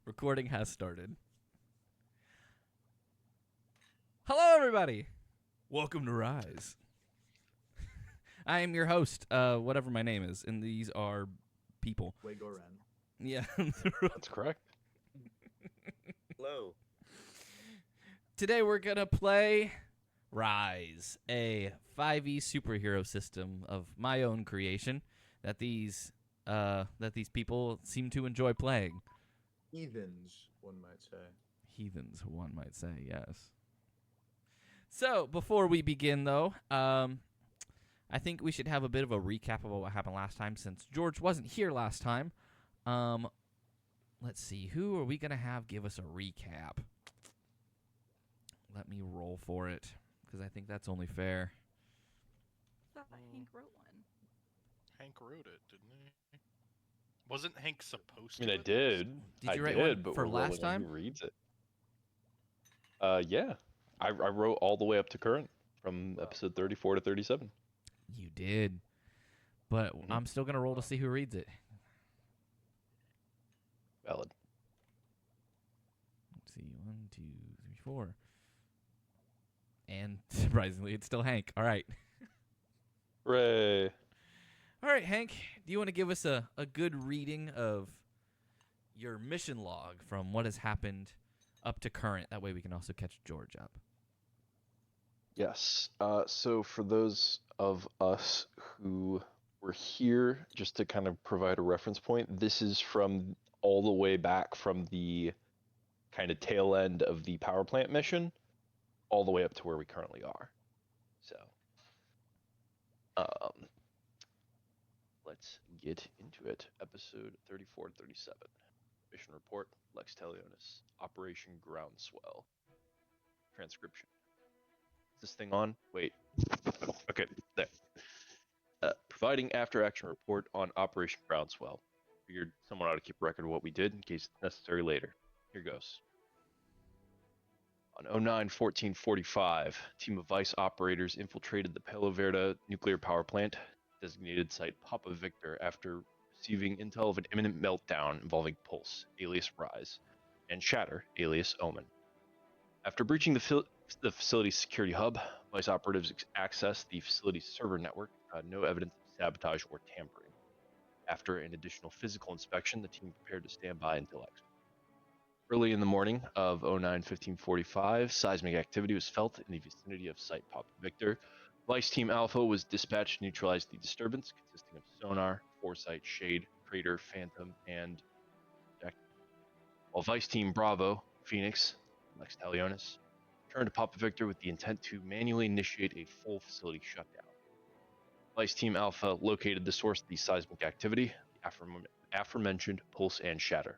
Recording has started. Hello, everybody. Welcome to R.I.S.E. I am your host, whatever my name is, and these are people. Wagoran. Yeah. That's correct. Hello. Today we're gonna play R.I.S.E, a 5e superhero system of my own creation that these people seem to enjoy playing. Heathens, one might say. Heathens, one might say, yes. So, before we begin, though, I think we should have a bit of a recap of what happened last time, since George wasn't here last time. Let's see, who are we going to have give us a recap? Let me roll for it, because I think that's only fair. I thought Hank wrote one. Hank wrote it, didn't he? Wasn't Hank supposed I to? mean, I did. Did you I write did, one but for we're last rolling on time? who reads it. Yeah. I wrote all the way up to current, from episode 34 to 37. You did. But I'm still going to roll to see who reads it. Valid. Let's see, 1, 2, 3, 4. And surprisingly, it's still Hank. All right. Hooray. All right, Hank, do you want to give us a good reading of your mission log from what has happened up to current? That way we can also catch George up. Yes. So for those of us who were here, just to kind of provide a reference point, this is from all the way back from the kind of tail end of the power plant mission, all the way up to where we currently are. So, let's get into it. Episode 34 to 37. Mission report, Lex Talionis. Operation Groundswell. Transcription. Is this thing on? Wait. Okay, there. Providing after-action report on Operation Groundswell. Figured someone ought to keep a record of what we did in case it's necessary later. Here goes. On 09-14-45, a team of Vice operators infiltrated the Palo Verde nuclear power plant, designated site Papa Victor, after receiving intel of an imminent meltdown involving Pulse, alias R.I.S.E, and Shatter, alias Omen. After breaching the facility's security hub, Vice operatives accessed the facility's server network, no evidence of sabotage or tampering. After an additional physical inspection, the team prepared to stand by until exit. Early in the morning of 09-15-45, seismic activity was felt in the vicinity of Site Papa Victor. Vice Team Alpha was dispatched to neutralize the disturbance, consisting of sonar, foresight, shade, crater, phantom, and projector. While Vice Team Bravo, Phoenix, Lex Talionis, returned to Papa Victor with the intent to manually initiate a full facility shutdown. Vice Team Alpha located the source of the seismic activity, the aforementioned Pulse and Shatter.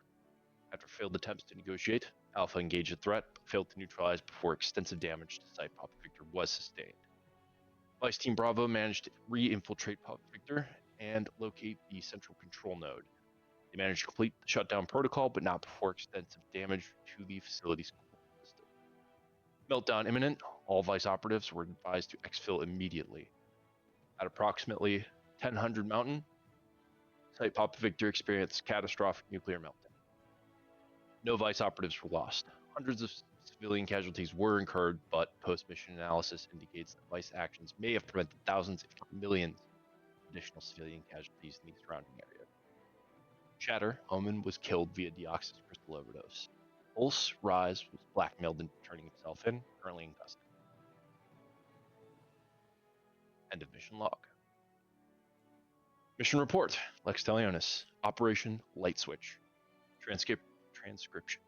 After failed attempts to negotiate, Alpha engaged the threat, but failed to neutralize before extensive damage to Site Papa Victor was sustained. Vice Team Bravo managed to re-infiltrate Papa Victor and locate the central control node. They managed to complete the shutdown protocol, but not before extensive damage to the facility's cooling system. Meltdown imminent, all Vice operatives were advised to exfil immediately. At approximately 1000 Mountain, Site Papa Victor experienced catastrophic nuclear meltdown. No Vice operatives were lost. Hundreds of civilian casualties were incurred, but post-mission analysis indicates that Vice actions may have prevented thousands, if not millions, of additional civilian casualties in the surrounding area. Shatter, Omen, was killed via deoxys crystal overdose. Pulse, R.I.S.E, was blackmailed into turning himself in, currently in custody. End of mission log. Mission report, Lex Talionis. Operation Light Switch. Transcription.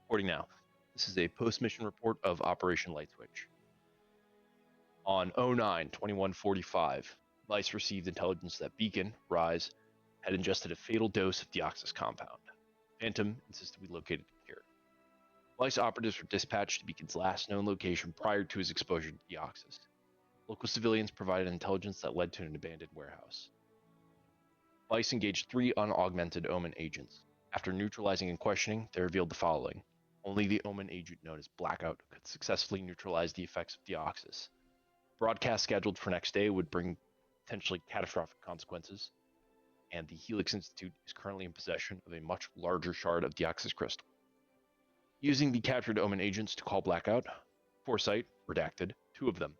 Reporting now. This is a post-mission report of Operation Light Switch. On 09-21-45, Vice received intelligence that Beacon, R.I.S.E, had ingested a fatal dose of deoxys compound. Phantom insisted we located him here. Vice operatives were dispatched to Beacon's last known location prior to his exposure to deoxys. Local civilians provided intelligence that led to an abandoned warehouse. Vice engaged 3 unaugmented Omen agents. After neutralizing and questioning, they revealed the following. Only the Omen agent known as Blackout could successfully neutralize the effects of deoxys. Broadcast scheduled for next day would bring potentially catastrophic consequences, and the Helix Institute is currently in possession of a much larger shard of Deoxys crystal. Using the captured Omen agents to call Blackout, Foresight redacted 2 of them.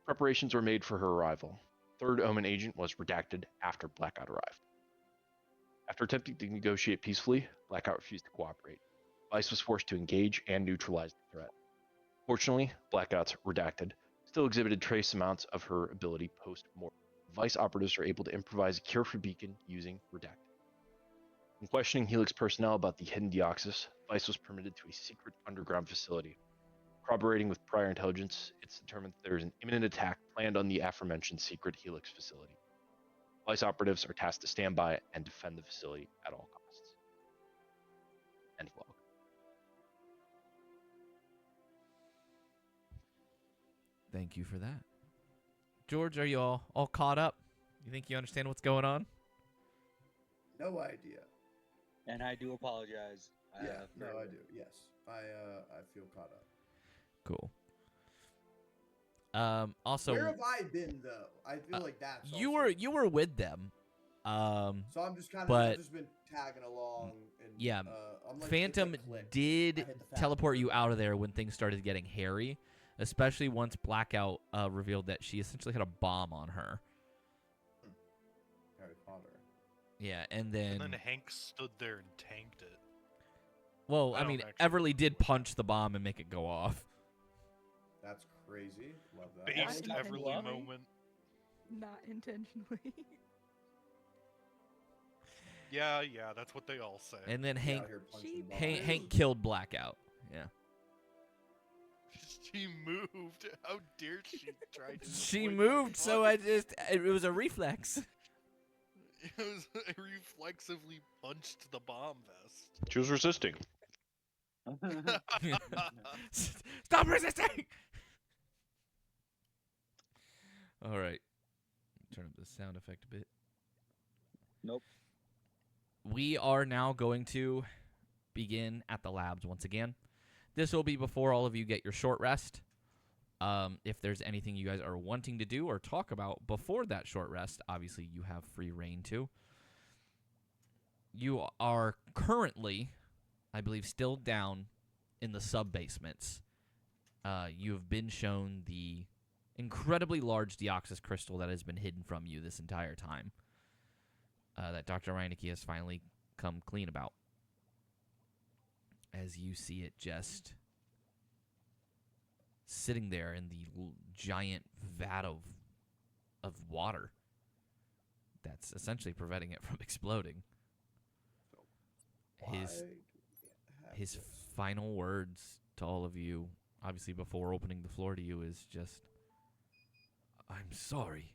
Preparations were made for her arrival. Third Omen agent was redacted after Blackout arrived. After attempting to negotiate peacefully, Blackout refused to cooperate. Vice was forced to engage and neutralize the threat. Fortunately, Blackout's redacted still exhibited trace amounts of her ability post-mortem. Vice operatives are able to improvise a cure for Beacon using redacted. In questioning Helix personnel about the hidden Deoxys, Vice was permitted to a secret underground facility. Corroborating with prior intelligence, it's determined that there is an imminent attack planned on the aforementioned secret Helix facility. Vice operatives are tasked to stand by and defend the facility at all costs. End log. Thank you for that. George, are you all caught up? You think you understand what's going on? No idea. And I do apologize. Yeah, for- no, I do. Yes, I feel caught up. Cool. Also, Where have I been though? I feel like that's you also- were with them. So I'm just kind of but- I've just been tagging along. And, Yeah, I'm like, Phantom it's a click. I did hit the fast teleport button. you out of there when things started getting hairy, especially once Blackout revealed that she essentially had a bomb on her. Harry Potter. Yeah, and And then Hank stood there and tanked it. well, I I don't mean, actually Everly did remember punch the bomb and make it go off. That's crazy. Love that. Based Not Everly intentionally. moment. Not intentionally. Yeah, that's what they all say. And then Be Hank out here punching She- bombs. Hank killed Blackout. Yeah. She moved. How dare she try to? She avoid moved, that so punch? it was a reflex. It was I reflexively punched the bomb vest. She was resisting. Stop resisting! All right. Turn up the sound effect a bit. Nope. We are now going to begin at the labs once again. This will be before all of you get your short rest. If there's anything you guys are wanting to do or talk about before that short rest, obviously you have free reign to. You are currently, I believe, still down in the sub-basements. You have been shown the incredibly large Deoxys crystal that has been hidden from you this entire time. That Dr. Reinecke has finally come clean about. As you see it just sitting there in the giant vat of water that's essentially preventing it from exploding. Why His do we have his this? final words to all of you, obviously before opening the floor to you, is just, "I'm sorry.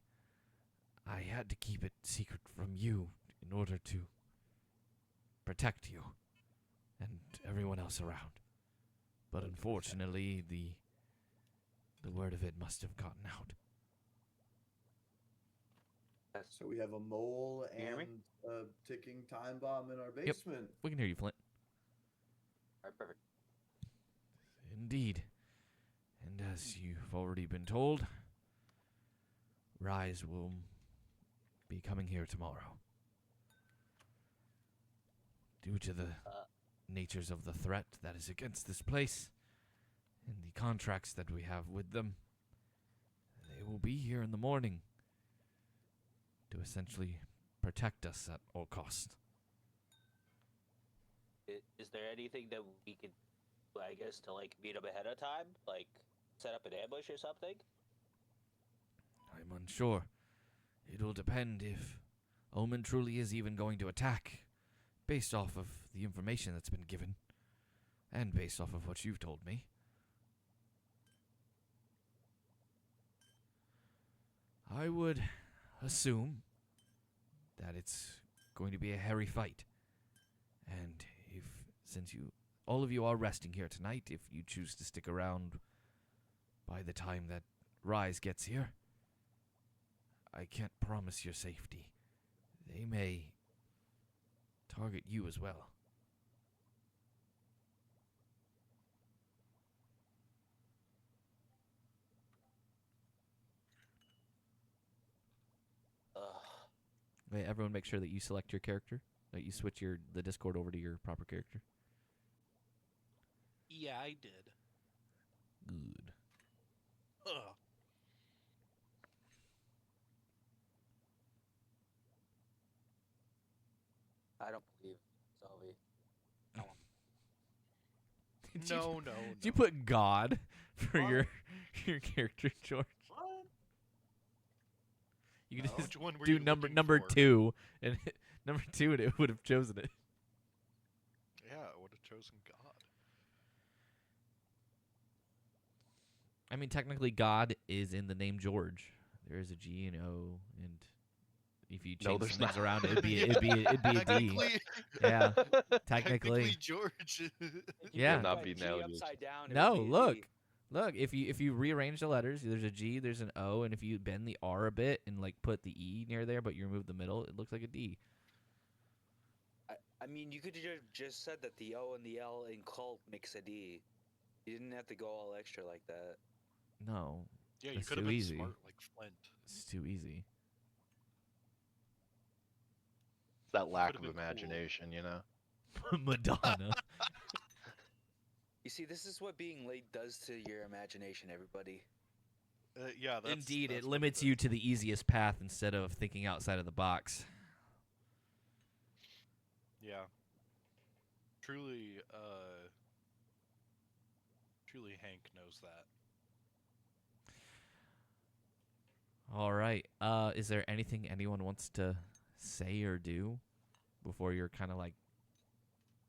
I had to keep it secret from you in order to protect you and everyone else around. But unfortunately, the word of it must have gotten out." So we have a mole you hear me? and a ticking time bomb in our basement. We can hear you, Flint. Alright, perfect. Indeed. And as you've already been told, R.I.S.E will be coming here tomorrow. Due to the natures of the threat that is against this place and the contracts that we have with them, they will be here in the morning to essentially protect us at all costs. Is there anything that we could, I guess, to like meet them ahead of time, like set up an ambush or something? I'm unsure. It will depend if Omen truly is even going to attack, based off of the information that's been given, and based off of what you've told me. I would assume that it's going to be a hairy fight. And since all of you are resting here tonight, if you choose to stick around by the time that R.I.S.E gets here, I can't promise your safety. They may target you as well. Ugh. Wait, everyone, make sure that you select your character. That you switch the Discord over to your proper character. Yeah, I did. Good. Ugh. I don't believe Sylvie. Did No, no, Did you put God for your character, George? What? You could No, just which one were do you number looking number for? 2 and hit number 2, and it would have chosen it. Yeah, I would have chosen God. I mean, technically, God is in the name George. There is a G and O, and if you No, change there's some things not. around, it'd be Yeah. it'd be a D. Technically, Yeah, technically technically. George. Yeah. Put Not that be an G allegation. upside down. it No, would be a look. D. Look, if you rearrange the letters, there's a G, there's an O, and if you bend the R a bit and like put the E near there, but you remove the middle, it looks like a D. I mean, you could have just said that the O and the L in cult makes a D. You didn't have to go all extra like that. No, Yeah, you That's could have too been easy. smart like Flint. it's too easy. That lack could've of been cool. imagination, you know. Madonna. You see, this is what being late does to your imagination, everybody. Yeah, that's, Indeed, that's it what limits is. you to the easiest path instead of thinking outside of the box. Yeah. Truly, truly, Hank knows that. All right. Is there anything anyone wants to say or do before you're kind of like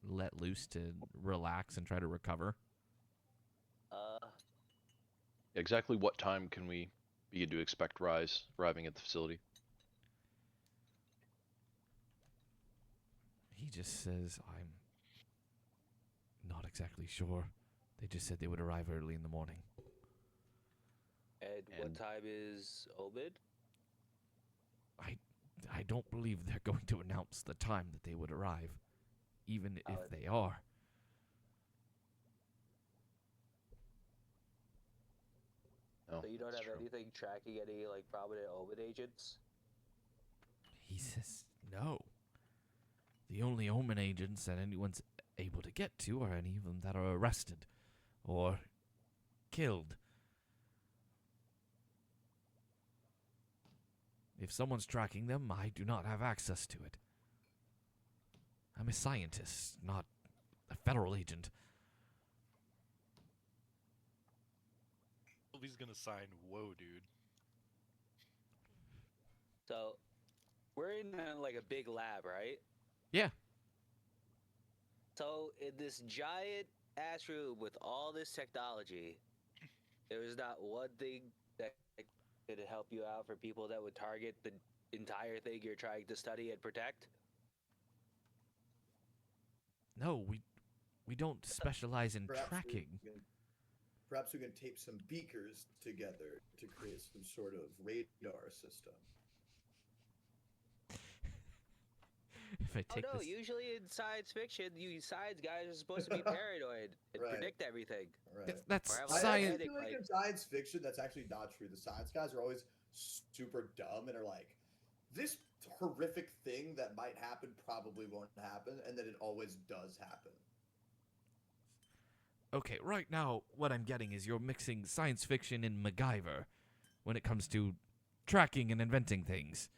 let loose to relax and try to recover? Exactly what time can we begin to expect Rise arriving at the facility? He just says, I'm not exactly sure. They just said they would arrive early in the morning. And what And- time is Obid? I don't believe they're going to announce the time that they would arrive, even if Valid. they are. No, So you don't that's have true. anything tracking any like prominent Obid agents? He says no. The only Omen agents that anyone's able to get to are any of them that are arrested or killed. If someone's tracking them, I do not have access to it. I'm a scientist, not a federal agent. Sylvie's gonna sign, whoa, dude. So we're in like a big lab, right? Yeah. So in this giant ass room with all this technology, there was not one thing that could help you out for people that would target the entire thing you're trying to study and protect. No, we don't specialize in Perhaps tracking. Perhaps we can tape some beakers together to create some sort of radar system. If I Oh take no! this, Usually in science fiction, you science guys are supposed to be paranoid and Right. predict everything. Right. that's Or have I science. actually feel like in science fiction, that's actually not true. The science guys are always super dumb and are like, this horrific thing that might happen probably won't happen, and then it always does happen. Okay, right now, what I'm getting is you're mixing science fiction and MacGyver when it comes to tracking and inventing things.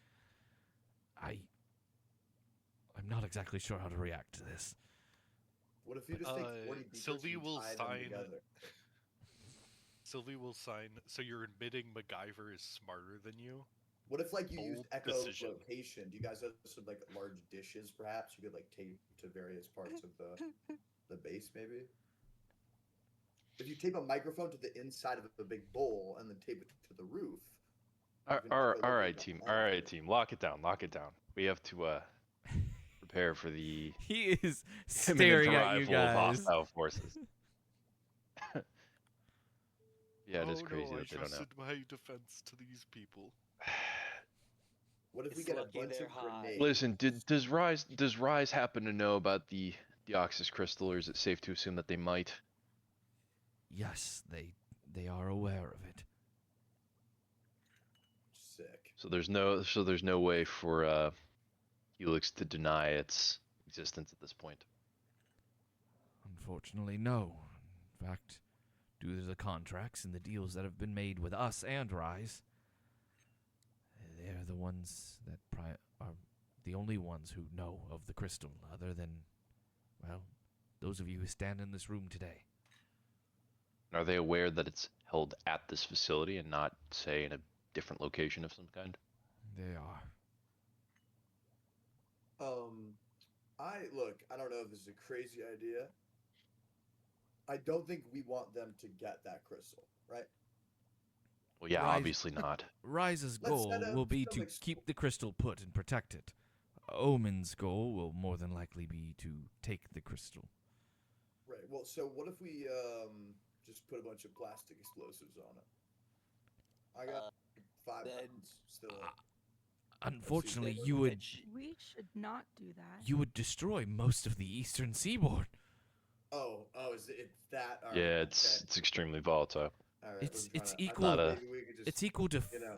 I'm not exactly sure how to react to this. What if you just take 40 beakers Sylvie and will tie them sign- together? Sylvie will sign. So you're admitting MacGyver is smarter than you? What if like you used Bold echolocation? decision. Do you guys have some like large dishes perhaps you could like tape to various parts of the base maybe? If you tape a microphone to the inside of a big bowl and then tape it to the roof. you can All echolocate right, the team. whole All right, thing. team. Lock it down. Lock it down. We have to prepare for the He is imminent staring at you arrival of guys. hostile forces. Yeah, it is Oh, crazy no, I that they don't know. trusted my defense to these people. What if we It's get a lucky bunch they're of high. grenades? Listen, does Rise happen to know about the Deoxys crystal, or is it safe to assume that they might? Yes, they are aware of it. Sick. So there's no way for Helix to deny its existence at this point? Unfortunately, no. In fact, due to the contracts and the deals that have been made with us and R.I.S.E, they're the ones that are the only ones who know of the crystal, other than, well, those of you who stand in this room today. Are they aware that it's held at this facility and not, say, in a different location of some kind? They are. I don't know if this is a crazy idea. I don't think we want them to get that crystal, right? Well, yeah, Right. obviously not. Rise's Let's goal set up will be some to keep the crystal put and protect it. Omen's goal will more than likely be to take the crystal. Right. Well, so what if we just put a bunch of plastic explosives on it? I got 5 then- rounds still. Unfortunately, Then you would We should not do that. destroy most of the eastern seaboard. Oh, is it that? All right, Yeah, it's extremely volatile. All right, It's I thought equal. maybe we could just, It's equal to. you know.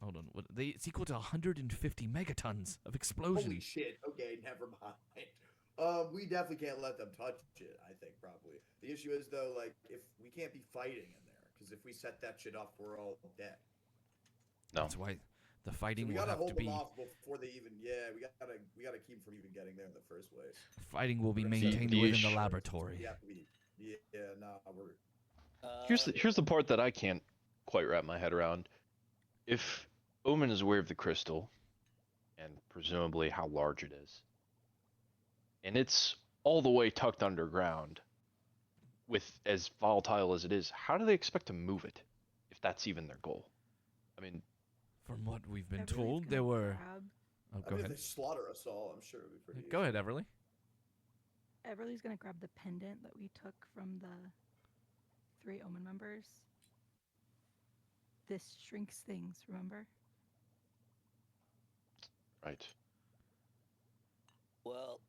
Hold on. It's equal to 150 megatons of explosion. Holy shit! Okay, never mind. We definitely can't let them touch it. I think probably the issue is though, like if we can't be fighting in there, because if we set that shit off, we're all dead. No. That's why the So fighting we will gotta have to hold them be. off before they even. Yeah, we gotta keep them from even getting there in the first place. Fighting will be We're gonna set maintained the within the issue- laboratory. We have to be. Yeah, nah, we're. Here's the part that I can't quite wrap my head around. If Omen is aware of the crystal, and presumably how large it is, and it's all the way tucked underground, with as volatile as it is, how do they expect to move it, if that's even their goal? I mean, From what we've been Everly's told, gonna there were. grab- Oh, I go mean, ahead. if they slaughter us all, I'm sure it'll be pretty. Go easy. ahead, Everly. Everly's gonna grab the pendant that we took from the 3 Omen members. This shrinks things, remember? right. Well,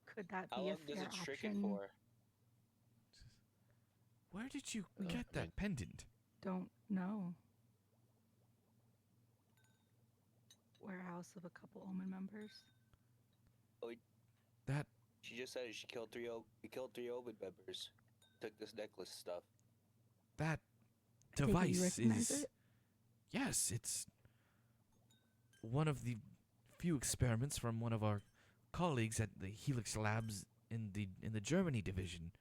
Could that how be a long does fair it shrink it option? for? Where did you I get that mean- pendant? Don't know. Warehouse of a couple Omen members. That She just said she killed we killed 3 Omen members. Took this necklace stuff. that I take it you device recognize is. it? Yes, it's one of the few experiments from one of our colleagues at the Helix Labs in the Germany division.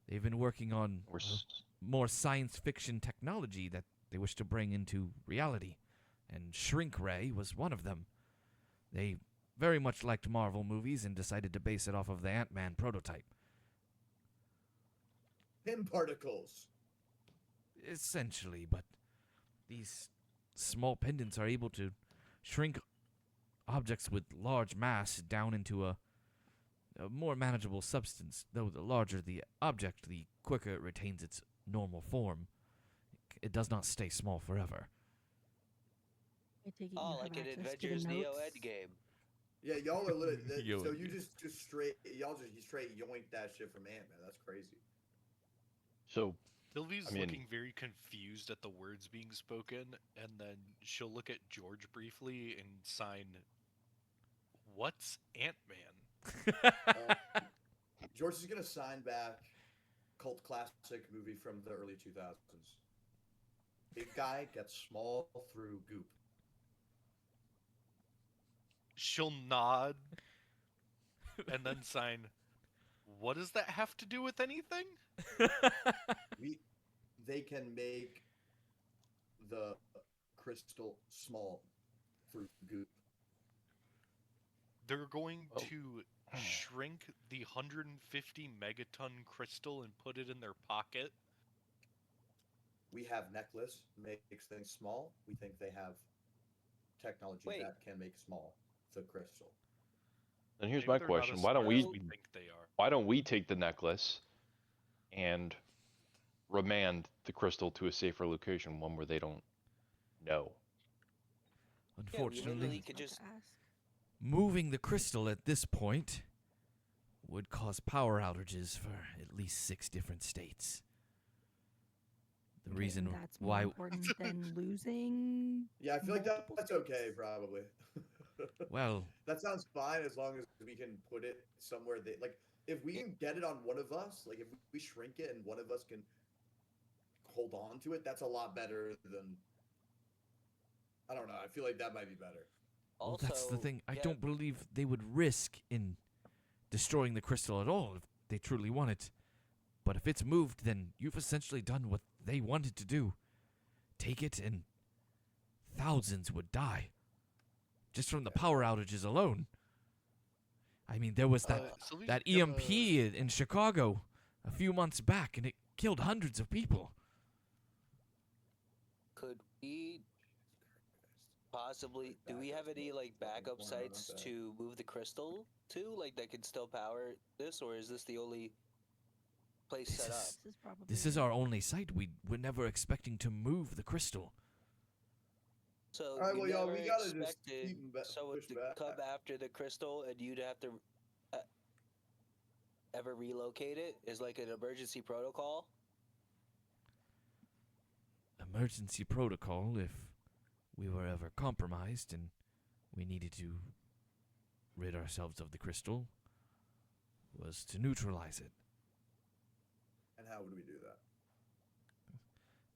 They've been working on We're s- more science fiction technology that they wish to bring into reality, and Shrink Ray was one of them. They very much liked Marvel movies and decided to base it off of the Ant-Man prototype. Pin particles. Essentially, but these small pendants are able to shrink objects with large mass down into a more manageable substance. Though the larger the object, the quicker it retains its normal form. It does not stay small forever. I take it you Oh, have like an access to the Avengers Neo notes. Endgame. Yeah, y'all are literally. Yo. So you just straight yoink that shit from Ant-Man. That's crazy. So, Sylvie's I mean- looking very confused at the words being spoken, and then she'll look at George briefly and sign, "What's Ant-Man?" George is gonna sign back cult classic movie from the early 2000s. Big guy gets small through goop. She'll nod and then sign, "What does that have to do with anything?" They can make the crystal small through goop. They're going Oh. to shrink the 150 megaton crystal and put it in their pocket. We have necklace makes things small. We think they have technology Wait. that can make small the crystal. then here's Maybe my they're not question: as Why don't smart as we think they are? why don't we take the necklace and remand the crystal to a safer location, one where they don't know? Unfortunately, literally I could was just- about to ask. moving the crystal at this point would cause power outages for at least 6 different states. The Okay, reason that's more why important than losing. Yeah, I feel like multiple that's states? okay, probably. Well, That sounds fine as long as we can put it somewhere that, like, if we can get it on one of us, like if we shrink it and one of us can hold on to it, that's a lot better than. I don't know. I feel like that might be better. well, Also, that's the thing. I yeah, don't believe they would risk in destroying the crystal at all if they truly want it. But if it's moved, then you've essentially done what they wanted to do. Take it, and thousands would die. Just from the power outages alone. I mean, there was Sylvie, that you have EMP in Chicago a few months back, and it killed hundreds of people. could we possibly? Do we have any like backup sites to move the crystal to, like that could still power this, or is this the only place This set up? is- This is probably This is our only site. We were never expecting to move the crystal. So Alright, you well, y'all, never we gotta just expected keep 'em ba- someone pushed to back. come after the crystal and you'd have to ever relocate it is like an emergency protocol. Emergency protocol if we were ever compromised and we needed to rid ourselves of the crystal was to neutralize it. And how would we do that?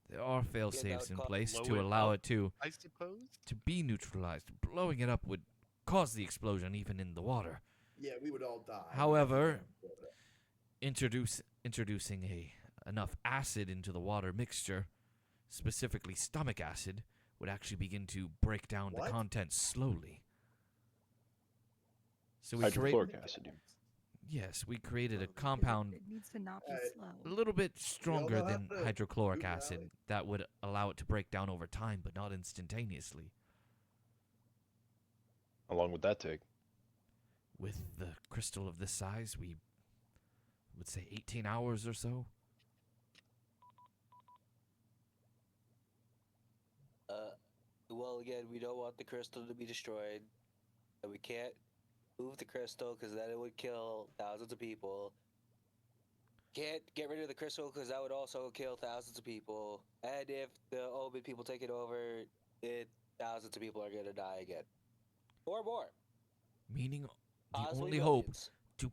There are fail Yeah, that safes would in call- place blow to it allow up. it to I suppose. be neutralized. Blowing it up would cause the explosion even in the water. Yeah, we would all die. However, introducing enough acid into the water mixture, specifically stomach acid, would actually begin to break down the What? contents slowly. So we Hydrochloric acid. we created a It- compound It needs to not be Alright. a slow. little bit stronger know how than to hydrochloric do that, acid Allie? that would allow it to break down over time, but not instantaneously. How long would that take? With the crystal of this size, we would say 18 hours or so. Well, again, we don't want the crystal to be destroyed, and we can't move the crystal because then it would kill thousands of people. Can't get rid of the crystal because that would also kill thousands of people. And if the Omen people take it over, thousands of people are gonna die again, or more. Meaning the Possibly only hope millions. to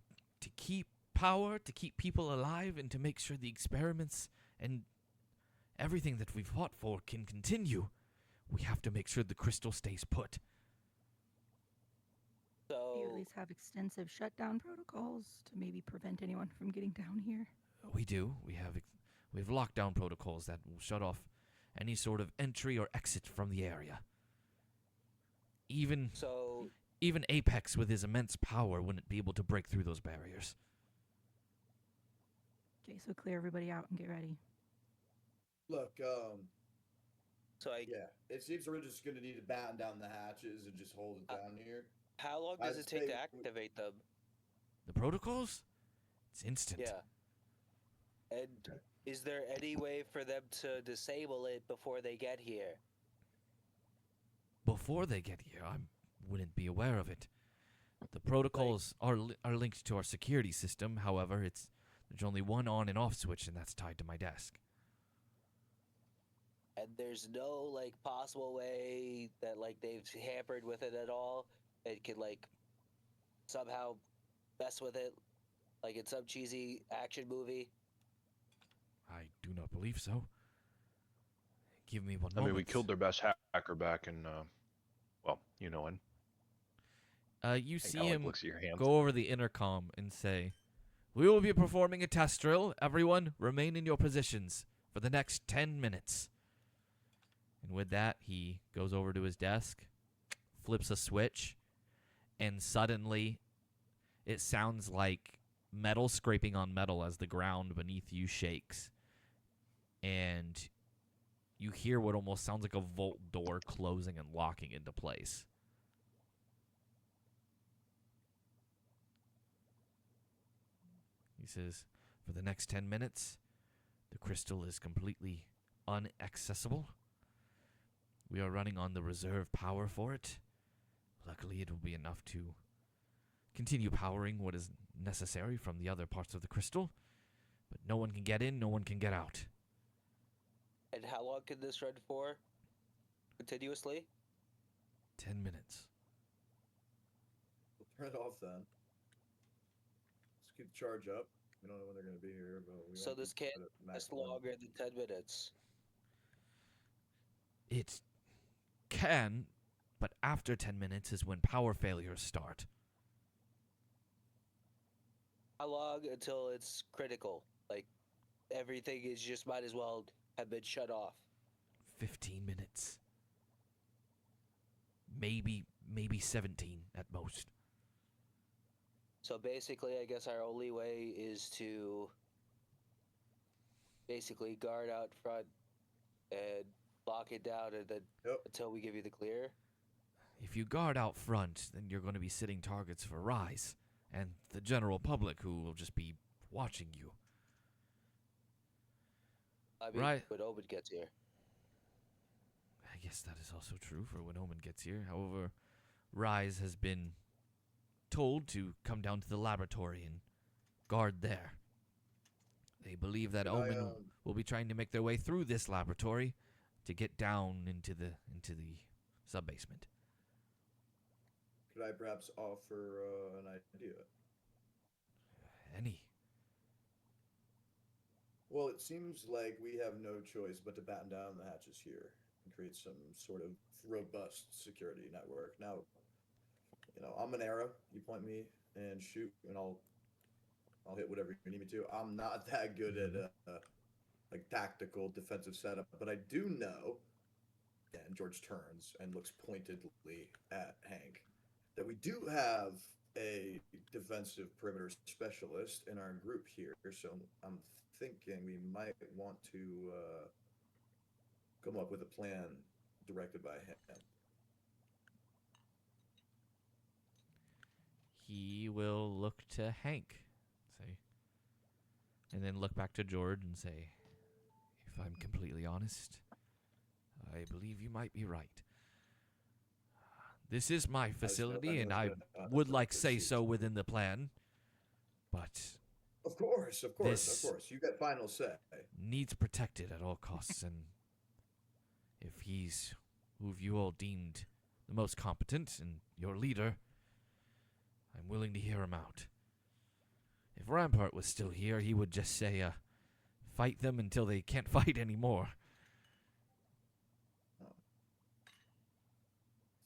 keep power, to keep people alive, and to make sure the experiments and everything that we've fought for can continue. We have to make sure the crystal stays put. We So at least have extensive shutdown protocols to maybe prevent anyone from getting down here. We do. We have lockdown protocols that will shut off any sort of entry or exit from the area. Even Apex, with his immense power, wouldn't be able to break through those barriers. Okay, so clear everybody out and get ready. Look, yeah. it seems we're just gonna need to batten down the hatches and just hold it down here. How long does I'd it take to say- activate them? The protocols? It's instant. Yeah. And is there any way for them to disable it before they get here? Before they get here, I wouldn't be aware of it. The protocols are linked to our security system. However, there's only one on and off switch, and that's tied to my desk. And there's no like possible way that like they've hampered with it at all. It could like somehow mess with it, like in some cheesy action movie. I do not believe so. Give me one I mean, moment. we killed their best hacker back in, well, you know when. You Think see Alec him looks at your hands. go over the intercom and say, "We will be performing a test drill. Everyone, remain in your positions for the next 10 minutes." And with that, he goes over to his desk, flips a switch, and suddenly it sounds like metal scraping on metal as the ground beneath you shakes. And you hear what almost sounds like a vault door closing and locking into place. He says, "For the next 10 minutes, the crystal is completely unaccessible. We are running on the reserve power for it. Luckily, it will be enough to continue powering what is necessary from the other parts of the crystal. But no one can get in, no one can get out." And how long can this run for? Continuously? 10 minutes. Turn it off then. Let's keep the charge up. We don't know when they're going to be here, but we So want to this can't put it last maximum. longer than 10 minutes. It can, but after 10 minutes is when power failures start. How long until it's critical? Like, everything is just might as well have been shut off. 15 minutes. Maybe 17 at most. So basically, I guess our only way is to basically guard out front and lock it down and then Yep. until we give you the clear. If you guard out front, then you're going to be sitting targets for R.I.S.E. and the general public who will just be watching you. I mean, Right. when Omen gets here. I guess that is also true for when Omen gets here. However, R.I.S.E. has been told to come down to the laboratory and guard there. They believe that Could I, Omen will be trying to make their way through this laboratory to get down into the sub-basement. Could I perhaps offer an idea? Any. Well, it seems like we have no choice but to batten down the hatches here and create some sort of robust security network. Now, I'm an arrow. You point me and shoot, and I'll hit whatever you need me to. I'm not that good at like tactical defensive setup, but I do know. And George turns and looks pointedly at Hank. That we do have a defensive perimeter specialist in our group here, so I'm thinking we might want to come up with a plan directed by him. He will look to Hank, say, and then look back to George and say, if I'm completely honest, I believe you might be right. This is my facility, and I would like say so within the plan, but Of course. This- You got final say. needs protected at all costs, and if he's who you all deemed the most competent and your leader, I'm willing to hear him out. If Rampart was still here, he would just say, fight them until they can't fight anymore.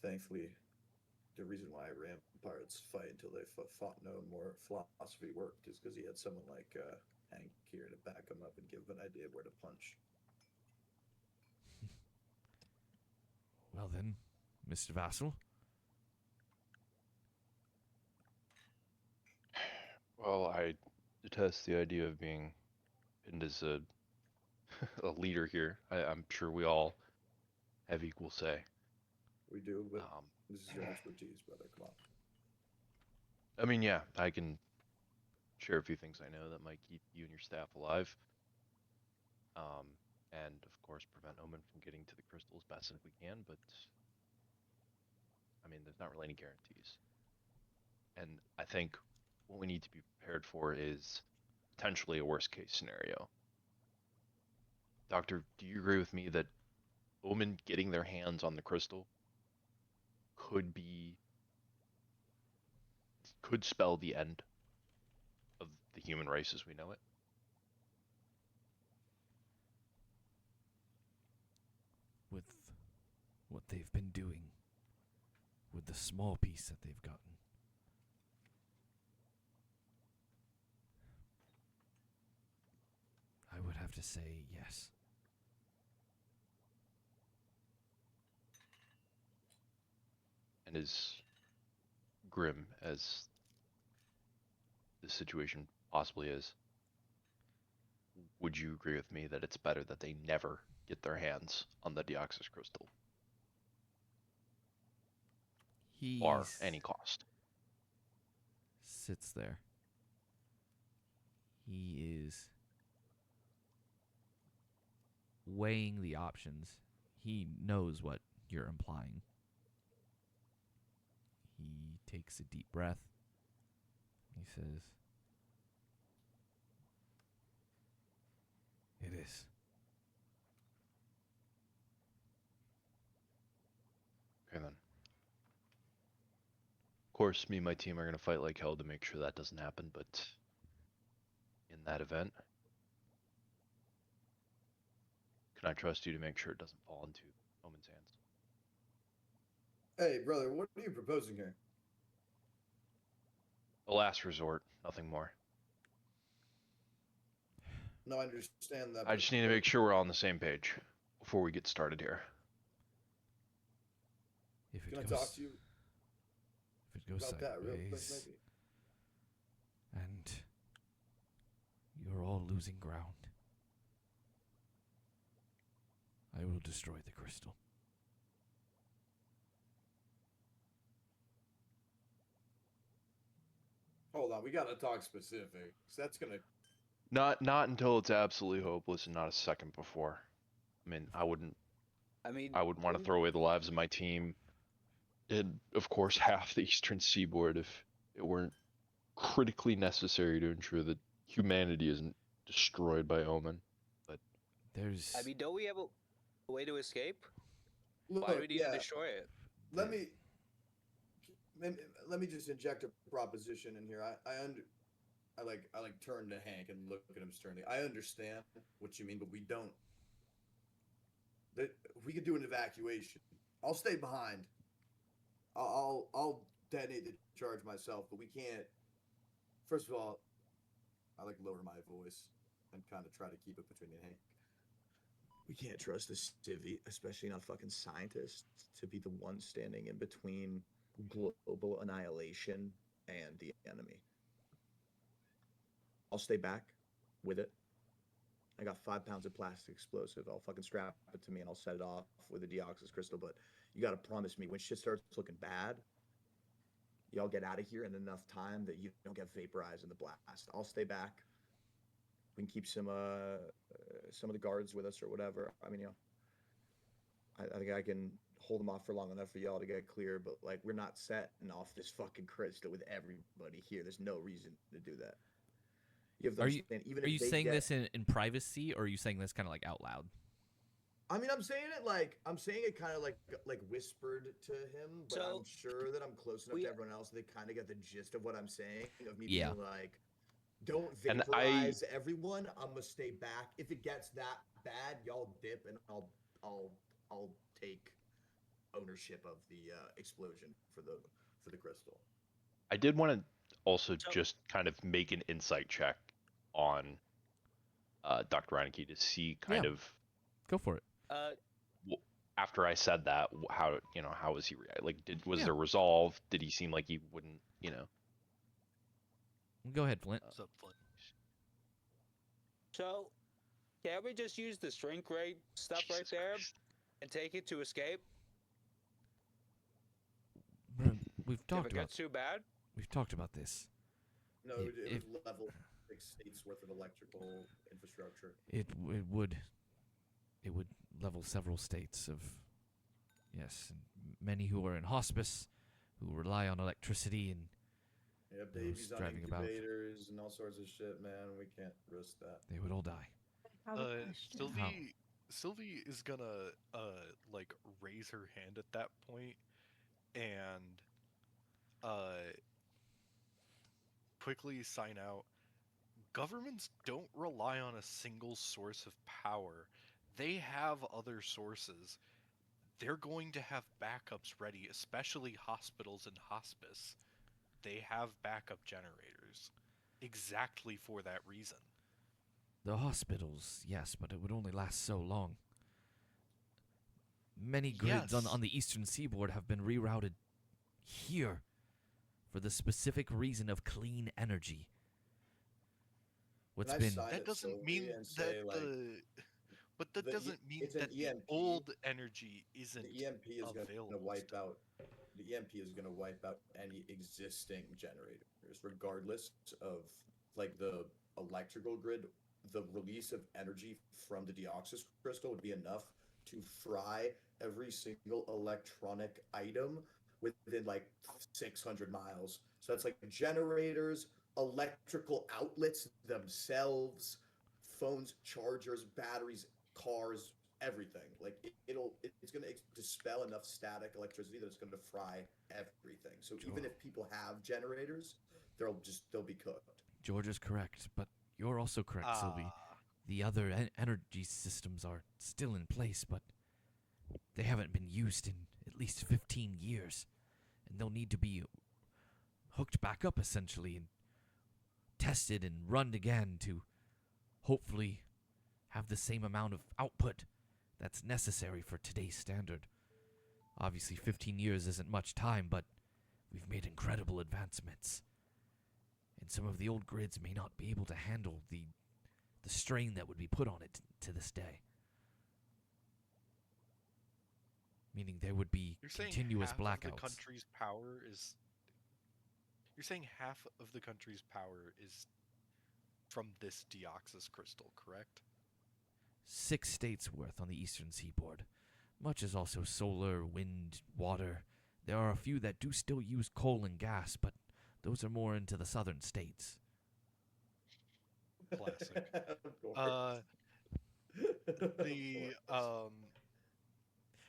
Thankfully, the reason why Ramparts fight until they fought no more philosophy worked is because he had someone like Hank here to back him up and give him an idea of where to punch. Well then, Mr. Vassal. Well, I detest the idea of being pinned as a leader here. I'm sure we all have equal say. We do, but Um, this is your expertise, brother. Come on. I mean, yeah, I can share a few things I know that might keep you and your staff alive. And of course, prevent Omen from getting to the crystal as best as we can, but I mean, there's not really any guarantees. And I think what we need to be prepared for is potentially a worst case scenario. Doctor, do you agree with me that Omen getting their hands on the crystal could spell the end of the human race as we know it? With what they've been doing, with the small piece that they've gotten. I would have to say yes. And as grim as the situation possibly is, would you agree with me that it's better that they never get their hands on the Deoxys crystal, He or any cost? sits there. He is weighing the options. He knows what you're implying. He takes a deep breath. He says, "It is." Okay then. course, me and my team are going to fight like hell to make sure that doesn't happen, but in that event, can I trust you to make sure it doesn't fall into Omen's hands? Hey, brother, what are you proposing here? A last resort, nothing more. No, I understand that. I just need to make sure we're all on the same page before we get started here. If it Can I goes, talk to you if it goes about that real quick, sideways, maybe? and you're all losing ground, I will destroy the crystal. Hold on, we gotta talk specifics. That's gonna. Not until it's absolutely hopeless and not a second before. I mean, I wouldn't I mean, want to wouldn't- throw away the lives of my team and, of course, half the eastern seaboard if it weren't critically necessary to ensure that humanity isn't destroyed by Omen. There's. I mean, don't we have a way to escape? Look, Why do we need yeah, to destroy it? let me just inject a proposition in here. I like turn to Hank and look at him sternly. I understand what you mean, but we don't. We could do an evacuation. I'll stay behind. I'll detonate the charge myself, but we can't. First of all, I like lower my voice and kind of try to keep it between me and Hank. We can't trust a civvy, especially not a fucking scientist, to be the one standing in between global annihilation and the enemy. I'll stay back with it. I got 5 pounds of plastic explosive. I'll fucking strap it to me and I'll set it off with a deoxys crystal. But you got to promise me when shit starts looking bad, y'all get out of here in enough time that you don't get vaporized in the blast. I'll stay back. We can keep some of the guards with us or whatever. I mean, I think I can hold them off for long enough for y'all to get clear. But like, we're not setting off this fucking crystal with everybody here. There's no reason to do that. You have to understand, even Are if you they saying get, this in privacy, or are you saying this kind of like out loud? I mean, I'm saying it kind of like whispered to him, but So, I'm sure that I'm close enough we- to everyone else that they kind of get the gist of what I'm saying. Of me Yeah. being like, don't And vaporize everyone. I'm gonna stay back. If it gets that bad, y'all dip, and I'll take ownership of the explosion for the crystal. I did want to also So- just kind of make an insight check on Dr. Reineke to see kind Yeah. of Go for it. after I said that, how was he like? Was Yeah. there resolve? Did he seem like he wouldn't? Go ahead, Flint. What's up, Flint? So, can't we just use the shrink ray stuff right Jesus there Christ. and take it to escape We've if talked it about gets too bad? we've talked about this. No, If- it would level 6 states worth of electrical infrastructure. It would level several states of yes, and many who are in hospice, who rely on electricity, and Yeah, Those babies on driving about. incubators and all sorts of shit, man. We can't risk that. they would all die. I have a question. Sylvie is gonna like raise her hand at that point and quickly sign out. Governments don't rely on a single source of power. They have other sources. They're going to have backups ready, especially hospitals and hospice. They have backup generators exactly for that reason. The hospitals, yes, but it would only last so long. Many grids Yes. on the eastern seaboard have been rerouted here for the specific reason of clean energy. What's Can I been sign That it doesn't solely mean and say, that like, but that the E- doesn't mean it's an that the EMP. old energy isn't the EMP is going to available. wipe out. The EMP is going to wipe out any existing generators, regardless of like the electrical grid. The release of energy from the deoxys crystal would be enough to fry every single electronic item within like 600 miles. So that's like generators, electrical outlets themselves, phones, chargers, batteries, cars, everything. Like it's going to dispel enough static electricity that it's going to fry everything. So even if people have generators, they'll be cooked. George is correct, but you're also correct, Sylvie. The other energy systems are still in place, but they haven't been used in at least 15 years, and they'll need to be hooked back up essentially and tested and run again to hopefully have the same amount of output that's necessary for today's standard. Obviously, 15 years isn't much time, but we've made incredible advancements. And some of the old grids may not be able to handle the strain that would be put on it to this day. Meaning there would be continuous blackouts. You're saying half of the country's power is from this Deoxys crystal, correct? 6 states worth on the eastern seaboard. Much is also solar, wind, water. There are a few that do still use coal and gas, but those are more into the southern states. Classic.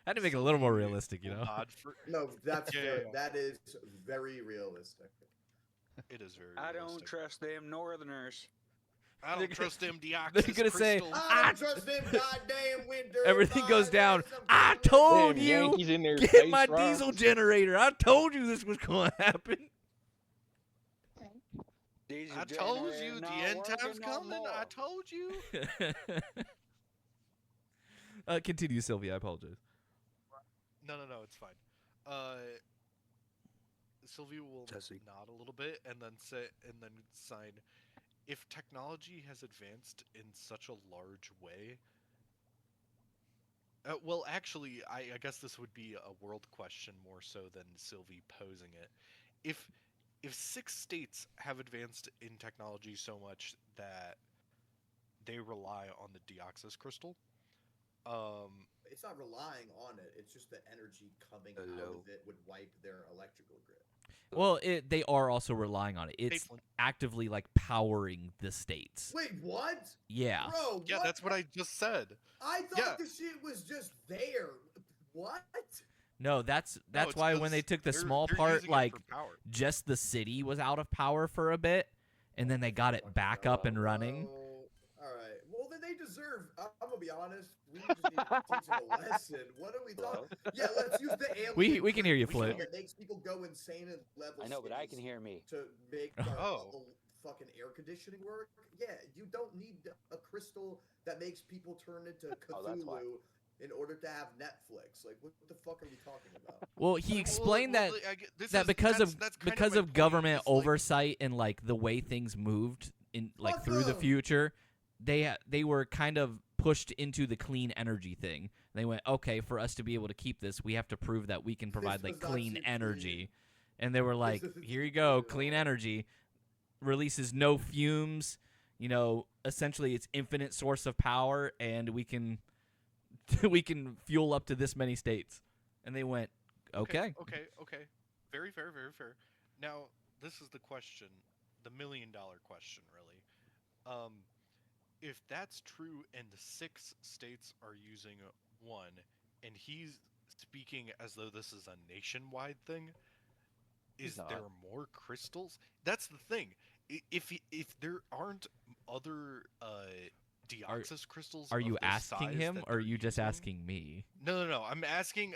Had to make it a little more realistic, you know? No, that's Yeah. that is very realistic. It is very I realistic. don't trust them northerners. I don't trust them Deoxys they're gonna say, crystals. I don't trust them goddamn winter. Everything goes down. I told Damn, you, Yankees in there, get Space my Rock. diesel generator. I told you this was going to happen. Diesel I told you generator the not end working time's no coming. I more. told you. Continue, Sylvie. I apologize. No, it's fine. Sylvia will Jesse. nod a little bit and then sign. If technology has advanced in such a large way, well, actually, I guess this would be a world question more so than Sylvie posing it. If 6 states have advanced in technology so much that they rely on the Deoxys crystal, It's not relying on it. It's just the energy coming out Hello. of it would wipe their electrical grid. Well, they are also relying on it. It's Flint. actively like powering the states. Wait, what? Yeah. Bro, yeah, what? that's what I just said. I thought Yeah. the shit was just there. What? No, that's No, it's why when they 'cause took the they're small using part, it like for power. just the city was out of power for a bit, and then they got it back up and running. Oh, all right. Well, then they deserve. I'm gonna be honest. We just need to teach them a lesson. What are we talking? Yeah, let's use the alien. We can hear you, crystal Flint. that makes people go insane at level. I know, but I can cities hear me. to make Oh. fucking air conditioning work. Yeah, you don't need a crystal that makes people turn into Oh, that's why. Cthulhu in order to have Netflix. Like, what the fuck are we talking about? Well, he explained Well, that I get- this that is- because that's of kind of because my of point, government is, like, oversight and like the way things moved in like Fuck through the 'em. future, they were kind of pushed into the clean energy thing. They went, okay, for us to be able to keep this, we have to prove that we can provide like was not clean too energy. And they were like, isn't here you too go, clean at clean all." energy, releases no fumes. You know, essentially it's infinite source of power, and we can we can fuel up to this many states. And they went, okay. Okay. Very fair, very fair. Now, this is the question, the $1 million question, really. If that's true and the 6 states are using one, and he's speaking as though this is a nationwide thing, He's is not. there more crystals? That's the thing. If there aren't other Deoxys crystals, Are of you this asking size him, that or are they're you just using- asking me? No. I'm asking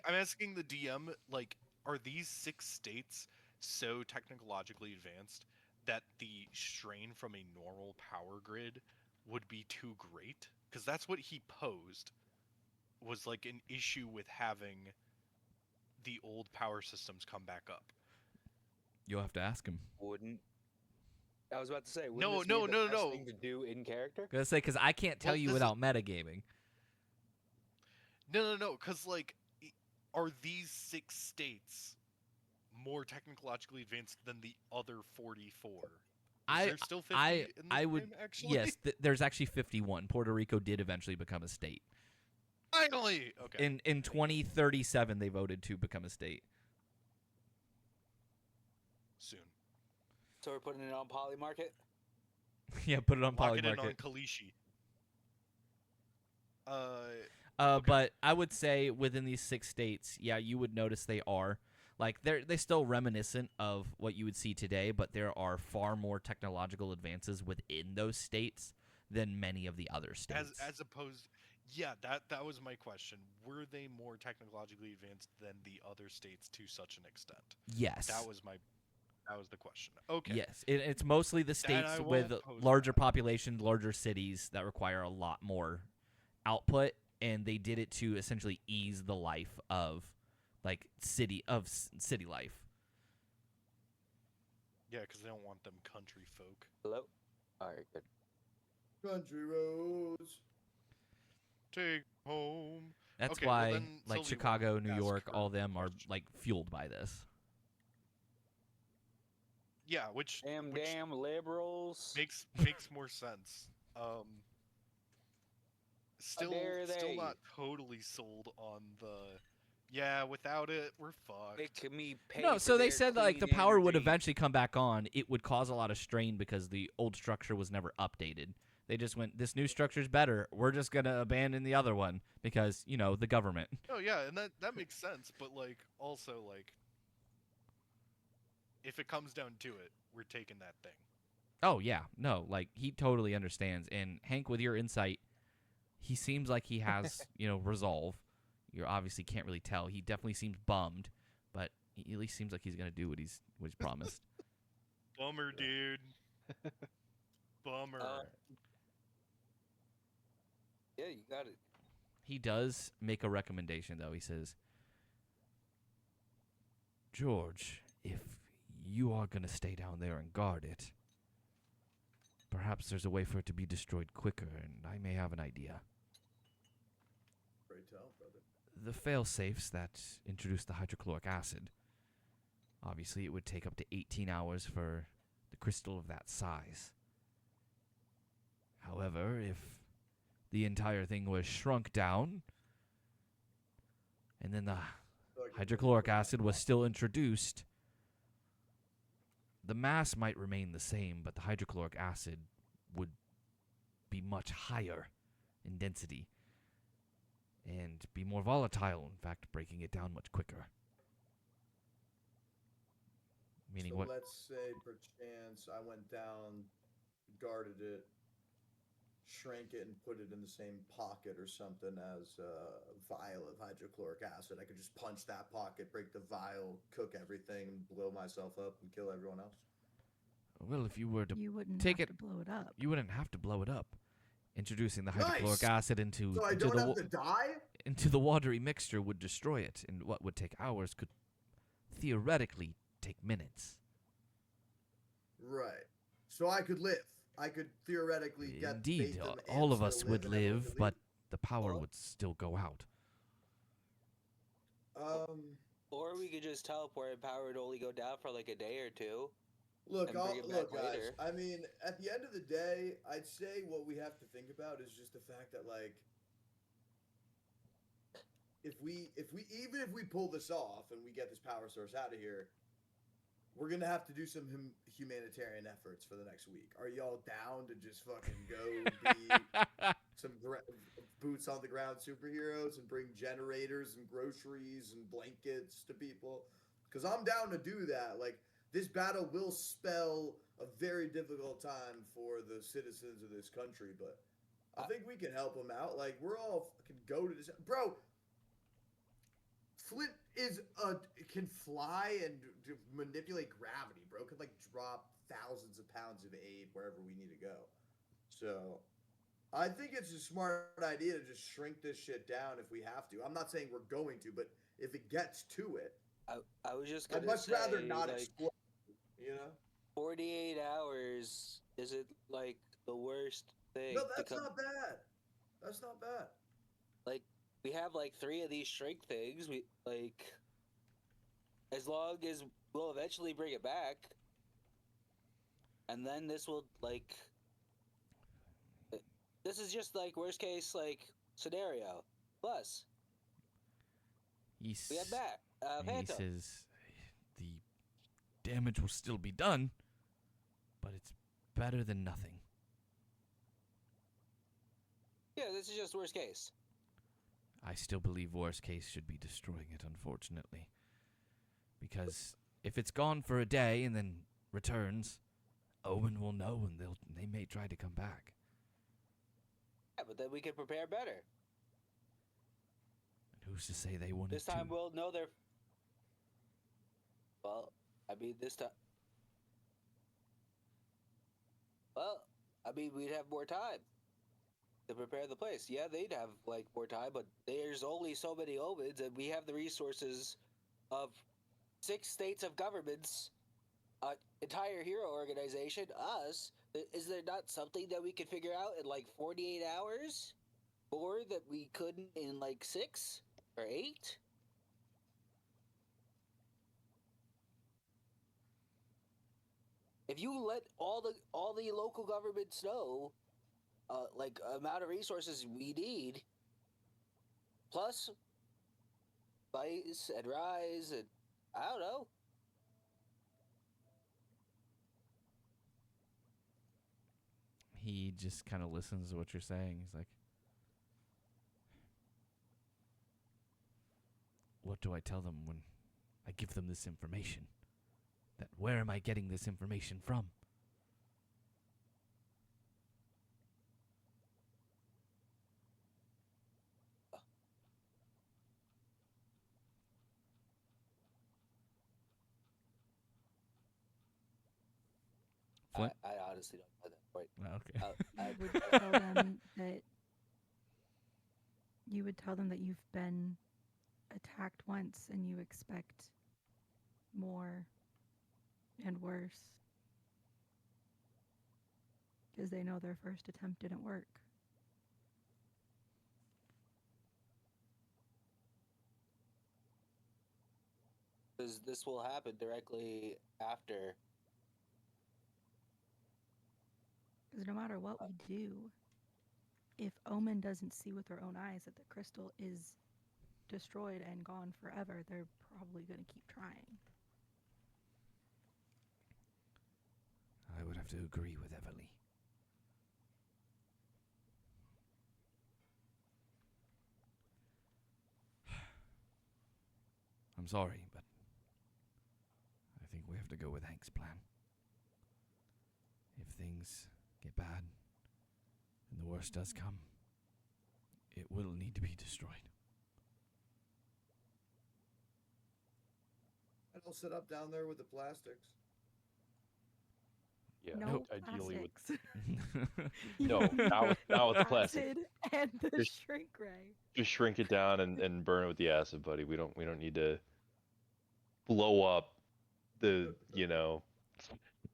the DM, like, are these 6 states so technologically advanced that the strain from a normal power grid would be too great? Because that's what he posed, was like an issue with having the old power systems come back up. You'll have to ask him. Wouldn't. I was about to say, No, wouldn't this be the no, best no. thing to do in character? Gonna say, because I can't tell Well, you this is- without metagaming. No, because, like, are these 6 states more technologically advanced than the other 44? Is there still 50 in this I would game, actually? yes. There's actually 51. Puerto Rico did eventually become a state. Finally! Okay. In 2037, they voted to become a state. Soon. So we're putting it on Poly Market? Yeah, put it on Lock it in on Polymarket. Kalishi. But I would say within these 6 states, yeah, you would notice they are. Like, they still reminiscent of what you would see today, but there are far more technological advances within those states than many of the other states. As opposed, yeah, that was my question. Were they more technologically advanced than the other states to such an extent? Yes. That was the question. Okay. Yes, it's mostly the Then states I with won't pose larger that. populations, larger cities that require a lot more output, and they did it to essentially ease the life of, like, city life. Yeah, because they don't want them country folk. Hello. All right, good. Country roads. Take home. That's Okay, well why, then, like, Sylvie, Chicago, why don't New you ask York, her all them are question? like fueled by this. Yeah, which Damn liberals. makes more sense. How dare Still they? not totally sold on the. Yeah, without it, we're fucked. Make me pay No, for so they their said like the clean power would energy. eventually come back on. It would cause a lot of strain because the old structure was never updated. They just went, this new structure's better. We're just gonna abandon the other one because, you know, the government. Oh yeah, and that makes sense, but like also like if it comes down to it, we're taking that thing. Oh yeah, no, like he totally understands. And Hank, with your insight, he seems like he has, you know, resolve. You obviously can't really tell. He definitely seems bummed, but he at least seems like he's gonna do what he's promised. Bummer, dude. Bummer. Yeah, you got it. He does make a recommendation, though. He says, George, if you are going to stay down there and guard it, perhaps there's a way for it to be destroyed quicker, and I may have an idea. Pray tell, brother. The fail-safes that introduce the hydrochloric acid, obviously it would take up to 18 hours for the crystal of that size. However, if the entire thing was shrunk down, and then the hydrochloric acid was still introduced, the mass might remain the same, but the hydrochloric acid would be much higher in density and be more volatile, in fact, breaking it down much quicker. Meaning So what? let's say, perchance, I went down, guarded it, shrank it, and put it in the same pocket or something as a vial of hydrochloric acid. I could just punch that pocket, break the vial, cook everything, and blow myself up and kill everyone else. Well, if you were to You wouldn't take have it, to blow it up. you wouldn't have to blow it up. Introducing the hydrochloric Nice! acid into So I into don't the have wa- to die? into the watery mixture would destroy it, and what would take hours could theoretically take minutes. Right. So I could live. I could theoretically get Indeed, Batham all and of us still would and everyone live, could but the power Well- would still go out. Or we could just teleport and power would only go down for like a day or two. Look, And bring it back look, guys. later. I mean, at the end of the day, I'd say what we have to think about is just the fact that, like, if we pull this off and we get this power source out of here, we're gonna have to do some humanitarian efforts for the next week. Are y'all down to just fucking go be some boots on the ground superheroes and bring generators and groceries and blankets to people? Because I'm down to do that. Like, this battle will spell a very difficult time for the citizens of this country, but I think we can help them out. Like, we're all fucking go to this, bro. Flint can fly and manipulate gravity, bro. Could like drop thousands of pounds of aid wherever we need to go. So I think it's a smart idea to just shrink this shit down if we have to. I'm not saying we're going to, but if it gets to it, I was just gonna I'd much say, rather not like, explode. You know? 48 hours isn't like the worst thing. No, to that's come. not bad. That's not bad. Like, we have like 3 of these shrink things. We like, as long as we'll eventually bring it back, and then this will like, this is just like worst case like scenario. Plus, we have that. He Phantom. says the damage will still be done, but it's better than nothing. Yeah, this is just worst case. I still believe worst case should be destroying it, unfortunately. Because if it's gone for a day and then returns, Owen will know and they may try to come back. Yeah, but then we can prepare better. And who's to say they wanted This time to? we'll know they're. Well, I mean, this time. Well, I mean, we'd have more time to prepare the place. Yeah, they'd have like more time, but there's only so many omens, and we have the resources of 6 states of governments, an entire hero organization, us. Is there not something that we could figure out in like 48 hours? More that we couldn't in like 6 or 8? If you let all the local governments know, like amount of resources we need, plus Vice and R.I.S.E, and I don't know. He just kind of listens to what you're saying. He's like, what do I tell them when I give them this information? That where am I getting this information from? Flint? I honestly don't know that point. Okay. I would tell them that you would tell them that you've been attacked once and you expect more and worse because they know their first attempt didn't work. Because this will happen directly after. Because no matter what we do, if Omen doesn't see with their own eyes that the crystal is destroyed and gone forever, they're probably going to keep trying. I would have to agree with Everly. I'm sorry, but I think we have to go with Hank's plan. If things get bad and the worst does come, it will need to be destroyed. And I'll sit up down there with the plastics. Yeah, No ideally with plastics. no, not with the plastic. Acid and the Just- shrink ray. Just shrink it down and burn it with the acid, buddy. We don't need to blow up the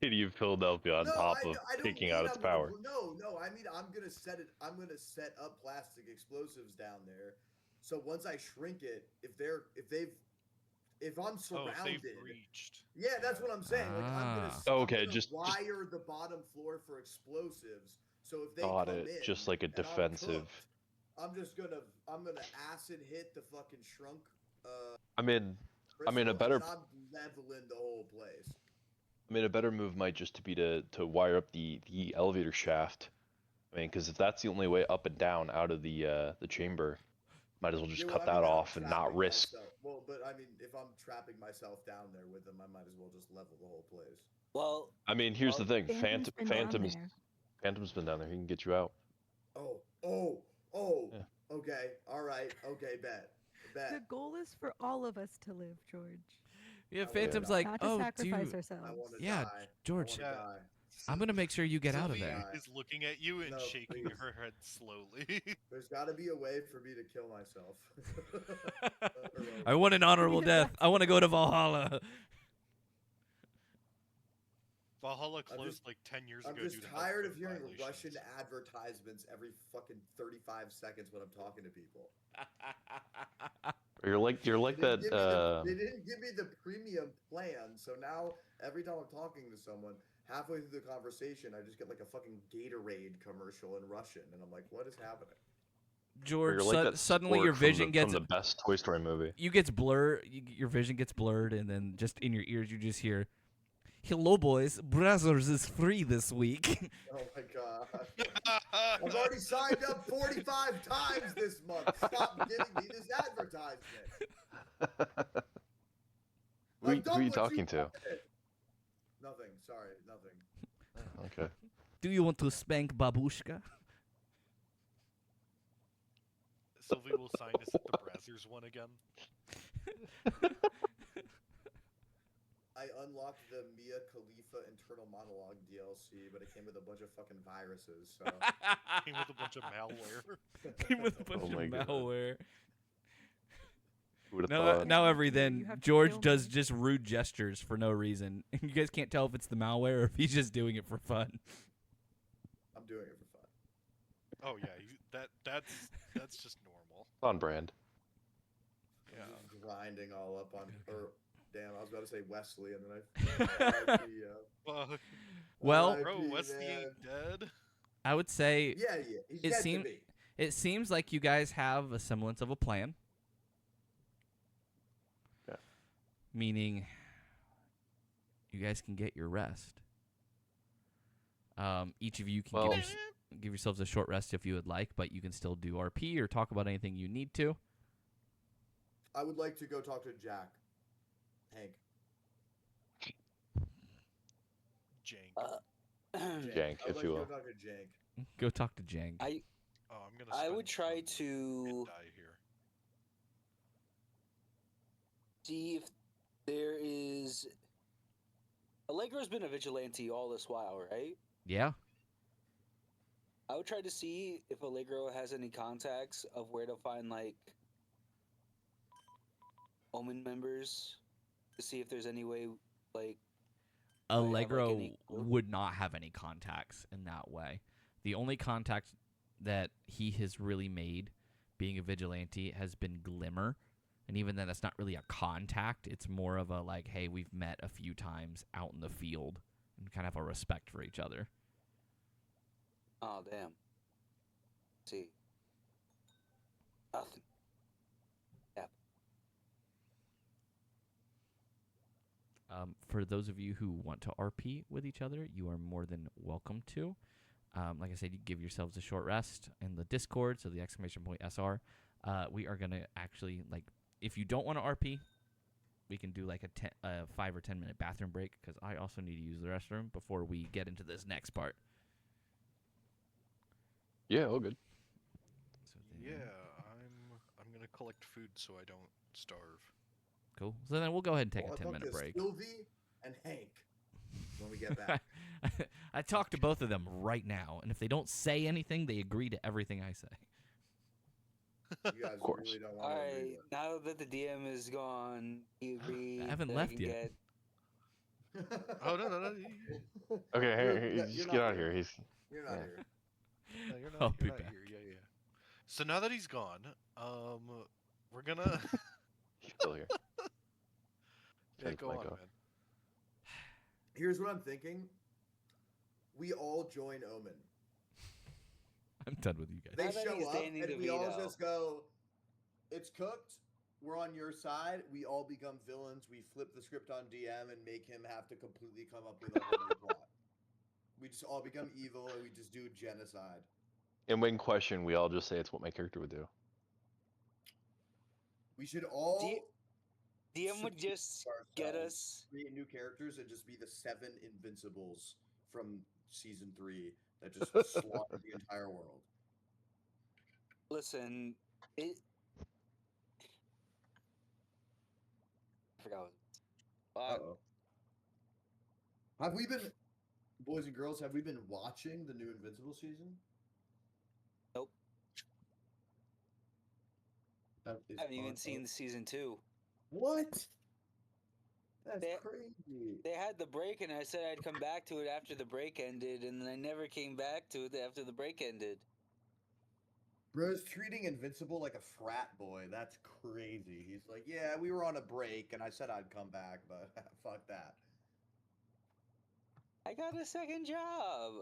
city of Philadelphia on top of I don't taking mean out its I'm gonna power. No. I mean I'm gonna set up plastic explosives down there. So once I shrink it, if I'm Oh, surrounded, if they've breached. yeah, that's what I'm saying. Like I'm Ah. Okay, I'm gonna just- wire the bottom floor for explosives. So if they Got come it, in, just like a and I'm defensive. cooked, I'm gonna acid hit the fucking shrunk. I mean, Crystal, a better- And then I'm leveling the whole place. a better move might just be to wire up the elevator shaft. I mean, because if that's the only way up and down out of the chamber, might as well just Yeah, cut well, I mean, that I'm off and not trapping risk. myself. Well, but I mean, if I'm trapping myself down there with them, I might as well just level the whole place. Well, I mean, here's the thing: Phantom's been down Phantom's there. Phantom's been down there. He can get you out. Oh. Yeah. Okay. All right. Okay. Bet. The goal is for all of us to live, George. Yeah, wanna Phantom's die. like, Not to oh, sacrifice dude, ourselves. I want to Yeah, die. George, I wanna Yeah. die. I'm gonna make sure you get out of Sylvie there. is looking at you and No, shaking please. her head slowly. There's got to be a way for me to kill myself. I want an honorable death. I want to go to Valhalla. Valhalla I'm closed just- like 10 years I'm ago just due to tired health of hearing violations. Russian advertisements every fucking 35 seconds when I'm talking to people. You're like They that. didn't give me they didn't give me the premium plan, so now every time I'm talking to someone, halfway through the conversation, I just get like a fucking Gatorade commercial in Russian, and I'm like, what is happening? George, You're like that suddenly spork your from vision the, gets from the best Toy Story movie. your vision gets blurred, and then just in your ears you just hear, "Hello, boys, Brazzers is free this week." Oh my god. I've already signed up 45 times this month. Stop giving me this advertisement. Who I've done are you what talking to? wanted. Nothing. Sorry, nothing. Okay. Do you want to spank babushka? Sylvie will sign us at the Brazzers one again. I unlocked the Mia Khalifa internal monologue DLC, but it came with a bunch of fucking viruses. So Came with a bunch of malware. Came with a bunch Oh of my God. malware. Who would have Now, thought? now You every have to then, kill George me. does just rude gestures for no reason. You guys can't tell if it's the malware or if he's just doing it for fun. I'm doing it for fun. Oh yeah, that's just normal. On brand. Yeah. I'm just grinding all up on. Or, damn, I was about to say Wesley, and then I. RIP, Fuck. Well, RIP, Bro, Wesley man. ain't dead. I would say Yeah, he's It dead seem- to me. it seems like you guys have a semblance of a plan. Yeah. Meaning, you guys can get your rest. Each of you can Well- give yourselves a short rest if you would like, but you can still do RP or talk about anything you need to. I would like to go talk to Jack. Hank. Jank. Jank, I would if like you to will. go talk to Jank. Go talk to Jank. Oh, I'm gonna. I would spend try some to die here. see if there is. Allegro's been a vigilante all this while, right? Yeah. I would try to see if Allegro has any contacts of where to find like Omen members to see if there's any way like have, like, Allegro any clue? would not have any contacts in that way. The only contact that he has really made being a vigilante has been Glimmer. And even then, that's not really a contact. It's more of a like, hey, we've met a few times out in the field and kind of a respect for each other. Oh damn. Let's see. Nothing. For those of you who want to RP with each other, you are more than welcome to. Like I said, you give yourselves a short rest in the Discord, so the exclamation point SR. We are going to actually, like, if you don't want to RP, we can do like a 5 or 10 minute bathroom break, because I also need to use the restroom before we get into this next part. Yeah, all good. So then- Yeah, I'm gonna collect food so I don't starve. Cool. So then we'll go ahead and take Well, a I'll 10 talk minute to break. Sylvie and Hank when we get back. I talk to both of them right now, and if they don't say anything, they agree to everything I say. You guys course. really don't All want to right. agree Now that the DM is gone, he agreed. haven't that left can yet. with Oh no. Okay, You're- just you're get not out here. here. He's You're not Yeah. here. No, you're not, I'll you're be not back. here. Yeah. So now that he's gone, we're gonna. he's still here. Yeah, Turns go mic on, off. man. Here's what I'm thinking. We all join Omen. I'm done with you guys. They Now that show he's up Danny and we all DeVito. just go, it's cooked. We're on your side. We all become villains. We flip the script on DM and make him have to completely come up with a whole new plot. We just all become evil and we just do genocide. And when questioned, we all just say it's what my character would do. We should all DM would just get ourselves, us. create new characters and just be the 7 Invincibles from season 3 that just slaughter the entire world. Listen, it. I forgot. Uh-oh. Have we been, boys and girls, have we been watching the new Invincible season? Nope. That is I haven't even on- seen season 2. What? That's They- crazy. They had the break, and I said I'd come back to it after the break ended, and then I never came back to it after the break ended. Bro's treating Invincible like a frat boy. That's crazy. He's like, yeah, we were on a break, and I said I'd come back, but fuck that. I got a second job.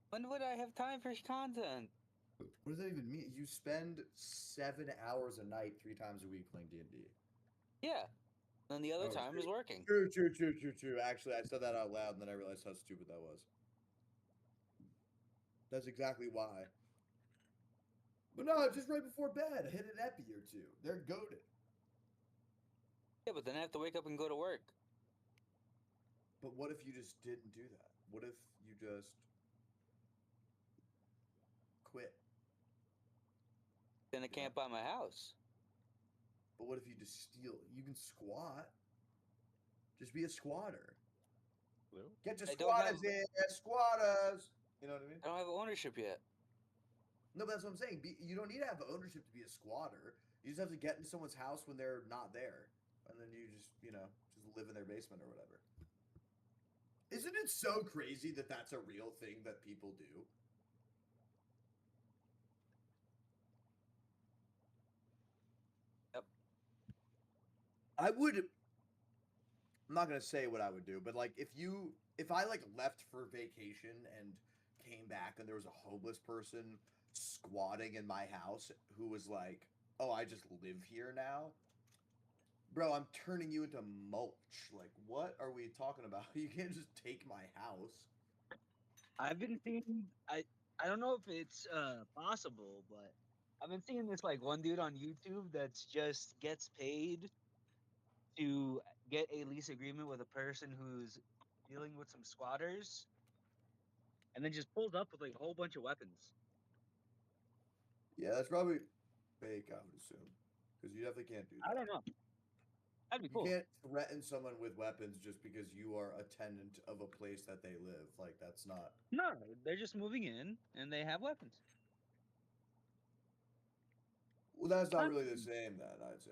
When would I have time for content? What does that even mean? You spend 7 hours a night 3 times a week playing D&D. Yeah. And the other Oh, time is working. True. Actually, I said that out loud, and then I realized how stupid that was. That's exactly why. But no, just right before bed, hit an epi or two. They're goaded. Yeah, but then I have to wake up and go to work. But what if you just didn't do that? What if you just quit? Then I can't buy my house. But what if you just steal? You can squat. Just be a squatter. Hello? Get your I don't have- squatters in, squatters. You know what I mean? I don't have ownership yet. No, but that's what I'm saying. You don't need to have ownership to be a squatter. You just have to get in someone's house when they're not there, and then you just, just live in their basement or whatever. Isn't it so crazy that that's a real thing that people do? Yep. I'm not gonna say what I would do, but like if I like left for vacation and came back and there was a homeless person squatting in my house who was like, "Oh, I just live here now." Bro, I'm turning you into mulch. Like, what are we talking about? You can't just take my house. I've been seeing. I don't know if it's possible, but I've been seeing this like one dude on YouTube that's just gets paid to get a lease agreement with a person who's dealing with some squatters, and then just pulls up with like a whole bunch of weapons. Yeah, that's probably fake, I would assume. Because you definitely can't do that. I don't know. That'd be You cool. can't threaten someone with weapons just because you are a tenant of a place that they live. Like, that's not. No, they're just moving in and they have weapons. Well, that's not really the same, then, I'd say.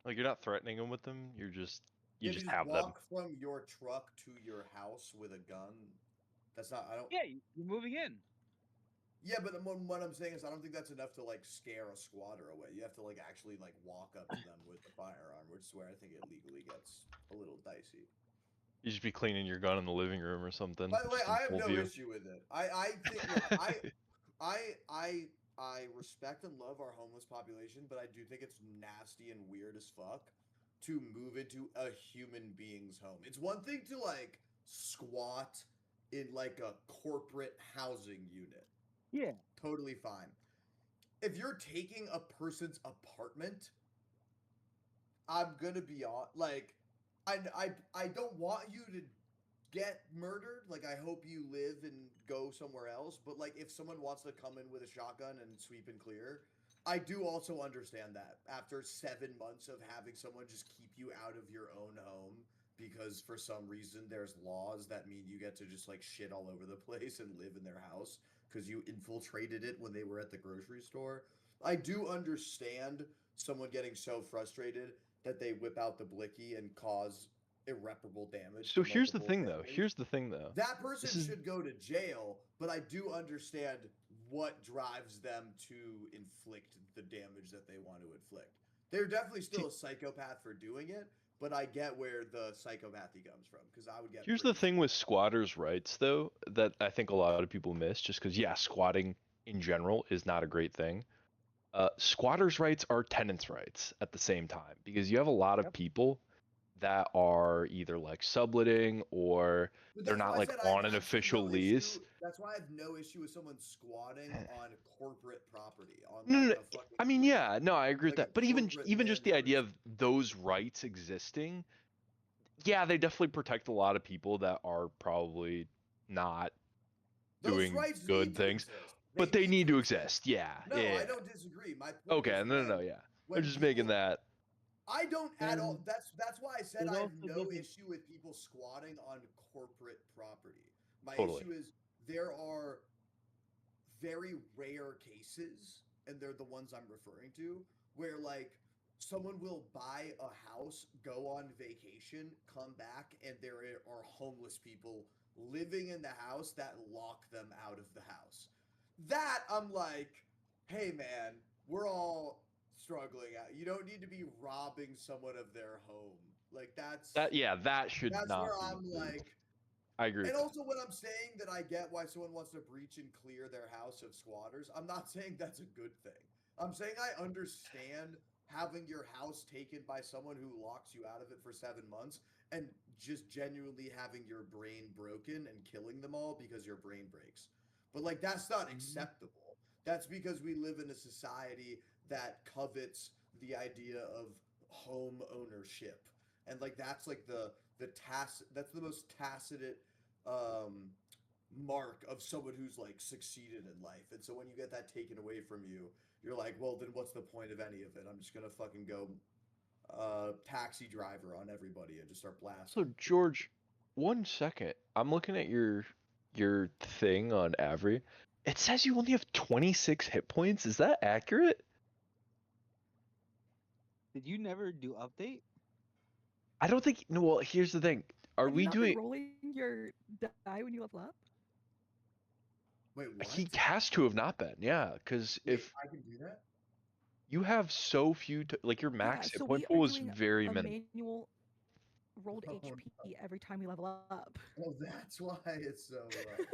Like you're not threatening them with them. You If just you have them. walk from your truck to your house with a gun, that's not. I don't. Yeah, you're moving in. Yeah, but what I'm saying is, I don't think that's enough to like scare a squatter away. You have to like actually like walk up to them with the firearm, which is where I think it legally gets a little dicey. You just be cleaning your gun in the living room or something. By the way, just in I have full no view. issue with it. I think look, I respect and love our homeless population, but I do think it's nasty and weird as fuck to move into a human being's home. It's one thing to like squat in like a corporate housing unit. Yeah. Totally fine. If you're taking a person's apartment, I'm gonna be on like I don't want you to get murdered. Like, I hope you live and go somewhere else. But like, if someone wants to come in with a shotgun and sweep and clear, I do also understand that after 7 months of having someone just keep you out of your own home because for some reason there's laws that mean you get to just like shit all over the place and live in their house because you infiltrated it when they were at the grocery store. I do understand someone getting so frustrated that they whip out the blicky and cause irreparable damage. So to here's the multiple thing, though. families. Here's the thing, though. That person is- should go to jail, but I do understand what drives them to inflict the damage that they want to inflict. They're definitely still a psychopath for doing it, but I get where the psychopathy comes from because I would get. Here's the pretty- thing with squatters' rights, though, that I think a lot of people miss, just because, yeah, squatting in general is not a great thing. Squatters' rights are tenants' rights at the same time, because you have a lot of Yep. people that are either like subletting or But they're that's not why I like said I have on an absolutely official no lease. issue- That's why I have no issue with someone squatting on corporate property. On No, like no, a fucking, I mean, like, yeah, no, I agree with like a that. But even corporate just the idea landlord's- of those rights existing, yeah, they definitely protect a lot of people that are probably not Those doing rights good need to things, exist. but they need to exist. Yeah, No, yeah. I don't disagree. My point Okay, is no, when, yeah. I'm when just making people- that. I don't at all. And That's why I said there's I have also no different- issue with people squatting on corporate property. My Totally. issue is there are very rare cases, and they're the ones I'm referring to, where like someone will buy a house, go on vacation, come back, and there are homeless people living in the house that lock them out of the house. That I'm like, hey man, we're all struggling out. You don't need to be robbing someone of their home. Like that should that's not where be I'm approved. like, I agree. and with also when I'm saying that I get why someone wants to breach and clear their house of squatters, I'm not saying that's a good thing. I'm saying I understand having your house taken by someone who locks you out of it for 7 months and just genuinely having your brain broken and killing them all because your brain breaks. But like that's not acceptable. That's because we live in a society that covets the idea of home ownership. And like that's like that's the most tacit um mark of someone who's like succeeded in life. And so when you get that taken away from you, you're like, well, then what's the point of any of it? I'm just gonna fucking go taxi driver on everybody and just start blasting. So George, 1 second. I'm looking at your thing on Avery. It says you only have 26 hit points. Is that accurate? Did you never do update? I don't think. No. Well, here's the thing. Are Have we you not doing? been rolling your die when you level up? Wait, what? He has to have not been. Yeah, because Wait, if I can do that? you have so few, like your max Yeah, hit so point we pool are is doing very a minimal. manual rolled Oh, HP every time we level up. Oh, that's why it's so rough.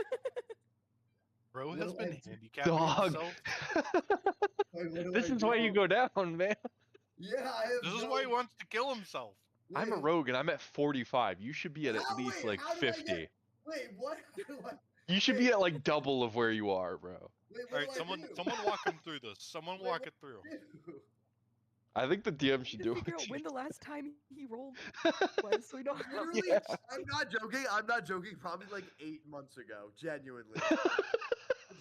Bro What has do I been do? handicapping Dog. himself. Wait, what do This I is why do? you go down, man. Yeah, I have This is no... why he wants to kill himself. I'm a Wait, rogue and I'm at 45. You should be at least wait, like how did I 50. get... Wait, what? How do I... You should be Wait, at like double of where you are, bro. wait, All what right, do I do? someone walk him through this. Someone Wait, walk what it through. do I do? I think the DM should To do figure it. out when the last time he rolled was, so we don't have Literally, Yeah. I'm not joking. I'm not joking. Probably like 8 months ago. Genuinely.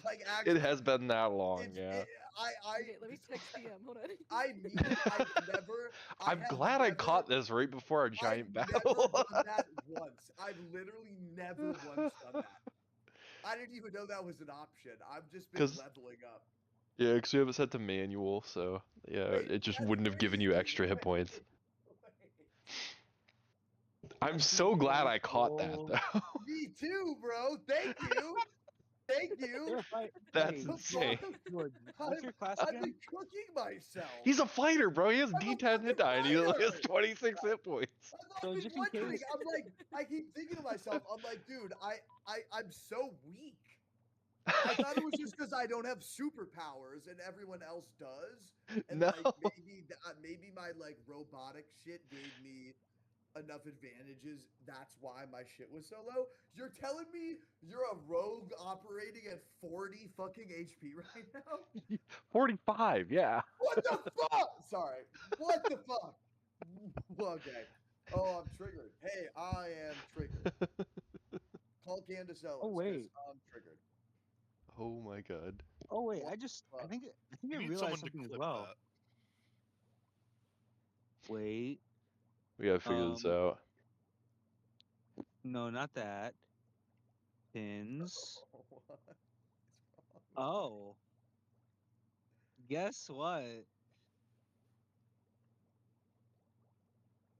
Like actually, It has been that long, it's, yeah. Okay, let me text DM. Hold on. I've never. I I'm have glad I never- caught this right before our I've giant never battle. done that once. I've literally never once done that. I didn't even know that was an option. I've just been 'Cause- leveling up. Yeah, because we have it set to manual, so yeah, Wait, it just that's wouldn't have given you crazy. extra hit Wait, points. wait. I'm so glad I caught that, Oh. though. Me too, bro. Thank you. Thank you. You're a fight. That's Hey, insane. George, what's your class I've again? been cooking myself. He's a fighter, bro. He has I'm a D10 hit fucking die, and he only has fighter! 26 hit points. I've So been just in wondering. case- I'm like, I keep thinking to myself, I'm like, dude, I'm so weak. I thought it was just because I don't have superpowers and everyone else does, and No. like maybe my like robotic shit gave me enough advantages. That's why my shit was so low. You're telling me you're a rogue operating at 40 fucking HP right now? 45, yeah. What the fuck? Sorry. What the fuck? Okay. Oh, I'm triggered. Hey, I am triggered. Call Candace Owens. Oh, 'cause wait. I'm triggered. Oh my god. Oh wait, What I fuck? think We I need realized someone to something as clip well. that. Wait, We gotta figure this out. no, not that. Pins. What? Oh, guess what?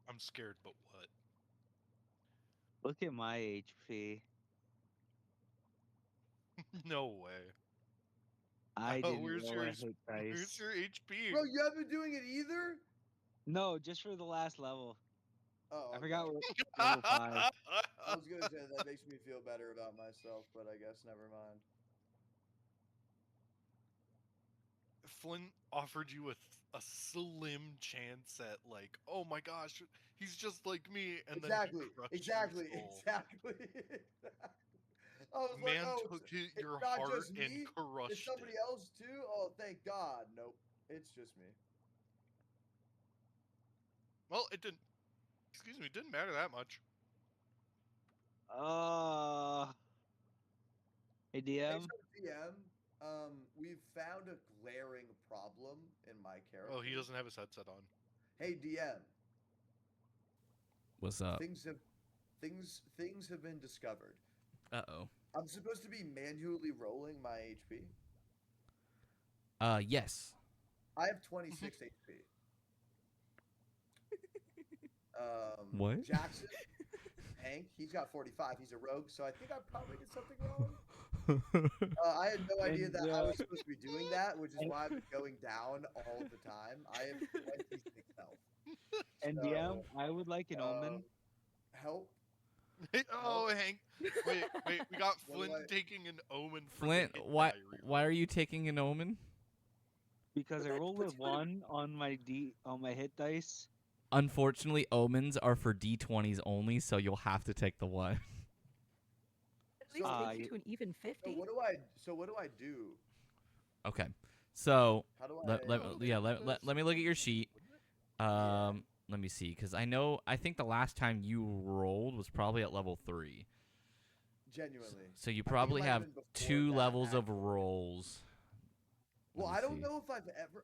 I'm scared, but what? Look at my HP. No way. I Oh, didn't where's roll your a s- hit Where's dice. your HP? Bro, you haven't been doing it either? No, just for the last level. Oh, I okay. forgot what level 5. I was gonna say that makes me feel better about myself, but I guess never mind. Flint offered you a slim chance at like, oh my gosh, he's just like me, and Exactly. then he crushed Exactly. your soul. Exactly. I was like, Man oh, took it's your not heart just and me. It's crushed somebody it. else too. Oh, thank God. Nope. It's just me. Well, it didn't. Excuse me, it didn't matter that much. Hey Hey, DM. so DM, we've found a glaring problem in my character. Oh, he doesn't have his headset on. Hey DM, What's up? things have been discovered. Uh-oh. I'm supposed to be manually rolling my HP. Yes. I have 26 HP. What? Jackson, Hank, he's got 45. He's a rogue, so I think I probably did something wrong. I had no idea that I was supposed to be doing that, which is why I've been going down all the time. I have 26 health. And So, DM, I would like an omen. Help. Oh, Hank. Wait. We got What do Flint I- taking an omen for Flint, the hit why die reroll. why are you taking an omen? Because I that rolled puts a you in- 1 on my hit dice, Unfortunately, omens are for D20s only, so you'll have to take the 1. At least take you to an even 50. So what do I do? Okay. So How do let I? me look at your sheet. Let me see, because I think the last time you rolled was probably at level 3. Genuinely. So you I think it probably might have have been before 2 that, levels of actually. rolls. Well, Let me I don't see. know if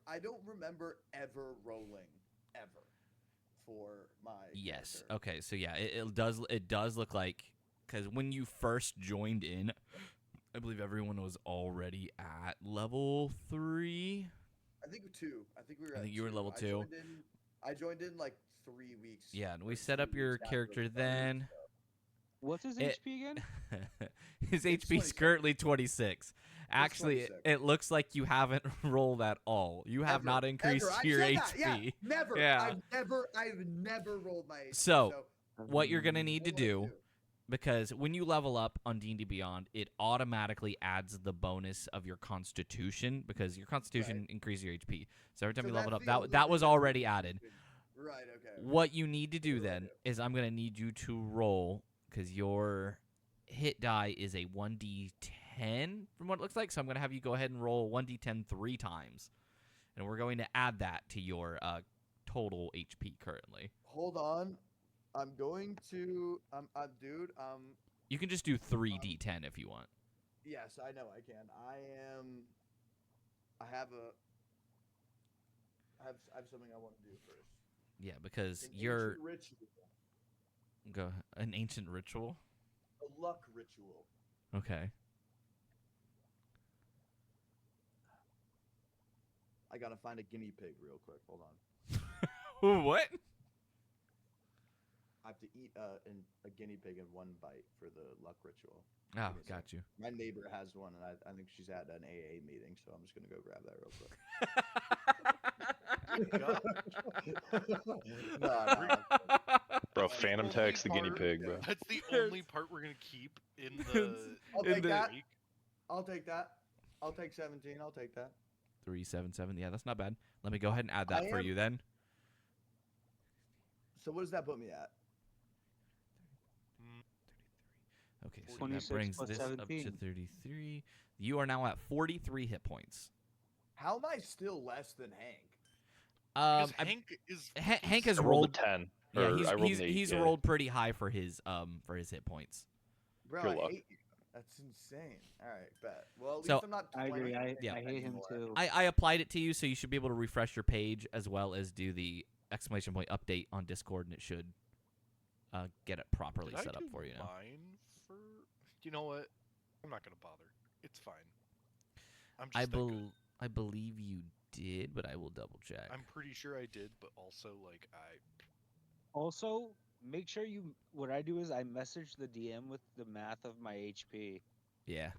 I don't remember ever rolling ever for my Yes. character. Okay. So yeah, it does look like, because when you first joined in, I believe everyone was already at level 3. I think 2. I think we were I at think you were 2. level 2. I joined in like 3 weeks. Yeah, and we or set 2 up your weeks after character we started, then. so. What's his It- HP again? His It's HP is 26. currently 26. Actually, 26. it looks like you haven't rolled at all. You have Ever. not increased Ever. I your said HP. that. Yeah, never. Yeah. I've never rolled my HP. So, what you're gonna need to what do I do, because when you level up on D&D Beyond, it automatically adds the bonus of your Constitution, because your Constitution increases your HP. So every time you level up, that was already added. Right. Okay. What you need to do What do I then do? is I'm going to need you to roll, because your hit die is a 1d10 from what it looks like. So I'm going to have you go ahead and roll 1d10 3 times. And we're going to add that to your total HP currently. Hold on. I'm going to. Dude. You can just do 3d10 if you want. Yes, I know I can. I have something I want to do first. Yeah, because An you're ancient ritual. an ancient ritual. A luck ritual. Okay. I gotta find a guinea pig real quick. Hold on. What? I have to eat a guinea pig in one bite for the luck ritual. Oh, Give me a got second. you. My neighbor has one, and I think she's at an AA meeting, so I'm just gonna go grab that real quick. No. Bro, phantom only text the guinea part- pig, bro. That's the only part we're gonna keep in the. I'll In take the- that. week. I'll take that. I'll take 17. I'll take that. 377. Yeah, that's not bad. Let me go ahead and add that I for am- you then. So what does that put me at? Okay, so that 26 brings plus this up to 17. 33. You are now at 43 hit points. How am I still less than Hank? Because Hank is. Hank has I rolled a rolled. 10. Yeah, or I rolled he's an 8, he's yeah. rolled pretty high for his hit points. Bro, Pure I luck. hate you. That's insane. All right, bet. Well, at So- least I'm not. I agree. playing Yeah. I hate him anymore. too. I applied it to you, so you should be able to refresh your page as well as do the exclamation point update on Discord, and it should get it properly Did I set up do for you now. mine for. You know what? I'm not gonna bother. It's fine. I'm just that good. I believe you did, but I will double check. I'm pretty sure I did, but also like I. Also, make sure you. What I do is I message the DM with the math of my HP. Yeah.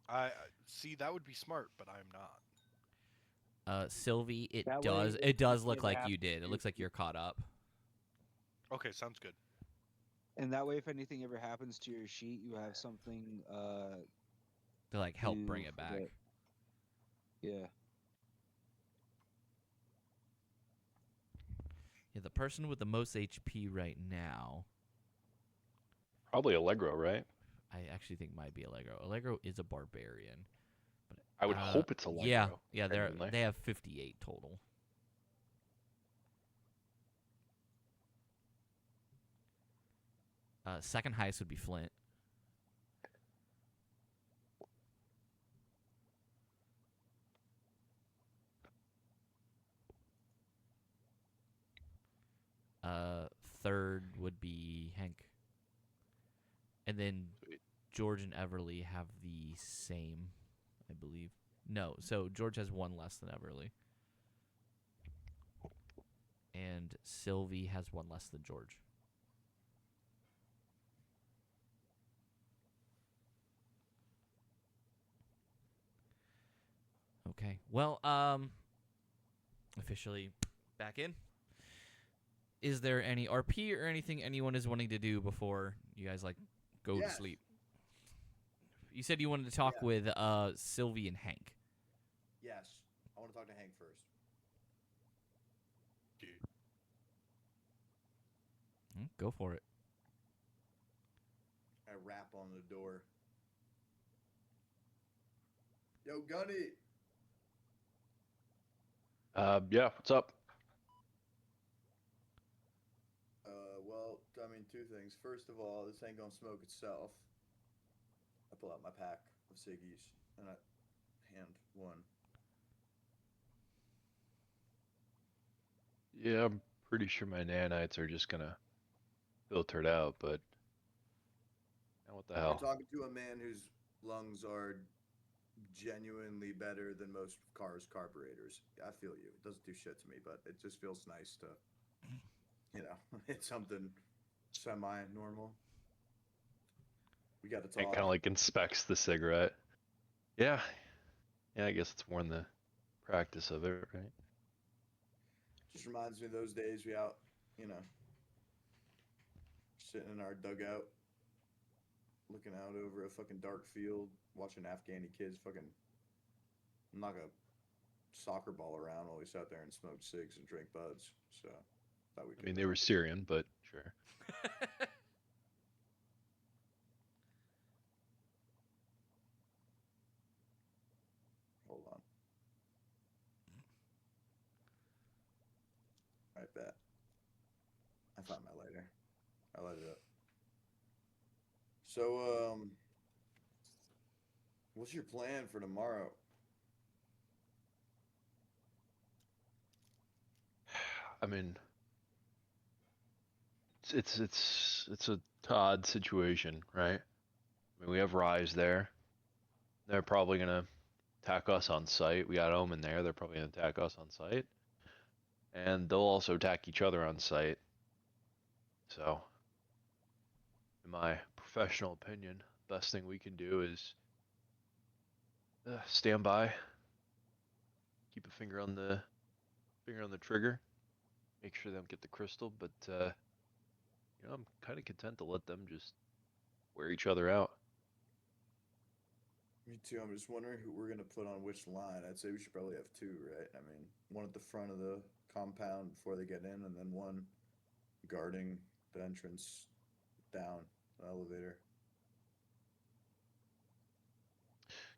I see that would be smart, but I'm not. Sylvie, it That way, does if look anything like ever you did. It looks like you're caught up. Okay, sounds good. And that way, if anything ever happens to your sheet, you have something. To like help to bring it back. forget. Yeah. Yeah, the person with the most HP right now, Probably Allegro, right? I actually think might be Allegro. Allegro is a barbarian. But I would hope it's Allegro. Yeah, genuinely. they have 58 total. Second highest would be Flint. Third would be Hank. And then Sweet. George and Everly have the same, I believe. No, so George has one less than Everly. And Sylvie has one less than George. Okay. Well, officially back in. Is there any RP or anything anyone is wanting to do before you guys like go to Yes. sleep? You said you wanted to talk Yeah. with Sylvie and Hank. Yes, I want to talk to Hank first. Dude. Go for it. I rap on the door. Yo, Gunny. Yeah, what's up? Well, I mean, two things. First of all, this ain't gonna smoke itself. I pull out my pack of ciggies and I hand one. Yeah, I'm pretty sure my nanites are just gonna filter it out, but what the You're hell? talking to a man whose lungs are genuinely better than most cars' carburetors. I feel you. It doesn't do shit to me, but it just feels nice to, hit something semi-normal. We got to And talk. kind of like inspects the cigarette. Yeah, yeah, I guess it's more in the practice of it, right? Just reminds me of those days we out, sitting in our dugout, looking out over a fucking dark field, watching Afghani kids fucking knock a soccer ball around while we sat there and smoked cigs and drank buds. So, thought we I could. mean, they were Syrian, but sure. Hold on. I bet. I found my lighter. I light it up. So, what's your plan for tomorrow? I mean, it's a odd situation, right? I mean, we have Rise there. They're probably gonna attack us on sight. We got Omen there. They're probably gonna attack us on sight, and they'll also attack each other on sight. So, in my professional opinion, best thing we can do is stand by, keep a finger on the trigger, make sure they don't get the crystal. But I'm kind of content to let them just wear each other out. Me too. I'm just wondering who we're gonna put on which line. I'd say we should probably have two, right? I mean, one at the front of the compound before they get in, and then one guarding the entrance down the elevator.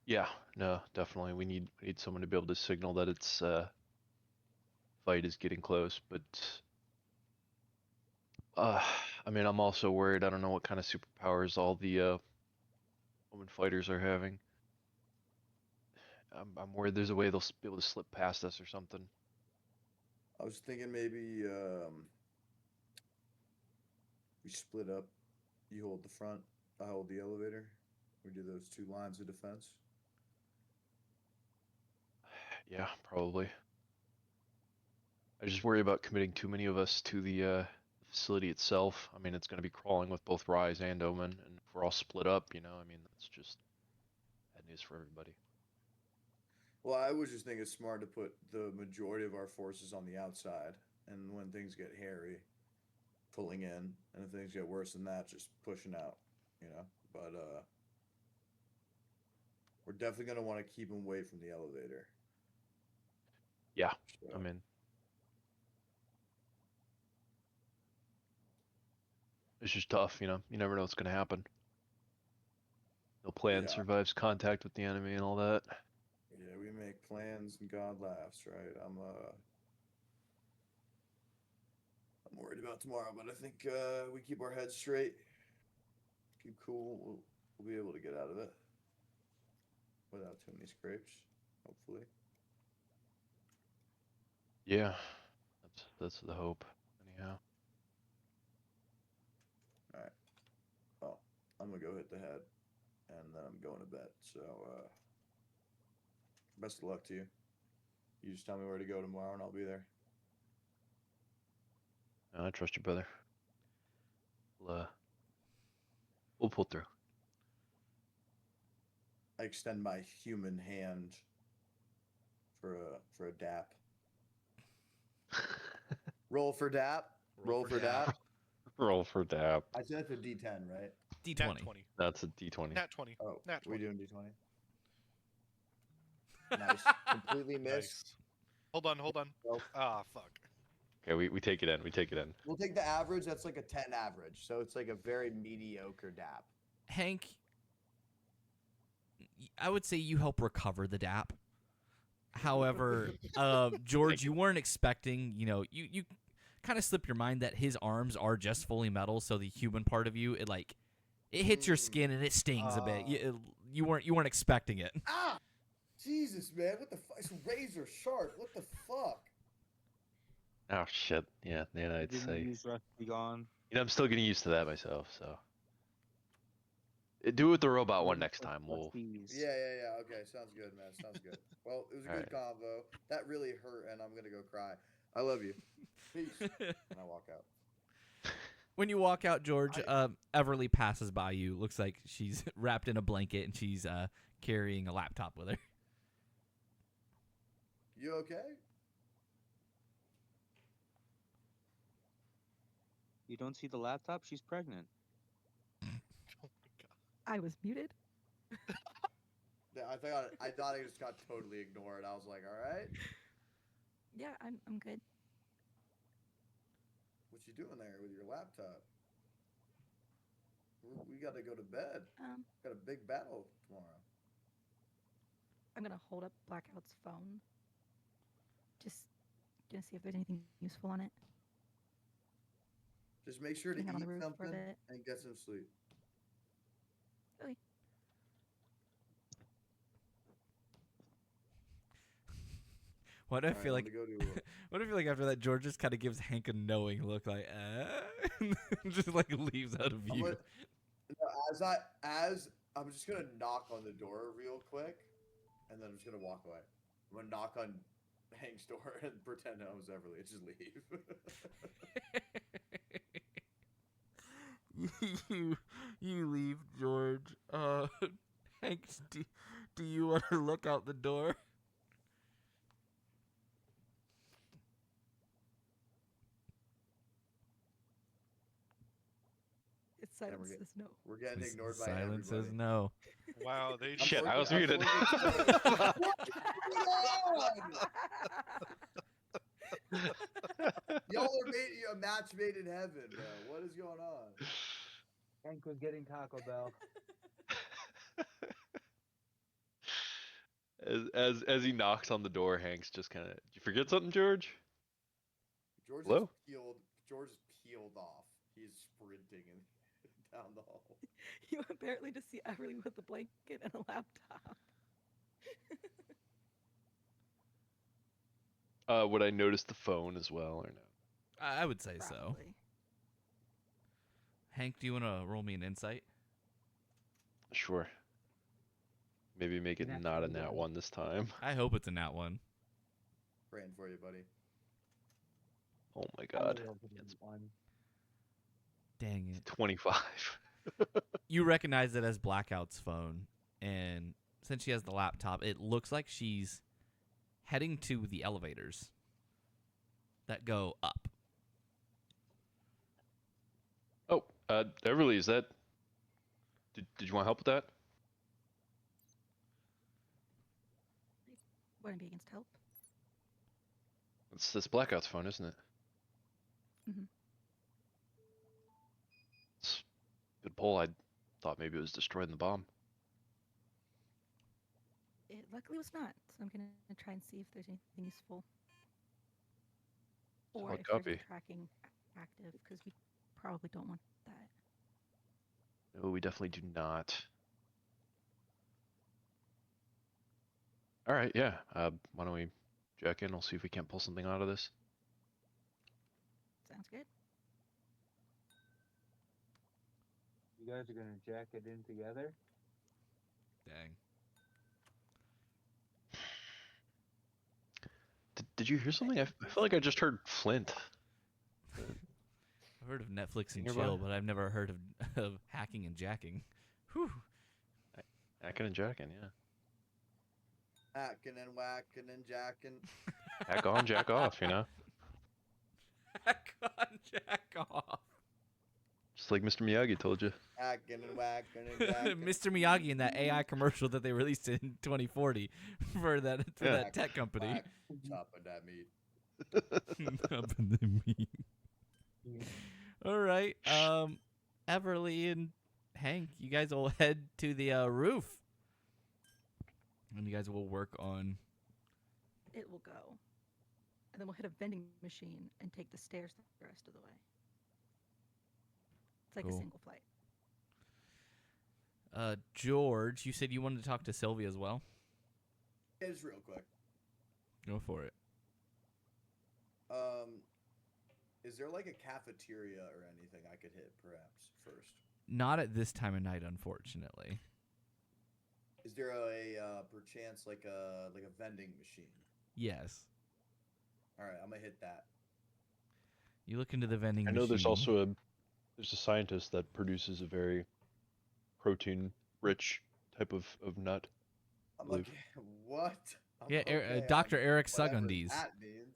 Yeah, no, definitely. We need someone to be able to signal that it's fight is getting close. But I mean, I'm also worried. I don't know what kind of superpowers all the woman fighters are having. I'm worried there's a way they'll be able to slip past us or something. I was thinking maybe we split up. You hold the front, I hold the elevator. We do those two lines of defense. Yeah, probably. I just worry about committing too many of us to the facility itself. I mean, it's going to be crawling with both Rise and Omen, and if we're all split up, I mean, that's just bad news for everybody. Well, I was just thinking it's smart to put the majority of our forces on the outside, and when things get hairy, pulling in, and if things get worse than that, just pushing out, But we're definitely gonna want to keep them away from the elevator. Yeah, So, I mean, it's just tough, You never know what's going to happen. No plan Yeah. survives contact with the enemy and all that. yeah, we make plans and God laughs, right? I'm worried about tomorrow, but I think we keep our heads straight, keep cool. We'll be able to get out of it without too many scrapes, hopefully. Yeah, that's the hope. Anyhow. All right. Well, I'm gonna go hit the head, and then I'm going to bed. So, best of luck to you. You just tell me where to go tomorrow, and I'll be there. I trust your brother. We'll pull through. I extend my human hand for a dap. Roll for dap. Roll for dap. Roll for dap. I said it's a D10, right? D20. Nat 20. That's a D20. Nat 20. Oh, Nat we 20. doing D20? Nice. Completely missed. Nice. Hold on. Dolf. Ah, fuck. Okay, we take it in. We take it in. We'll take the average. That's like a 10 average. So it's like a very mediocre DAP. Hank, I would say you help recover the DAP. However, George, you weren't expecting, you kind of slip your mind that his arms are just fully metal, so the human part of you, it hits your skin and it stings a bit. You weren't expecting it. Ah! Jesus, man. What the fuck? It's razor sharp. What the fuck? Oh shit. Yeah, I'd Didn't say. use Rusty gone. I'm still getting used to that myself. So. Do it with the robot one next time. We'll. Yeah. Okay, sounds good, man. Sounds good. Well, it was a good convo. That really hurt, and I'm gonna go cry. I love you. Peace. And I walk out. When you walk out, George, Everly passes by you. Looks like she's wrapped in a blanket and she's carrying a laptop with her. You okay? You don't see the laptop? She's pregnant. Oh my god. I was muted. Yeah, I thought I just got totally ignored. I was like, all right, Yeah, I'm good. what you doing there with your laptop? We got to go to bed. Got a big battle tomorrow. I'm gonna hold up Blackout's phone. Just gonna see if there's anything useful on it. Just make sure to Hang out on eat the roof for a something bit. and get some sleep. Okay. Why do I All right, feel I'm like? gonna go to, What do I feel like after that? George just kind of gives Hank a knowing look, like, and just like leaves out of I'm view. gonna- I'm just gonna knock on the door real quick, and then I'm just gonna walk away. I'm gonna knock on Hank's door and pretend I was Everly and just leave. you leave, George. Hank, do you want to look out the door? It's silence we're says no. We're getting ignored by Silence everybody. says no. Wow, they Shit, I was I'm muted. forgetting- Y'all are a match made in heaven, bro. What is going on? Hank was getting Taco Bell. As he knocks on the door, Hank's just kind of. Did you forget something, George? George Hello? is peeled off. He's sprinting down the hall. You apparently just see Everly with a blanket and a laptop. Would I notice the phone as well or no? I would say so. Probably. Hank, do you want to roll me an insight? Sure. Maybe make it not a nat one this time. I hope it's a nat one. Praying for you, buddy. Oh my god. Dang it. 25. You recognize it as Blackout's phone, and since she has the laptop, it looks like she's heading to the elevators that go up. Oh, Everly, is that? Did you want help with that? Wouldn't be against help. It's this Blackout's phone, isn't it? Mhm. It's a good pull. I thought maybe it was destroying the bomb. It luckily was not, so I'm gonna try and see if there's anything useful. Or Solid if copy. there's a tracking active, because we probably don't want that. No, we definitely do not. All right, yeah. Why don't we jack in? We'll see if we can't pull something out of this. Sounds good. You guys are gonna jack it in together? Dang. Did you hear something? I feel like I just heard Flint. I've heard of Netflix and Nearby. chill, but I've never heard of hacking and jacking. Whew. Hacking and jacking, yeah. Hacking and whacking and jacking. Hack on, jack off, you know? Hack on, jack off. Just like Mr. Miyagi told you. Hacking and whacking and jacking. Mr. Miyagi in that AI commercial that they released in 2040 for that tech company. Whack, chopping that meat. Up in the meat. All right. Everly and Hank, you guys will head to the roof, and you guys will work on. It will go. And then we'll hit a vending machine and take the stairs the rest of the way. It's like Cool. a single flight. George, you said you wanted to talk to Sylvie as well. Yeah, just real quick. Go for it. Is there like a cafeteria or anything I could hit perhaps first? Not at this time of night, unfortunately. Is there a perchance like a vending machine? Yes. All right, I'm gonna hit that. You look into the vending I machine. know there's also a scientist that produces a very protein-rich type of nut. I'm Believe. like, what? I'm Yeah, okay Dr. on Eric whatever Sugundies. That means.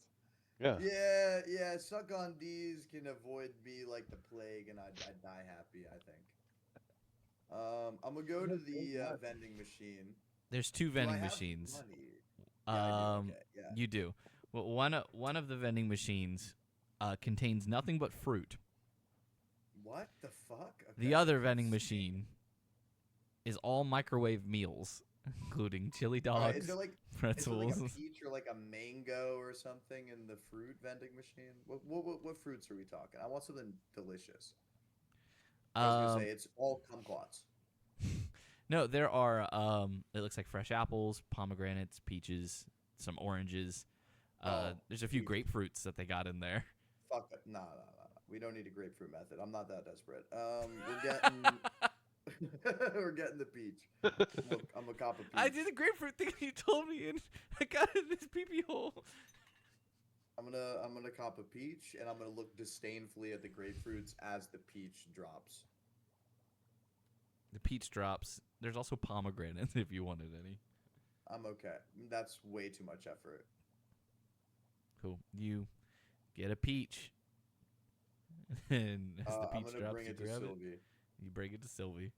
Yeah. Yeah. Suck on D's can avoid me like the plague, and I'd die happy. I think. I'm gonna go to the vending machine. There's two Do I vending have machines. money? Yeah, I do. Okay, yeah. You do. Well, one of the vending machines contains nothing but fruit. What the fuck? Okay, The other let's vending see. machine is all microwave meals, including chili All right, dogs, is there like pretzels. a peach or like a mango or something in the fruit vending machine? What fruits are we talking? I want something delicious. I was gonna say it's all kumquats. No, there are. It looks like fresh apples, pomegranates, peaches, some oranges. There's a few Jesus. grapefruits that they got in there. Fuck it. Nah. We don't need a grapefruit method. I'm not that desperate. We're getting we're getting the peach. I'm a cop of peach. I did the grapefruit thing you told me, and I got it in this pee hole. I'm gonna cop a peach, and I'm gonna look disdainfully at the grapefruits as the peach drops. The peach drops. There's also pomegranates if you wanted any. I'm okay. That's way too much effort. Cool. You get a peach, and as the I'm peach gonna drops, bring you it to grab it. Sylvie. You bring it to Sylvie.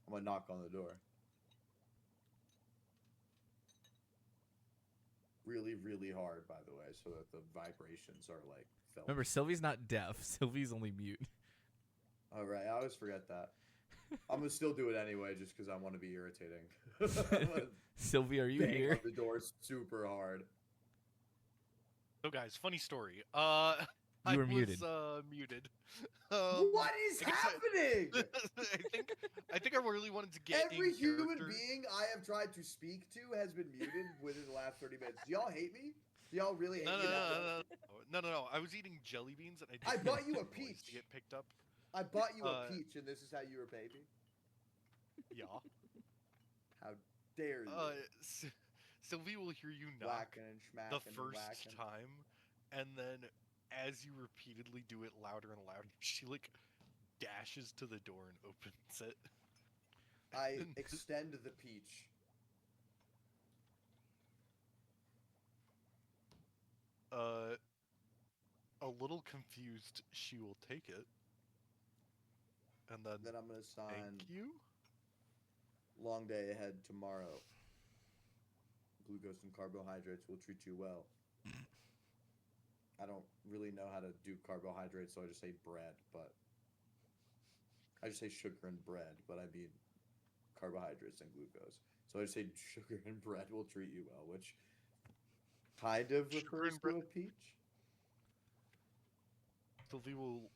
I'm gonna knock on the door. Really, really hard, by the way, so that the vibrations are like felt. Remember, Sylvie's not deaf. Sylvie's only mute. All right, I always forget that. I'm gonna still do it anyway, just because I want to be irritating. I'm gonna Sylvie, are you bang here? on the door super hard. So, guys, funny story. You were muted. Muted. What is I guess happening? I think I really wanted to get Every in human character. being I have tried to speak to has been muted within the last 30 minutes. Do y'all hate me? Do y'all really hate No, me that much? no. I was eating jelly beans and I didn't bought want you a the noise peach. to get picked up. I bought you a peach, and this is how you repay me? Yeah. How dare you? Sylvie will hear you knock Whacking and the schmacking and first whacking. time, and then as you repeatedly do it louder and louder, she like dashes to the door and opens it. I extend the peach. A little confused, she will take it, and Then I'm gonna sign. thank you. Long day ahead tomorrow. Glucose and carbohydrates will treat you well. I don't really know how to do carbohydrates, so I just say bread, but I just say sugar and bread, but I mean carbohydrates and glucose. So I just say sugar and bread will treat you well, which kind of Sugar refers and to bread. a peach. Sylvie will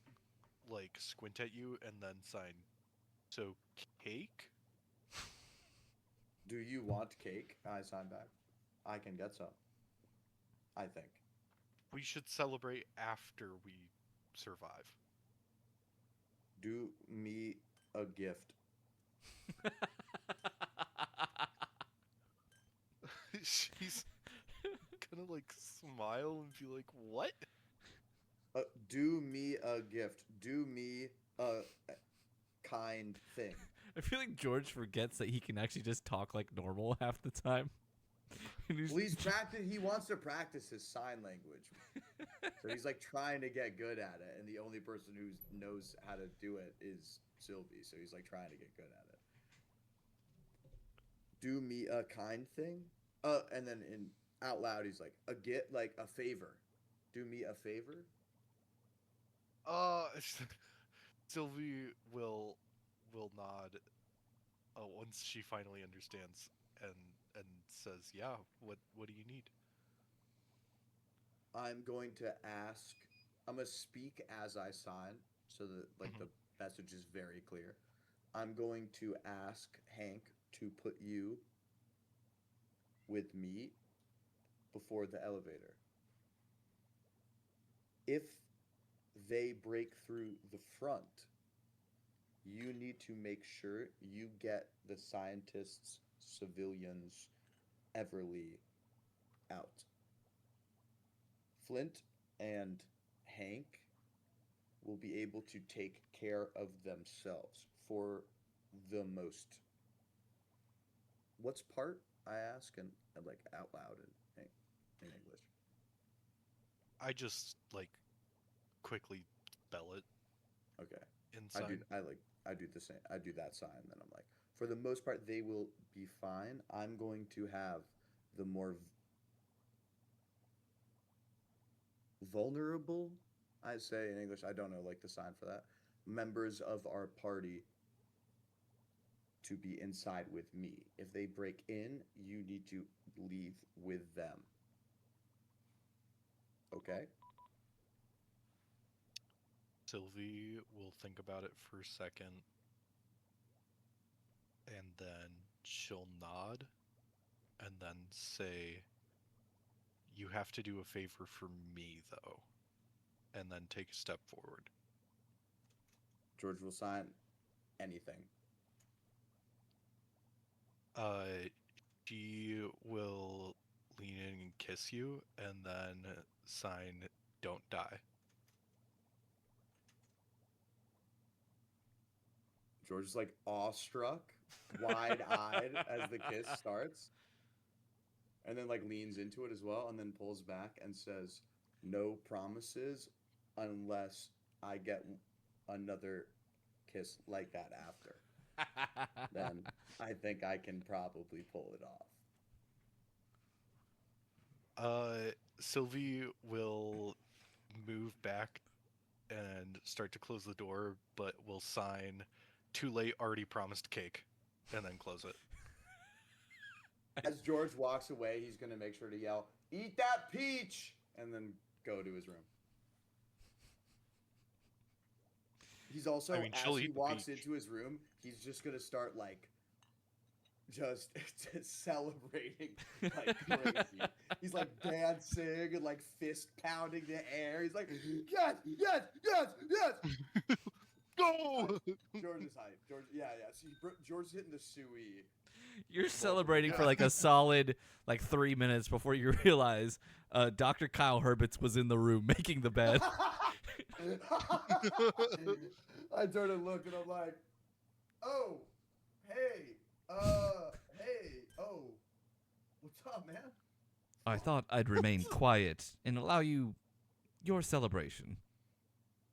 like squint at you and then sign. So cake? Do you want cake? I sign back. I can get some. I think. We should celebrate after we survive. Do me a gift. She's gonna like smile and be like, "What?" Do me a gift. Do me a kind thing. I feel like George forgets that he can actually just talk like normal half the time. And he's- Well, he wants to practice his sign language. So he's like trying to get good at it, and the only person who knows how to do it is Sylvie. So he's like trying to get good at it. Do me a kind thing. And then in out loud. He's like, a favor. Do me a favor. Sylvie will nod once she finally understands and says, "Yeah, what do you need?" I'm going to ask. I'm gonna speak as I sign, so that like Mhm. the message is very clear. I'm going to ask Hank to put you with me before the elevator. If they break through the front, you need to make sure you get the scientists, civilians, Everly out. Flint and Hank will be able to take care of themselves for the most. What's part? I ask and like out loud in English. I just like quickly spell it Okay. inside. I do the same. I do that sign. Then I'm like, for the most part, they will be fine. I'm going to have the more vulnerable, I say in English. I don't know like the sign for that. Members of our party to be inside with me. If they break in, you need to leave with them. Okay? Sylvie will think about it for a second, and then she'll nod, and then say, "You have to do a favor for me, though," and then take a step forward. George will sign anything. Uh, she will lean in and kiss you, and then sign "Don't die." George is like awestruck, wide eyed as the kiss starts, and then like leans into it as well, and then pulls back and says, "No promises unless I get another kiss like that after. Then I think I can probably pull it off." Sylvie will move back and start to close the door, but will sign "Too late, already promised cake," and then close it. As George walks away, he's gonna make sure to yell, "Eat that peach!" and then go to his room. He's also, I mean, as she'll he eat the walks peach. into his room, he's just gonna start like just celebrating like crazy. He's like dancing and like fist pounding the air. He's like, "Yes, yes, yes, yes!" Go! George is hyped. George, yeah. So George's hitting the suey. You're celebrating for like a solid 3 minutes before you realize Dr. Kyle Herbitz was in the room making the bed. I turn and look and I'm like, "Oh, hey, oh, what's up, man?" I thought I'd remain quiet and allow you your celebration.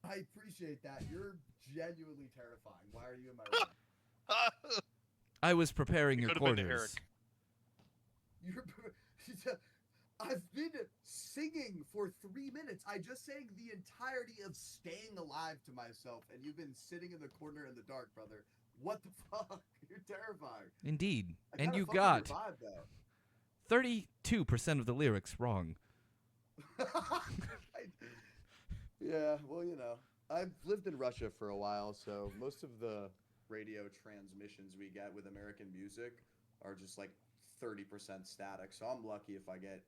I appreciate that. You're genuinely terrifying. Why are you in my room? I was preparing your Could've been Eric. quarters. I've been singing for 3 minutes. I just sang the entirety of "Staying Alive" to myself, and you've been sitting in the corner in the dark, brother. What the fuck? You're terrifying. Indeed. I And kinda you fuck with got your vibe, though. 32% of the lyrics wrong. Yeah, well, I've lived in Russia for a while, so most of the radio transmissions we get with American music are just like 30% static. So I'm lucky if I get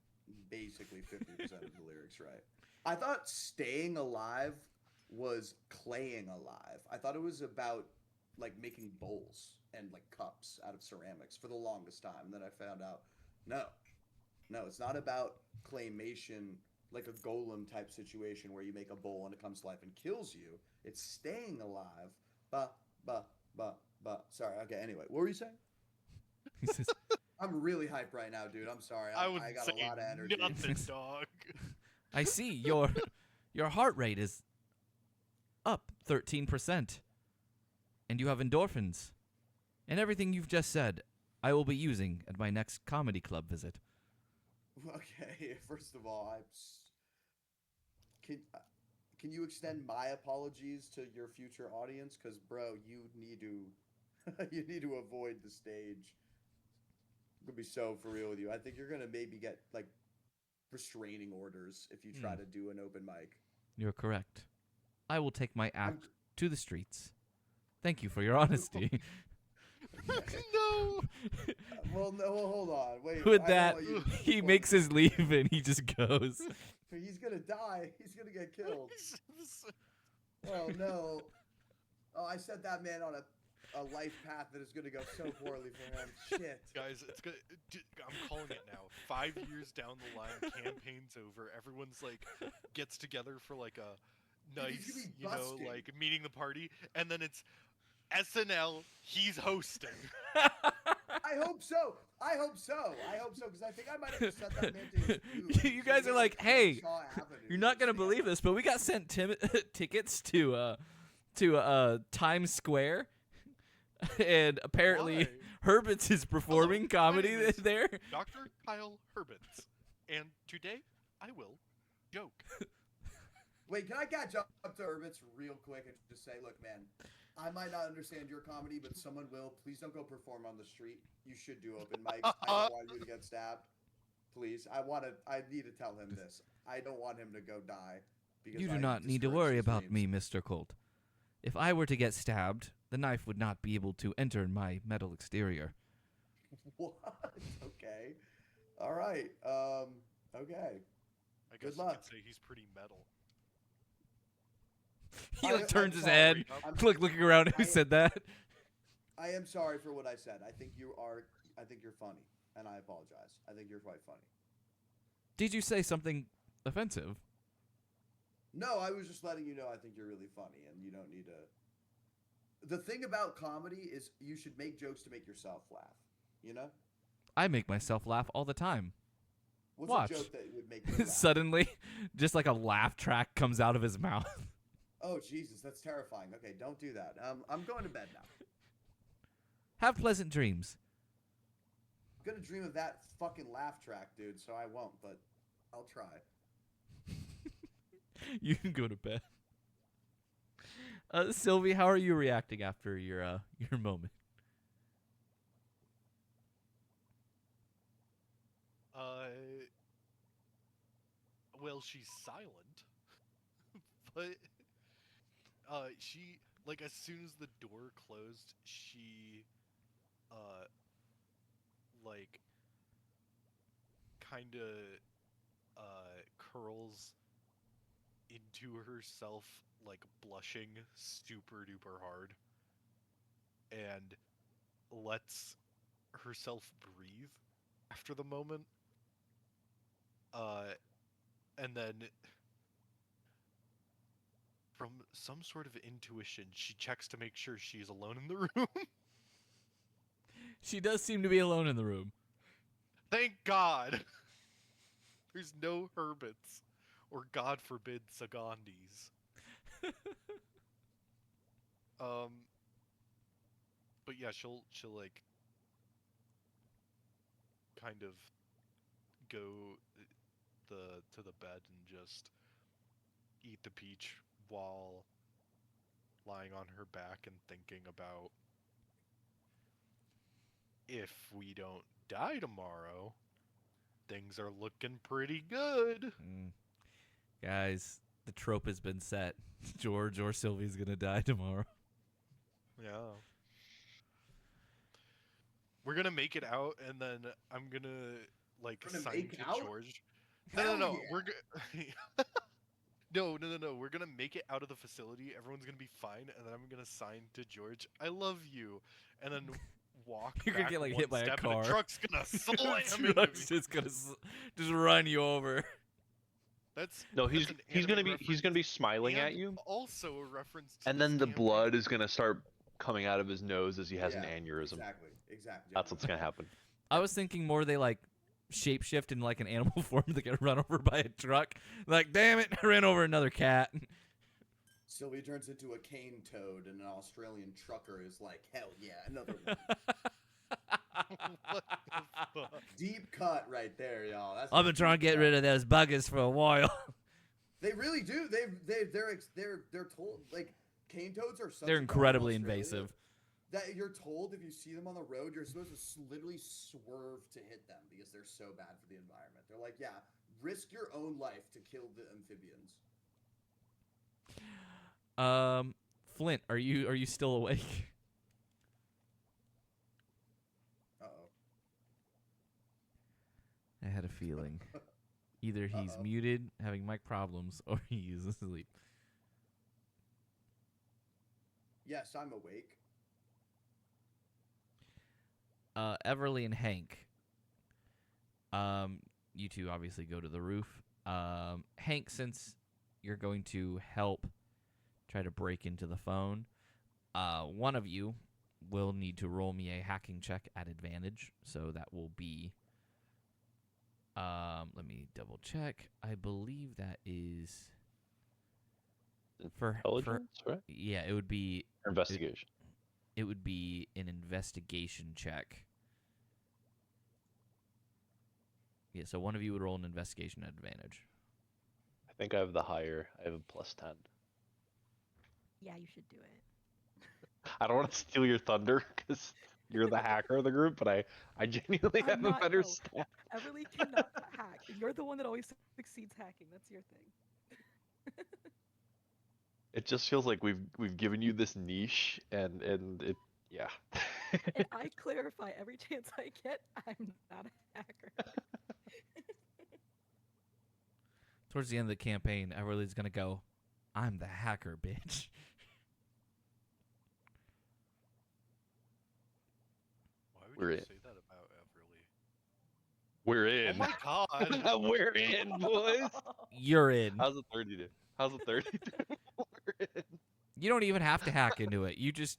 basically 50% of the lyrics right. I thought "Staying Alive" was "Claying Alive." I thought it was about like making bowls and like cups out of ceramics for the longest time. And then I found out, no, it's not about claymation, like a golem type situation where you make a bowl and it comes to life and kills you. It's staying alive. Sorry. Okay. Anyway, what were you saying? He says, I'm really hyped right now, dude. I'm sorry. I I wouldn't got say a lot of energy. nothing, dog. I see your heart rate is up 13%. And you have endorphins. And everything you've just said, I will be using at my next comedy club visit. Okay, first of all, can you extend my apologies to your future audience? Because, bro, you need to you need to avoid the stage. I'm gonna be so for real with you. I think you're gonna maybe get like restraining orders if you try to do an open mic. You're correct. I will take my I'm- act to the streets. Thank you for your honesty. No. Well, no, well, hold on. Wait. With I that, don't want you to he perform. makes his leave and he just goes. He's gonna die. He's gonna get killed. Oh no. Oh, I set that man on a life path that is gonna go so poorly for him. Shit. Guys, it's gonna. I'm calling it now. 5 years down the line, campaign's over. Everyone's like gets together for like a Dude, he's nice, gonna be busted. like meeting the party, and then it's SNL. He's hosting. I hope so. I hope so. I hope so because I think I might have just sent that man to his doom. You guys He are went like, to hey, Shaw Avenue you're not gonna stand believe up. this, but we got sent tickets to Times Square, and apparently Why? Herbets is performing my comedy name is- there. Dr. Kyle Herbets, and today I will joke. Wait, can I catch up to Urbitz real quick and just say, look, man, I might not understand your comedy, but someone will. Please don't go perform on the street. You should do open mics. I don't want you to get stabbed. Please, I need to tell him this. I don't want him to go die. Because You do I not need to discouraged worry his about dreams. me, Mr. Colt. If I were to get stabbed, the knife would not be able to enter my metal exterior. What? Okay. All right. Okay. I Good guess you luck. could say he's pretty metal. He I'm turns his sorry. head, I'm- looking around. Who I- said that? I am sorry for what I said. I think you're funny, and I apologize. I think you're quite funny. Did you say something offensive? No, I was just letting you know I think you're really funny, and you don't need to. The thing about comedy is you should make jokes to make yourself laugh. You know? I make myself laugh all the time. What's Watch. a joke that would make you laugh? Suddenly, just like a laugh track comes out of his mouth. Oh Jesus, that's terrifying. Okay, don't do that. I'm going to bed now. Have pleasant dreams. I'm gonna dream of that fucking laugh track, dude. So I won't, but I'll try. You can go to bed. Sylvie, how are you reacting after your moment? Well, she's silent, but she like as soon as the door closed, she like kind of curls into herself, like blushing super duper hard, and lets herself breathe after the moment. And then from some sort of intuition, she checks to make sure she's alone in the room. She does seem to be alone in the room. Thank God. There's no Herbets, or God forbid, Sagandis. But yeah, she'll like kind of go to the bed and just eat the peach while lying on her back and thinking about, if we don't die tomorrow, things are looking pretty good. Guys, the trope has been set. George or Sylvie's gonna die tomorrow. Yeah. We're gonna make it out, and then I'm gonna like We're gonna sign make to out? George. Hell No. yeah. We're no. We're gonna make it out of the facility. Everyone's gonna be fine, and then I'm gonna sign to George, "I love you," and then walk. You're gonna back get, like, one hit by a step, and car. the truck's gonna slam The into truck's me. just gonna just run you over. That's No, that's he's an gonna anime be reference, smiling at and you, Also a reference to and then the stampede. blood is gonna start coming out of his nose as he has an Yeah, aneurysm. Exactly. That's what's gonna happen. I was thinking more they like shapeshift in like an animal form to get run over by a truck. Like, damn it, I ran over another cat. Sylvie turns into a cane toad, and an Australian trucker is like, hell yeah, another one. What the fuck? Deep cut right there, y'all. That's I've been trying to get rid of those buggers for a while. They really do. They're told like cane toads are such They're a dog in incredibly Australia invasive. that you're told if you see them on the road, you're supposed to literally swerve to hit them because they're so bad for the environment. They're like, yeah, risk your own life to kill the amphibians. Flint, are you still awake? Uh-oh. I had a feeling. Either he's Uh-oh. muted, having mic problems, or he's asleep. Yes, I'm awake. Everly and Hank. You two obviously go to the roof. Hank, since you're going to help try to break into the phone, one of you will need to roll me a hacking check at advantage. So that will be. Let me double check. I believe that is for Intelligence, right? yeah. It would be Or investigation. it would be an investigation check. Yeah, so one of you would roll an investigation at advantage. I think I have the higher. I have a +10. Yeah, you should do it. I don't want to steal your thunder because you're the hacker of the group, but I genuinely I'm have a not, better no. stat. Everly cannot hack. You're the one that always succeeds hacking. That's your thing. It just feels like we've given you this niche, and it yeah. And I clarify every chance I get, I'm not a hacker. Towards the end of the campaign, Everly's gonna go, "I'm the hacker, bitch." Why would We're you in. say that about Everly? We're Oh in. my god! We're in, boys. You're in. How's the 30 do? How's the 30 do? We're in. You don't even have to hack into it. You just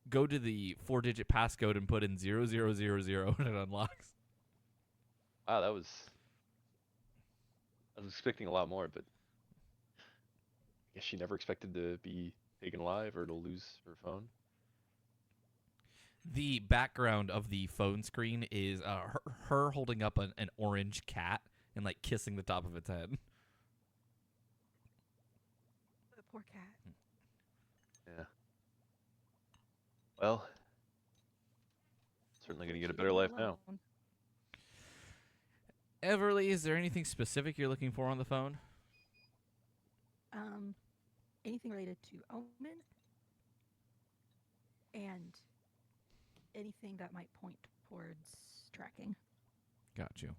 go to the 4-digit passcode and put in 0000 and it unlocks. Wow, I was expecting a lot more, but I guess she never expected to be taken alive or to lose her phone. The background of the phone screen is her holding up an orange cat and like kissing the top of its head. The poor cat. Yeah. Well, certainly gonna get a better life now. Everly, is there anything specific you're looking for on the phone? Anything related to Omen, and anything that might point towards tracking. Got you.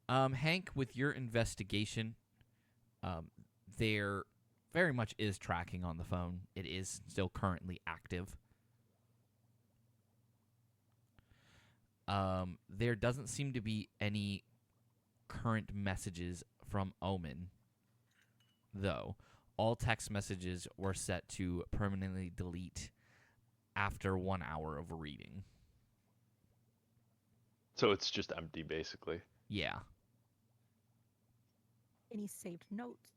Hank, with your investigation, there very much is tracking on the phone. It is still currently active. There doesn't seem to be any current messages from Omen, though. All text messages were set to permanently delete after 1 hour of reading. So it's just empty, basically. Yeah. Any saved notes?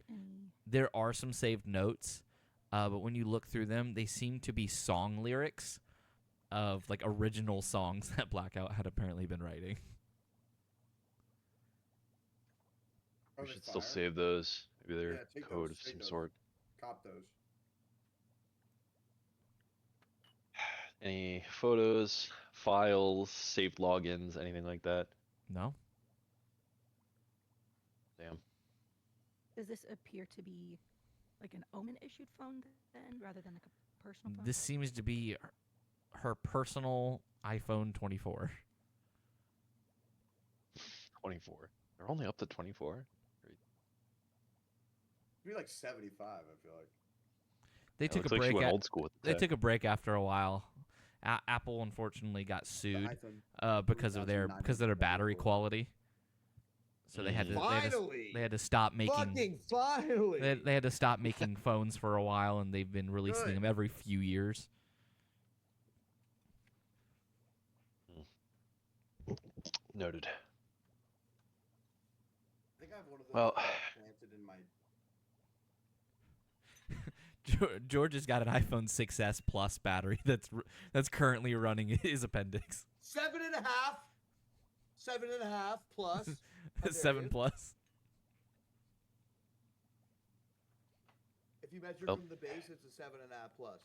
Any... There are some saved notes, but when you look through them, they seem to be song lyrics of like original songs that Blackout had apparently been writing. Are We they should still fire? save those. Maybe they're Yeah, take code those, of take some those. sort. Cop those. Any photos, files, saved logins, anything like that? No? Damn. Does this appear to be like an Omen issued phone then, rather than like a personal phone? This seems to be her personal iPhone 24. 24. They're only up to 24. It'd be like 75, I feel like. They It took a looks like she break. went old school with the They tech. took a break after a while. Apple unfortunately got The sued iPhone because of their battery 3994. quality. So they had to Finally! they had to stop making Fucking finally! they had to stop making phones for a while, and they've been releasing Good. them every few years. Noted. I think I have one of those Well- planted in my... George has got an iPhone 6s Plus battery that's currently running his appendix. 7.5. 7.5 plus. How dare 7 you. Plus. If you measure Well. from the base, it's a 7.5 plus.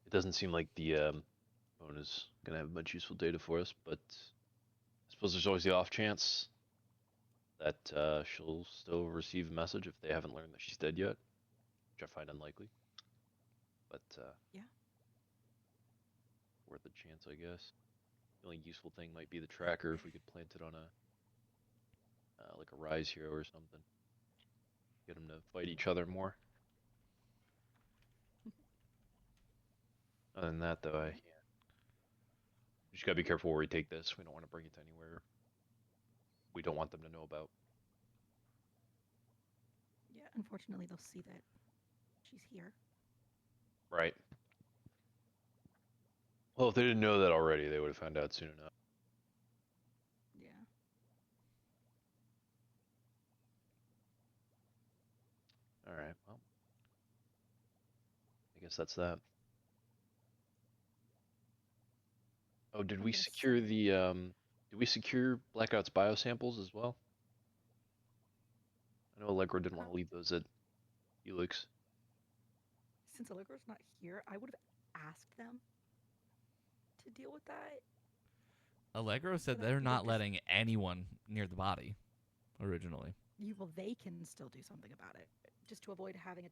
It doesn't seem like the phone is going to have much useful data for us, but I suppose there's always the off chance that she'll still receive a message if they haven't learned that she's dead yet, which I find unlikely. But Yeah. worth a chance, I guess. The only useful thing might be the tracker if we could plant it on a like a R.I.S.E hero or something. Get them to fight each other more. Other than that, though, we just gotta be careful where we take this. We don't want to bring it to anywhere we don't want them to know about. Yeah, unfortunately, they'll see that she's here. Right. Well, if they didn't know that already, they would have found out soon enough. Yeah. All right. Well, I guess that's that. Oh, did I'm we gonna secure say- the did we secure Blackout's biosamples as well? I know Allegro didn't want to leave those at Helix. Since Allegro's not here, I would have asked them to deal with that. Allegro said But I they're think not just- letting anyone near the body originally. Well, they can still do something about it, just to avoid having a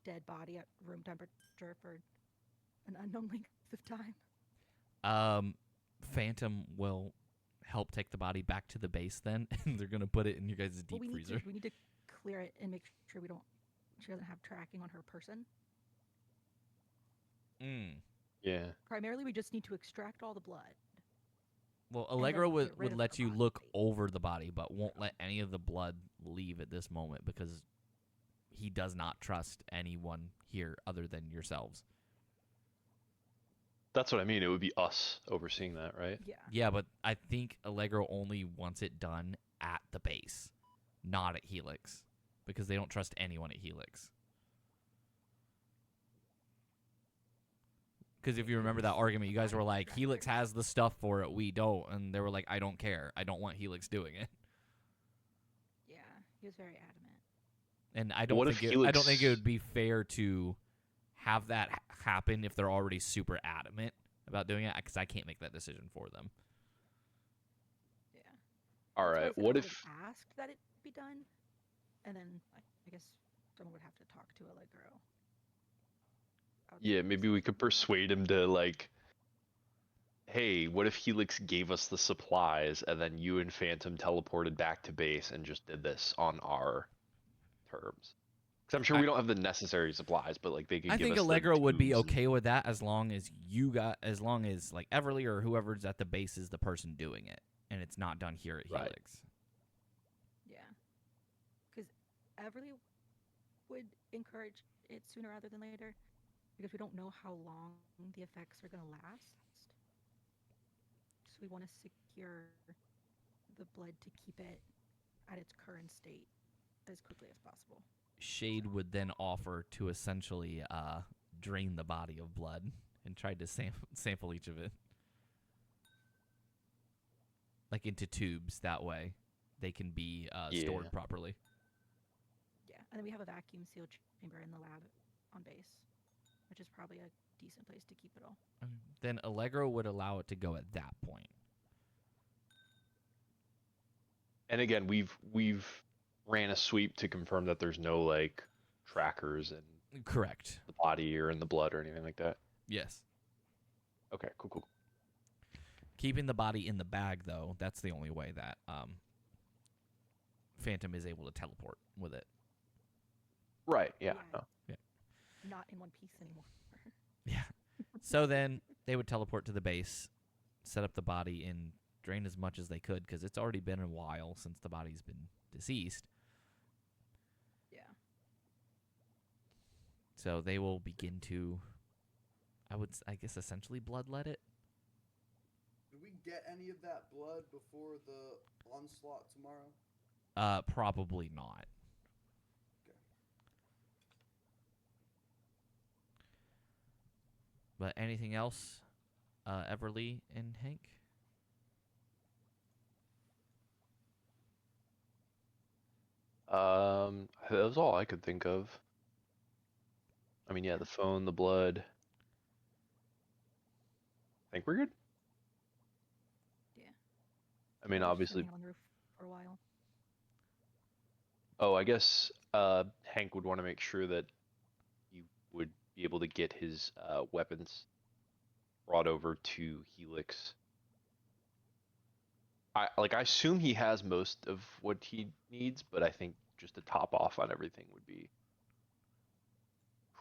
dead body at room temperature for an unknown length of time. Phantom will help take the body back to the base then, and they're going to put it in your guys' deep we freezer. we need to clear it and make sure she doesn't have tracking on her person. Yeah. Primarily, we just need to extract all the blood. Well, then Allegro get rid would of let her you body. look over the body, but won't let any of the blood leave at this moment because he does not trust anyone here other than yourselves. That's what I mean. It would be us overseeing that, right? Yeah. Yeah, but I think Allegro only wants it done at the base, not at Helix, because they don't trust anyone at Helix. Because if you remember that argument, you guys were like, Helix has the stuff for it, we don't. And they were like, I don't care. I don't want Helix doing it. Yeah, he was very adamant. And I don't What if think I don't think it Helix- would be fair to have that happen if they're already super adamant about doing it, because I can't make that decision for them. Yeah. All That's why I right. said I What would've if asked that it be done, and then I guess someone would have to talk to Allegro. Yeah, maybe we could persuade him to like, hey, what if Helix gave us the supplies and then you and Phantom teleported back to base and just did this on our terms? Because I'm sure we don't have the necessary supplies, but like they could I give think us the Allegro would be tubes and- okay with that as long as like Everly or whoever's at the base is the person doing it, and it's not done here at Right. Helix. Yeah. Because Everly would encourage it sooner rather than later, because we don't know how long the effects are going to last. So we want to secure the blood to keep it at its current state as quickly as possible. Shade would then offer to essentially drain the body of blood and try to sample each of it, like into tubes. That way, they can be stored Yeah. properly. Yeah, and then we have a vacuum sealed chamber in the lab on base, which is probably a decent place to keep it all. Then Allegro would allow it to go at that point. And again, we've ran a sweep to confirm that there's no like trackers in Correct. the body or in the blood or anything like that. Yes. Okay, cool. Keeping the body in the bag, though, that's the only way that Phantom is able to teleport with it. Right, yeah. Yeah. No. Not in one piece anymore. Yeah. So then they would teleport to the base, set up the body, and drain as much as they could, because it's already been a while since the body's been deceased. Yeah. So they will begin to, I guess, essentially bloodlet it. Do we get any of that blood before the onslaught tomorrow? Probably not. But anything else, Everly and Hank? That was all I could think of. I mean, yeah, the phone, the blood. I think we're good. Yeah. I mean, We'll just obviously. hang out on the roof for a while. Oh, I guess Hank would want to make sure that he would be able to get his weapons brought over to Helix. I assume he has most of what he needs, but I think just to top off on everything would be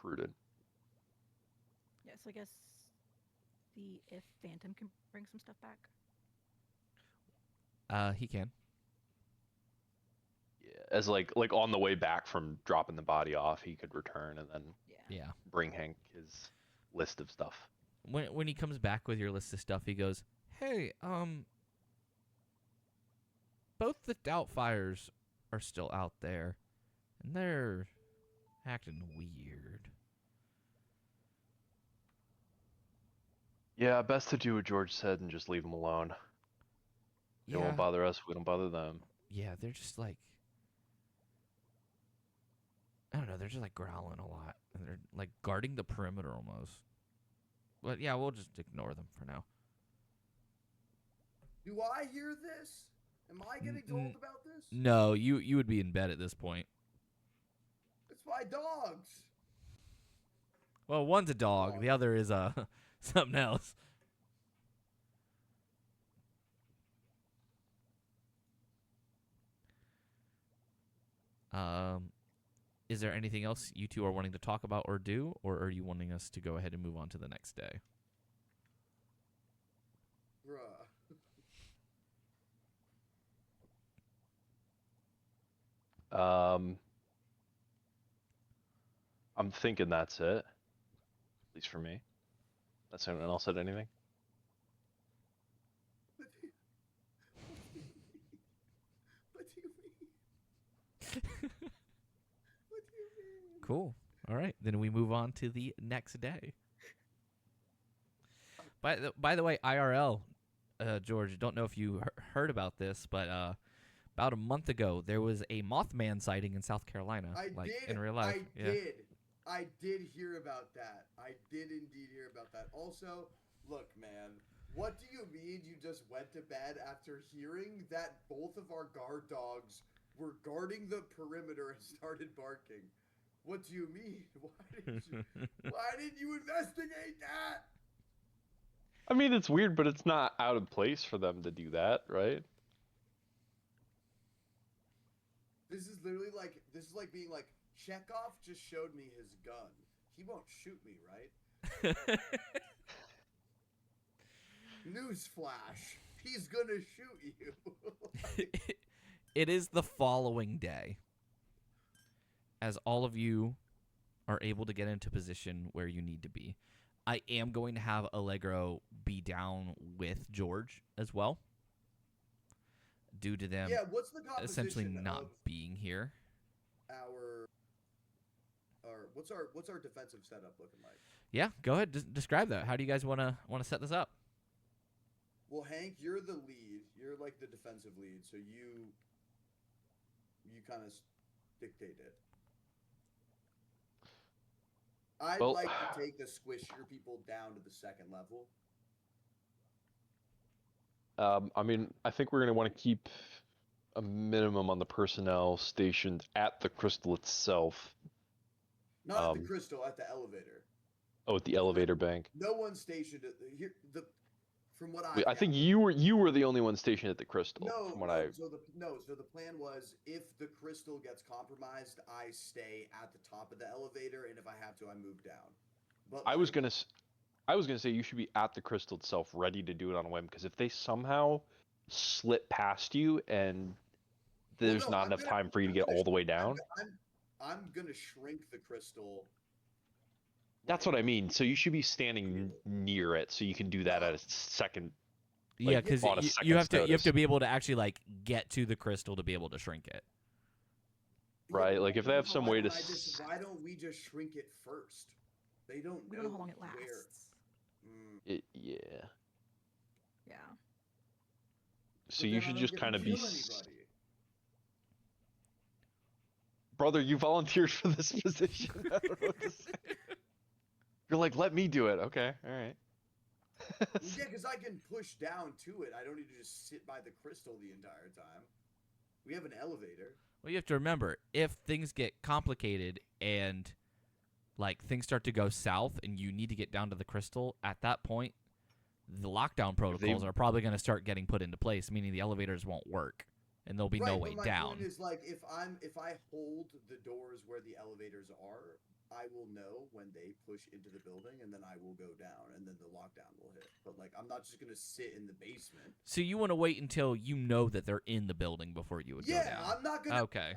prudent. Yeah, so I guess see if Phantom can bring some stuff back. He can. Yeah, as like on the way back from dropping the body off, he could return and then Yeah. Yeah. bring Hank his list of stuff. When he comes back with your list of stuff, he goes, "Hey, both the Doubtfires are still out there, and they're acting weird." Yeah, best to do what George said and just leave them alone. They won't bother us, we don't bother them. Yeah, they're just like, I don't know, they're just like growling a lot, and they're like guarding the perimeter almost. But yeah, we'll just ignore them for now. Do I hear this? Am I getting told about this? No, you would be in bed at this point. It's my dogs. Well, one's a dog, the other is something else. Is there anything else you two are wanting to talk about or do, or are you wanting us to go ahead and move on to the next day? Bruh. I'm thinking that's it. At least for me. That's anyone else said anything? What do you mean? What do you mean? Cool. All right, then we move on to the next day. By the way, IRL, George, don't know if you heard about this, but about a month ago, there was a Mothman sighting in South Carolina, in real life. I did hear about that. I did indeed hear about that. Also, look, man, what do you mean you just went to bed after hearing that both of our guard dogs were guarding the perimeter and started barking? What do you mean? Why didn't you investigate that? I mean, it's weird, but it's not out of place for them to do that, right? This is literally like being like, Chekhov just showed me his gun. He won't shoot me, right? Newsflash. He's gonna shoot you. It is the following day. As all of you are able to get into position where you need to be, I am going to have Allegro be down with George as well, due to them what's the composition essentially not of being here. What's our defensive setup looking like? Yeah, go ahead. Describe that. How do you guys want to set this up? Well, Hank, you're the lead. You're like the defensive lead, so you kind of dictate it. I'd like to take the squishier people down to the second level. I mean, I think we're going to want to keep a minimum on the personnel stationed at the crystal itself. Not at the crystal, at the elevator. Oh, at the elevator bank. No one's stationed at here. From what I think you were the only one stationed at the crystal. No, from what So the plan was, if the crystal gets compromised, I stay at the top of the elevator, and if I have to, I move down. But I was gonna say you should be at the crystal itself, ready to do it on a whim. Because if they somehow slip past you and there's not enough time for you to get all the way down, I'm gonna shrink the crystal. That's what I mean. So you should be standing near it, so you can do that at a second. Yeah, because you have to be able to actually get to the crystal to be able to shrink it. Right, like if they have some way to. Why don't we just shrink it first? They don't. We don't know how long it lasts. Yeah. Yeah. So But you then I should don't just get to kind of be. kill anybody. Brother, you volunteered for this position. I don't know what to say. You're like, let me do it. Okay, all right. Well, yeah, because I can push down to it. I don't need to just sit by the crystal the entire time. We have an elevator. Well, you have to remember, if things get complicated and like things start to go south and you need to get down to the crystal, at that point, the lockdown protocols are probably going to start getting put into place, meaning the elevators won't work and there'll be no way but my down. point is, like, if I hold the doors where the elevators are, I will know when they push into the building, and then I will go down, and then the lockdown will hit. But like, I'm not just gonna sit in the basement. So you want to wait until you know that they're in the building before you would go down? Yeah, I'm not gonna. Okay.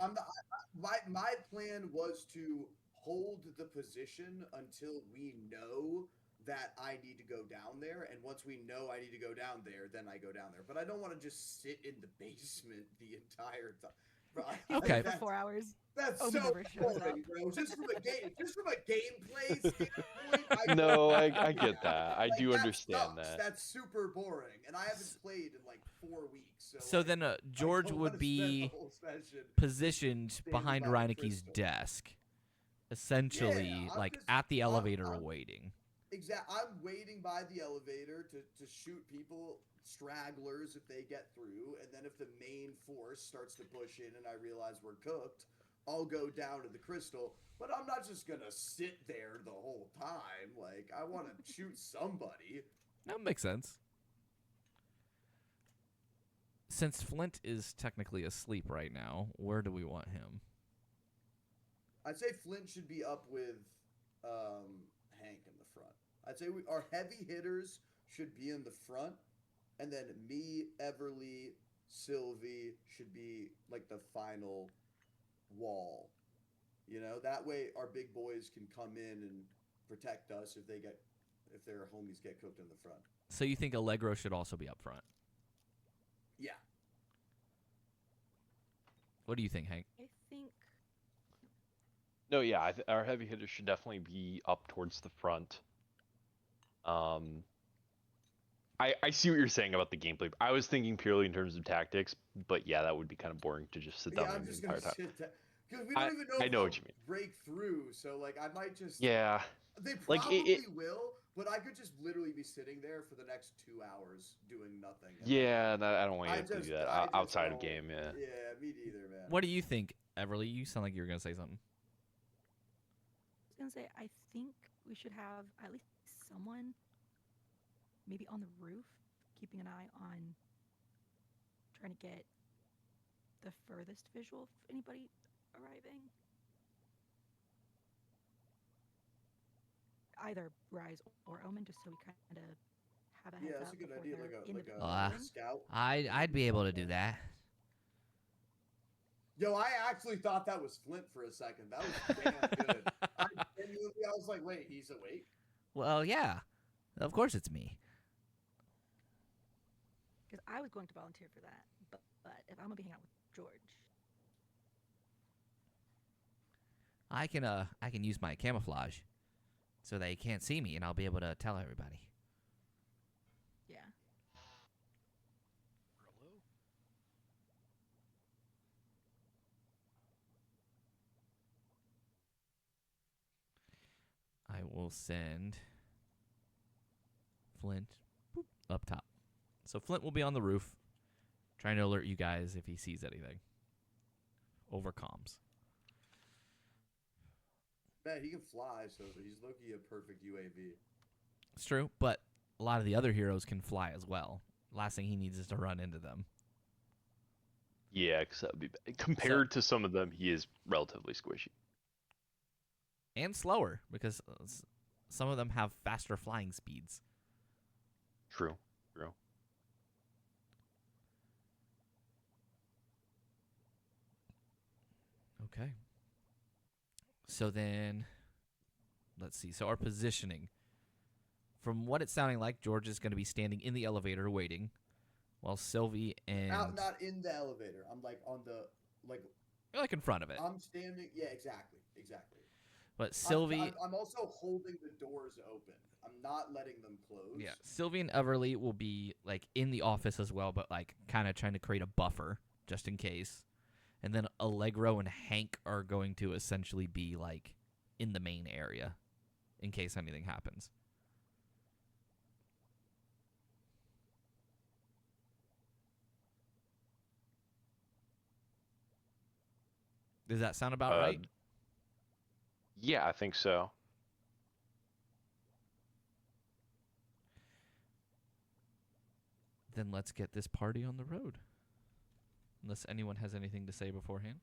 My plan was to hold the position until we know that I need to go down there, and once we know I need to go down there, then I go down there. But I don't want to just sit in the basement the entire time. Bro, Okay. For 4 hours. That's Omen so never shows boring, up. bro. Just from a gameplay standpoint, No, I get that. I do that understand sucks. that. That's super boring, and I haven't played in like 4 weeks. So like, then George don't would wanna spend the be whole session positioned standing behind by the Reineke's crystal. desk, essentially, I'm like just- at the elevator I'm- waiting. I'm waiting by the elevator to shoot people, stragglers, if they get through, and then if the main force starts to push in and I realize we're cooked, I'll go down to the crystal. But I'm not just gonna sit there the whole time. Like, I want to shoot somebody. That makes sense. Since Flint is technically asleep right now, where do we want him? I'd say Flint should be up with Hank in the front. I'd say our heavy hitters should be in the front, and then me, Everly, Sylvie should be like the final wall. You know, that way our big boys can come in and protect us if their homies get cooked in the front. So you think Allegro should also be up front? Yeah. What do you think, Hank? I think No, yeah, our heavy hitters should definitely be up towards the front. I see what you're saying about the gameplay. I was thinking purely in terms of tactics, but yeah, that would be kind of boring to just sit down Yeah, there I'm the just entire gonna time. sit there because we don't even know I if know they'll what you mean. break through. So like, I might just Yeah, They Like, probably it- will, but I could just literally be sitting there for the next 2 hours doing nothing. And yeah, I don't want I you to just, do that I just outside of don't- game. Yeah. Yeah, me neither, man. What do you think, Everly? You sound like you were going to say something. I was gonna say I think we should have at least someone maybe on the roof keeping an eye on trying to get the furthest visual of anybody arriving. Either Rise or Omen, just so we kind of have a heads Yeah, up that's a good before idea. they're Like in a, the like Ah. a building. scout. I'd be able to do that. Yo, I actually thought that was Flint for a second. That was damn good. I was like, wait, he's awake? Well, yeah. Of course it's me. Because I was going to volunteer for that, but if I'm gonna be hanging out with George, I can use my camouflage so they can't see me, and I'll be able to tell everybody. yeah. Hello? I will send Flint up top. So Flint will be on the roof, trying to alert you guys if he sees anything. Over comms. Man, he can fly, so he's low-key a perfect UAV. It's true, but a lot of the other heroes can fly as well. Last thing he needs is to run into them. Yeah, because that would be bad. Compared to some of them, he is relatively squishy. And slower, because some of them have faster flying speeds. True. Okay. So then, let's see. So our positioning. From what it's sounding like, George is going to be standing in the elevator waiting, while Sylvie and Not in the elevator. I'm like on the you're like in front of it. I'm standing. Yeah, exactly. But Sylvie, I'm also holding the doors open. I'm not letting them close. Yeah, Sylvie and Everly will be like in the office as well, but like kind of trying to create a buffer just in case. And then Allegro and Hank are going to essentially be like in the main area in case anything happens. Does that sound about right? Yeah, I think so. Then let's get this party on the road. Unless anyone has anything to say beforehand.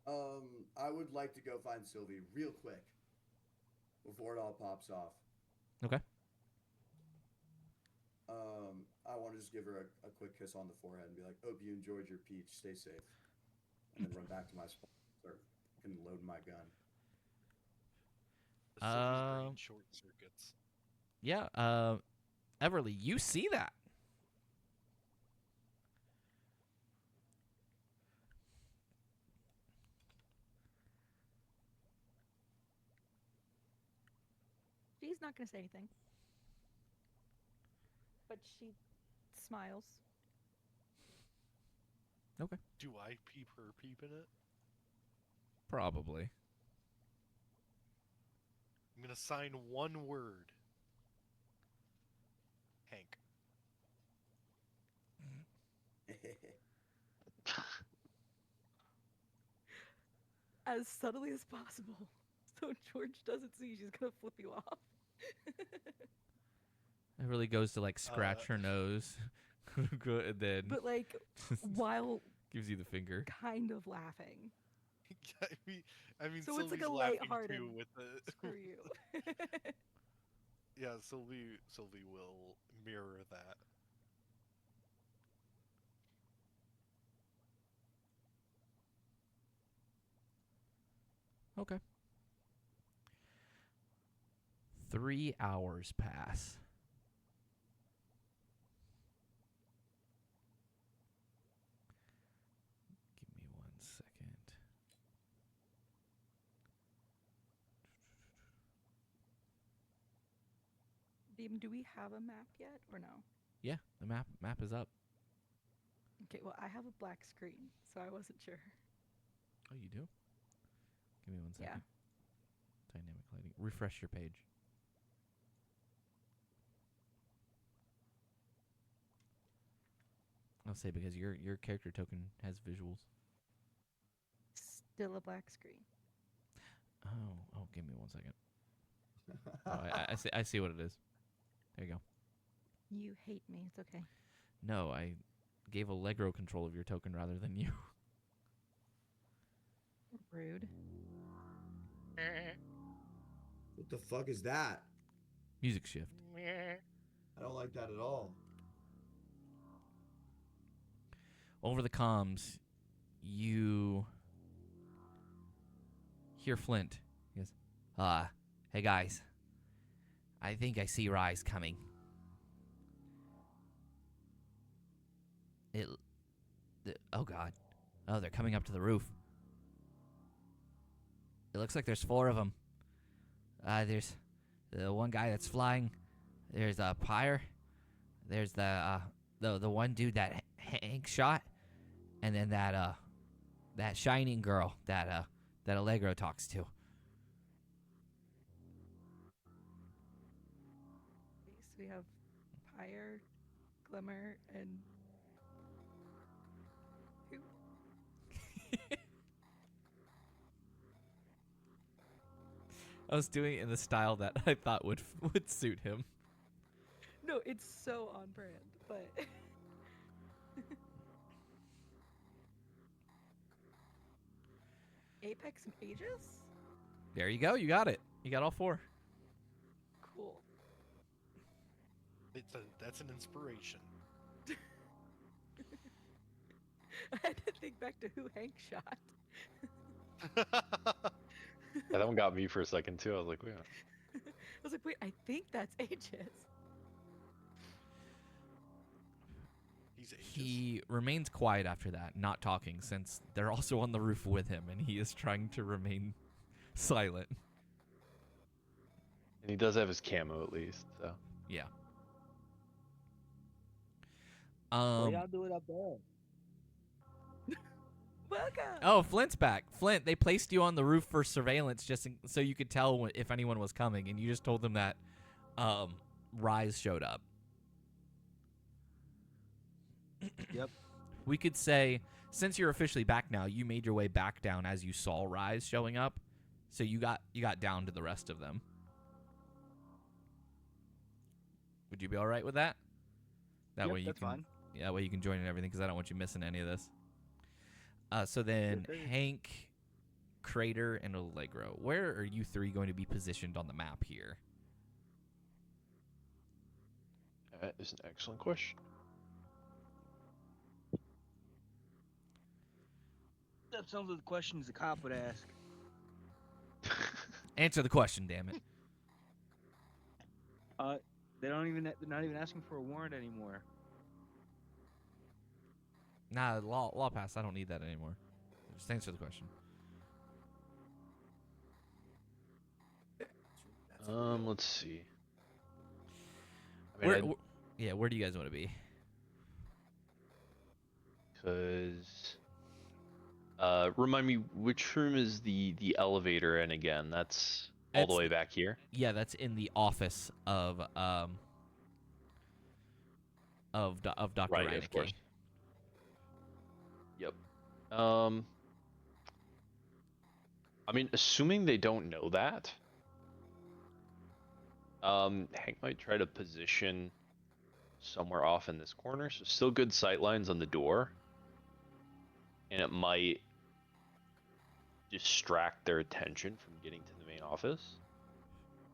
I would like to go find Sylvie real quick before it all pops off. Okay. I want to just give her a quick kiss on the forehead and be like, "Hope you enjoyed your peach. Stay safe," and then run back to my spot, start fucking loading my gun. Sylvie's brain short circuits. Yeah, Everly, you see that. She's not going to say anything. But she smiles. Okay. Do I peep her peeping it? Probably. I'm gonna sign one word. Hank. As subtly as possible. So George doesn't see she's going to flip you off. Everly goes to like scratch her nose. And then But like, while gives you the finger. kind of laughing. I mean, So it's like Sylvie's a laughing lighthearted too with the. Screw you. Yeah, Sylvie will mirror that. Okay. 3 hours pass. Give me 1 second. Beam, do we have a map yet or no? Yeah, the map is up. Okay, well, I have a black screen, so I wasn't sure. Oh, you do? Give me 1 second. Yeah. Dynamic lighting. Refresh your page. I'll say because your character token has visuals. Still a black screen. Oh, give me 1 second. Oh, I see what it is. There you go. You hate me. It's okay. No, I gave Allegro control of your token rather than you. Rude. What the fuck is that? Music shift. I don't like that at all. Over the comms, you hear Flint. He goes, hey guys. I think I see R.I.S.E coming. Oh god. Oh, they're coming up to the roof. It looks like there's 4 of them. There's the one guy that's flying. There's a pyre. There's the one dude that Hank shot, and then that shining girl that Allegro talks to. So we have Pyre, Glimmer, and who? I was doing it in the style that I thought would suit him. No, it's so on brand, but Apex Mages? There you go. You got it. You got all 4. Cool. That's an inspiration. I had to think back to who Hank shot. Yeah, that one got me for a second too. I was like, yeah. I was like, wait, I think that's Aegis. He's Aegis. He remains quiet after that, not talking, since they're also on the roof with him, and he is trying to remain silent. And he does have his camo at least, so. Yeah. What y'all doing up there? Welcome. Oh, Flint's back. Flint, they placed you on the roof for surveillance so you could tell if anyone was coming, and you just told them that R.I.S.E showed up. Yep. We could say, since you're officially back now, you made your way back down as you saw R.I.S.E showing up, so you got down to the rest of them. Would you be all right with that? That Yep, way you that's can, fine. yeah, that way you can join in everything, because I don't want you missing any of this. So then, Sure thing. Hank, Crater, and Allegro, where are you three going to be positioned on the map here? That is an excellent question. That's some of the questions the cop would ask. Answer the question, damn it. They're not even asking for a warrant anymore. Nah, law pass. I don't need that anymore. Just answer the question. Let's see. I mean, Where do you guys want to be? because remind me, which room is the elevator in again? That's all the It's- way back here. Yeah, that's in the office of Dr. Right, Reineke. of course. Yep. I mean, assuming they don't know that, Hank might try to position somewhere off in this corner, so still good sight lines on the door, and it might distract their attention from getting to the main office.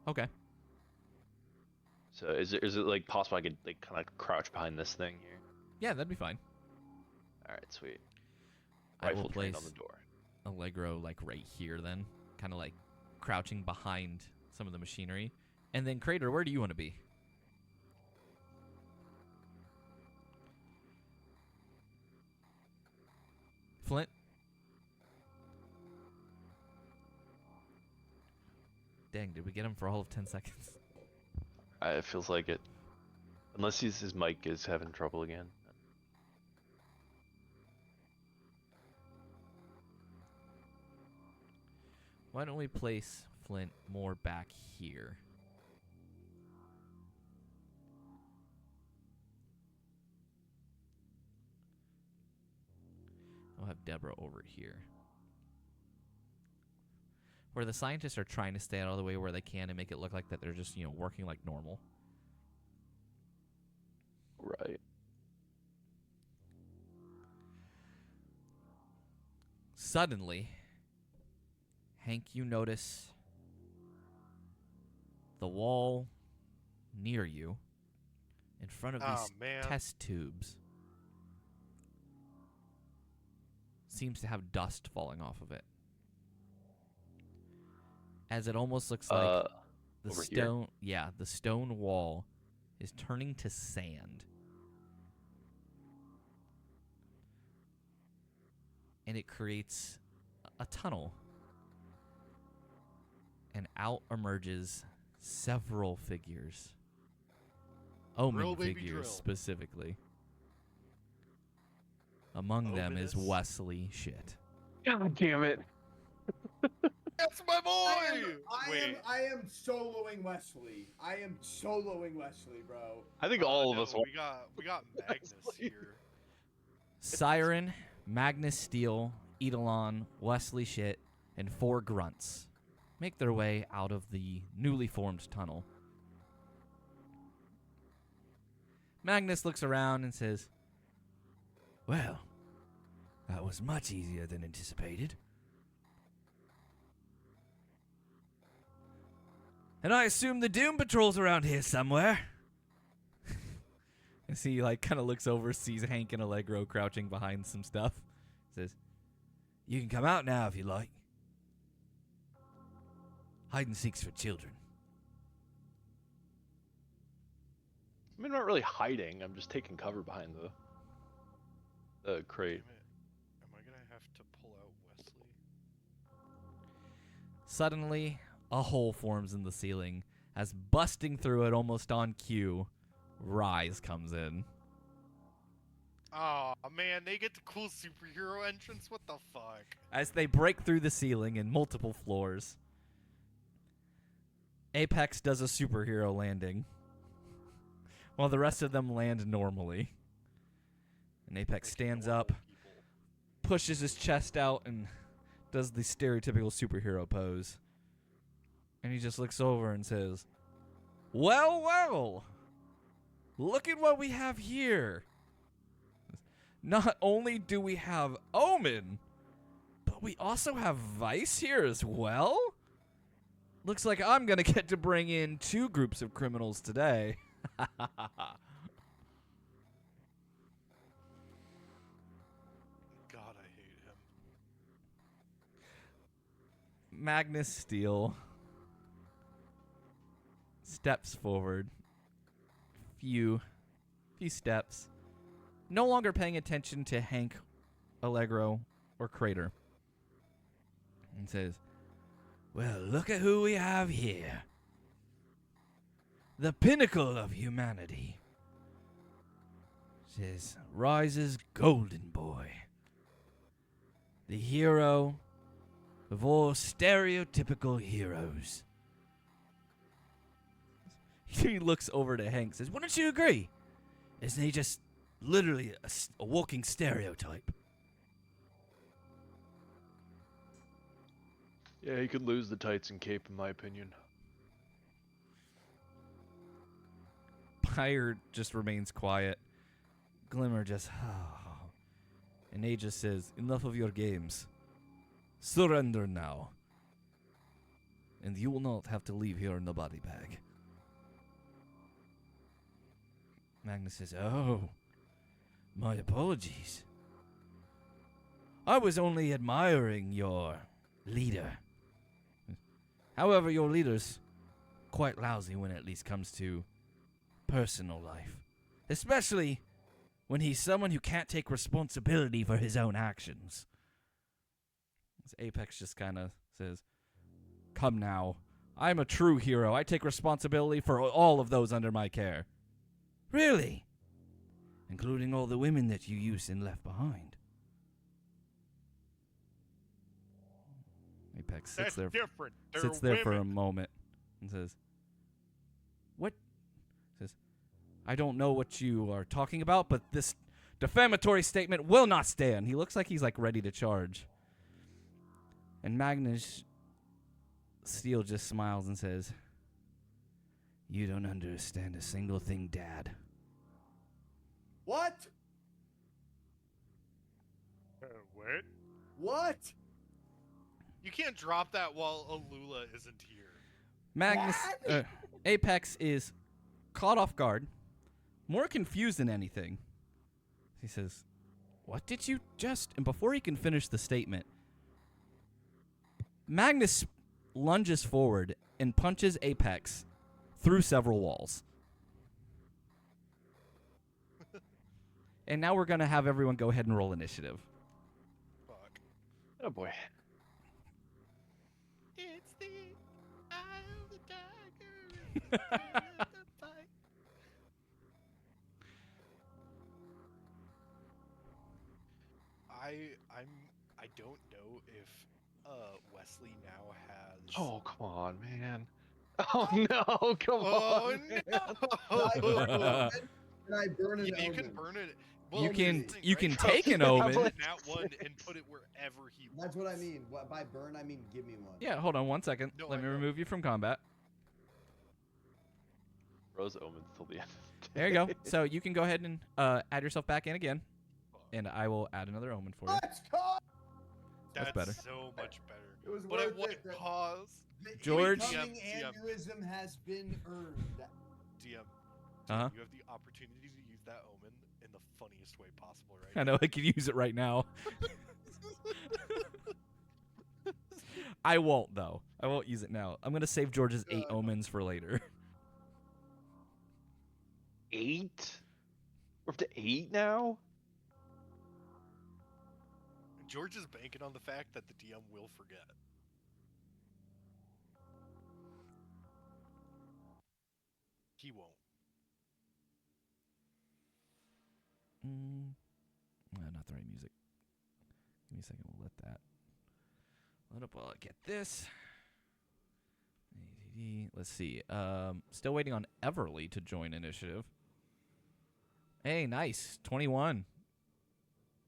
Okay. So is it like possible I could like kind of crouch behind this thing here? Yeah, that'd be fine. All right, sweet. I will Rifle trained on place the door. Allegro like right here then, kind of like crouching behind some of the machinery. And then Crater, where do you want to be? Flint? Dang, did we get him for all of 10 seconds? It feels like it. Unless his mic is having trouble again. Why don't we place Flint more back here? I'll have Deborah over here. Where the scientists are trying to stay out of the way where they can and make it look like that they're just, working like normal. Right. Suddenly, Hank, you notice the wall near you, in front of Oh, these man. test tubes, seems to have dust falling off of it. As it almost looks like the over here? stone, the stone wall is turning to sand. And it creates a tunnel. And out emerges several figures. Omen Drill, baby, figures drill. specifically. Among them is Ominous. Wesley Shit. God damn it. That's my boy. I am soloing Wesley. I am soloing Wesley, bro. I think all of us No, want we got Magnus Wesley. here. Siren, Magnus Steel, Eidolon, Wesley Shit, and 4 grunts make their way out of the newly formed tunnel. Magnus looks around and says, "Well, that was much easier than anticipated. And I assume the Doom Patrol's around here somewhere." As he kind of looks over, sees Hank and Allegro crouching behind some stuff. Says, "You can come out now if you like. Hide and seek's for children." I mean, I'm not really hiding. I'm just taking cover behind the crate. Damn it. Am I gonna have to pull out Wesley? Suddenly, a hole forms in the ceiling as busting through it almost on cue, R.I.S.E comes in. Oh man, they get the cool superhero entrance. What the fuck? As they break through the ceiling in multiple floors, Apex does a superhero landing, while the rest of them land normally. And Apex Like stands normal up, people. pushes his chest out, and does the stereotypical superhero pose. And he just looks over and says, "Well, well, look at what we have here. Not only do we have Omen, but we also have Vice here as well? Looks like I'm going to get to bring in 2 groups of criminals today." God, I hate him. Magnus Steel steps forward. Few steps. No longer paying attention to Hank, Allegro, or Crater. And says, "Well, look at who we have here. The pinnacle of humanity." Says, "Rises Golden Boy. The hero of all stereotypical heroes." He looks over to Hank and says, "Wouldn't you agree? Isn't he just literally a walking stereotype?" Yeah, he could lose the tights and cape, in my opinion. Pyre just remains quiet. Glimmer just, and he just says, "Enough of your games. Surrender now. And you will not have to leave here in the body bag." Magnus says, "Oh, my apologies. I was only admiring your leader. However, your leader's quite lousy when it at least comes to personal life. Especially when he's someone who can't take responsibility for his own actions." As Apex just kind of says, "Come now. I'm a true hero. I take responsibility for all of those under my care." "Really? Including all the women that you used and left behind?" Apex sits there different. sits there for a moment and says, "What?" Says, "I don't know what you are talking about, but this defamatory statement will not stand." He looks like he's ready to charge. And Magnus Steel just smiles and says, "You don't understand a single thing, Dad." What? What? What? You can't drop that while Alula isn't here. Magnus Dad? Apex is caught off guard, more confused than anything. He says, "What did you just..." And before he can finish the statement, Magnus lunges forward and punches Apex through several walls. And now we're going to have everyone go ahead and roll initiative. Fuck. Oh boy. It's the eye of the tiger. I don't know if Wesley now has. Oh, come on, man. Oh no, come Oh on. no! Can I burn an Yeah, you omen? can burn it. You Well, can here's the thing, you right? can Charles take an can omen. take that one and put it wherever he wants. That's what I mean. By burn, I mean give me one. Yeah, hold on 1 second. No, Let I me know. remove you from combat. Rose omens till the end. Of the There you go. day. So you can go ahead and add yourself back in again, and I will add another omen for you. Let's go! That's better. So much better. It was But at worth what it. cause? The George? incoming DM. aneurysm has been earned. DM. Uh-huh. You have the opportunity to use that omen in the funniest way possible, right? I know I could use it right now. I won't though. I won't use it now. I'm gonna save George's 8 omens for later. 8? We're up to 8 now? George is banking on the fact that the DM will forget. He won't. Not the right music. Give me a second. We'll let up while I get this. ADD. Let's see. Still waiting on Everly to join initiative. Hey, nice. 21.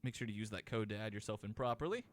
Make sure to use that code to add yourself in properly.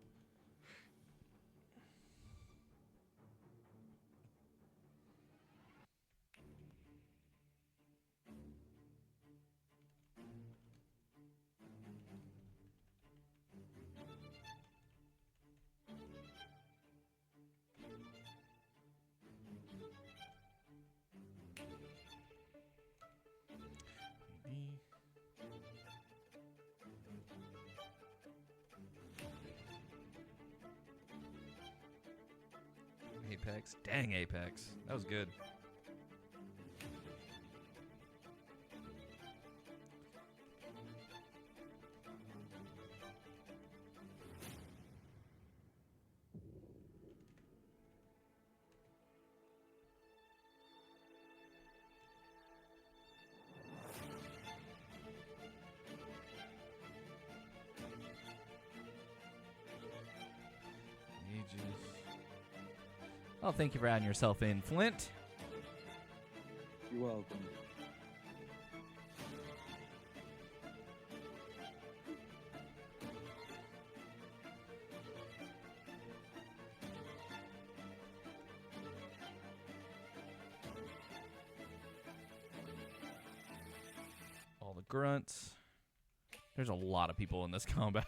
Apex. Dang, Apex. That was good. Ages. Well, thank you for adding yourself in, Flint. You're welcome. All the grunts. There's a lot of people in this combat.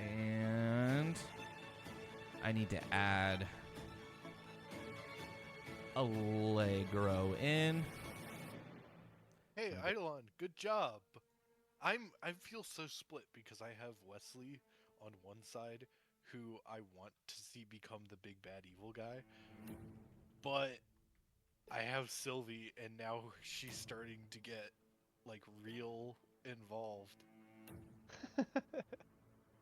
And I need to add Allegro in. Hey, Eidolon, good job. I feel so split because I have Wesley on one side, who I want to see become the big bad evil guy, but I have Sylvie, and now she's starting to get like real involved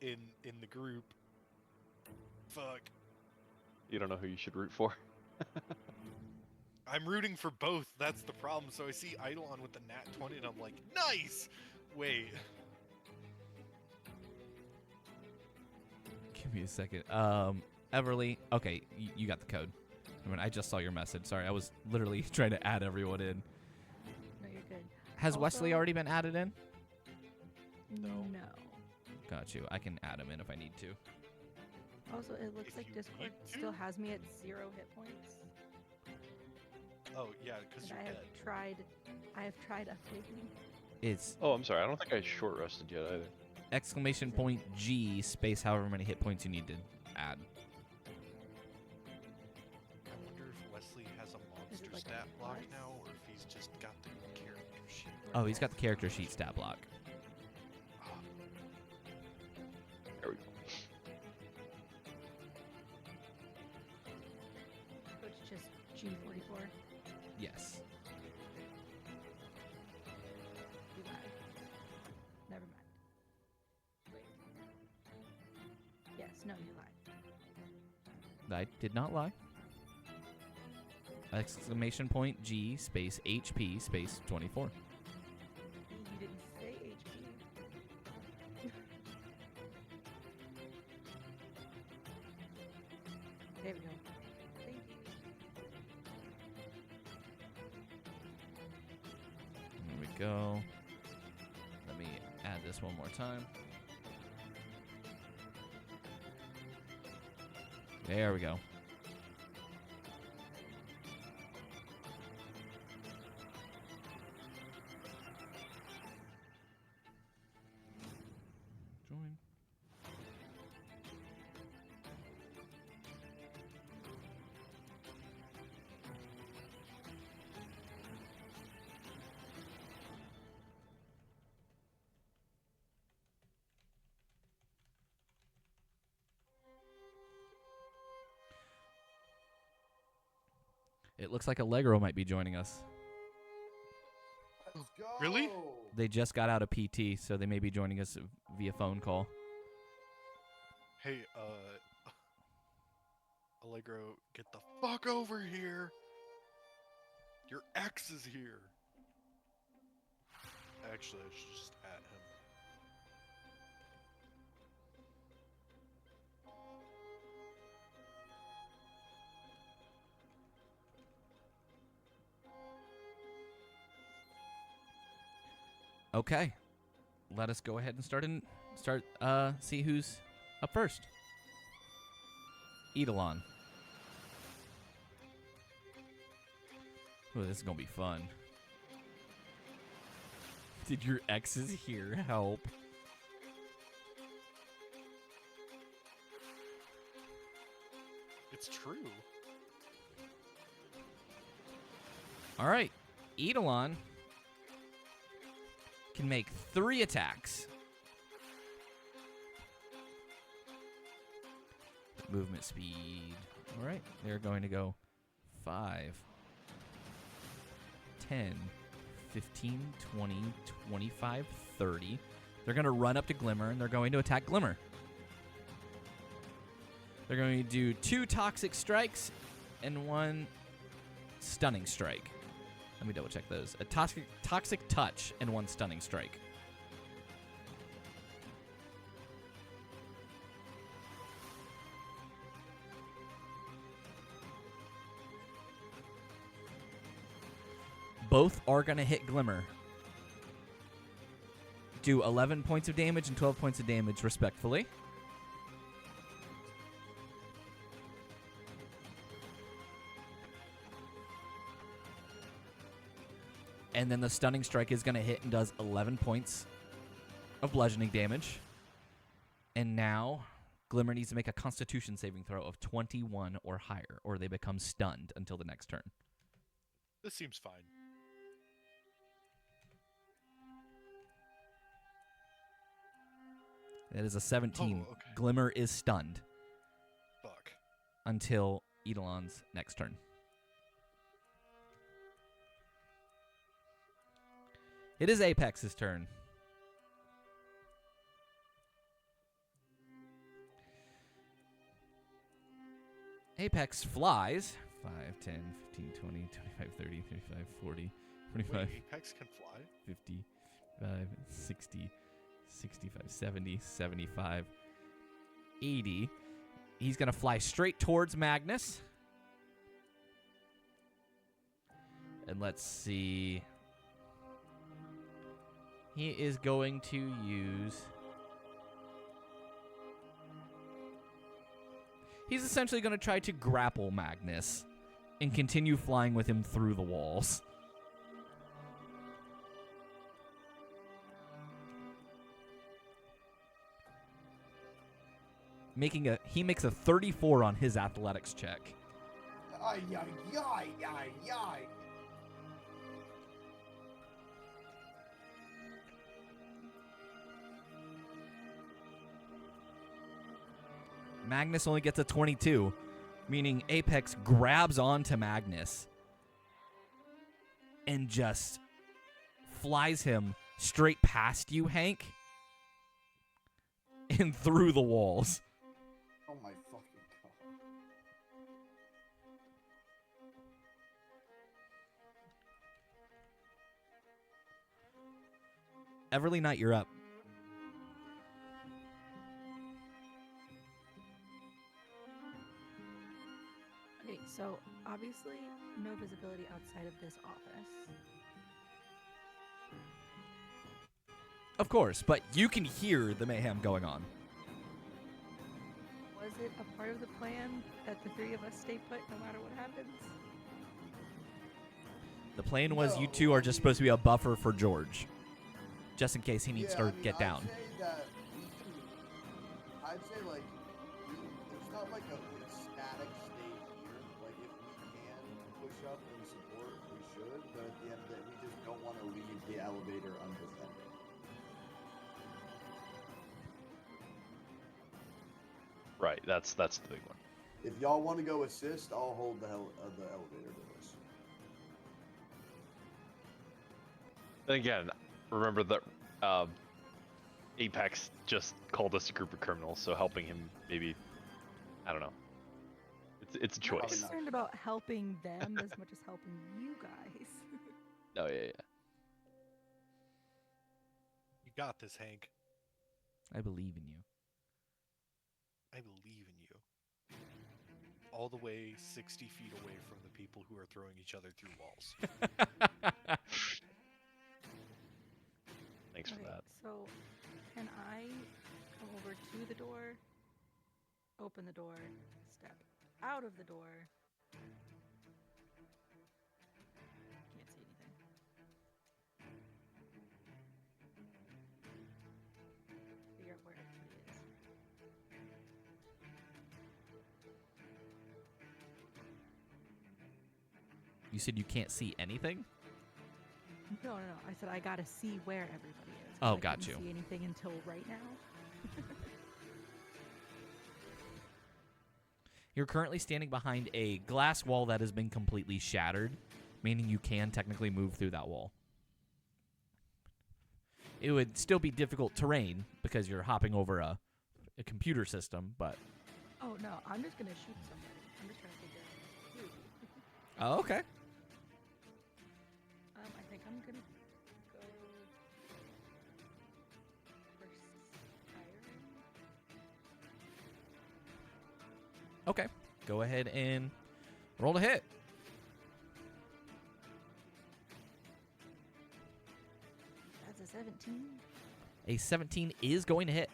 in the group. Fuck. You don't know who you should root for. I'm rooting for both. That's the problem. So I see Eidolon with the nat 20, and I'm like, nice. Wait. Give me a second. Everly. Okay, you got the code. I mean, I just saw your message. Sorry, I was literally trying to add everyone in. No, you're good. Has Wesley Also- already been added in? No. No. Got you. I can add him in if I need to. Also, it looks If like you Discord need to. still has me at 0 hit points. Oh yeah, because And you're I have dead. tried updating. It's Oh, I'm sorry. I don't think I short rested yet either. exclamation point G space however many hit points you need to add. I wonder if Wesley has a monster like a stat block plus? now, or if he's just got the character sheet. Oh, he's got the character sheet stat block. Ah, There we go. So it's just G44. Yes. You lied. Never mind. Wait. Yes, no, you lied. I did not lie. Exclamation point G space HP space 24. You didn't say HP. There we go. Thank you. There we go. Let me add this one more time. There we go. Join. It looks like Allegro might be joining us. Let's go. Really? They just got out of PT, so they may be joining us via phone call. Hey, Allegro, get the fuck over here. Your ex is here. Actually, I should just at him. Okay. Let us go ahead and see who's up first. Eidolon. Oh, this is gonna be fun. Did your exes here help? It's true. All right. Eidolon can make 3 attacks. Movement speed. All right. They're going to go 5, 10, 15, 20, 25, 30. They're going to run up to Glimmer, and they're going to attack Glimmer. They're going to do 2 toxic strikes and 1 stunning strike. Let me double check those. A toxic touch and 1 stunning strike. Both are going to hit Glimmer. Do 11 points of damage and 12 points of damage, respectively. And then the stunning strike is going to hit and does 11 points of bludgeoning damage. And now Glimmer needs to make a Constitution saving throw of 21 or higher, or they become stunned until the next turn. This seems fine. That is a 17. Oh, okay. Glimmer is stunned Fuck. until Eidolon's next turn. It is Apex's turn. Apex flies 5, 10, 15, 20, 25, 30, 35, 40, 45, Wait, Apex can fly? 50, 60, 65, 70, 75, 80. He's going to fly straight towards Magnus. And let's see. He is going to use... He's essentially going to try to grapple Magnus and continue flying with him through the walls. He makes a 34 on his athletics check. Ay, ay, ay, ay, ay. Magnus only gets a 22, meaning Apex grabs onto Magnus and just flies him straight past you, Hank, and through the walls. Oh my fucking god. Everly Knight, you're up. Okay, so obviously no visibility outside of this office. Of course, but you can hear the mayhem going on. Was it a part of the plan that the 3 of us stay put no matter what happens? The plan was you No, two are just supposed to be a buffer for George, just in case he needs to get down. I'd say like it's not like a static state here. Like if we can push up and support, we should. But at the end of the day, we just don't want to leave the elevator undefended. Right, that's the big one. If y'all want to go assist, I'll hold the elevator doors. Then again, remember that Apex just called us a group of criminals, so helping him maybe, I don't know. It's a I'm not choice. concerned about helping them as much as helping you guys. Oh yeah. You got this, Hank. I believe in you. I believe in you. All the way 60 feet away from the people who are throwing each other through walls. Thanks for Okay, that. so can I come over to the door, open the door, step out of the door? Can't see anything. Figure out where everybody is. You said you can't see anything? No. I said I gotta see where everybody is. 'cause Oh, I got couldn't you. See anything until right now? You're currently standing behind a glass wall that has been completely shattered, meaning you can technically move through that wall. It would still be difficult terrain because you're hopping over a computer system, but... Oh no, I'm just gonna shoot somebody. I'm just trying to figure out who. Oh, okay. I think I'm gonna go for Siren. Okay. Go ahead and roll to hit. That's a 17. A 17 is going to hit.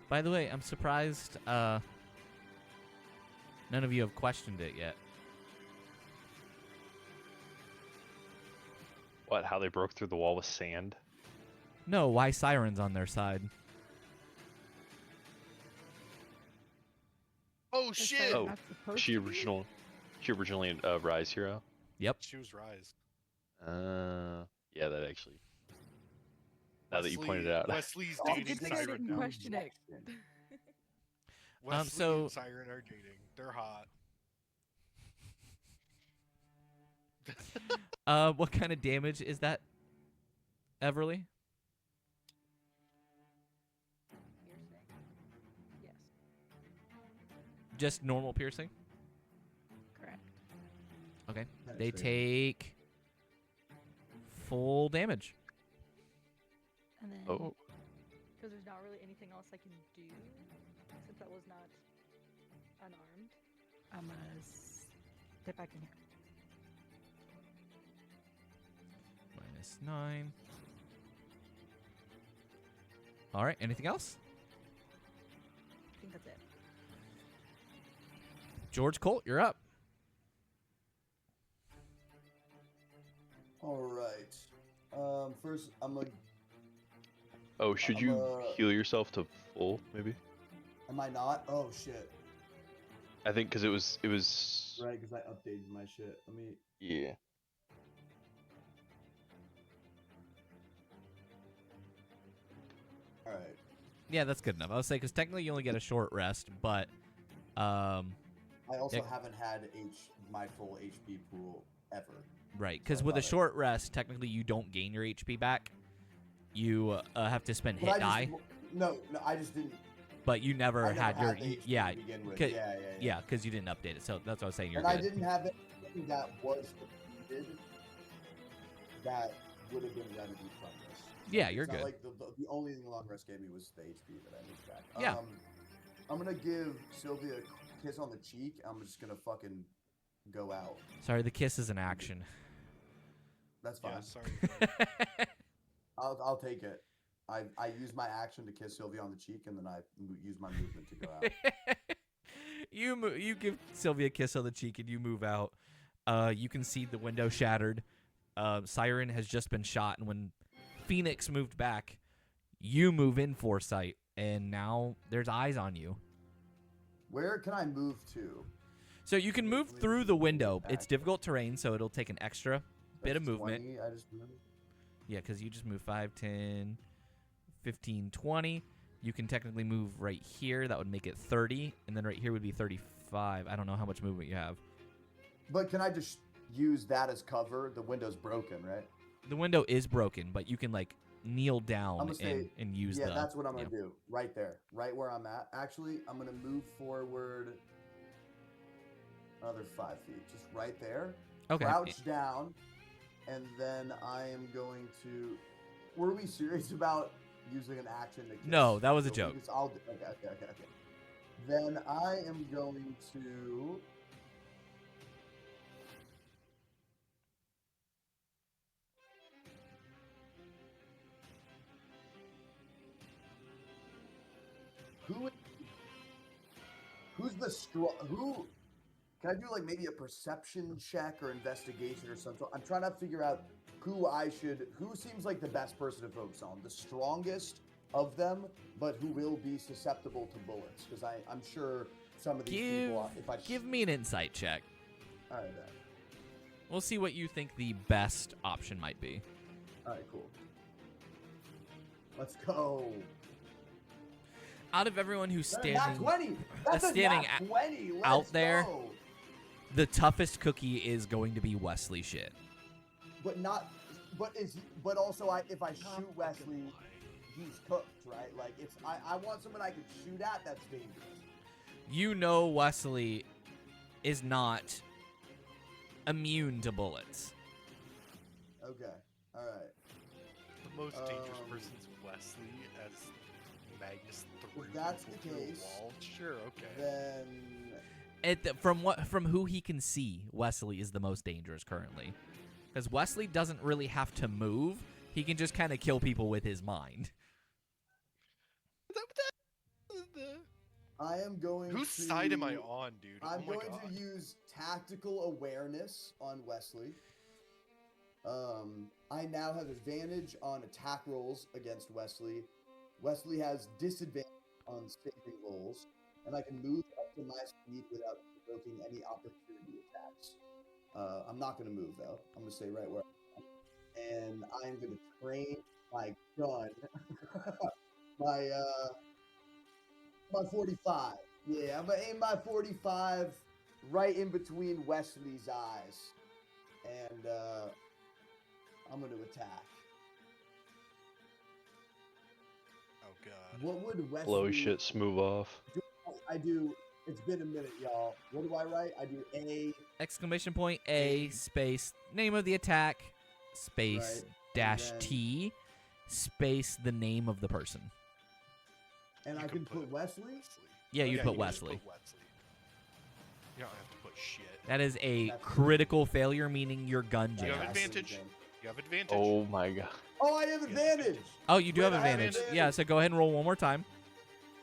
By the way, I'm surprised none of you have questioned it yet. What? How they broke through the wall with sand? No, why Siren's on their side? Oh Is shit! Siren Oh, not supposed She to be? originally a Rise hero. Yep. She was Rise. Yeah, that actually. Now that you pointed it out. Wesley's Oh, dating good thing I Siren didn't now. question it. Wesley so- and Siren are dating. They're hot. What kind of damage is that, Everly? Piercing? Yes, Just normal piercing? correct. Okay. They take full damage. And then, Oh, because there's not really anything else I can do, since that was not unarmed, I'm gonna step back in here. -9. All right. Anything else? I think that's it. George Colt, you're up. All right. First, I'm gonna. oh, should you heal yourself to full? Maybe. Am I not? Oh shit! I think because it was. Right, because I updated my shit. Let me. Yeah. All right. Yeah, that's good enough. I was saying because technically you only get a short rest, but I also Yeah. haven't had my full HP pool ever. right, because So I with a thought short rest, technically you don't gain your HP back. You have to spend But hit I die, just, no, I just didn't. but you never I never had your the HP yeah to begin with. 'cause- Yeah. yeah because you didn't update it. So that's what I was saying. You're And I good. didn't have anything that was depleted that would have been remedied from this. Yeah, you're It's not good. like the only thing long rest gave me was the HP that I moved back. Yeah. I'm gonna give Sylvia a kiss on the cheek. I'm just gonna fucking go out. Sorry, the kiss is an action. That's fine. Yeah, sorry. I'll take it. I use my action to kiss Sylvia on the cheek, and then I use my movement to go out. You give Sylvia a kiss on the cheek and you move out. You can see the window shattered. Siren has just been shot, and when Phoenix moved back, you move in foresight, and now there's eyes on you. Where can I move to? So you can move through the window. It's difficult terrain, so it'll take an extra bit of That's movement. 20, I just moved. Yeah, because you just move 5, 10, 15, 20. You can technically move right here. That would make it 30. And then right here would be 35. I don't know how much movement you have. But can I just use that as cover? The window's broken, right? The window is broken, but you can, like, kneel down I'm gonna say, and use yeah, the... that's what I'm going to do. Right there. Right where I'm at. Actually, I'm going to move forward another 5 feet. Just right there. Okay. Crouch down. And then I am going to... Were we serious about using an action to kiss? No, that was a So joke. Okay. Then I am going to... Who's the strong? Who? Can I do like maybe a perception check or investigation or something? I'm trying to figure out who seems like the best person to focus on. The strongest of them, but who will be susceptible to bullets? Because I'm sure some of these people, if I Give me an insight check. All right, then. We'll see what you think the best option might be. All right, cool. Let's go. Out of everyone who's Not standing 20. That's a standing nat 20. Let's out there, go. the toughest cookie is going to be Wesley shit. But also if I shoot Wesley, he's cooked, right? Like I want someone I can shoot at that's dangerous. You know Wesley is not immune to bullets. Okay. All right. The most dangerous person's Wesley as Magnus threw If that's people the through a case, wall. Sure, okay. From who he can see, Wesley is the most dangerous currently. Because Wesley doesn't really have to move. He can just kind of kill people with his mind. I am going Whose to... side am I on, dude? I'm oh my going God. to use tactical awareness on Wesley. I now have advantage on attack rolls against Wesley. Wesley has disadvantage on saving rolls, and I can move up to my speed without provoking any opportunity attacks. I'm not going to move, though. I'm going to stay right where I am. And I'm going to train my gun. my 45. Yeah, I'm going to aim my 45 right in between Wesley's eyes. And I'm going to attack. Oh God. What would Wesley... Blow shit smooth off. I do... It's been a minute, y'all. What do I write? I do A... Exclamation point A space name of the attack space Right. dash And then- T space the name of the person. And You I can put Wesley? Yeah, you Yeah, put can just Wesley. put Wesley. You don't have to put shit. That is a That's- critical failure, meaning your gun You have jams. advantage. You have advantage. Oh my God. Oh, I have advantage! Oh, you do have Wait, I have advantage. advantage. Yeah, so go ahead and roll one more time.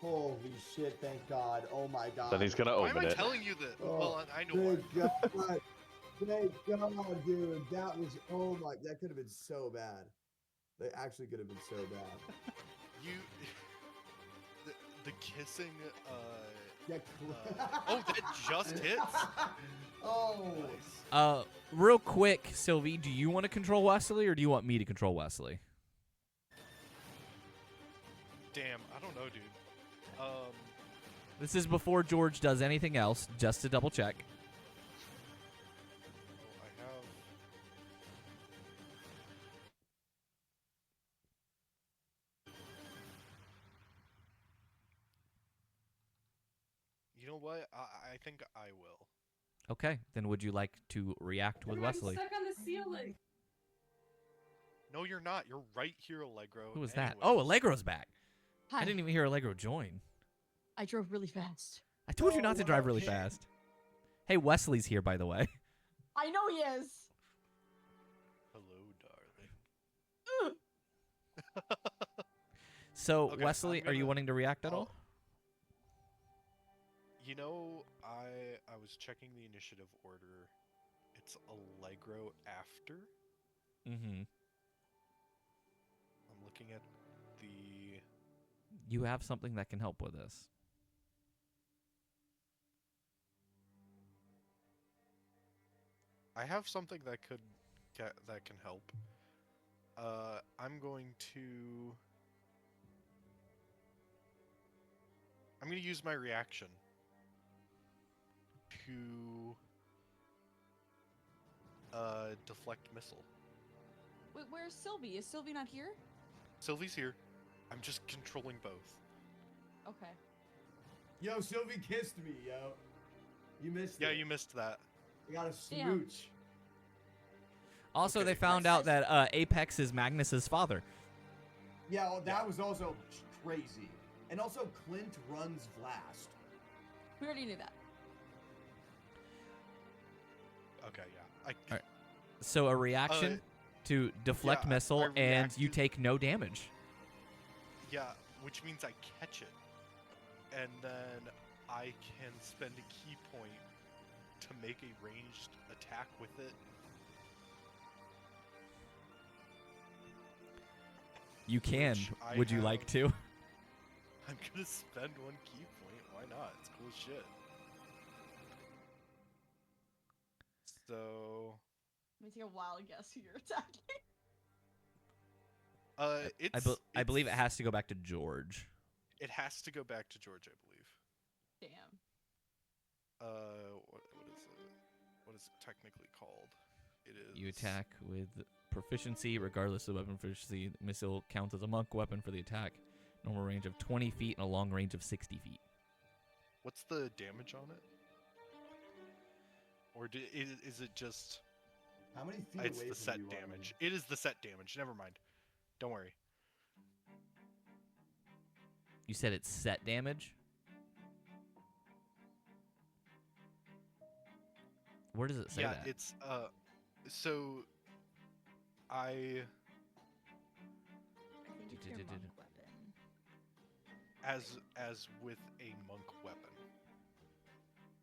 Holy shit, thank God. Oh my God. Then he's gonna Why am open I it. telling you that? Oh, Well, I know why. Thank God. Thank God, dude. That was... Oh my... That could have been so bad. They actually could have been so bad. You. The kissing. Yeah, Oh, that just hits. Oh. Nice. Real quick, Sylvie, do you want to control Wesley or do you want me to control Wesley? Damn, I don't know, dude. This is before George does anything else, just to double check. I have. You know what? I think I will. Okay, then would you like to react with Wesley? I'm stuck on the ceiling. No, you're not. You're right here, Allegro. Who was that? Anyways. Oh, Allegro's back. Hi. I didn't even hear Allegro join. I drove really fast. I told you not to Oh, drive really shit. fast. Hey, Wesley's here, by the way. I know he is. Hello, darling. So, Okay, Wesley, I'm are you gonna- wanting to react at all? You know, I was checking the initiative order. It's Allegro after. Mm-hmm. I'm looking at the. You have something that can help with this. I have something that that can help. I'm going to. I'm going to use my reaction to deflect missile. Wait, where's Sylvie? Is Sylvie not here? Sylvie's here. I'm just controlling both. Okay. Yo, Sylvie kissed me, yo. You missed it. Yeah, you missed that. We got a Damn. smooch. Also, Okay. they found out that Apex is Magnus's father. Yeah, well, that was also crazy. And also, Clint runs Vlast. We already knew that. Okay, yeah. Alright. So a reaction to deflect yeah, missile, I and you reacted- take no damage. Yeah, which means I catch it. And then I can spend a key point to make a ranged attack with it. You can. Which I Would you like have- to? I'm gonna spend one key point. Why not? It's cool as shit. So, Let me take a wild guess who you're attacking. it's. I believe it it's- has to go back to George. It has to go back to George, I believe. Damn. What is it? What is it technically called? It is. You attack with proficiency, regardless of weapon proficiency. The missile counts as a monk weapon for the attack. Normal range of 20 feet and a long range of 60 feet. What's the damage on it? Or is it just? How many feet It's away the from set you are we? damage. It is the set damage. Never mind. Don't worry. You said it's set damage? Where does it say Yeah, that? it's So, I I think it's your monk weapon. as with a monk weapon.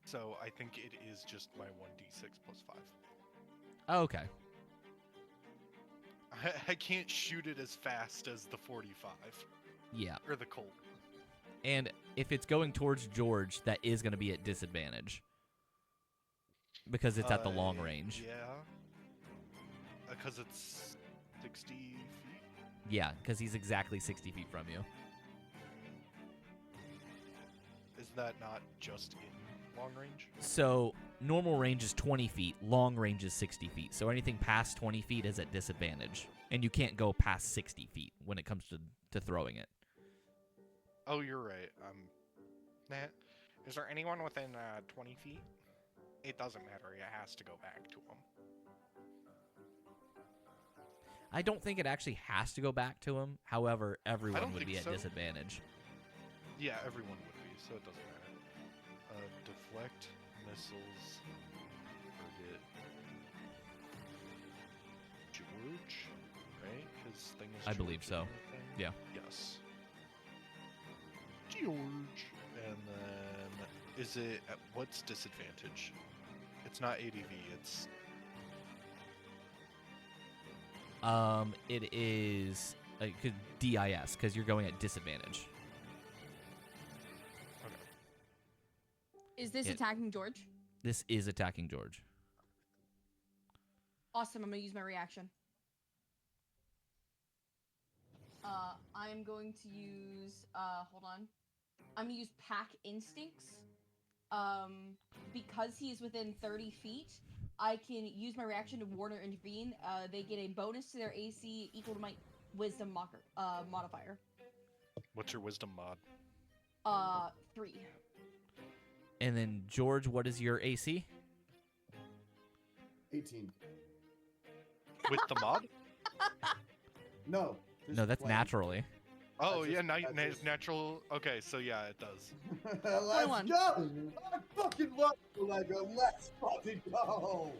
So I think it is just my 1d6 plus 5. Oh, okay. I can't shoot it as fast as the 45 Yeah. or the Colt. And if it's going towards George, that is going to be at disadvantage. Because it's at the long range. Yeah. Because it's 60 feet. Yeah, because he's exactly 60 feet from you. Is that not just in long range? So normal range is 20 feet, long range is 60 feet. So anything past 20 feet is at disadvantage. And you can't go past 60 feet when it comes to throwing it. Oh, you're right. Nah. Is there anyone within 20 feet? It doesn't matter. It has to go back to him. I don't think it actually has to go back to him. However, everyone don't would think be at so. disadvantage. Yeah, everyone would be, so it doesn't matter. Deflect missiles. Target George, right? His thing is I believe George, so. isn't it? Yeah. Yes. George. And then, is it at what's disadvantage? It's not ADV, it's... It is DIS because you're going at disadvantage. Okay. Is this Yeah. attacking George? This is attacking George. Awesome. I'm gonna use my reaction. I'm going to use. Hold on. I'm gonna use Pack Instincts. Because he's within 30 feet, I can use my reaction to warn or intervene. They get a bonus to their AC equal to my Wisdom modifier. What's your wisdom mod? 3. And then George, what is your AC? 18. With the mod? No. No, that's plain. naturally. Oh, That's yeah, just- that's just- natural. Okay, so yeah, it does. Let's 21. go! I fucking love Lego. Let's fucking go!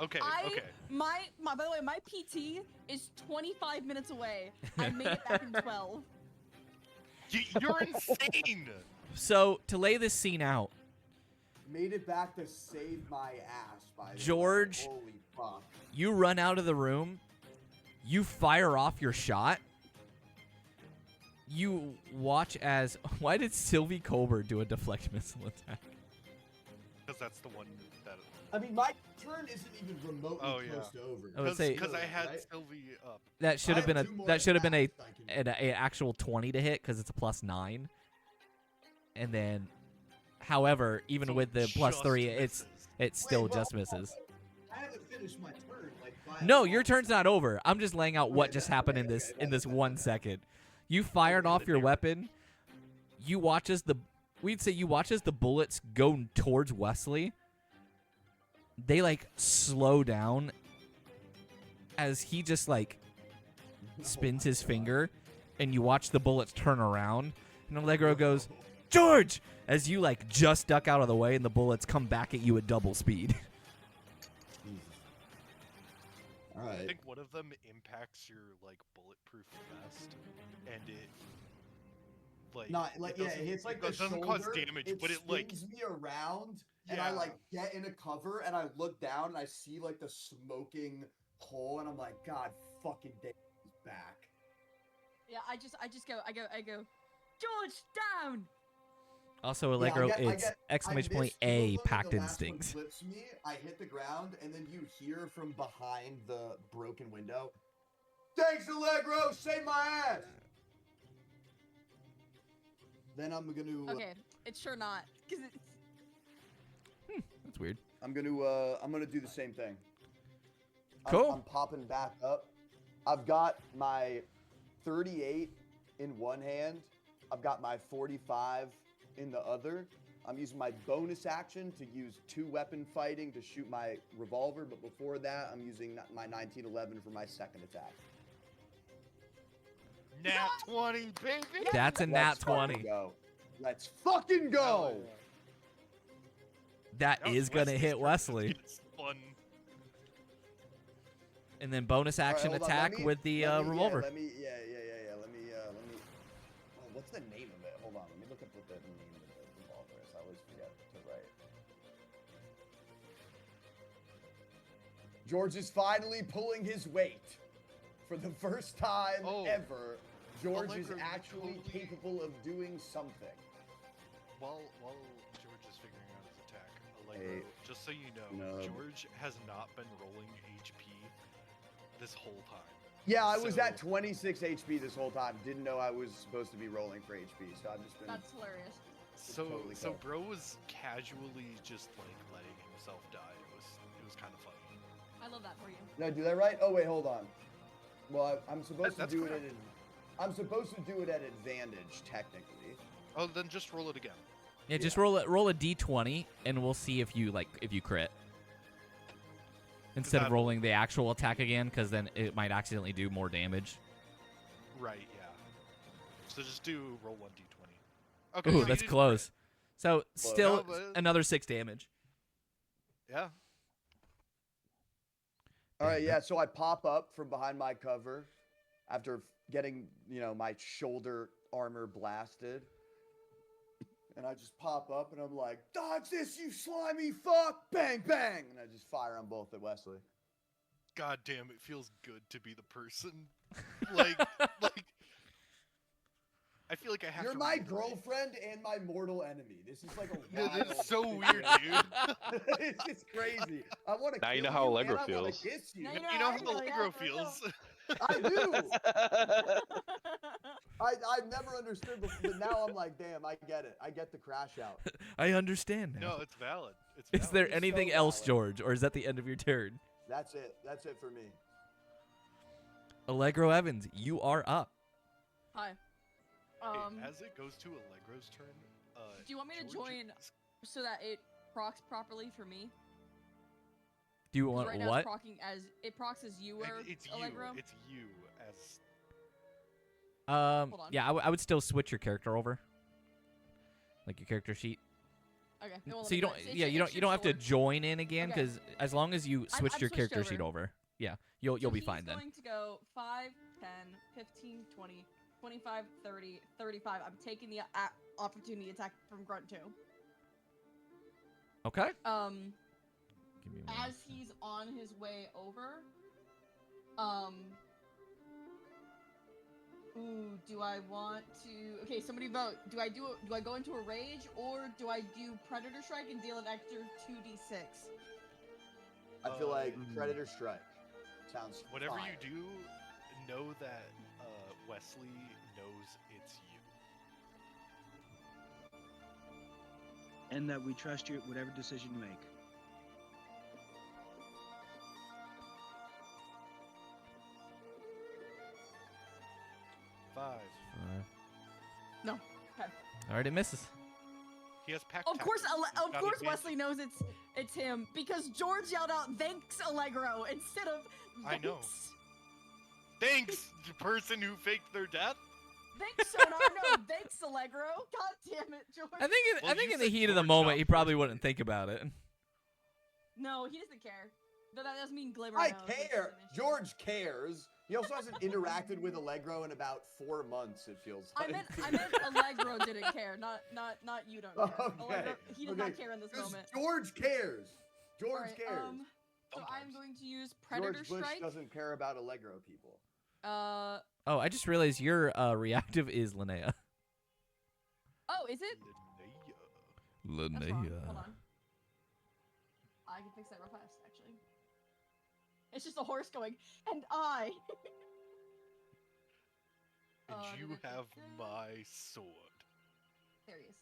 Okay, okay. My by the way, my PT is 25 minutes away. I made it back in 12. You're insane! So to lay this scene out, Made it back to save my ass, by the way. George. Holy fuck. you run out of the room, You fire off your shot. You watch as... Why did Sylvie Kober do a deflect missile attack? Because that's the one that. I mean, my turn isn't even remotely Oh, yeah. close to over. I would say- Because I had right? Sylvie up. That should have I been have a two more that should have been a attacks I can- an actual 20 to hit because it's a +9. And then, however, even So with the just +3, misses. it still Wait, just well, misses. I haven't finished my turn. Like, by No, a your lot. turn's not over. I'm just laying out what Okay, just okay, happened in okay, this okay, in this okay, 1 okay. second. You fired off your weapon. You watch as the bullets go towards Wesley. They like slow down as he just like spins his finger, and you watch the bullets turn around. And Allegro goes, "George!" as you like just duck out of the way, and the bullets come back at you at double speed. Jesus. All I right. think one of them impacts your like bulletproof vest, and it like Not like it yeah, it hits like the doesn't shoulder. cause damage, but it like spins me around, and I Yeah. like get in a cover, and I look down, and I see like the smoking hole, and I'm like, God, fucking damn, he's back. Yeah, I just go, George, down! Also, I Allegro, get- it's I exclamation point miss two A, of them, and packed the last one instincts. Flips me, I hit the ground, and then you hear from behind the broken window, "Thanks, Allegro, save my ass." Then I'm gonna. Okay, it's sure not, because it's... That's weird. I'm gonna do the same thing. Cool. I'm popping back up. I've got my 38 in one hand. I've got my 45 in the other. I'm using my bonus action to use 2-weapon fighting to shoot my revolver, but before that, I'm using my 1911 for my second attack. nat 20, baby. That's a nat 20. Go. Let's fucking go. That Now is going to Wesley's hit turn. Wesley. It's fun. And then bonus All right, action hold on, attack let me- with the let me- revolver. Yeah, let me. Oh, what's the name of it? Hold on, let me look up what the name of the revolver is. I always forget to write. George is finally pulling his weight. For the first time Oh, ever, George is Allegro, you actually totally- capable of doing something. While George is figuring out his attack, Allegro, Hey, just so you know, no. George has not been rolling HP this whole time. Yeah, I was So- at 26 HP this whole time. Didn't know I was supposed to be rolling for HP, so I've just been. That's hilarious. So totally so cool. bro was casually just like letting himself die. It was kind of funny. I love that for you. Did I do that right? Oh wait, hold on. Well, I'm supposed to That's do it correct. at. I'm supposed to do it at advantage, technically. Oh, then just roll it again. Yeah, just yeah. roll a d20, and we'll see if you crit. Instead of that- rolling the actual attack again, because then it might accidentally do more damage. Right, yeah. So just do roll 1d20. Okay. Ooh, so that's you didn't close. So still No, but- another 6 damage. crit. Yeah. All right, yeah. So I pop up from behind my cover after getting, my shoulder armor blasted, and I just pop up and I'm like, "Dodge this, you slimy fuck!" Bang, bang, and I just fire on both at Wesley. God damn, it feels good to be the person. Like I feel like I have You're to my reiterate. girlfriend and my mortal enemy. This is like a Dude, wild it's so weird, situation. dude. It's just crazy. I want to. Now you know how Allegro feels. Kiss you. Now You know how Yeah, Allegro for real. feels. I do. I've never understood before, but now I'm like, damn, I get it. I get the crash out. I understand now. No, it's valid. It's Is valid. there It's so anything else, valid. George, or is that the end of your turn? That's it. That's it for me. Allegro Evans, you are up. Hi. Hey, as it goes to Allegro's turn, Do you want me to George join is- so that it procs properly for me? Do you 'Cause want right now what? it's procking as it procs as you were It's you. Allegro. It's you as Hold on. Yeah, I would still switch your character over, like your character sheet. Okay. it won't let So me you do don't, it. It yeah, should- you it don't, you should don't have to still work. join in again, Okay. because as long as you switched I've your switched character sheet over. over, yeah, you'll be he's fine then. going to go 5, 10, 15, 20, 25, 30, 35. I'm taking the opportunity attack from Grunt too. Okay. As he's on his way over, Ooh, do I want to? Okay, somebody vote. Do I go into a rage, or do I do Predator Strike and deal an extra 2d6? I feel like Mm. Predator Strike sounds Whatever fire. you do, know that Wesley knows it's you. And that we trust you whatever decision you make. Five. No. Okay. All right, it misses. He has pack. Of course, tactics. He's of got course, advantage. Wesley knows it's him because George yelled out "Thanks, Allegro" instead of I know. "Thanks." Thanks, the person who faked their death. Thanks, Sonar. No, thanks, Allegro. God damn it, George. I think Well, I think you in the said heat of the George, moment, not he probably first wouldn't person. think about it. No, he doesn't care. But that doesn't mean Glimmer I knows, which is care. an issue. George cares. He also hasn't interacted with Allegro in about 4 months. It feels I like. meant Allegro didn't care, not you don't care. Okay, Allegro, he does not care in this 'Cause moment. George cares. George Alright, cares. so I'm Sometimes. going to use Predator George Bush Strike. doesn't care about Allegro people. Oh, I just realized your reactive is Linnea. Oh, is it? Linnea. That's wrong. Hold on. I can fix that real fast, actually. It's just a horse going, and I. And you da-da-da-da. have my sword. There he is.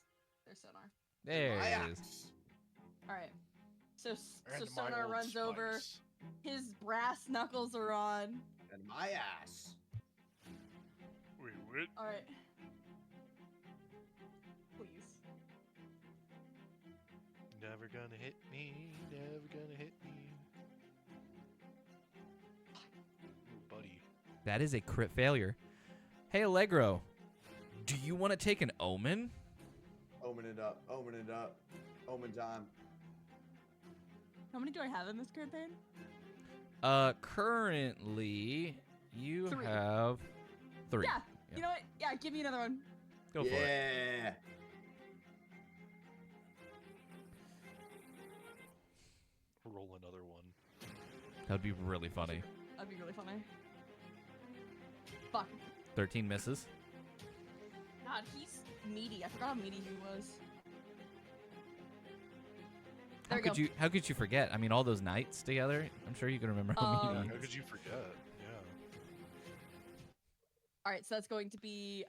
There's Sonar. There My it is. axe. All right. So And my Sonar old runs over. spice. His brass knuckles are on. And my ass. Wait, what? All right. Please. Never gonna hit me. Never gonna hit me. Ooh, buddy. That is a crit failure. Hey, Allegro, do you want to take an omen? Omen it up. Omen it up. Omen time. How many do I have in this campaign? Currently, you 3. have 3. Yeah. Yeah. You know what? Yeah, give me another one. Go for it. Yeah. Roll another one. That'd be really funny. That'd be really funny. Fuck. 13 misses. God, he's meaty. I forgot how meaty he was. There we go. How could you forget? I mean, all those nights together. I'm sure you can remember how Um, many. How could you forget? Yeah. All right, so that's going to be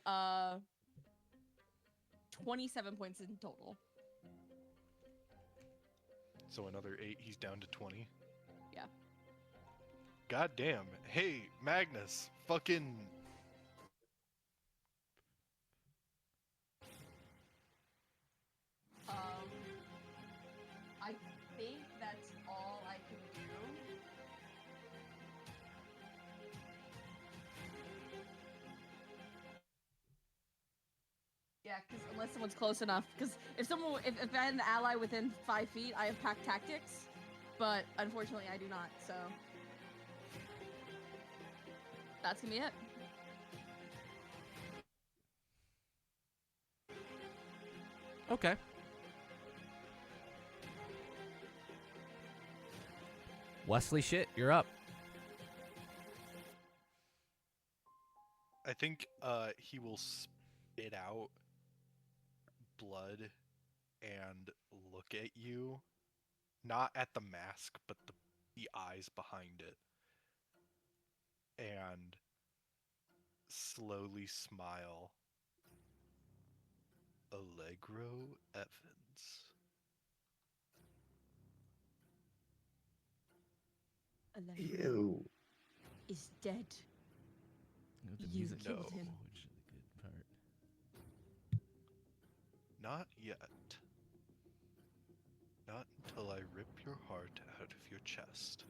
27 points in total. So another 8. He's down to 20. Yeah. God damn. Hey, Magnus. Fucking. I think that's all I can do. Yeah, because unless someone's close enough, because if I had an ally within 5 feet, I have pack tactics, but unfortunately I do not. So that's gonna be it. Okay. Wesley, shit, you're up. I think he will spit out blood and look at you. Not at the mask, but the eyes behind it. And slowly smile. Allegro Evans. Allegro Ew. is dead. The You music killed No. him. which is the good part. Not yet. Not until I rip your heart out of your chest.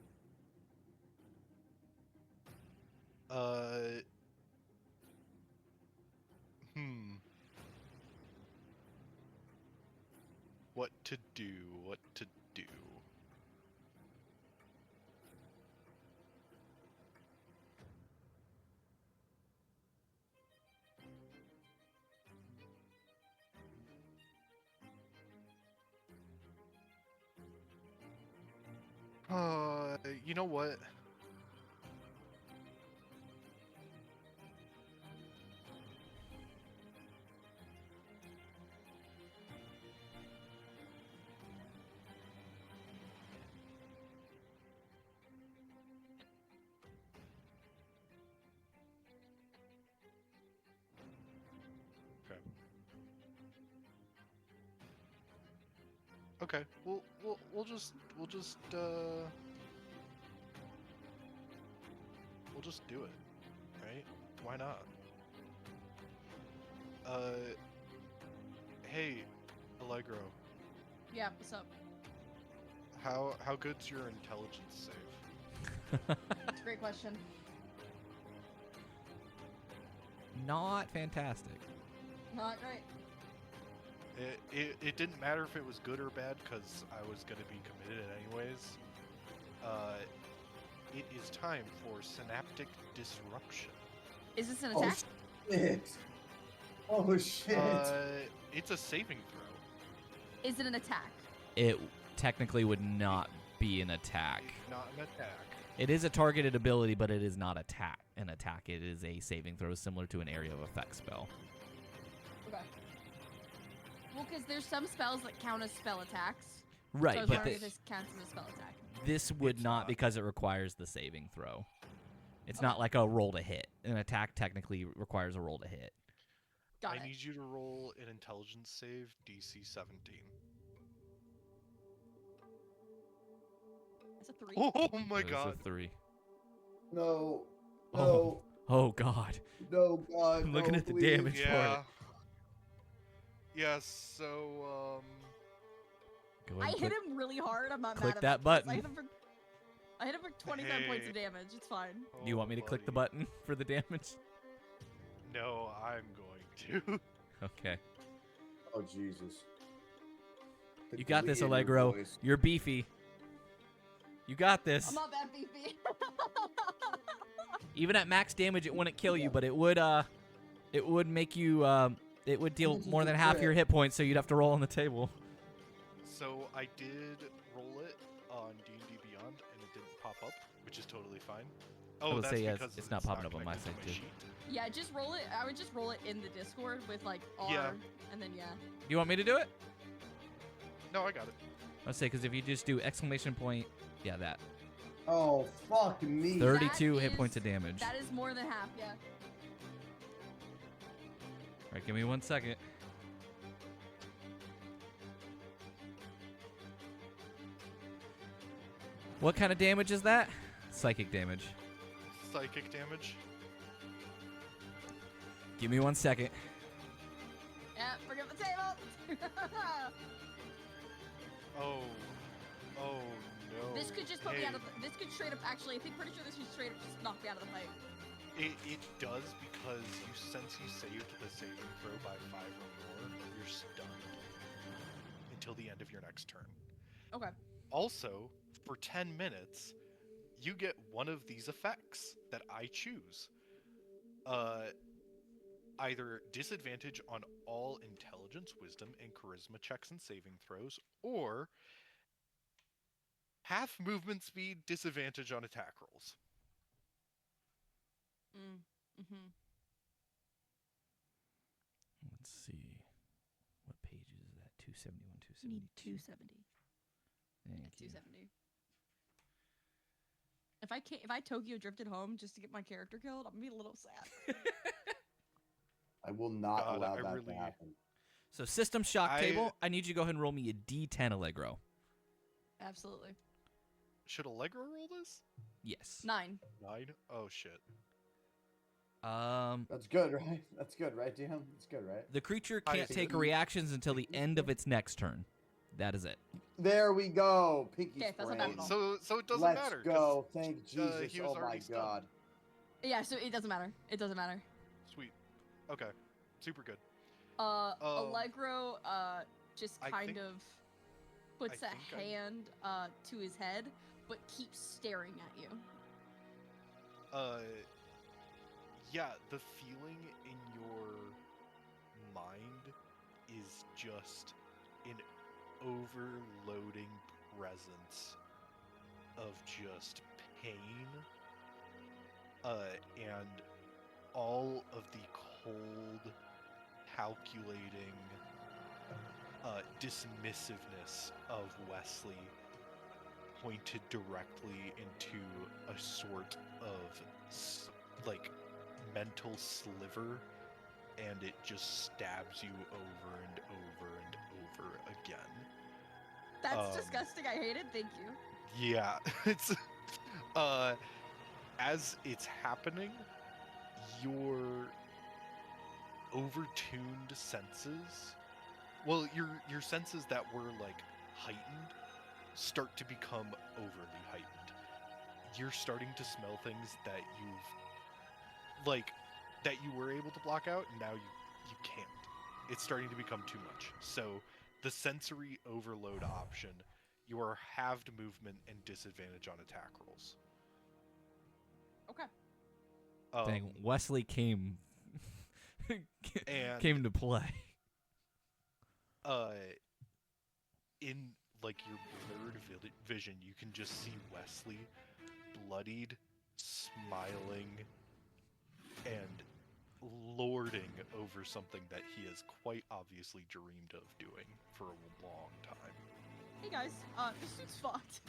What to do, what to do. You know what? Okay, we'll just do it, right? Why not? Hey, Allegro, Yeah, what's up? how good's your intelligence save? That's a great question. Not fantastic. Not great. It didn't matter if it was good or bad because I was gonna be committed anyways. It is time for synaptic disruption. Is this an Oh attack? shit! Oh shit! It's a saving throw. Is it an attack? It technically would not be an attack. Not an attack. It is a targeted ability, but it is not an attack. It is a saving throw similar to an area of effect spell. Okay. Well, because there's some spells that count as spell attacks. So I Right, was but wondering if this counts as a spell attack. this would It's not not. because it requires the saving throw. It's Okay. not like a roll to hit. An attack technically requires a roll to hit. Got I it. need you to roll an intelligence save, DC 17. That's a 3. Oh my It was god. a 3. No, Oh. no, Oh god. no, God! I'm looking no, at the please. damage. Yeah. Yes, so Go I ahead and hit click. him really hard. I'm not click mad at that it, 'cause button. I hit him for 25 points of Hey. damage. It's fine. Do you want me to click the buddy. button for the damage? No, I'm going to. Okay. Oh Jesus! The You got this, glee in your Allegro. voice. You're beefy. You got this. I'm not that beefy. Even at max damage, it wouldn't kill you, but it would make you it would deal This is more a than half your crit. hit points, so you'd have to roll on the table. So I did roll it on D&D Beyond, and it didn't pop up, which is totally fine. Oh, would that's say, yeah, because it's not popping up on my connected to side, too. sheet. Yeah, just roll it. I would just roll it in the Discord with like R, Yeah. and then yeah. You want me to do it? No, I got it. Let's say because if you just do exclamation point, yeah, that Oh fuck me! 32 hit is- points of damage. That is more than half. Yeah. All right, give me 1 second. What kind of damage is that? Psychic damage. Psychic damage. Give me 1 second. Yeah. Forget the table. Oh. Oh no. This could just put me Hey, out of. This could straight up. Actually, I think pretty sure this could straight up just knock me out of the fight. It does because since you saved the saving throw by 5 or more, you're stunned until the end of your next turn. Okay. Also, for 10 minutes, you get one of these effects that I choose. Either disadvantage on all intelligence, wisdom, and charisma checks and saving throws, or half movement speed, disadvantage on attack rolls. Mm-hmm. Let's see. What page is that? 271, Need 272. 270. Thank you. 270. If I Tokyo drifted home just to get my character killed, I'm gonna be a little sad. I will not God, allow I that really- to happen. So system shock table, I need you to go ahead and roll me a D10 Allegro. Absolutely. Should Allegro roll this? Yes. 9. 9? Oh shit. That's good, right? That's good, right, DM? That's good, right? The creature I can't see. take reactions until the end of its next turn. That is it. There we go. Pinky Okay, that's not sprain. bad at all. So it doesn't Let's matter. 'cause- go. Thank Jesus. he was Oh my already stunned. God. Yeah, so it doesn't matter. It doesn't matter. Sweet. Okay. Super good. Allegro just I kind think- of puts a think I- hand to his head, but keeps staring at you. Yeah, the feeling in your mind is just an overloading presence of just pain, and all of the cold, calculating, dismissiveness of Wesley pointed directly into a sort of like mental sliver, and it just stabs you over and over and over again. That's disgusting. I hate it. Thank you. Yeah, it's as it's happening, your overtuned senses, well, your senses that were like heightened start to become overly heightened. You're starting to smell things that you were able to block out, and now you can't. It's starting to become too much. So the sensory overload option, you are halved movement and disadvantage on attack rolls. Okay. Dang, Wesley came And came to play. In like your blurred vision, you can just see Wesley bloodied, smiling, and lording over something that he has quite obviously dreamed of doing for a long time. Hey guys, this dude's fucked.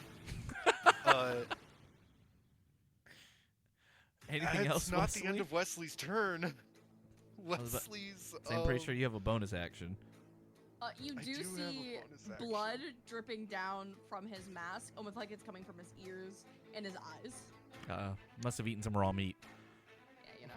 Anything else, It's not Wesley? the end of Wesley's turn. was about- Wesley's. So I'm pretty sure you have a bonus action. You I do do have a see bonus action. blood dripping down from his mask, almost like it's coming from his ears and his eyes. Must have eaten some raw meat. Yeah, you know.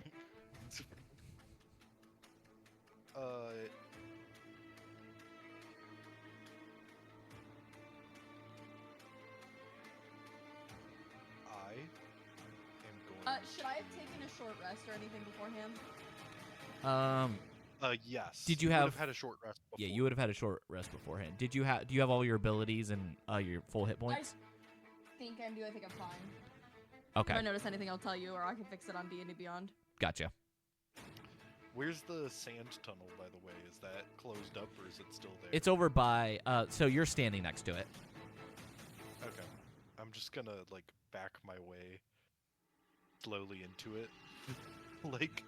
I am going. Should I have taken a short rest or anything beforehand? Yes. Did you would have- had a short rest before. Yeah, you would have had a short rest beforehand. Do you have all your abilities and your full hit points? I think I'm fine. Okay, If I notice anything, I'll tell you, or I can fix it on D&D Beyond. gotcha. Where's the sand tunnel, by the way? Is that closed up or is it still there? It's over by. So you're standing next to it. Okay. I'm just gonna like back my way slowly into it. like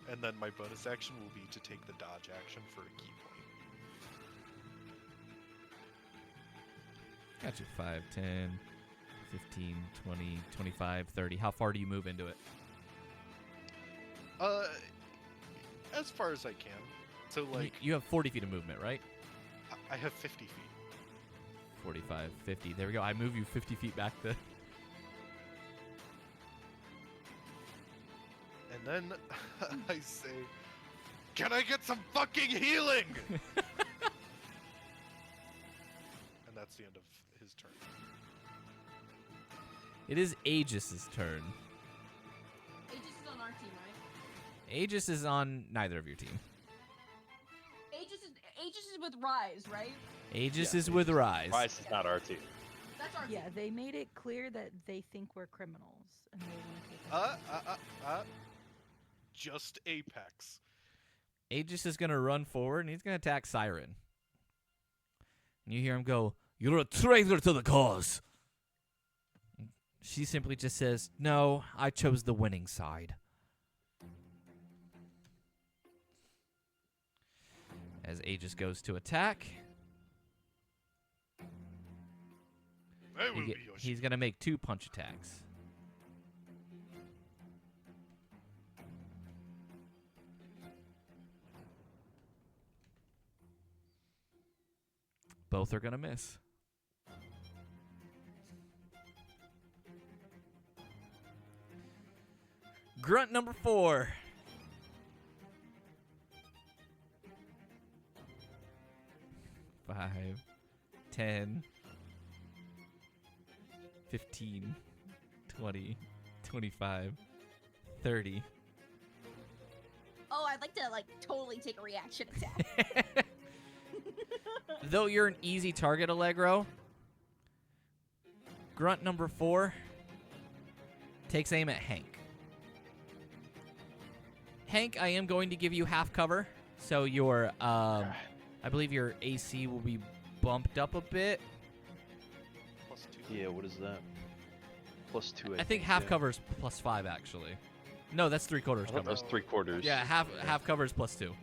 and then my bonus action will be to take the dodge action for a key point. Gotcha. 5, 10, 15, 20, 25, 30. How far do you move into it? As far as I can. So like You have 40 feet of movement, right? I have 50 feet. 45, 50. There we go. I move you 50 feet back to. And then I say, "Can I get some fucking healing?" And that's the end of his turn. It is Aegis's turn. Aegis is on our team, right? Aegis is on neither of your team. Aegis is with R.I.S.E, right? Aegis Yeah. is with R.I.S.E. R.I.S.E is not our team. That's our Yeah, team. they made it clear that they think we're criminals and they want to take us. Just Apex. Aegis is going to run forward, and he's going to attack Siren. And you hear him go, "You're a traitor to the cause." She simply just says, "No, I chose the winning side." As Aegis goes to attack, I will be your he's going to make 2 punch attacks. Both are going to miss. Grunt number 4. Five, 10, 15, 20, 25, 30. Oh, I'd like to totally take a reaction attack. Though you're an easy target, Allegro, Grunt number 4 takes aim at Hank. Hank, I am going to give you half cover, so your I believe your AC will be bumped up a bit. +2. Yeah, what is that? +2. I think half yeah. cover is +5 actually. No, that's 3/4 I thought cover. that was 3/4. Yeah, half cover is +2.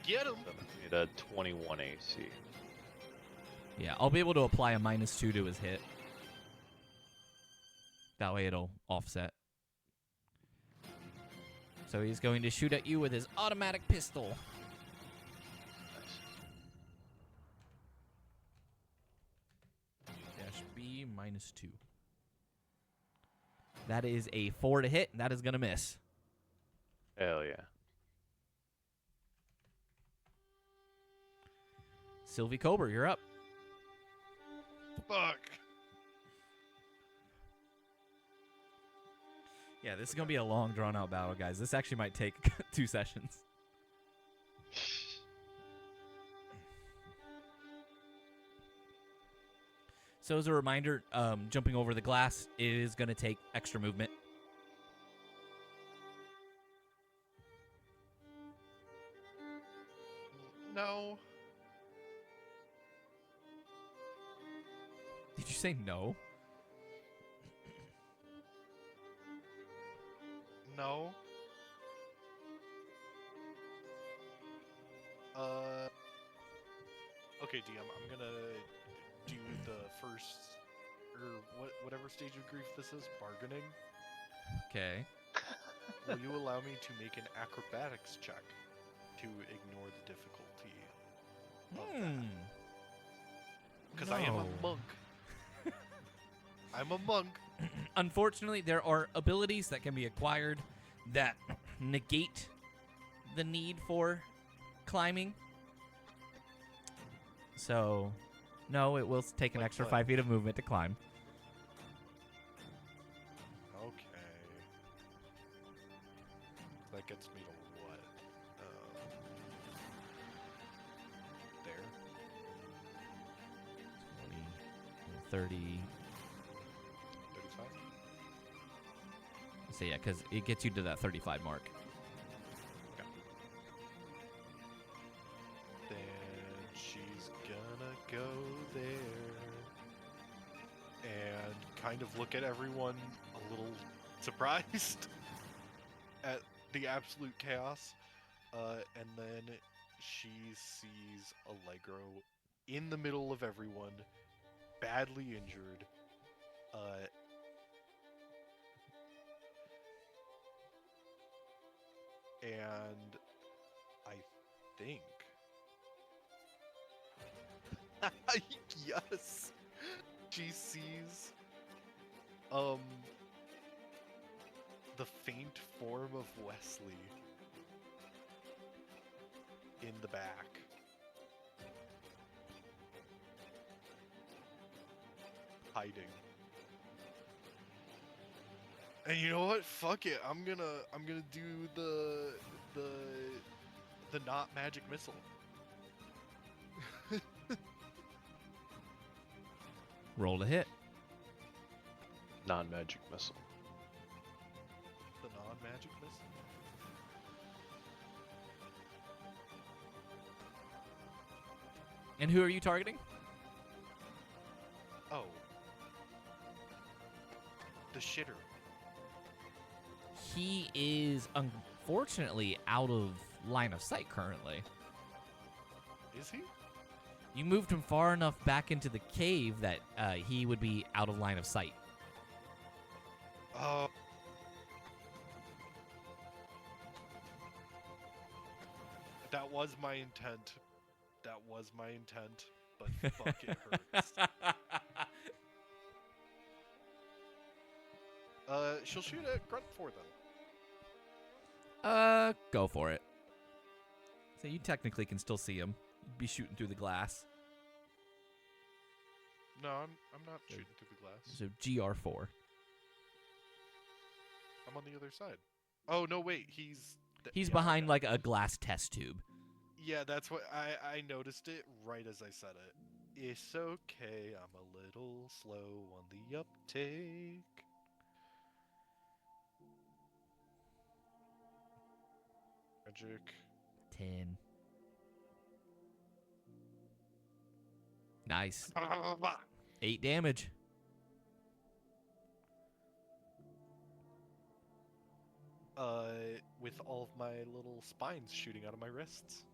Get him. So I need a 21 AC. Yeah, I'll be able to apply a -2 to his hit. That way it'll offset. So he's going to shoot at you with his automatic pistol. AC -2. That is a 4 to hit, and that is going to miss. Hell yeah. Sylvie Kober, you're up. Fuck. Yeah, this is going to be a long, drawn-out battle, guys. This actually might take 2 sessions. So as a reminder, jumping over the glass is going to take extra movement. No. Did you say no? No. Okay, DM. I'm gonna do the first, or whatever stage of grief this is, bargaining. Okay. Will you allow me to make an acrobatics check to ignore the difficulty of that? Because I am a No. monk. I'm a monk. Unfortunately, there are abilities that can be acquired that negate the need for climbing. So, no, it will take an Like extra what? 5 feet of movement to climb. Okay. That gets me to what? There. 20, 30. 35? So, yeah, because it gets you to that 35 mark. Then she's gonna go there and kind of look at everyone a little surprised at the absolute chaos. And then she sees Allegro in the middle of everyone, badly injured. And I think yes, she sees the faint form of Wesley in the back. Hiding. And you know what? Fuck it. I'm gonna do the not magic missile. Roll to hit. Non-magic missile. The non-magic missile. And who are you targeting? Oh. The shitter. He is unfortunately out of line of sight currently. Is he? You moved him far enough back into the cave that he would be out of line of sight. Oh. That was my intent. That was my intent. But fuck, it hurts. She'll shoot at Grunt 4 then. Go for it. So you technically can still see him. You'd be shooting through the glass. No, I'm not shooting through the glass. So GR4. I'm on the other side. Oh no, wait, he's He's yeah, behind like a glass test tube. Yeah, that's what I noticed it right as I said it. It's okay, I'm a little slow on the uptake. Magic. 10. Nice. 8 damage. With all of my little spines shooting out of my wrists.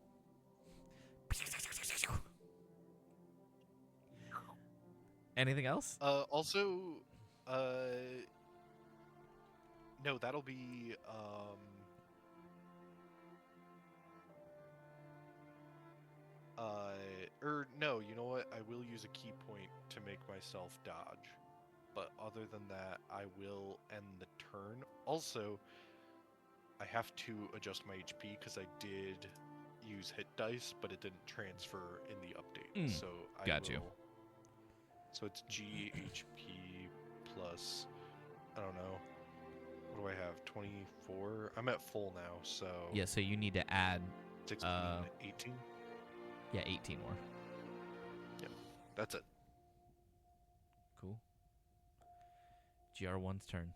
Anything else? Also, no, that'll be, Or no, you know what? I will use a key point to make myself dodge. But other than that, I will end the turn. Also, I have to adjust my HP because I did use hit dice, but it didn't transfer in the update. So I got you. will. So it's GHP plus, I don't know. What do I have? 24? I'm at full now, so. Yeah, so you need to add 16, 18? Yeah, 18 more. Yep, that's it. Cool. GR1's turn.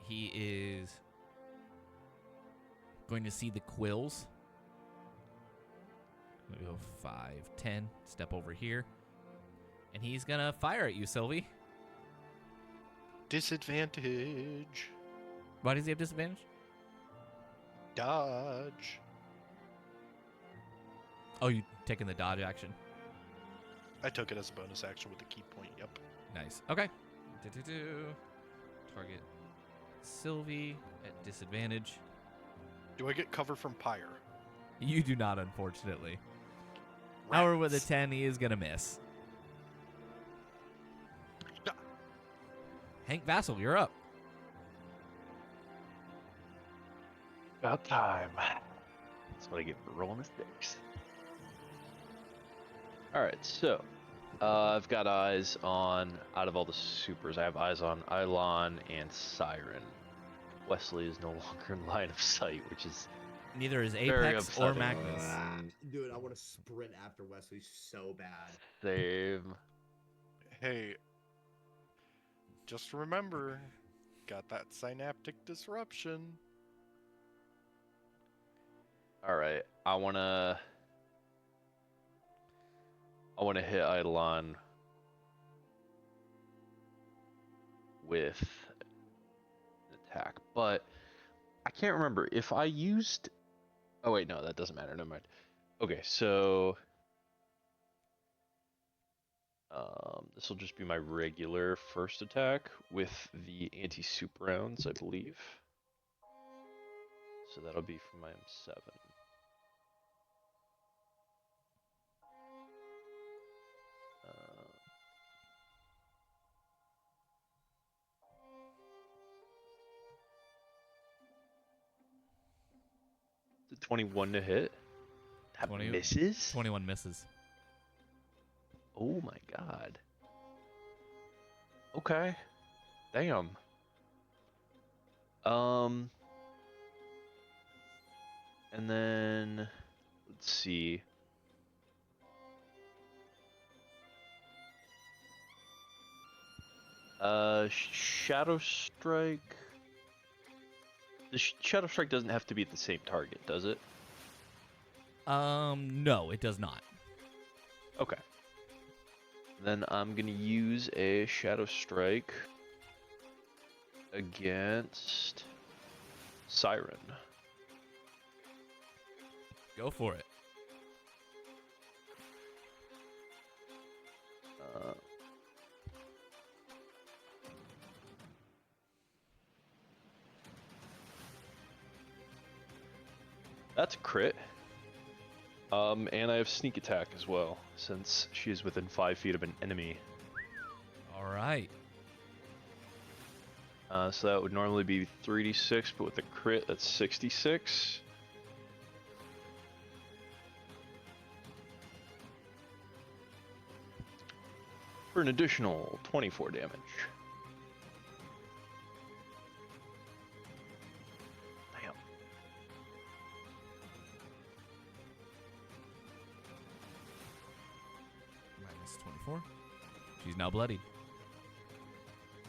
He is going to see the quills. I'm gonna go 5, 10. Step over here. And he's going to fire at you, Sylvie. Disadvantage. Why does he have disadvantage? Dodge. Oh, you taking the dodge action. I took it as a bonus action with the key point, yep. Nice. Okay. Target Sylvie at disadvantage. Do I get cover from Pyre? You do not, unfortunately. However, with a Rats. 10, he is going to miss. Ah. Hank Vassal, you're up. About time. That's what I get for rolling mistakes. Alright, so I've got eyes on, out of all the supers, I have eyes on Eilon and Siren. Wesley is no longer in line of sight, which is Neither is very Apex or upsetting. Magnus. Dude, I want to sprint after Wesley so bad. Same. Hey, just remember, got that synaptic disruption. Alright, I wanna hit Eidolon with an attack, but I can't remember if I used. Oh wait, no, that doesn't matter. Never mind. Okay, so this will just be my regular first attack with the anti-super rounds, I believe. So that'll be for my M7. The 21 to hit. That 20 misses? 21 misses. Oh my god. Okay. Damn. And then let's see. Shadow Strike. The Shadow Strike doesn't have to be at the same target, does it? No, it does not. Okay. Then I'm gonna use a Shadow Strike against Siren. Go for it. That's a crit. And I have sneak attack as well, since she is within 5 feet of an enemy. All right. So that would normally be 3d6, but with a crit, that's 66. For an additional 24 damage. Damn. Minus 24. She's now bloodied.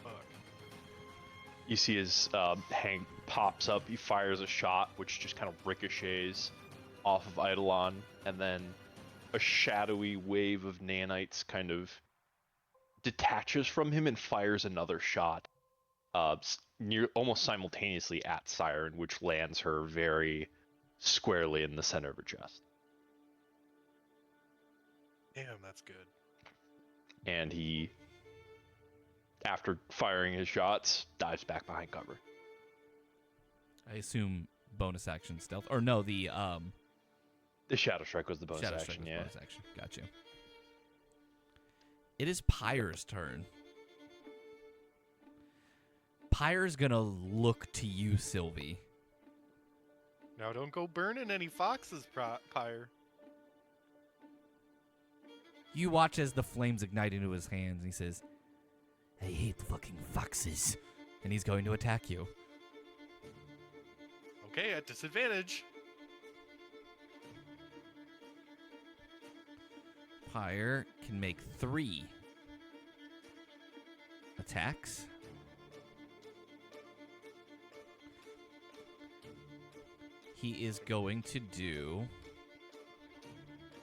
Fuck. You see his Hank pops up, he fires a shot, which just kind of ricochets off of Eidolon, and then a shadowy wave of nanites kind of detaches from him and fires another shot, near almost simultaneously at Siren, which lands her very squarely in the center of her chest. Damn, that's good. And he, after firing his shots, dives back behind cover. I assume bonus action stealth. Or no, the The Shadow Strike was the bonus Shadow action, Strike was yeah. bonus action. Got you. It is Pyre's turn. Pyre's gonna look to you, Sylvie. Now don't go burning any foxes, Pyre. You watch as the flames ignite into his hands, and he says, I hate the fucking foxes. And he's going to attack you. Okay, at disadvantage. Pyre can make 3 attacks. He is going to do...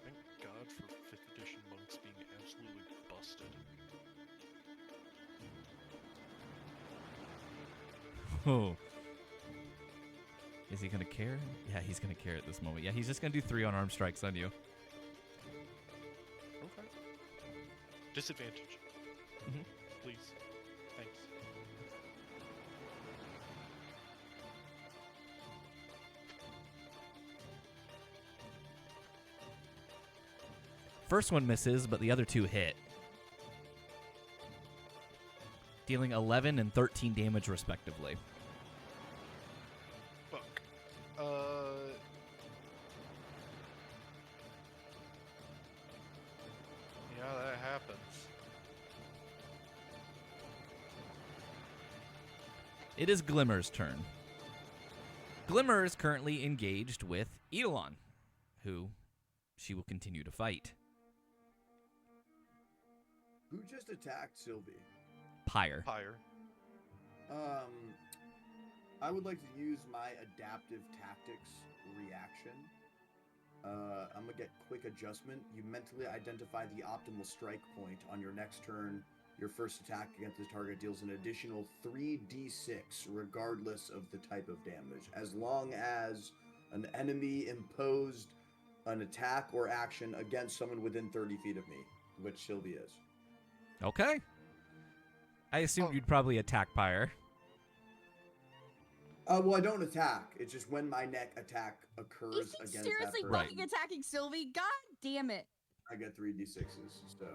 Thank God for 5th edition monks being absolutely busted. Oh. Is he going to care? Yeah, he's going to care at this moment. Yeah, he's just going to do 3 unarmed strikes on you. Okay. Disadvantage. Mhm. Please. Thanks. First one misses, but the other 2 hit. Dealing 11 and 13 damage respectively. Fuck. Yeah, that happens. It is Glimmer's turn. Glimmer is currently engaged with Eidolon, who she will continue to fight. Who just attacked Sylvie? Pyre. Pyre. I would like to use my adaptive tactics reaction. I'm gonna get quick adjustment. You mentally identify the optimal strike point on your next turn. Your first attack against the target deals an additional 3d6, regardless of the type of damage, as long as an enemy imposed an attack or action against someone within 30 feet of me, which Sylvie is. Okay. I assumed you'd probably attack Pyre. Well, I don't attack. It's just when my neck attack occurs Is he against seriously that person, fucking attacking Sylvie? God damn it. I get 3d6s, so...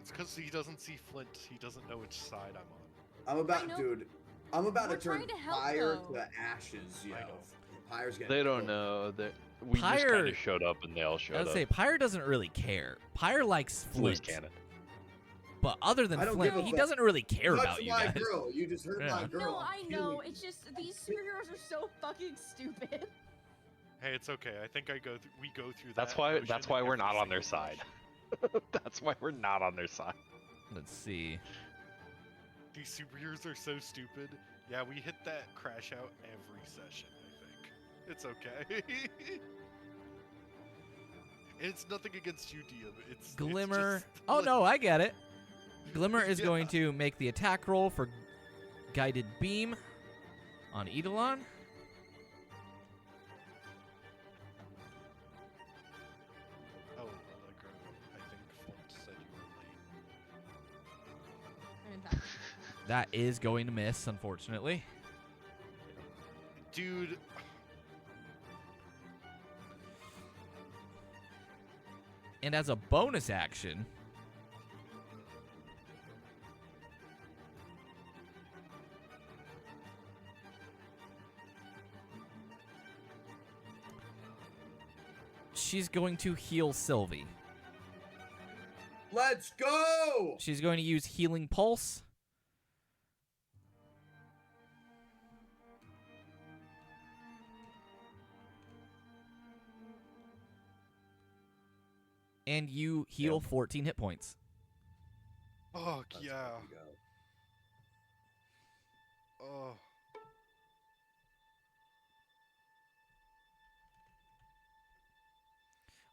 It's because he doesn't see Flint. He doesn't know which side I'm on. I'm I about, know. dude, I'm about We're to turn trying to help, fire though. to ashes, yo. I know. Fire's getting They don't cooked. know that we just Pyre- kind of showed up and they all I showed would up. say Pyre doesn't really care. Pyre likes Loose Flint. cannon. But other than I don't Flint, give a he fuck. doesn't really care Touch about you my guys. girl. You just hurt Yeah. my girl. No, I'm I know. killing It's just these superheroes are so fucking stupid. Hey, it's okay. I think we go through that. That's why motion we're every not on their single side. session. That's why we're not on their side. Let's see. These superheroes are so stupid. Yeah, we hit that crash out every session, I think. It's okay. It's nothing against you, Diem. It's Glimmer. It's just, Oh, like, no, I get it. Glimmer is Yeah. going to make the attack roll for Guided Beam on Eidolon. Oh, Allegro. I think Flint said you were late. That is going to miss, unfortunately. Dude, And as a bonus action, she's going to heal Sylvie. Let's go! She's going to use Healing Pulse. And you heal 14 hit points. oh Let's yeah. fucking go. Oh,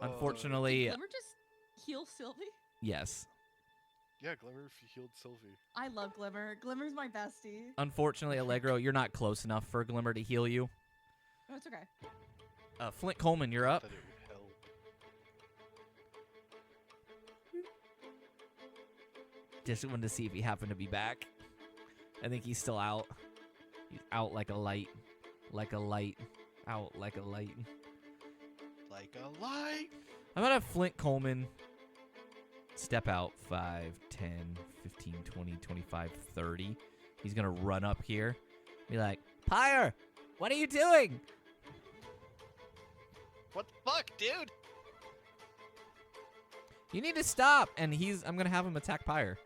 Unfortunately, Did Glimmer just heal Sylvie? yes. yeah, Glimmer healed Sylvie. I love Glimmer. Glimmer's my bestie. Unfortunately, Allegro, you're not close enough for Glimmer to heal you. Oh, it's okay. Flint Colman, you're up. That it would help. Just wanted to see if he happened to be back. I think he's still out. He's out like a light. Like a light. Out like a light. Like a light. I'm gonna have Flint Colman step out 5, 10, 15, 20, 25, 30. He's gonna run up here. Be like, Pyre, what are you doing? What the fuck, dude? You need to stop. And I'm gonna have him attack Pyre.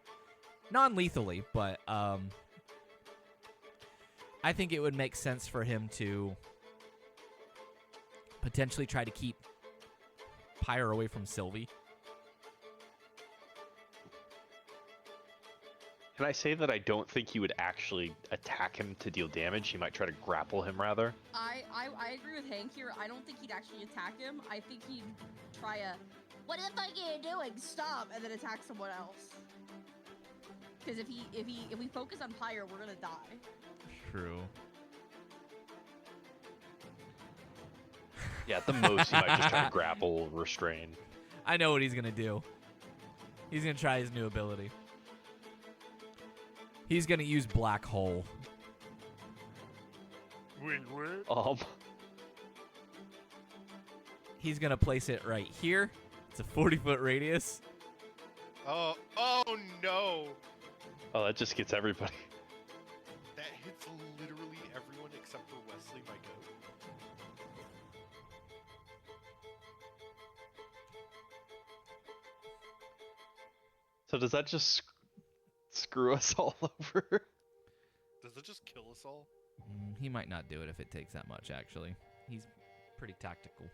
Non-lethally, but I think it would make sense for him to potentially try to keep Pyre away from Sylvie. Can I say that I don't think he would actually attack him to deal damage? He might try to grapple him rather. I agree with Hank here. I don't think he'd actually attack him. I think he'd try a, what the fuck are you doing? Stop, and then attack someone else. Because if we focus on Pyre, we're gonna die. True. Yeah, at the most, he might just try to grapple, restrain. I know what he's gonna do. He's gonna try his new ability. He's gonna use Black Hole. Wait, what? He's gonna place it right here. It's a 40-foot radius. Oh no! Oh, that just gets everybody. That hits literally everyone except for Wesley, my goat. So does that just screw us all over? Does it just kill us all? He might not do it if it takes that much, actually. He's pretty tactical.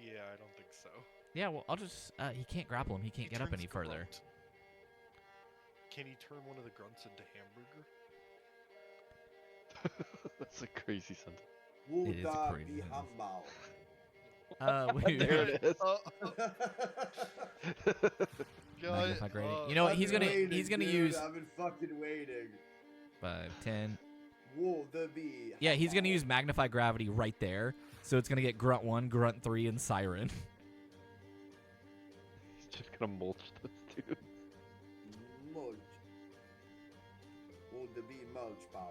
Yeah, I don't think so. Yeah, well, I'll just... he can't grapple him. He can't get up turns any further. grunt. Can he turn one of the grunts into hamburger? That's a crazy sentence. It is a Wuda crazy be sentence. humble. There it is. Magnify grading. You know what? He's gonna use I've been fucking waiting. 5, 10. Wuda be. Yeah, he's gonna use magnify gravity right there. So it's gonna get grunt 1, grunt 3, and siren. He's just gonna mulch those dudes. Mulch. Wuda be mulch bow.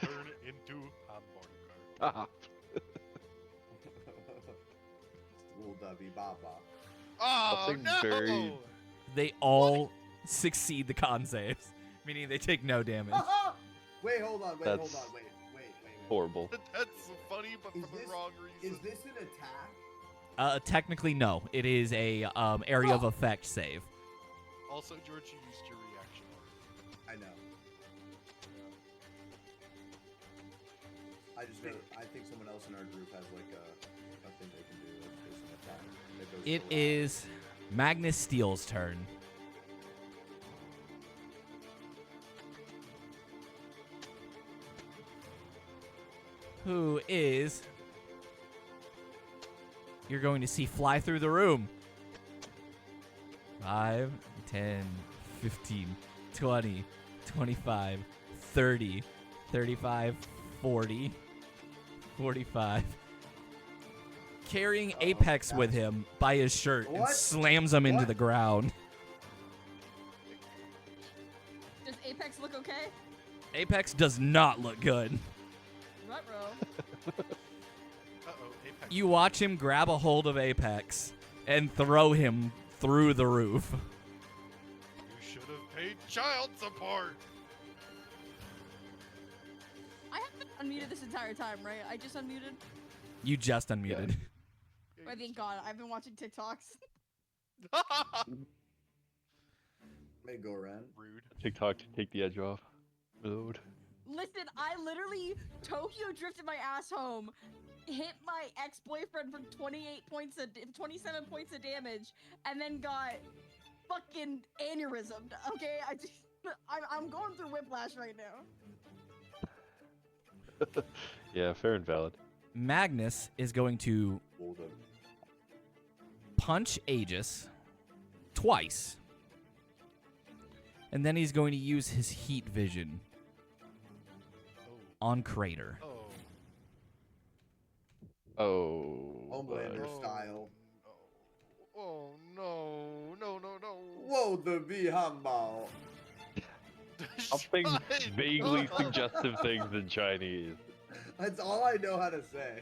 Turn it into hamburger. Stop. Wuda be baba. Oh Something no! very- They all succeed the con saves, meaning they take no damage. Wait, hold on, wait. Horrible. That's funny, but Is for the this- wrong Is reason. this an attack? Technically, no. It is a area of effect save. Also, George, you used your reaction already. I know. I just know. I think someone else in our group has like a thing they can do that's based on attack. That goes It for a while. is Magnus Steele's turn. Who is... You're going to see fly through the room. 5, 10, 15, 20, 25, 30, 35, 40, 45. Carrying Apex with him by his shirt and What? slams him into What? the ground. Does Apex look okay? Apex does not look good. Ruh-roh. Uh-oh, Apex. You watch him grab a hold of Apex and throw him through the roof. You should have paid child support. I haven't been unmuted this entire time, right? I just unmuted. You just unmuted. I thank God. I've been watching TikToks. May go around. Rude. TikTok to take the edge off. Mode. Listen, I literally Tokyo drifted my ass home, hit my ex-boyfriend for 27 points of damage, and then got fucking aneurysmed. Okay, I'm going through whiplash right now. Yeah, fair and valid. Magnus is going to Wuda. punch Aegis twice. And then he's going to use his heat vision on Crater. Oh. Oh. Homelander but- style. Oh no! No! No! No! Whoa, the be humble. Something Shut vaguely up. suggestive things in Chinese. That's all I know how to say.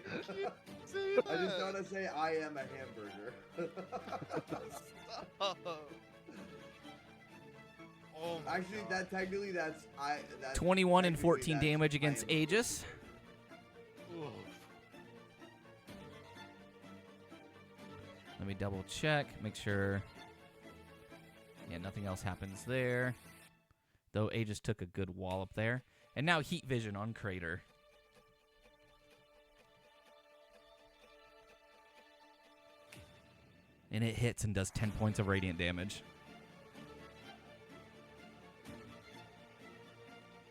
Say I just know how that. to say I am a hamburger. Stop. Oh my Actually, God. that technically that's 21 and technically 14 that's damage I against am a- Aegis. Oof. Let me double check, make sure. Yeah, nothing else happens there. Though Aegis took a good wallop there. And now heat vision on Crater. And it hits and does 10 points of radiant damage.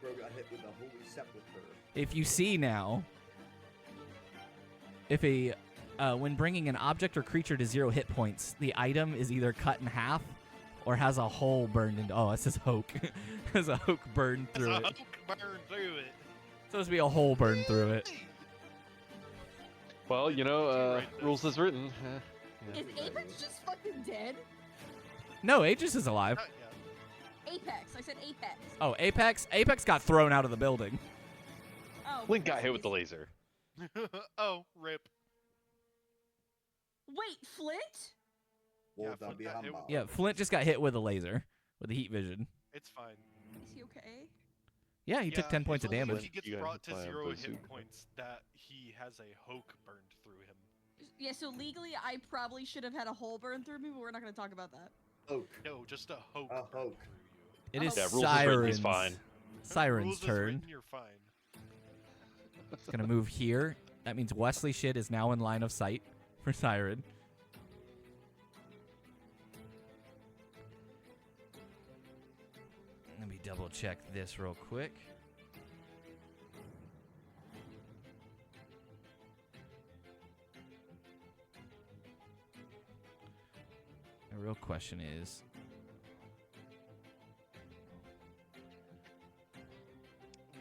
Bro got hit with a holy sepulcher. If you see now, if when bringing an object or creature to 0 hit points, the item is either cut in half or has a hole burned into. Oh, it says Hoke. Has a Hoke burned through There's a it. hook burn through it. Supposed to be a hole burned through it. Well, you know, Right, rules as written. Is Apex just fucking dead? No, Aegis is alive. Not yet. Apex. I said Apex. Oh, Apex. Apex got thrown out of the building. Oh. Link got hit with the pussies. laser. Oh, rip. Wait, Flint? Well, Yeah, done flip that hit behind with- Yeah, Flint just got hit with a laser with the heat vision. It's fine. Is he okay? Yeah, he took Yeah, 10 points it's of only damage. When he gets You guys brought to apply on 0 Bazooka. hit points that he has a hoke burned through him. Yeah, so legally I probably should have had a hole burn through me, but we're not going to talk about that. Oak. No, just a hoke A burned hoke. through you. It is Yeah, rules as written, he's Siren's. fine. Siren's Rules is turn. written, you're fine. It's gonna move here. That means Wesley shit is now in line of sight for Siren. Let me double check this real quick. The real question is,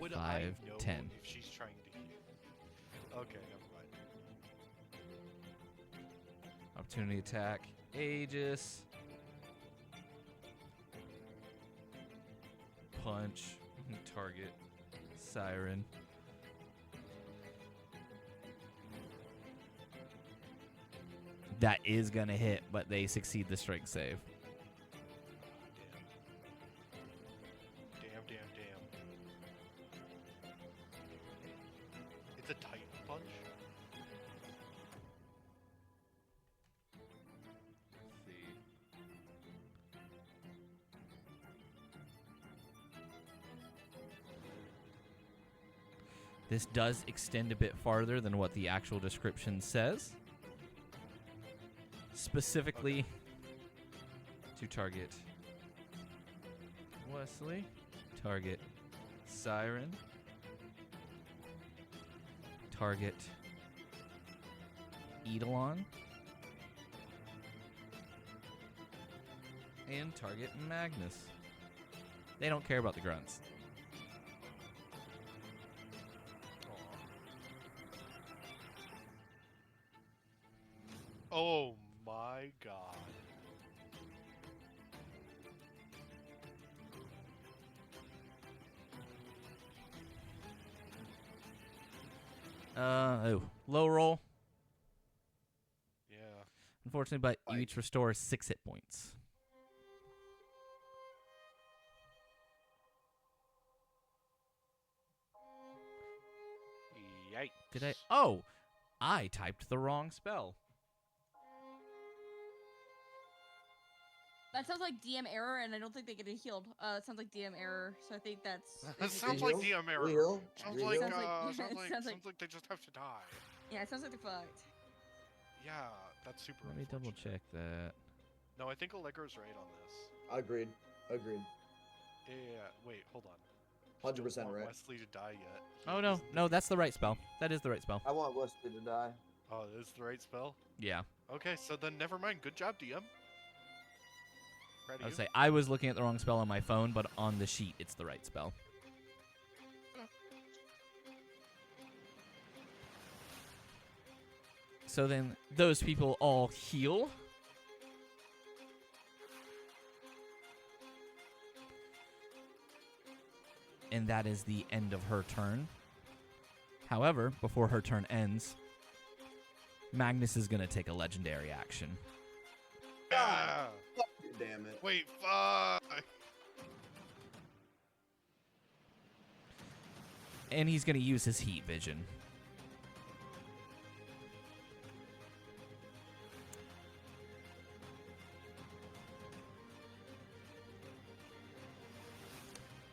Would 5, I know 10. if she's trying to heal? Okay, never mind. opportunity attack, Aegis. Punch, target, Siren. That is gonna hit, but they succeed the strength save. Damn. It's a Titan punch? This does extend a bit farther than what the actual description says. Specifically to target Wesley, target Siren, target Eidolon, and target Magnus. They don't care about the grunts. Oh my god. Low roll, Yeah. unfortunately, but you Like- each restore 6 hit points. Yikes. Did I? Oh, I typed the wrong spell. That sounds like DM error, and I don't think they get it healed. It sounds like DM error, so I think that's. That sounds like Reheal? DM error. Reheal? Sounds Reheal? like, Sounds like- sounds it like, sounds sounds like- like they just have to die. Yeah, it sounds like they're fucked. Yeah, that's super Let me double unfortunate. check that. No, I think Allegro's right on this. Agreed. Yeah, wait, hold on. 100% Don't want right. Wesley to die yet. Oh no, no, that's the right spell. That is the right spell. I want Wesley to die. Oh, this is the right spell? Yeah, Okay, so then never mind. Good job, DM. Proud of I would you. say I was looking at the wrong spell on my phone, but on the sheet it's the right spell. So then those people all heal. and that is the end of her turn. However, before her turn ends, Magnus is going to take a legendary action. Ah, Fuck you, damn it. wait, fuck. And he's going to use his heat vision.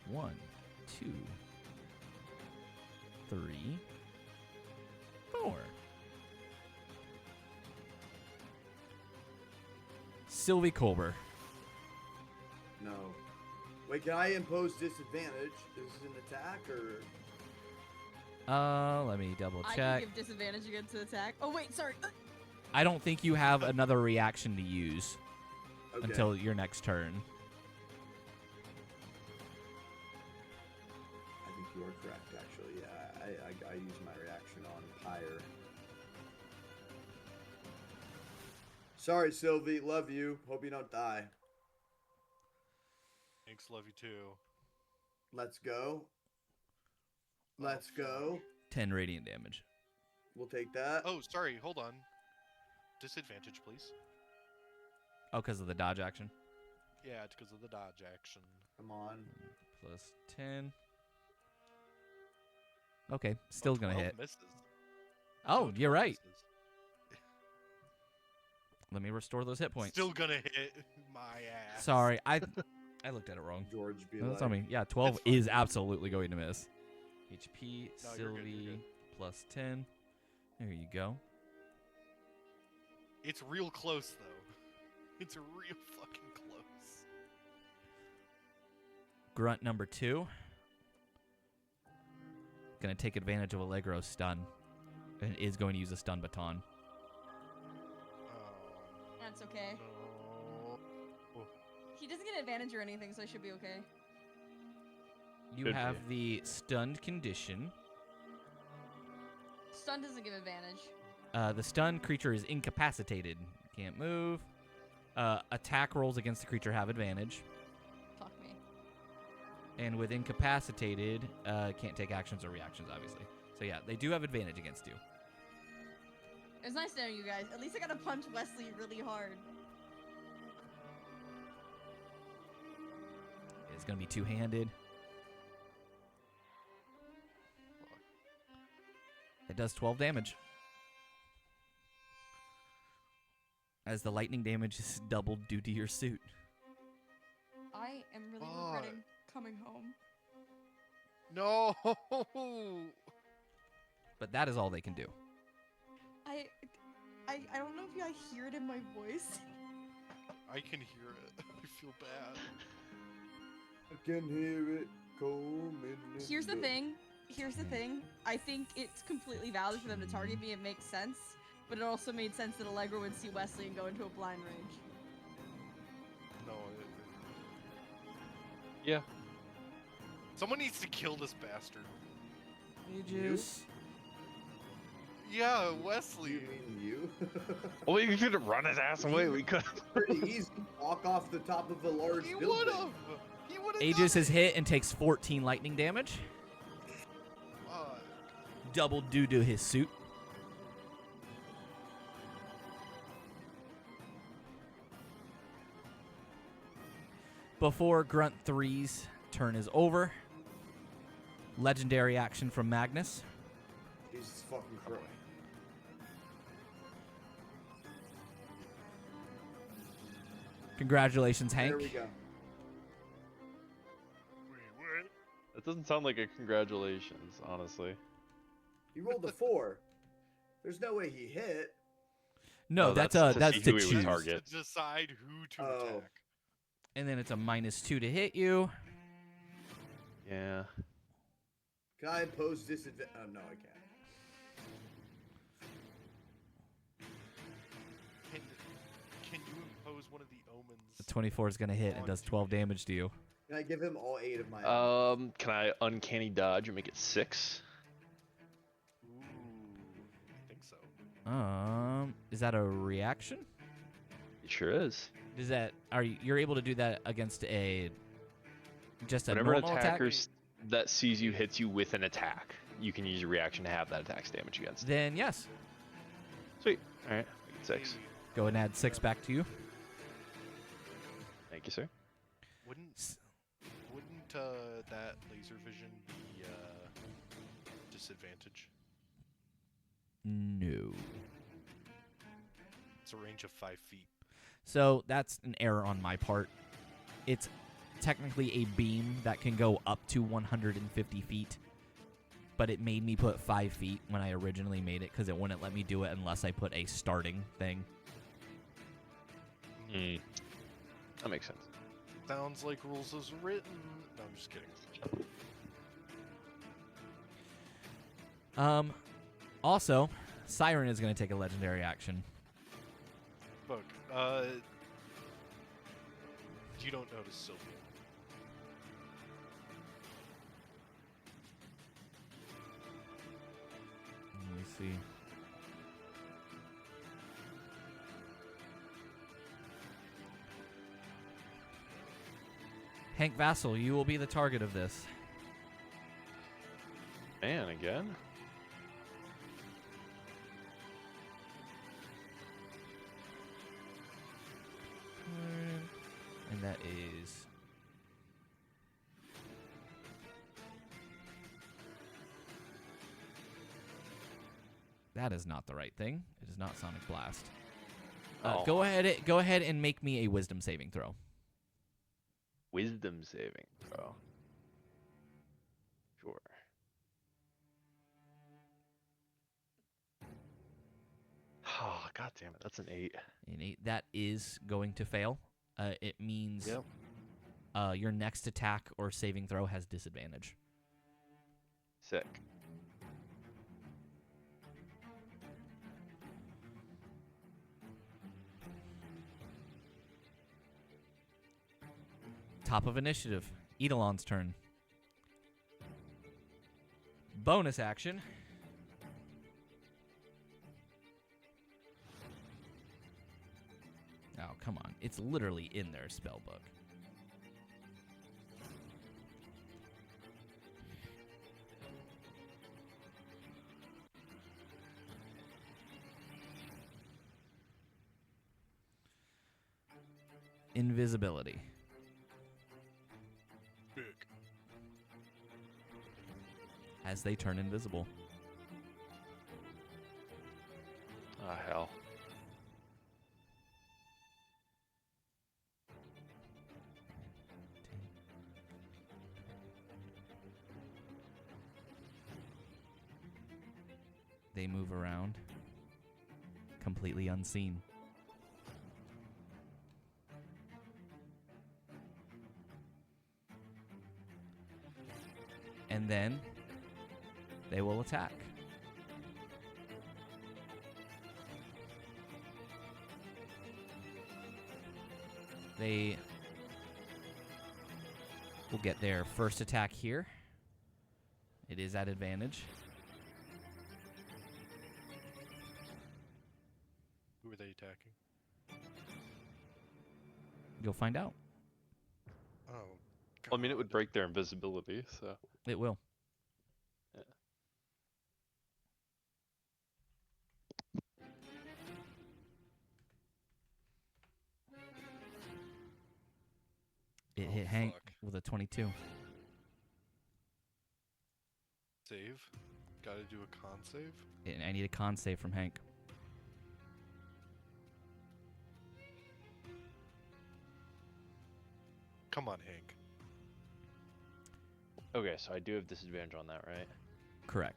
One, two, three, four. Sylvie Kober. No. Wait, can I impose disadvantage? Is this an attack or? Let me double I can check. give disadvantage against an attack. Oh wait, sorry. I don't think you have another reaction to use Okay. until your next turn. I think you are correct, actually. Yeah, I use my reaction on Pyre. Sorry, Sylvie. Love you. Hope you don't die. Thanks, love you too. Let's go. Let's go. 10 radiant damage. We'll take that. Oh, sorry, hold on. Disadvantage, please. Oh, because of the dodge action? Yeah, it's because of the dodge action. Come on. Plus 10. Okay, still going to 12 hit. Misses. Oh, 12 you're right. misses. Let me restore those hit points. Still gonna hit my ass. Sorry, I looked at it wrong. George be That's like, on me. Yeah, 12 It's fine. is absolutely going to miss. HP, No, you're good, Sylvie, you're good. plus 10. There you go. It's real close, though. It's real fucking close. Grunt number 2. Going to take advantage of Allegro's stun. And is going to use a stun baton. Oh, That's okay. no. He doesn't get advantage or anything, so I should be okay. You Good for have you. the stunned condition. Stun doesn't give advantage. The stunned creature is incapacitated. Can't move. Attack rolls against the creature have advantage. Fuck me. And with incapacitated, can't take actions or reactions, obviously. So yeah, they do have advantage against you. It was nice knowing you guys. At least I got to punch Wesley really hard. It's going to be two-handed. It does 12 damage. As the lightning damage is doubled due to your suit. I am really Fuck. regretting coming home. No! But that is all they can do. I don't know if you guys hear it in my voice. I can hear it. I feel bad. I can hear it coming. Here's the thing. Here's the thing. I think it's completely valid for them to target me. It makes sense. But it also made sense that Allegro would see Wesley and go into a blind rage. No, Yeah. someone needs to kill this bastard. Aegis. Yeah, You Wesley. mean you? Well, we could have run his ass away. We could. Pretty easy. Walk off the top of a large He building. would have. He would have. Aegis is hit and takes 14 lightning damage. Doubled due to his suit. Before Grunt 3's turn is over, legendary action from Magnus. Jesus fucking Christ. Congratulations, Hank. There we go. That doesn't sound like a congratulations, honestly. He rolled a 4. There's no way he hit. No, Oh, that's that's to that's see to who he would choose. target. To decide who to Oh. attack. And then it's a -2 to hit you. Yeah. Can I impose disadvantage? Oh, no, I can't. Can you impose one of the omens? The 24 is going to hit and does 12 damage to you. Can I give him all 8 of my Can I uncanny dodge and make it 6? Ooh, I think so. Is that a reaction? It sure is. You're able to do that against a just a Whenever an normal attack? attacker's that sees you hits you with an attack, you can use your reaction to have that attack's damage against. Then yes, Sweet. All right. I get 6. go and add 6 back to you. Thank you, sir. Wouldn't that laser vision be disadvantage? No. It's a range of 5 feet. So that's an error on my part. It's technically a beam that can go up to 150 feet, but it made me put 5 feet when I originally made it because it wouldn't let me do it unless I put a starting thing. That makes sense. Sounds like rules as written. No, I'm just kidding. Also, Siren is going to take a legendary action. Look, you don't notice Sylvie. Let me see. Hank Vassal, you will be the target of this. Man, again? And that is... That is not the right thing. It is not Sonic Blast. Oh. Go ahead and make me a Wisdom saving throw. Wisdom saving throw. Sure. Oh, god damn it. That's an 8. An 8. That is going to fail. It means your next attack or saving throw has disadvantage. Sick. Top of initiative. Eidolon's turn. Bonus action. Oh, come on. It's literally in their spell book. Invisibility. Big. As they turn invisible. Ah, hell. They move around. Completely unseen. And then they will attack. They will get their first attack here. It is at advantage. Who are they attacking? You'll find out. Oh. Well, I mean, it would God. break their invisibility, so. It will. Yeah. It Oh, hit Hank fuck. with a 22. Save. Gotta do a con save. And I need a con save from Hank. Come on, Hank. Okay, so I do have disadvantage on that, right? Correct.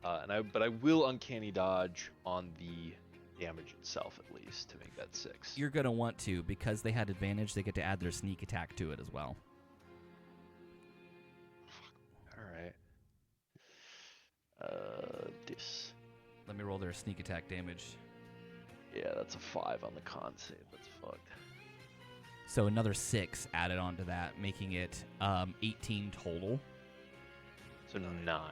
But I will uncanny dodge on the damage itself at least to make that 6. You're going to want to, because they had advantage, they get to add their sneak attack to it as well. Alright. This. Let me roll their sneak attack damage. Yeah, that's a 5 on the con save. That's fucked. So another 6 added onto that, making it 18 total. So 9.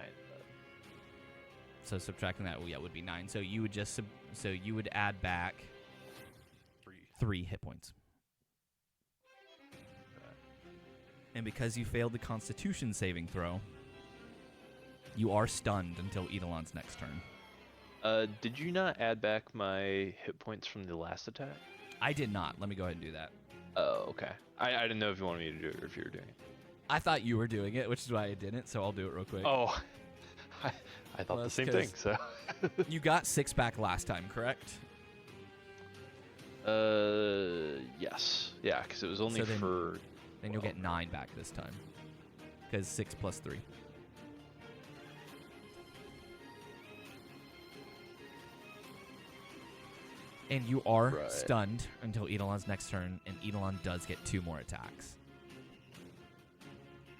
So subtracting that, well, yeah, would be 9. So you would just you would add back 3 hit points. And because you failed the Constitution saving throw, you are stunned until Eidolon's next turn. Did you not add back my hit points from the last attack? I did not. Let me go ahead and do that. Oh, okay. I didn't know if you wanted me to do it or if you were doing it. I thought you were doing it, which is why I didn't, so I'll do it real quick. Oh, I thought Well, the that's same thing. 'cause- So. You got 6 back last time, correct? Yes. Yeah, because it was only So then- for. Then you'll get 9 back this time. Because 6 plus 3. And you are Right. stunned until Eidolon's next turn, and Eidolon does get 2 more attacks.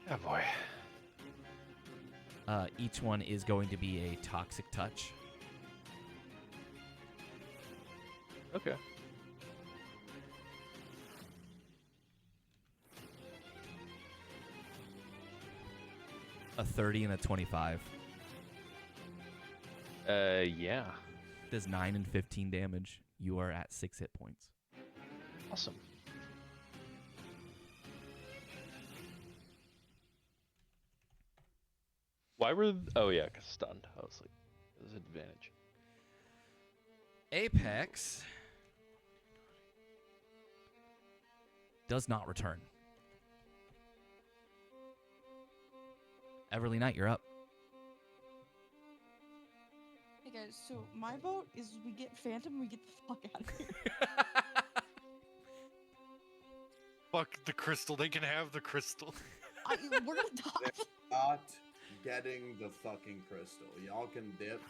Oh boy. Each one is going to be a toxic touch. Okay. A 30 and a 25. Yeah. Does 9 and 15 damage. You are at 6 hit points. Awesome. Why were? Oh yeah, 'cause stunned. I was like, there's an advantage. Apex does not return. Everly Knight, you're up. Hey guys, so my vote is we get Phantom and we get the fuck out of here. Fuck the crystal. They can have the crystal. We're gonna die. Not getting the fucking crystal. Y'all can dip.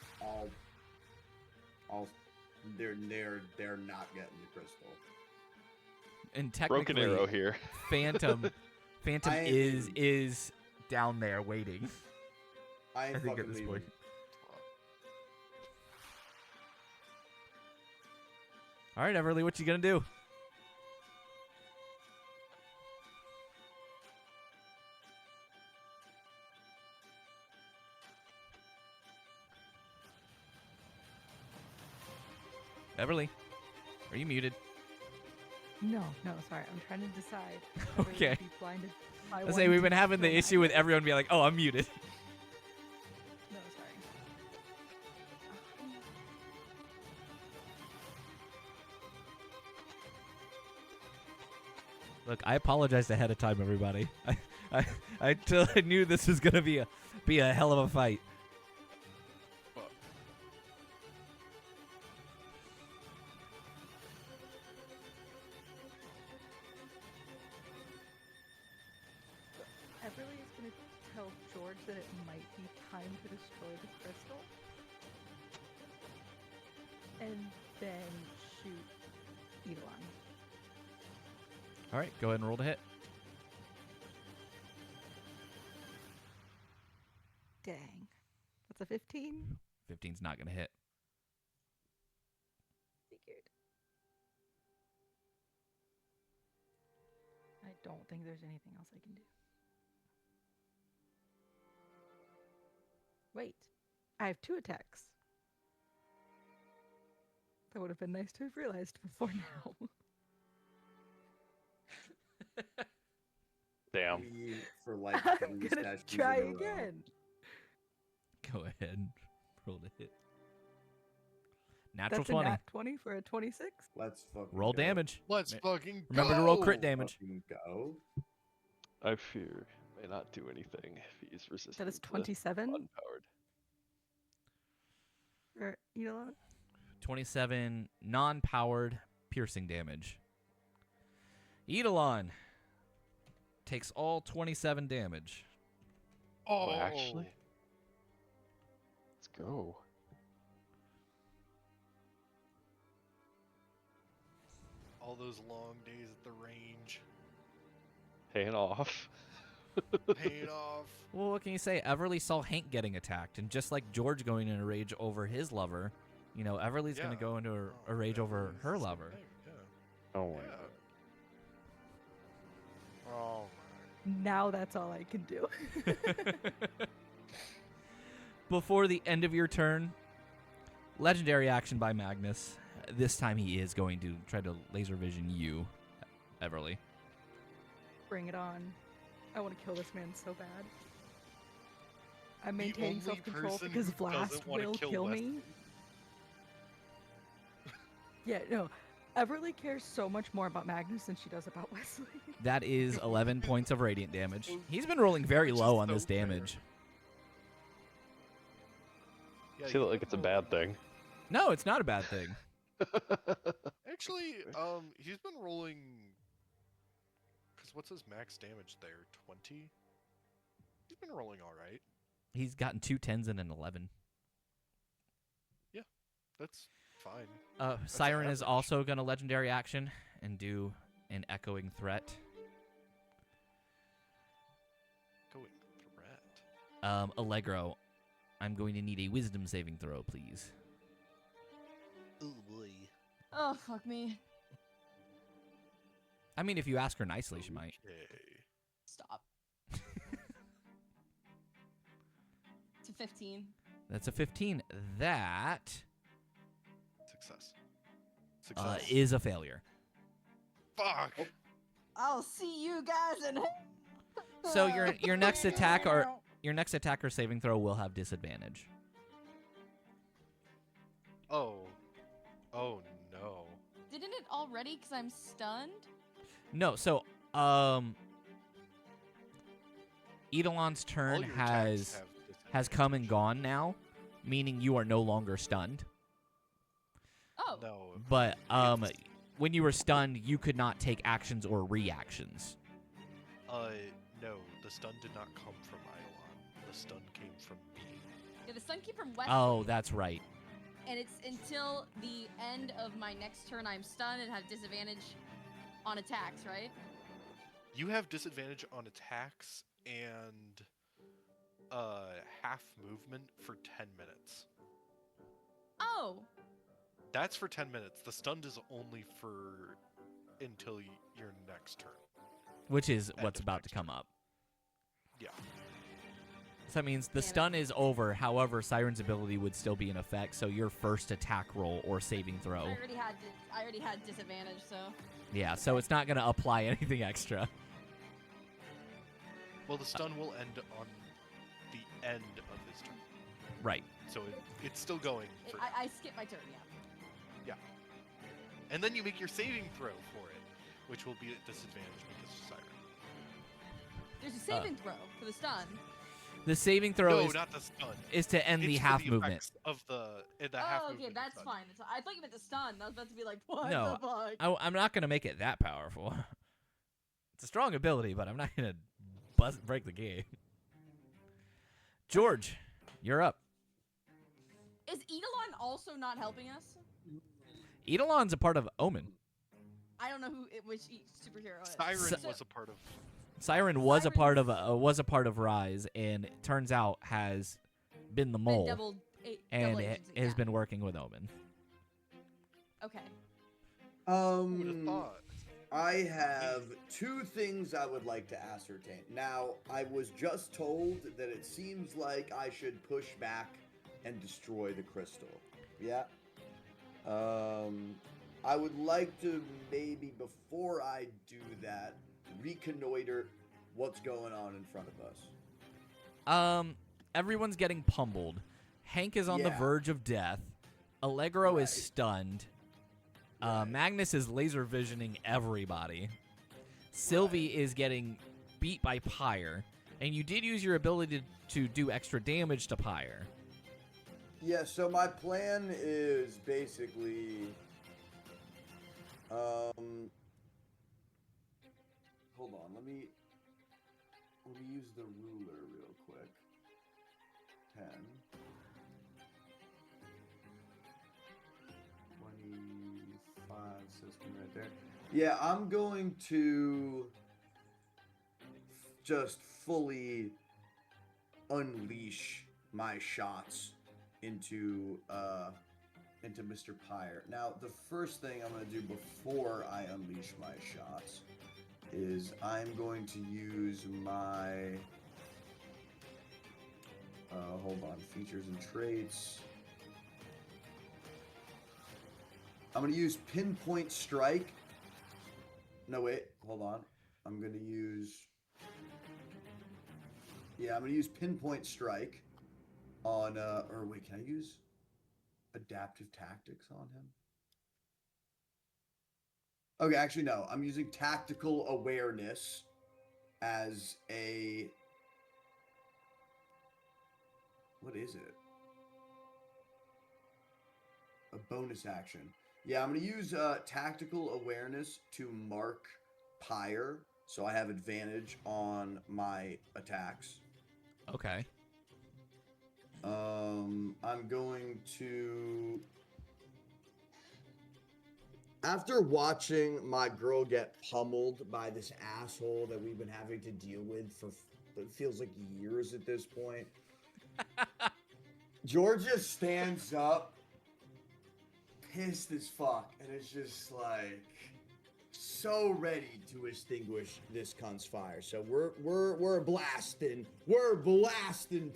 They're not getting the crystal. And technically, Broken arrow here. Phantom I is down there waiting. I ain't I think fucking at this leaving. point. All right, Everly, what you gonna do? Everly, are you muted? No, sorry. I'm trying to decide. whether to Okay. be blinded by I one say we've been text having or the not. issue with everyone being like, "Oh, I'm muted." No, sorry. Look, I apologized ahead of time, everybody. I knew this was gonna be a hell of a fight. Everly is going to tell George that it might be time to destroy the crystal. And then shoot Eidolon. All right, go ahead and roll to hit. Dang. That's a 15? 15's not gonna hit. Figured. I don't think there's anything else I can do. Wait. I have 2 attacks. That would have been nice to have realized before now. Damn. Me for like I'm 3 gonna sessions try in a row. again. Go ahead and roll to hit. Natural That's 20. a nat 20 for a 26. Let's fucking Roll go. damage. Let's Ma- fucking Remember to roll go! crit damage. Fucking go. I fear may not do anything if he's resistant. That is to 27 unpowered. for Eidolon. 27 non-powered piercing damage. Eidolon takes all 27 damage. Oh, actually. Let's go. All those long days at the range. Paying off. Paying off. Well, what can you say? Everly saw Hank getting attacked, and just like George going in a rage over his lover, you know, Everly's going to Yeah. go into a rage yeah, over it's her the same lover. thing, Yeah. Oh my Yeah. god. Oh Now that's all I can do. Before the end of your turn, legendary action by Magnus. This time he is going to try to laser vision you, Everly. Bring it on. I want to kill this man so bad. I'm The maintaining only self-control person because who Vlast doesn't wanna will kill kill Wesley. me. Yeah, no. Everly cares so much more about Magnus than she does about Wesley. That is 11 points of radiant damage. He's been rolling very Which low is on so this fair. damage. Yeah, I feel you like it's a know, bad thing. No, it's not a bad thing. Actually, he's been rolling. Cause what's his max damage there? 20. He's been rolling all right. He's gotten 2 10s and an 11. That's fine. Siren is average. also going to legendary action and do an echoing threat. Going threat. Allegro, I'm going to need a wisdom saving throw, please. Oh boy. Oh, fuck me. I mean, if you ask her nicely, she might. Okay. Stop. It's a 15. That's a 15. That Success. Success. is a failure. Fuck. I'll see you guys in hell. So your next attack or saving throw will have disadvantage. Oh. Oh no. Didn't it already? Because I'm stunned. No, so Eidolon's All turn your attacks have has come and disadvantage. gone now, meaning you are no longer stunned. Oh. No. But It's- when you were stunned, you could not take actions or reactions. No. The stun did not come from Eidolon. The stun came from me. Yeah, the sun came from west. Oh, that's right. And it's until the end of my next turn I'm stunned and have disadvantage on attacks, right? You have disadvantage on attacks and half movement for 10 minutes. Oh. That's for 10 minutes. The stunned is only for until your next turn. Which is End what's of about next to come turn. up. Yeah. So that means the Damn it. stun is over. However, Siren's ability would still be in effect. So your first attack roll or saving throw. I already had disadvantage, so. Yeah, so it's not going to apply anything extra. Well, the stun will end on the end of his turn. Right. So it's still going. For, I skipped my turn, yeah. and then you make your saving throw for it, which will be at disadvantage because of Siren. There's a saving throw for the stun. The saving throw No, not the stun. is to end the It's for half the movement. effects of the half Oh, movement. okay, of that's stun. fine. I thought you meant the stun. I was about to be like, what No, the fuck? I'm not going to make it that powerful. It's a strong ability, but I'm not going to break the game. George, you're up. Is Eidolon also not helping us? Eidolon's a part of Omen. I don't know which superhero is. Siren So- was a part of. Siren was a part of Siren's- R.I.S.E, and it turns out has been the been mole double and double it agency, has yeah. been working with Omen. Okay. Who would have thought? I have two things I would like to ascertain. Now, I was just told that it seems like I should push back and destroy the crystal. Yeah. I would like to maybe before I do that reconnoiter what's going on in front of us. Everyone's getting pummeled. Hank is on the Yeah. verge of death. Allegro is Right. stunned. Right. Magnus is laser visioning everybody. Sylvie is getting beat by Pyre. And you did use your ability to do extra damage to Pyre. Yeah, so my plan is basically hold on, let me use the ruler real quick. 10 25 system right there. Yeah, I'm going to just fully unleash my shots into Mr. Pyre. Now, the first thing I'm going to do before I unleash my shots is I'm going to use my hold on, features and traits. I'm going to use Pinpoint Strike. No, wait, hold on. I'm going to use Yeah, I'm gonna use pinpoint strike on. Or wait, can I use adaptive tactics on him? Okay, actually no. I'm using tactical awareness as a. What is it? A bonus action. Yeah, I'm gonna use tactical awareness to mark Pyre, so I have advantage on my attacks. Okay. I'm going to. After watching my girl get pummeled by this asshole that we've been having to deal with for it feels like years at this point, Georgia stands up, pissed as fuck, and is just like so ready to extinguish this cunt's fire. So we're blasting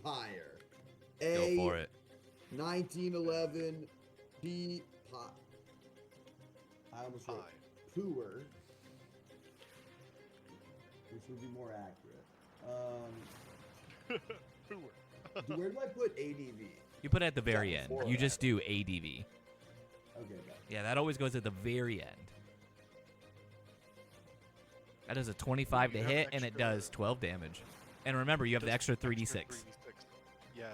Pyre. Go for it. 1911 P pot. I almost wrote pooer, which would be more accurate. Where do I put ADV? You put it at the very Yeah, end. before You that. just do ADV. Okay, Yeah, that always goes at the very end. That does a 25 to You have hit, and it extra- does 12 damage. And remember, you have the Just extra 3d6. 3d6. Yeah.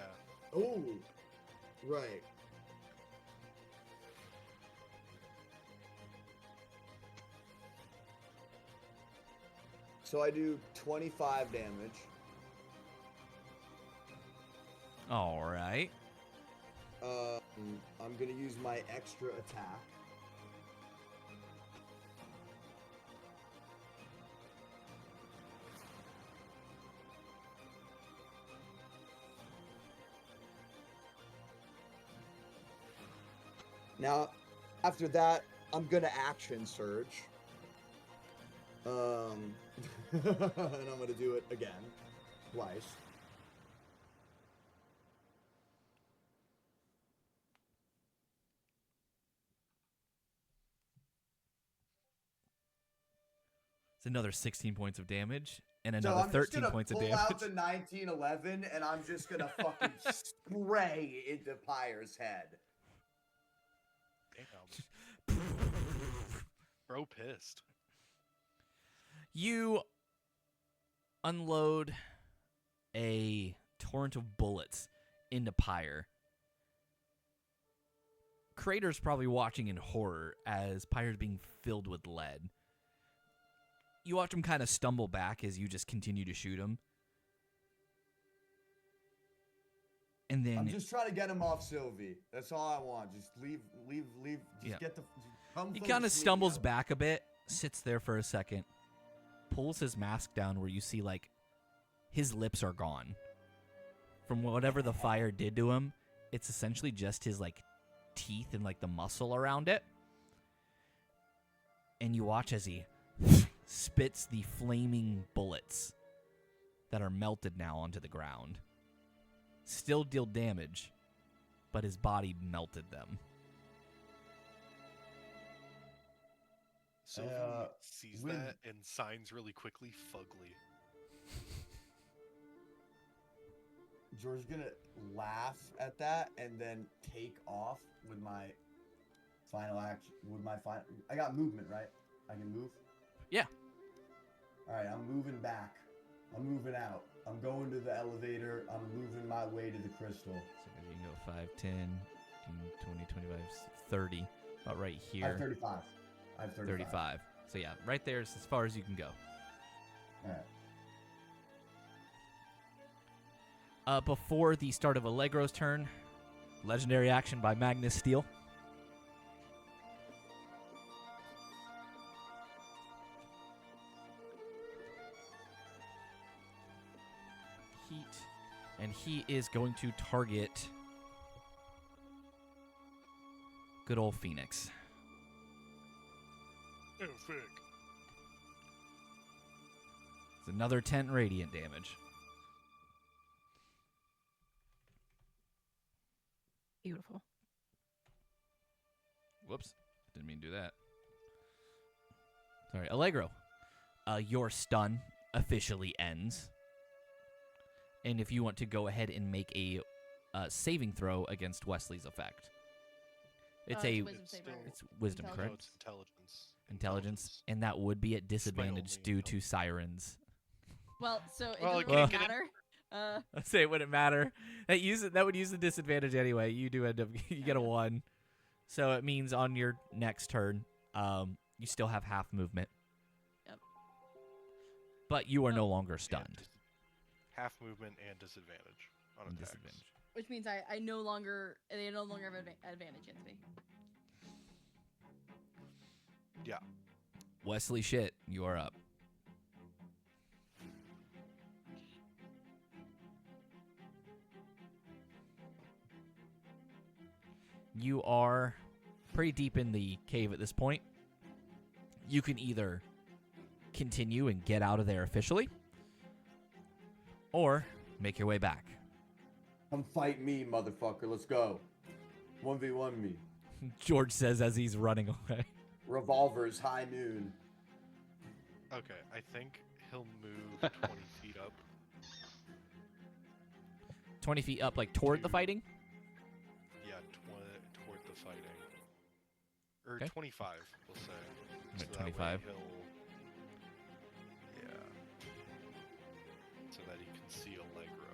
Oh, right. So I do 25 damage. All right. I'm gonna use my extra attack. Now, after that, I'm gonna action surge. And I'm gonna do it again, twice. It's another 16 points of damage, and So another I'm just 13 gonna points of pull damage. out the 1911, and I'm just gonna fucking spray into Pyre's head. Damn. Bro pissed. You unload a torrent of bullets into Pyre. Crater's probably watching in horror as Pyre's being filled with lead. You watch him kind of stumble back as you just continue to shoot him. And then I'm just trying to get him off Sylvie. That's all I want. Just leave. Just Yeah. get the. Come he from kind the of sneak stumbles out. back a bit, sits there for a second, pulls his mask down where you see, like, his lips are gone. From whatever the fire did to him, it's essentially just his, like, teeth and, like, the muscle around it. And you watch as he spits the flaming bullets that are melted now onto the ground. Still deal damage, but his body melted them. Sylvie sees with- that and signs really quickly, fugly. George's gonna laugh at that and then take off with my final action. I got movement, right? I can move. Yeah. All right, I'm moving back. I'm moving out. I'm going to the elevator. I'm moving my way to the crystal. So you can go 5, 10, 20, 25, 30. About right I here. have 35. 35. So yeah, right there is as far as you can go. All right. Before the start of Allegro's turn, legendary action by Magnus Steel. Heat. And he is going to target good old Phoenix. Oh, fuck. It's another 10 radiant damage. Beautiful. Whoops. Didn't mean to do that. Sorry. Allegro. Your stun officially ends. and if you want to go ahead and make a saving throw against Wesley's effect. It's a wisdom It's saver. still- it's wisdom, Intelligence. No, correct? it's intelligence. Intelligence, and that would be at disadvantage only due to sirens. Well, so it Well, doesn't it really can't get matter. I'd say it wouldn't matter. That would use the disadvantage anyway. You do end up you get a 1, so it means on your next turn, you still have half movement. Yep. But you are no Oh. longer And stunned. half movement and disadvantage on And attacks. disadvantage. Which means they no longer have advantage against me. Yeah. Wesley, shit, you are up. You are pretty deep in the cave at this point. You can either continue and get out of there officially, or make your way back. Come fight me, motherfucker. Let's go. 1v1 me. George says as he's running away. Revolvers, high noon. Okay, I think he'll move 20 feet up. 20 feet up, like toward the fighting? Yeah, toward the fighting. Or Okay. 25, we'll say. Right, So that way 25. Yeah. So that he can see Allegro.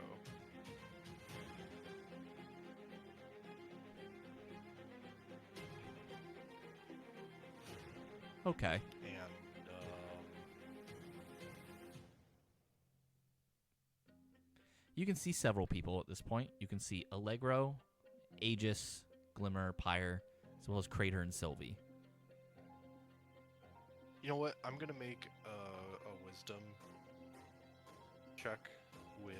Okay. And, You can see several people at this point. You can see Allegro, Aegis, Glimmer, Pyre, as well as Crater and Sylvie. you know what? I'm gonna make a wisdom check with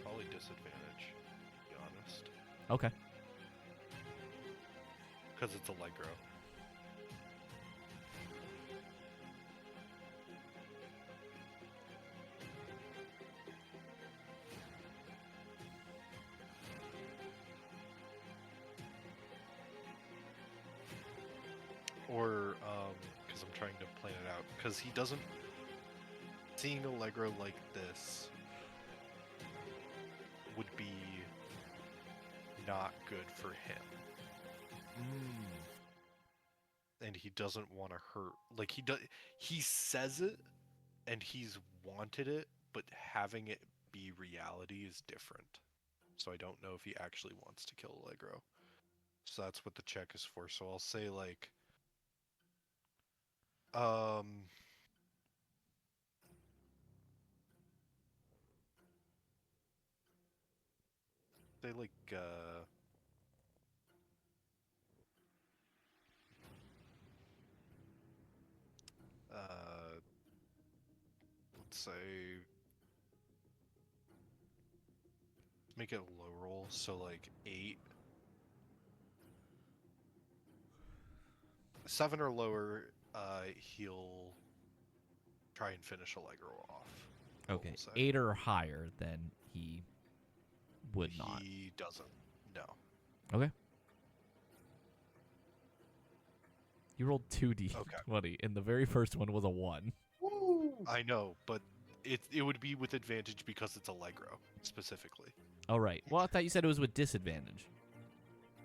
probably disadvantage, to be honest. Okay. Because it's Allegro. Or, because I'm trying to plan it out. Because he doesn't... Seeing Allegro like this would be not good for him. And he doesn't want to hurt. Like, he says it, and he's wanted it, but having it be reality is different. So I don't know if he actually wants to kill Allegro. So that's what the check is for. So I'll say, like... Say, like, let's say, make it a low roll, so like 8. 7 or lower, he'll try and finish Allegro off. Okay. we'll say. 8 or higher, then he would not. He doesn't. No. Okay. You rolled 2d20, Okay. and the very first one was a 1. Woo! I know, but it would be with advantage because it's Allegro, specifically. All right. Well, I thought you said it was with disadvantage.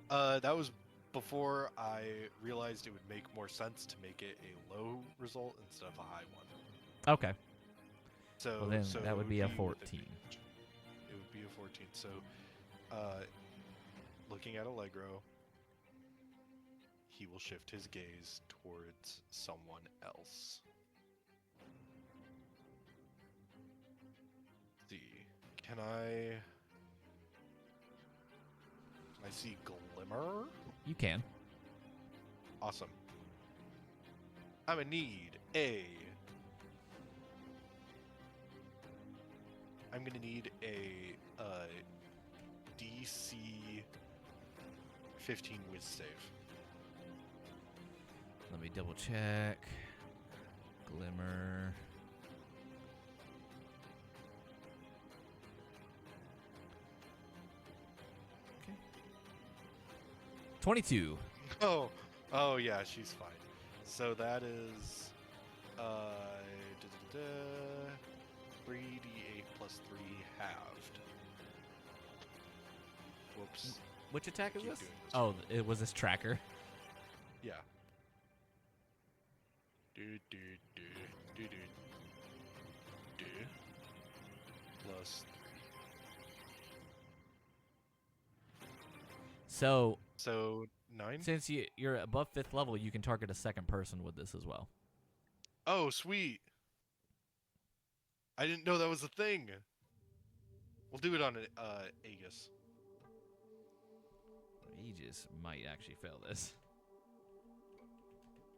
That was before I realized it would make more sense to make it a low result instead of a high one. Okay. So, Well, then so that it would be a with 14. advantage. It would be a 14. So, looking at Allegro, he will shift his gaze towards someone else. Let's see, can I see Glimmer? You can. Awesome. I'm gonna need a. I'm gonna need a DC 15 whiz save. Let me double check. Glimmer. Okay. 22. Oh yeah, she's fine. So that is, Whoops. Which attack is Keep this? doing this. Oh, it was this tracker. Yeah. Do do do do do do. Plus. So So 9. since you're above 5th level, you can target a second person with this as well. Oh, sweet. I didn't know that was a thing. We'll do it on Aegis. Aegis might actually fail this.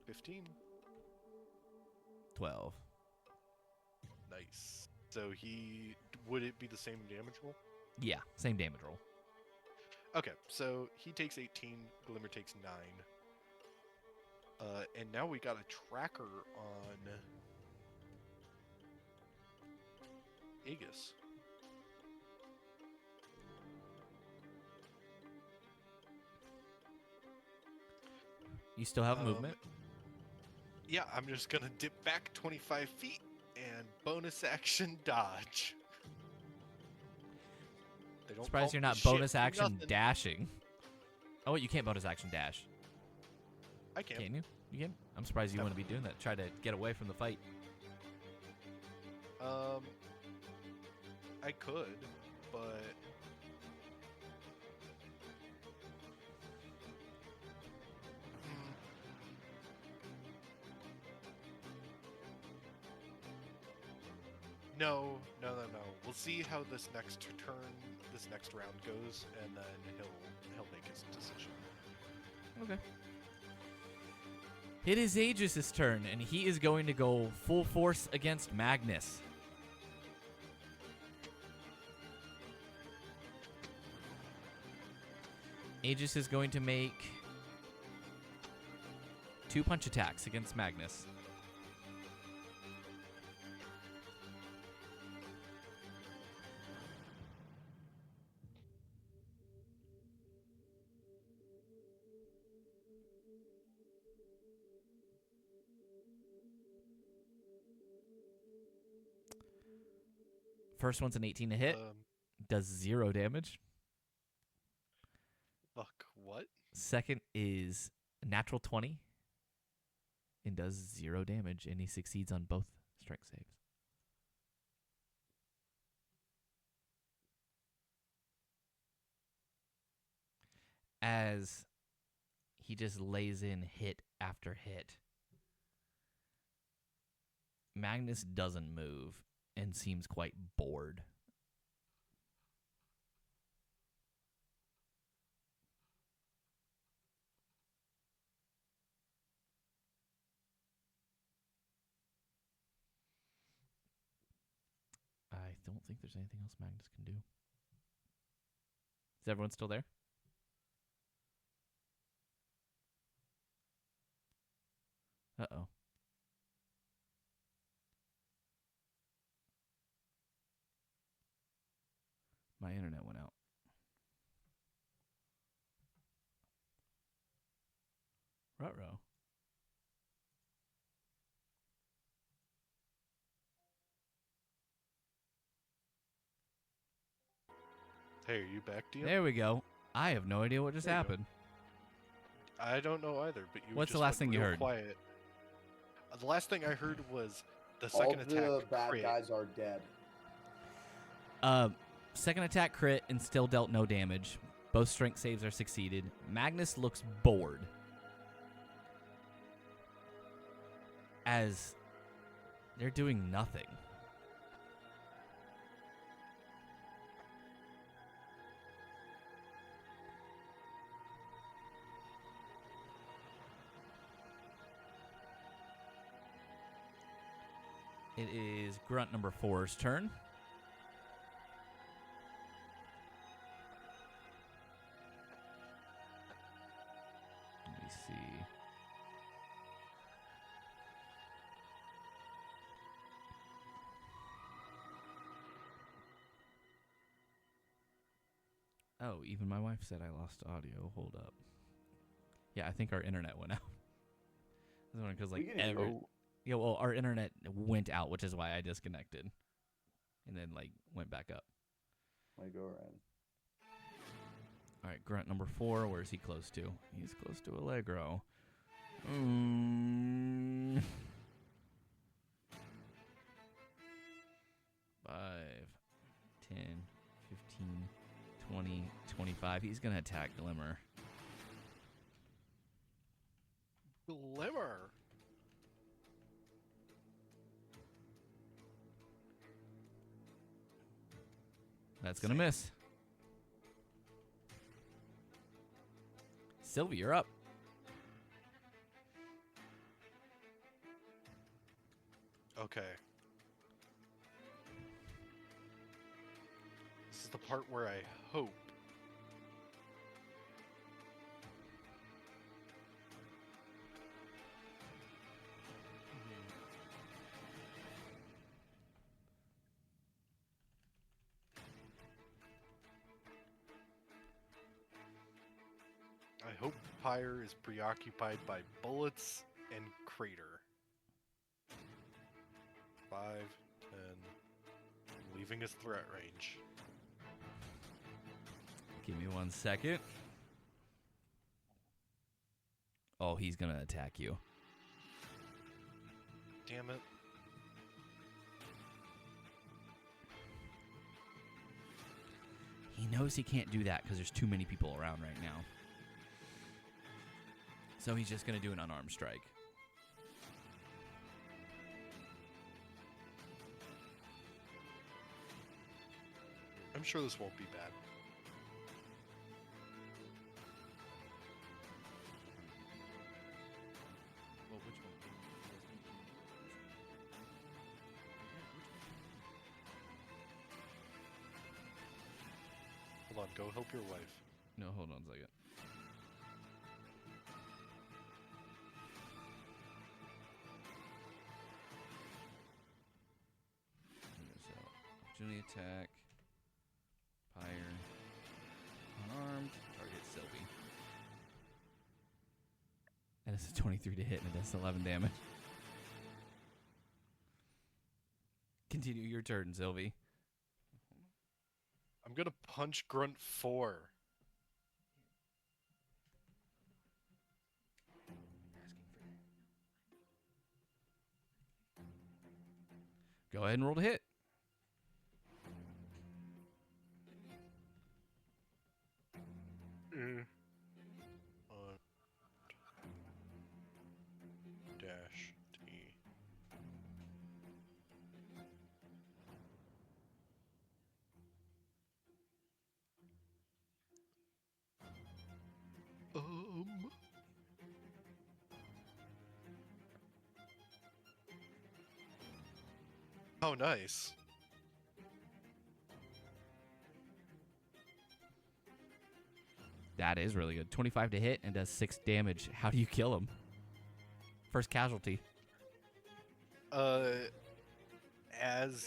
15. 12. Nice. So would it be the same damage roll? Yeah, same damage roll. Okay, so he takes 18, Glimmer takes 9. And now we got a tracker on Aegis. You still have movement. Yeah, I'm just gonna dip back 25 feet and bonus action dodge. They don't Surprised call you're me not shit bonus for action nothing. dashing. Oh, wait, you can't bonus action dash. I can. Can you? You can? I'm surprised you No. wouldn't be doing that. Try to get away from the fight. I could, but no. We'll see how this next round goes, and then he'll make his decision. Okay. It is Aegis' turn, and he is going to go full force against Magnus. Aegis is going to make 2 punch attacks against Magnus. First one's an 18 to hit, does 0 damage. Fuck what? Second is a natural 20 and does 0 damage, and he succeeds on both strength saves. As he just lays in hit after hit, Magnus doesn't move and seems quite bored. I don't think there's anything else Magnus can do. Is everyone still there? Uh-oh. My internet went out. Ruh-roh. Hey, are you back, Dean? There we go. I have no idea what just There you go. happened. I don't know either, but you. What's the just last went thing you real heard? Quiet. The last thing I heard was the All second the attack bad crit. guys are dead. Second attack crit and still dealt no damage. Both strength saves are succeeded. Magnus looks bored. As they're doing nothing. It is Grunt number 4's turn. Let me see. Oh, even my wife said I lost audio. Hold up. Yeah, I think our internet went out. Because We like can hear every, you. yeah, well, our internet went out, which is why I disconnected, and then like went back up. Let me go around. All right, grunt number 4. Where is he close to? He's close to Allegro. 5, 10, 15, 20, 25. He's going to attack Glimmer. Glimmer. That's going to miss. Sylvie, you're up. Okay. This is the part where I hope. I hope Pyre is preoccupied by bullets and crater. 5, 10, leaving his threat range. Give me 1 second. Oh, he's going to attack you. Damn it. He knows he can't do that because there's too many people around right now. So he's just going to do an unarmed strike. I'm sure this won't be bad. Well, which one? Hold on, go help your wife. No, hold on a second. So, opportunity attack. Pyre. Unarmed. Target Sylvie. And it's a 23 to hit and it does 11 damage. Continue your turn, Sylvie. I'm gonna punch Grunt 4. Go ahead and roll to hit. Dash T. Oh, nice. That is really good. 25 to hit and does 6 damage. How do you kill him? First casualty. As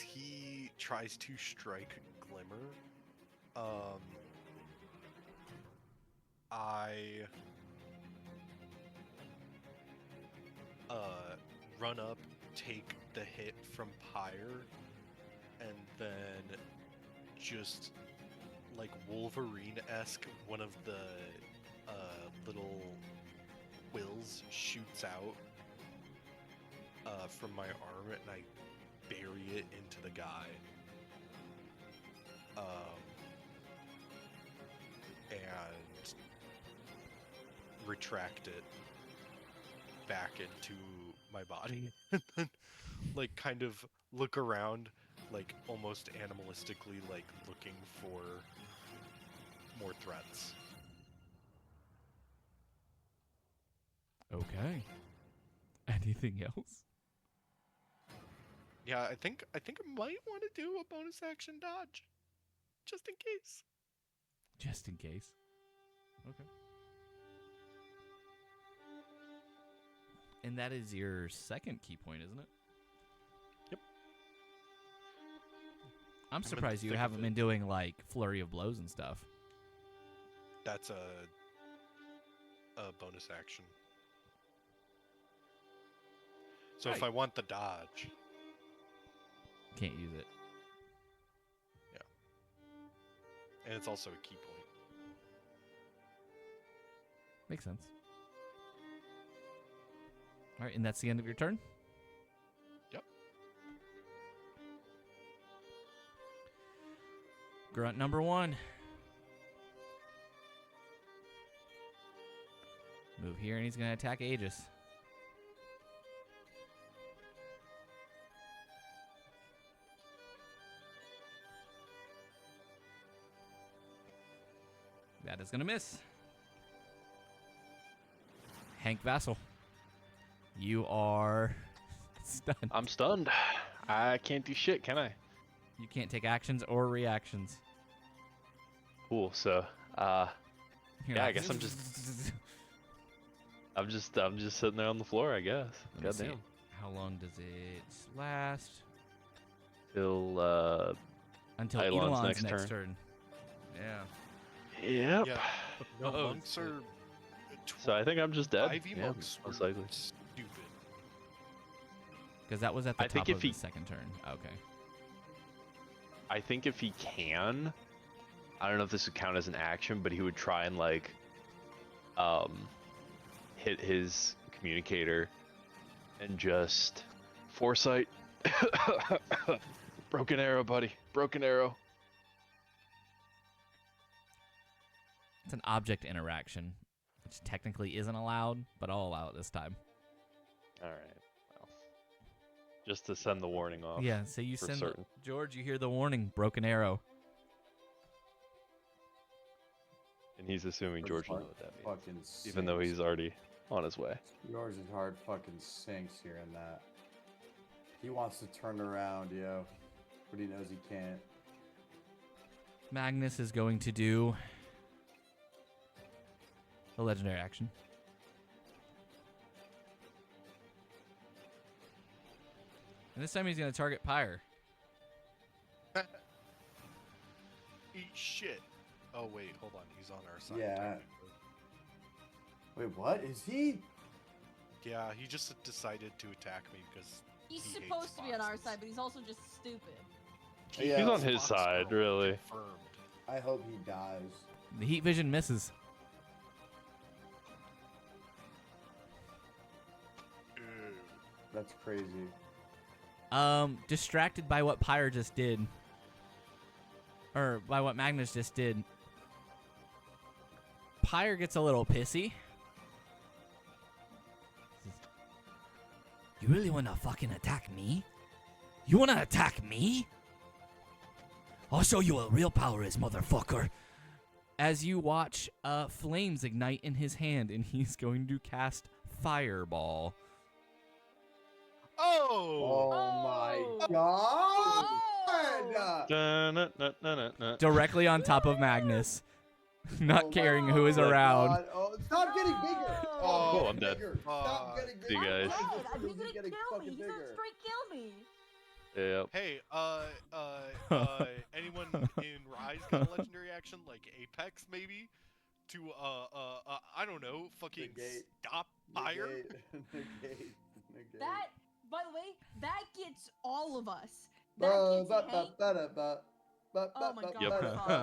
he tries to strike Glimmer, I run up, take the hit from Pyre, and then just like Wolverine-esque, one of the little quills shoots out from my arm, and I bury it into the guy. And retract it back into my body. And then, like, kind of look around, like, almost animalistically, like, looking for more threats. Okay. Anything else? Yeah, I think I might want to do a bonus action dodge, just in case. Just in case. Okay. And that is your second key point, isn't it? Yep. I'm in the surprised you thick of haven't it. been doing like flurry of blows and stuff. That's a bonus action. So if Right. I want the dodge, Can't use it. and it's also a key point. Makes sense. All right, and that's the end of your turn? Yep. Grunt number 1. Move here, and he's going to attack Aegis. That is going to miss. Hank Vassal, you are stunned. I'm stunned. I can't do shit, can I? You can't take actions or reactions. Cool. So, You're yeah, not- I guess I'm just sitting there on the floor, I guess. Let me see. Goddamn. How long does it last? Till Until Eidolon's Eidolon's next next turn. Yeah. Yep. Yeah. No, Oh, monks are. So I think I'm just dead. Ivy Yeah, monks most were likely. stupid. Because that was at the I think top if of he- the second turn. Okay. I think if he can, I don't know if this would count as an action, but he would try and like, hit his communicator, and just foresight. Broken arrow, buddy. Broken arrow. It's an object interaction, which technically isn't allowed, but I'll allow it this time. All right. Well, just to send the warning off. Yeah, so you for send certain. George, you hear the warning, broken arrow. And he's assuming George will know what that means, Fucking even though sinks. he's already on his way. George's hard fucking sinks here in that. He wants to turn around, yo, but he knows he can't. Magnus is going to do a legendary action. And this time he's going to target Pyre. Eat shit. Oh wait, hold on. He's on our side. Yeah. technically. Wait, what is he? Yeah, he just decided to attack me because He's he hates supposed to be on our boxes. side, but he's also just stupid. Yeah, He's on it's his Fox side, girl really. confirmed. I hope he dies. The heat vision misses. Ew. That's crazy. Distracted by what Pyre just did. Or by what Magnus just did. Pyre gets a little pissy. You really wanna fucking attack me? You wanna attack me? I'll show you what real power is, motherfucker. As you watch flames ignite in his hand, and he's going to cast Fireball. Oh! Oh my Oh. god! Oh! Dun-dun-dun-dun-dun. Directly on top of Magnus. Not Oh my caring who is God. around. Oh, stop getting bigger! Oh, I'm dead. Bigger. Stop getting Fuck. See you bigger. guys. I'm Why dead. is He's this gonna getting kill me. fucking He's gonna bigger? straight kill me. Yep. Hey, anyone in Rise got a legendary action like Apex maybe? To I don't know, fucking Negate. stop fire? Negate. That, by the way, that gets all of us. Ba- That ba- gets ba- Hank. ba- da- ba- ba- Oh ba- my ba- God, Yep. ba- that's da-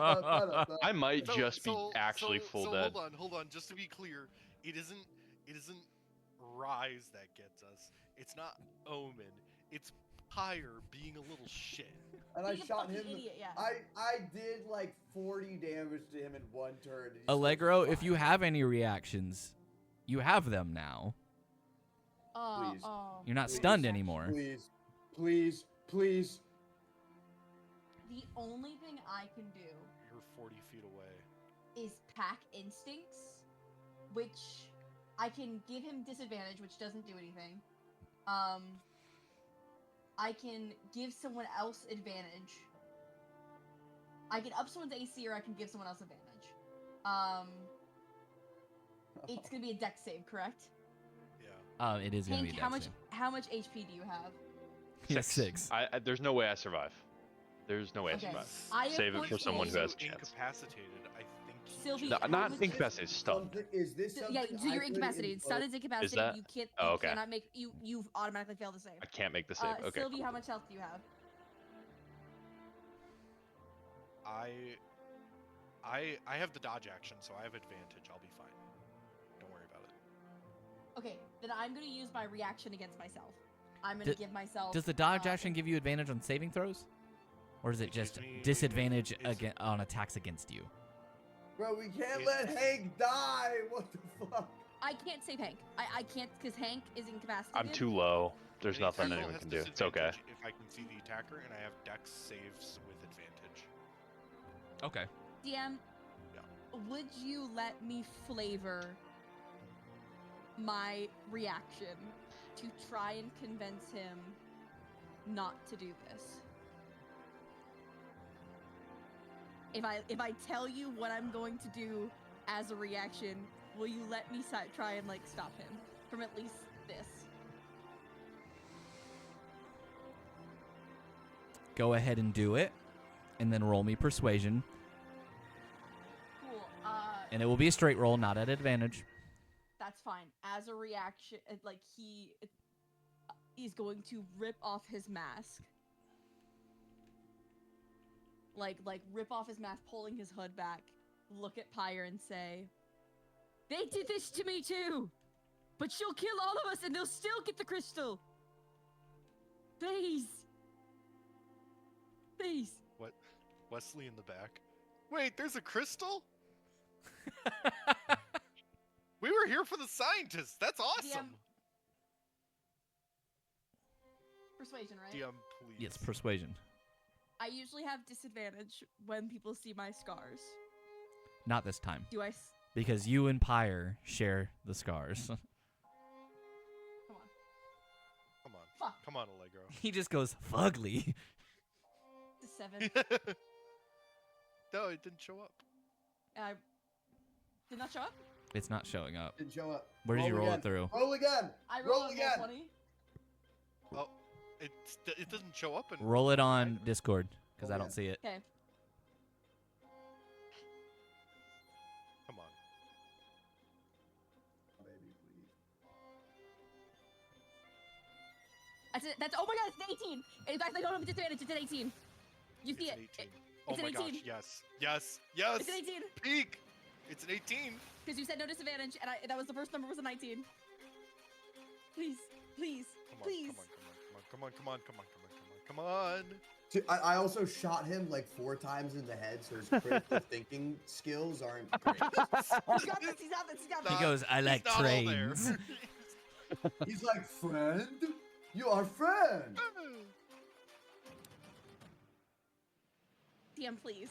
awesome. Yeah. ba- I might just be actually full so dead. hold on. Just to be clear, it isn't Rise that gets us. It's not Omen. It's Pyre being a little shit. And I Being a shot fucking him. Idiot, yeah. I did like 40 damage to him in one turn. and he still Allegro, if survived. you have any reactions, you have them now. Please. You're not Please. stunned anymore. Please, please, please. The only thing I can do You're 40 feet away. is pack instincts, which I can give him disadvantage, which doesn't do anything. I can give someone else advantage. I can up someone's AC, or I can give someone else advantage. It's gonna be a dex save, correct? Yeah. It is going to be Hank, a dex save. how much HP do you have? Yeah, 6. I there's no way I survive. There's no way Okay. I survive. I have Save it for 14. someone who has a Also chance. incapacitated, I think. he Sylvie, just- how Not much- incapacitated, stunned. Is this something? Yeah, so I you're could incapacitated. invoke? Stun is incapacitated. that- You can't. Oh, You okay. cannot make. You automatically fail the save. I can't make the save. Okay. Sylvie, cool. how much health do you have? I have the dodge action, so I have advantage. I'll be fine. Don't worry about it. Okay, then I'm gonna use my reaction against myself. I'm gonna give myself. Does the dodge action give you advantage on saving throws? Or is it It gives just me- disadvantage it's- on attacks against you? Bro, we can't let Hank die. What the fuck? I can't save Hank. I can't because Hank is incapacitated. I'm too low. There's It nothing still anyone has can do. It's okay. disadvantage If I can see the attacker, and I have Dex saves with advantage. Okay. DM, would you let me flavor my reaction to try and convince him not to do this? If I tell you what I'm going to do as a reaction, will you let me try and like stop him from at least this? Go ahead and do it, and then roll me persuasion. Cool. And it will be a straight roll, not at advantage. That's fine. As a reaction, like he's going to rip off his mask. Like rip off his mask, pulling his hood back, look at Pyre and say, "They did this to me too, but she'll kill all of us and they'll still get the crystal. Please. Please." What? Wesley in the back. Wait, there's a crystal? We were here for the scientists. That's awesome. Persuasion, right? DM, please. Yes, persuasion. I usually have disadvantage when people see my scars. Not this time, Do I? because you and Pyre share the scars. Come on. Come on. Fuck. Come on, Allegro. He just goes fugly. The 7. No, it didn't show up. I did not show up. It's not showing up. Didn't show up. Where did you roll again. it through? Roll again. I Roll rolled a again. 20. Oh, it doesn't show up. In Roll it on Discord, because I Roll don't again. see it. Okay. Come on. Baby, please. That's it. That's, oh my god, it's an 18. In fact, I don't have a disadvantage. It's an 18. You see It's it. an 18. It's Oh an my 18. gosh, yes. Yes. Yes. It's an 18. Peak. It's an 18. Because you said no disadvantage, and that was the first number was a 19. Please, please, Come on, please. come on, come on, come on, come on, come on, come on. Dude, I also shot him like 4 times in the head, so his critical thinking skills aren't great. He's got this. He's got this. He's got this. He goes, I like He's not all there. trains. He's like, friend? You are friend. DM, please.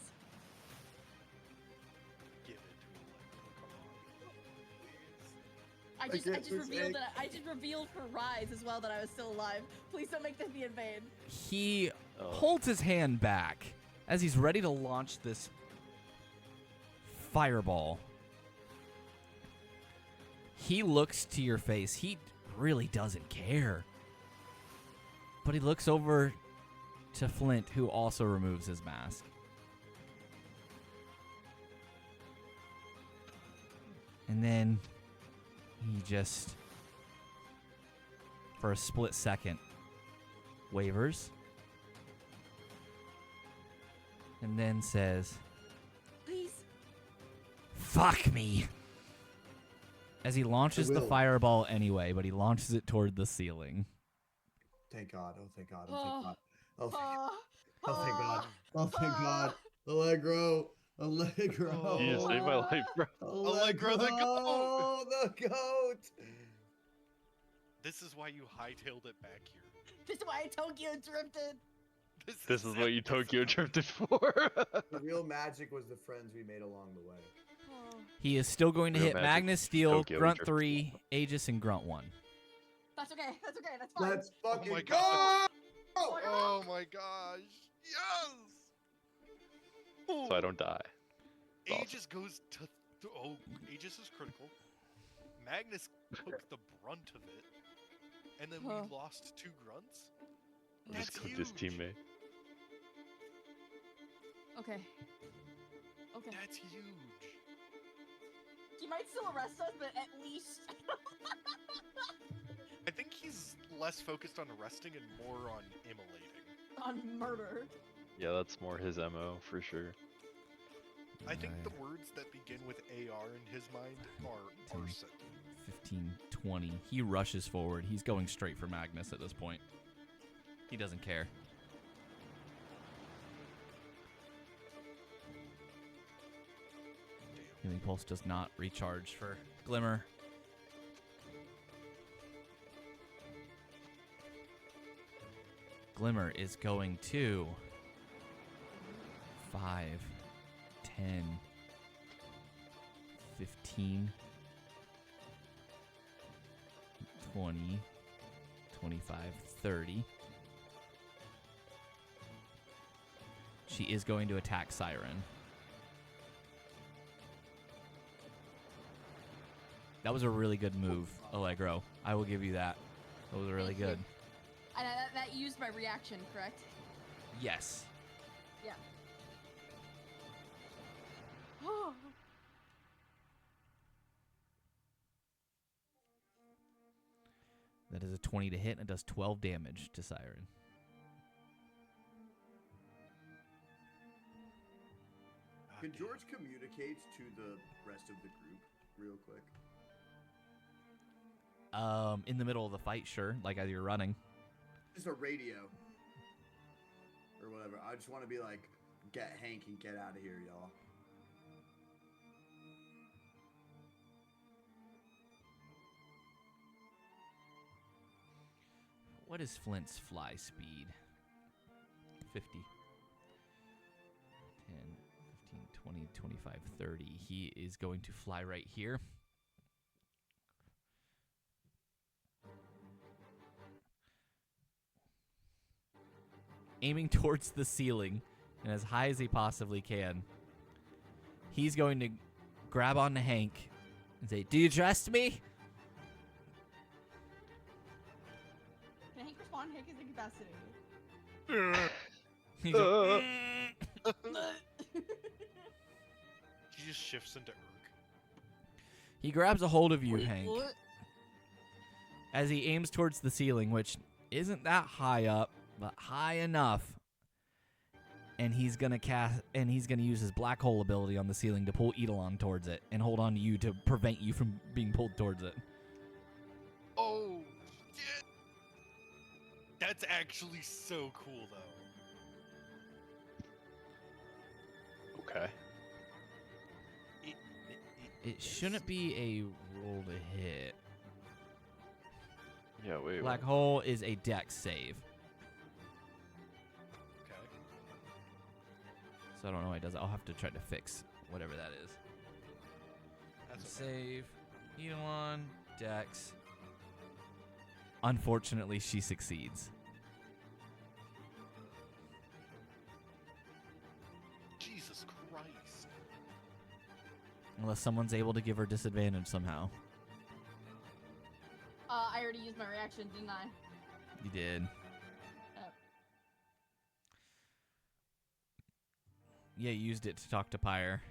Give it to me. Come on. I just can't revealed mistake. that I just revealed for Rise as well that I was still alive. Please don't make this be in vain. He Oh. holds his hand back as he's ready to launch this fireball. He looks to your face. He really doesn't care. But he looks over to Flint, who also removes his mask. And then he just, for a split second, wavers. And then says, Please. "Fuck me." As he launches the will. fireball anyway, but he launches it toward the ceiling. Thank God. Oh, thank God. Oh, thank God. Oh, thank, Oh, oh, thank God. Oh, thank God. Allegro. Allegro. You just saved my life, bro. Allegro the goat. Oh, the goat. This is why you hightailed it back here. This is why Tokyo drifted. This is what you Tokyo drifted for. The real magic was the friends we made along the way. Oh. He is still going to Real hit magic Magnus Steel, Tokyo Grunt Drift. 3, Aegis, and Grunt 1. That's okay. That's okay. That's fine. Let's fucking my go! God. Oh, Oh my gosh. Yes. So I don't die. Aegis goes to. Oh, Aegis is critical. Magnus took the brunt of it. And then Huh. we lost 2 grunts? Just That's clipped his huge. teammate. Okay. Okay. That's huge. He might still arrest us, but at least. I think he's less focused on arresting and more on immolating. on murder. Yeah, that's more his MO for sure. I think Alright. the words that begin with AR in his mind are 10, arson. 15, 20. He rushes forward. He's going straight for Magnus at this point. He doesn't care. Healing Pulse does not recharge for Glimmer. Glimmer is going to 5, 10, 15, 20, 25, 30. She is going to attack Siren. That was a really good move, Allegro. I will give you that. That was really Thank you. good. And that used my reaction, correct? Yes. Yeah. That is a 20 to hit, and it does 12 damage to Siren. Can George communicate to the rest of the group real quick? In the middle of the fight, sure. Like as you're running. Just a radio. Or whatever. I just want to be like, get Hank and get out of here, y'all. What is Flint's fly speed? 50. 10, 15, 20, 25, 30. He is going to fly right here. Aiming towards the ceiling and as high as he possibly can. He's going to grab onto Hank and say, "Do you trust me?" Can Hank respond? Hank is incapacitated. He's like, He just shifts into Urk. he grabs a hold of you, Wait, Hank, what? as he aims towards the ceiling, which isn't that high up, but high enough. And he's gonna use his black hole ability on the ceiling to pull Eidolon towards it and hold on to you to prevent you from being pulled towards it. Oh, shit! That's actually so cool, though. Okay. It shouldn't be a roll to hit. Yeah, wait. Black hole is a dex save. Okay. So I don't know why it does it. I'll have to try to fix whatever that is. That's okay. Save. Eidolon. Dex. Unfortunately, she succeeds. Jesus Christ. Unless someone's able to give her disadvantage somehow. I already used my reaction, didn't I? You did. Yeah, you used it to talk to Pyre.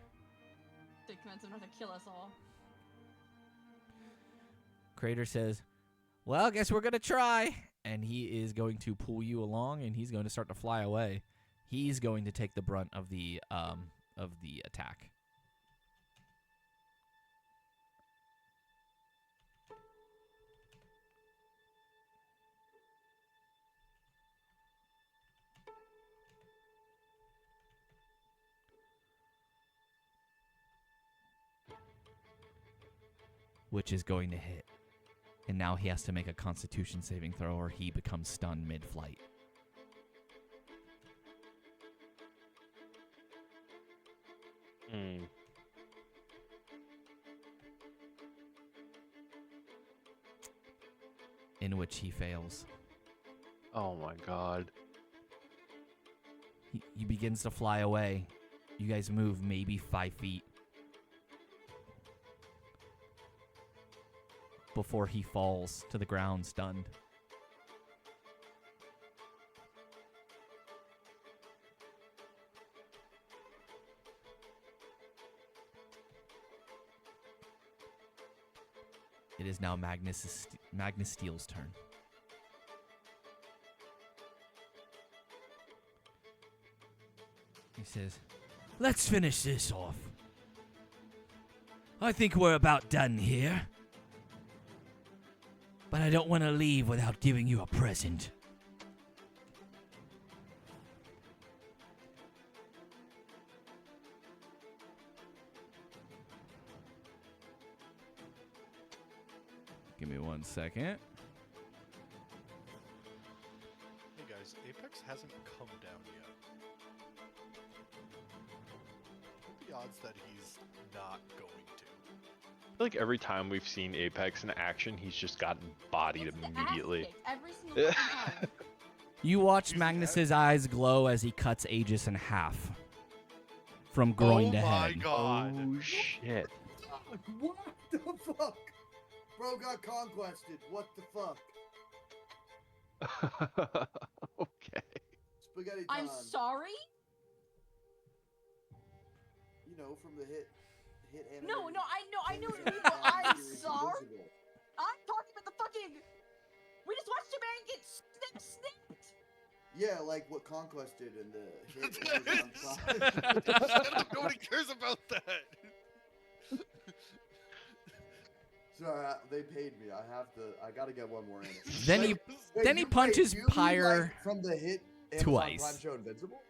To convince him not to kill us all. Crater says, "Well, I guess we're going to try." And he is going to pull you along, and he's going to start to fly away. He's going to take the brunt of the attack. Which is going to hit. And now he has to make a Constitution saving throw or he becomes stunned mid-flight. In which he fails. Oh my god. He begins to fly away. You guys move maybe 5 feet. Before he falls to the ground stunned. It is now Magnus Steel's turn. He says, let's finish this off. I think we're about done here. But I don't want to leave without giving you a present. Give me 1 second. Hey guys, Apex hasn't come down yet. What are the odds that he's not going to? I feel like every time we've seen Apex in action, he's just gotten bodied It's the ass immediately. kicked every single fucking time. You watch Using Magnus's eyes glow as he cuts Aegis in half. From groin to oh my head. god. Oh shit. What the fuck? Bro got conquested. What the fuck? Okay. Spaghetti I'm time. sorry? You know, from the hit anime. No, I know what you mean, Series but I'm Series sorry? Invisible. I'm talking about the fucking... We just watched a man get snipped. Yeah, like what Conquest did in the hit Amazon Prime. Nobody cares about that. Sorry, they paid me. I gotta get one more in. Then he Wait, Then he you- punches you mean, Pyre like, from the hit Amazon twice. Prime show Invincible.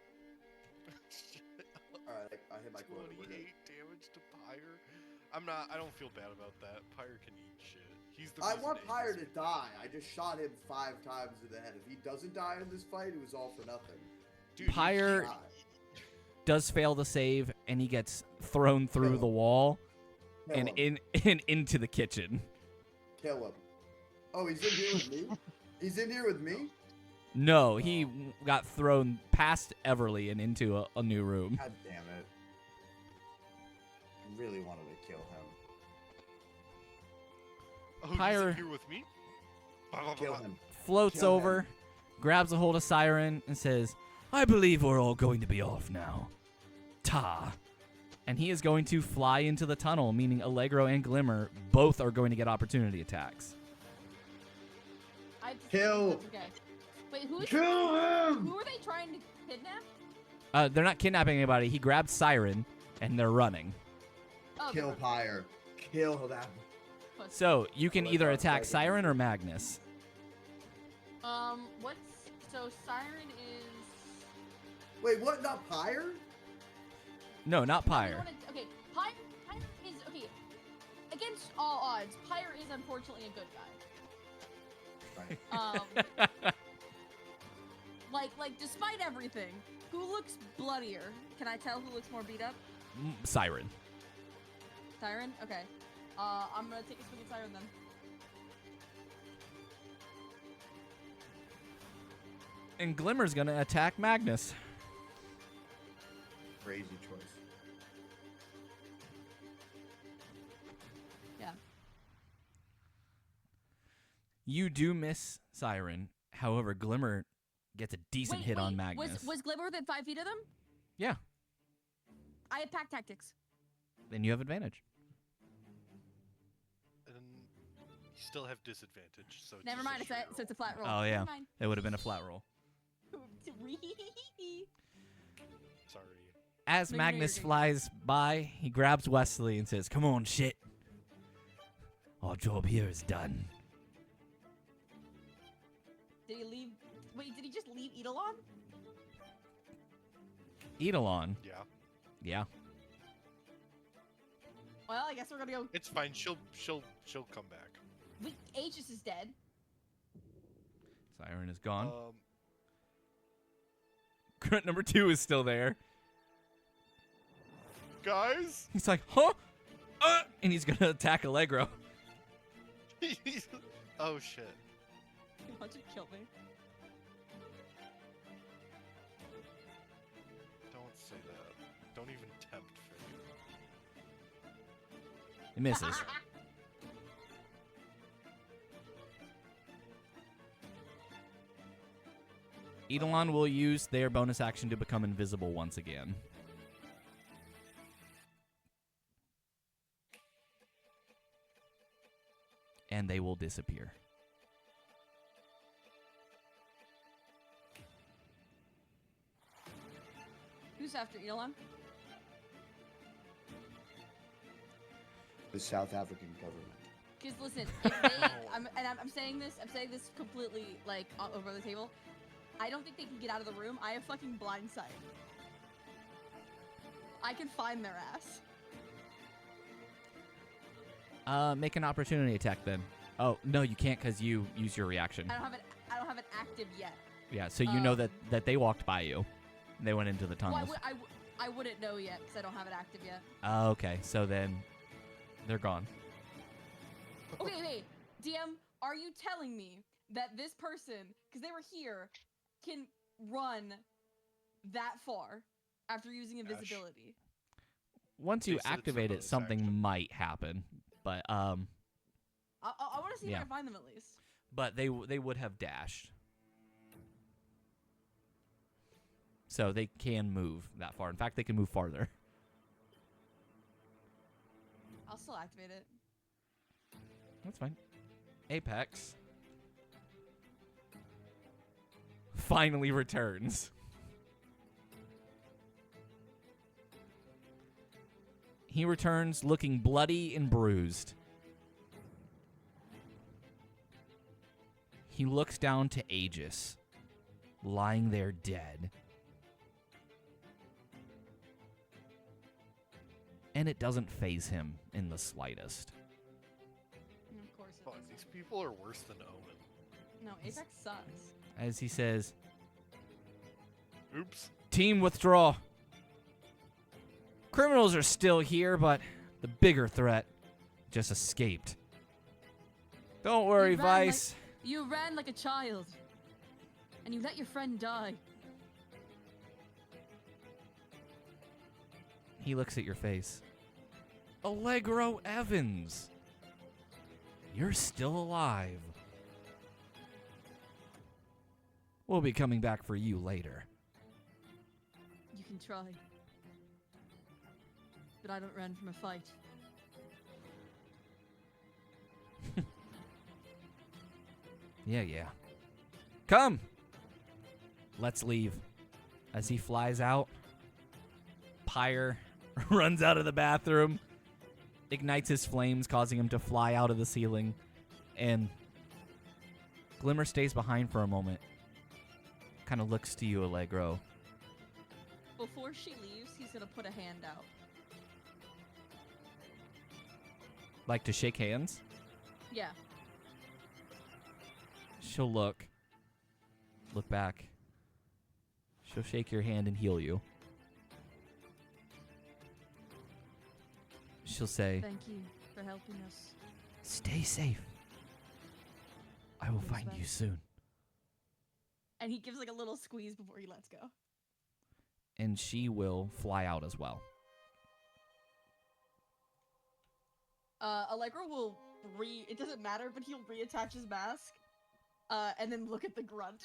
Alright, I hit my quota. We're 28 good. damage to Pyre. I don't feel bad about that. Pyre can eat shit. He's the I reason want Aegis Pyre to is- die. I just shot him 5 times in the head. If he doesn't die in this fight, it was all for nothing. Dude, you Pyre can't- does fail to save, and he gets thrown through Kill the him. wall Kill and him. into the kitchen. Kill him. Oh, he's in here with me? He's in here with me? No, he got thrown past Everly and into a new room. God damn it. I really wanted to kill him. Oh, he's Pyre- in here with me? Blah, blah, Kill blah. him. Floats Kill over, him. grabs a hold of Siren, and says, I believe we're all going to be off now. Ta. And he is going to fly into the tunnel, meaning Allegro and Glimmer both are going to get opportunity attacks. I just, Kill. that's okay. Wait, who's... Kill him! Who are they trying to kidnap? They're not kidnapping anybody. He grabs Siren, and they're running. Oh, Kill okay. Pyre. Kill that. Pussy. So you can Oh my either God, attack Siren. Siren or Magnus. What's... So, Siren is... Wait, what? Not Pyre? No, not No, you Pyre. wanna- okay, Pyre is... Okay, against all odds, Pyre is unfortunately a good guy. Right. Like, despite everything, who looks bloodier? Can I tell who looks more beat up? Siren. Siren? Okay. I'm gonna take a swing at Siren then. And Glimmer's gonna attack Magnus. Crazy choice. Yeah. You do miss Siren. However, Glimmer gets a decent hit on Magnus. Was Glimmer within 5 feet of them? Yeah. I have pack tactics. Then you have advantage. And you still have disadvantage, so it's Never just mind, straight so it's a flat roll. Oh, yeah. Never mind. It would have been a flat roll. Sorry. As No, you know Magnus you're good. flies by, he grabs Wesley and says, Come on, shit. Our job here is done. Did he leave? Wait, did he just leave Eidolon? Eidolon. Yeah. Yeah. Well, I guess we're gonna go. It's fine. She'll come back. Aegis is dead. Siren is gone. Um, Grunt number 2 is still there. guys. He's like, huh? And he's going to attack Allegro. Oh shit. You want to kill me? Don't say that. Don't even tempt fate. It misses. Eidolon will use their bonus action to become invisible once again. And they will disappear. Who's after Eidolon? the South African government. Because listen, if they, I'm saying this completely like over the table. I don't think they can get out of the room. I have fucking blind sight. I can find their ass. Make an opportunity attack then. Oh no, you can't because you use your reaction. I don't have it active yet. Yeah, so you know that they walked by you. They went into the Well, tunnels. I wouldn't know yet because I don't have it active yet. Okay, so then they're gone. Okay, wait. DM, are you telling me that this person, because they were here, can run that far after using invisibility? Once you They said it's a activate it, bonus something action. might happen. But I want to see if Yeah. I can find them at least. but they would have dashed. So they can move that far. In fact, they can move farther. I'll still activate it. That's fine. Apex finally returns. He returns looking bloody and bruised. He looks down to Aegis, lying there dead. And it doesn't faze him in the slightest. Of course it Fuck, doesn't. these people are worse than Omen. No, Apex sucks. As he says, Oops. "Team withdraw. Criminals are still here, but the bigger threat just escaped. Don't worry, You ran Vice. You ran like a child, and you let your friend die. He looks at your face. Allegro Evans. You're still alive. We'll be coming back for you later." You can try, but I don't run from a fight. Yeah. Come! Let's leave. As he flies out, Pyre runs out of the bathroom, ignites his flames, causing him to fly out of the ceiling, and Glimmer stays behind for a moment. Kind of looks to you, Allegro. Before she leaves, he's gonna put a hand out. Like to shake hands? Yeah. She'll look back. She'll shake your hand and heal you. She'll say, Thank you for helping us. "Stay safe. I will Thanks, find you Vice." soon." And he gives like a little squeeze before he lets go. And she will fly out as well. Allegro will it doesn't matter, but he'll reattach his mask. And then look at the grunt.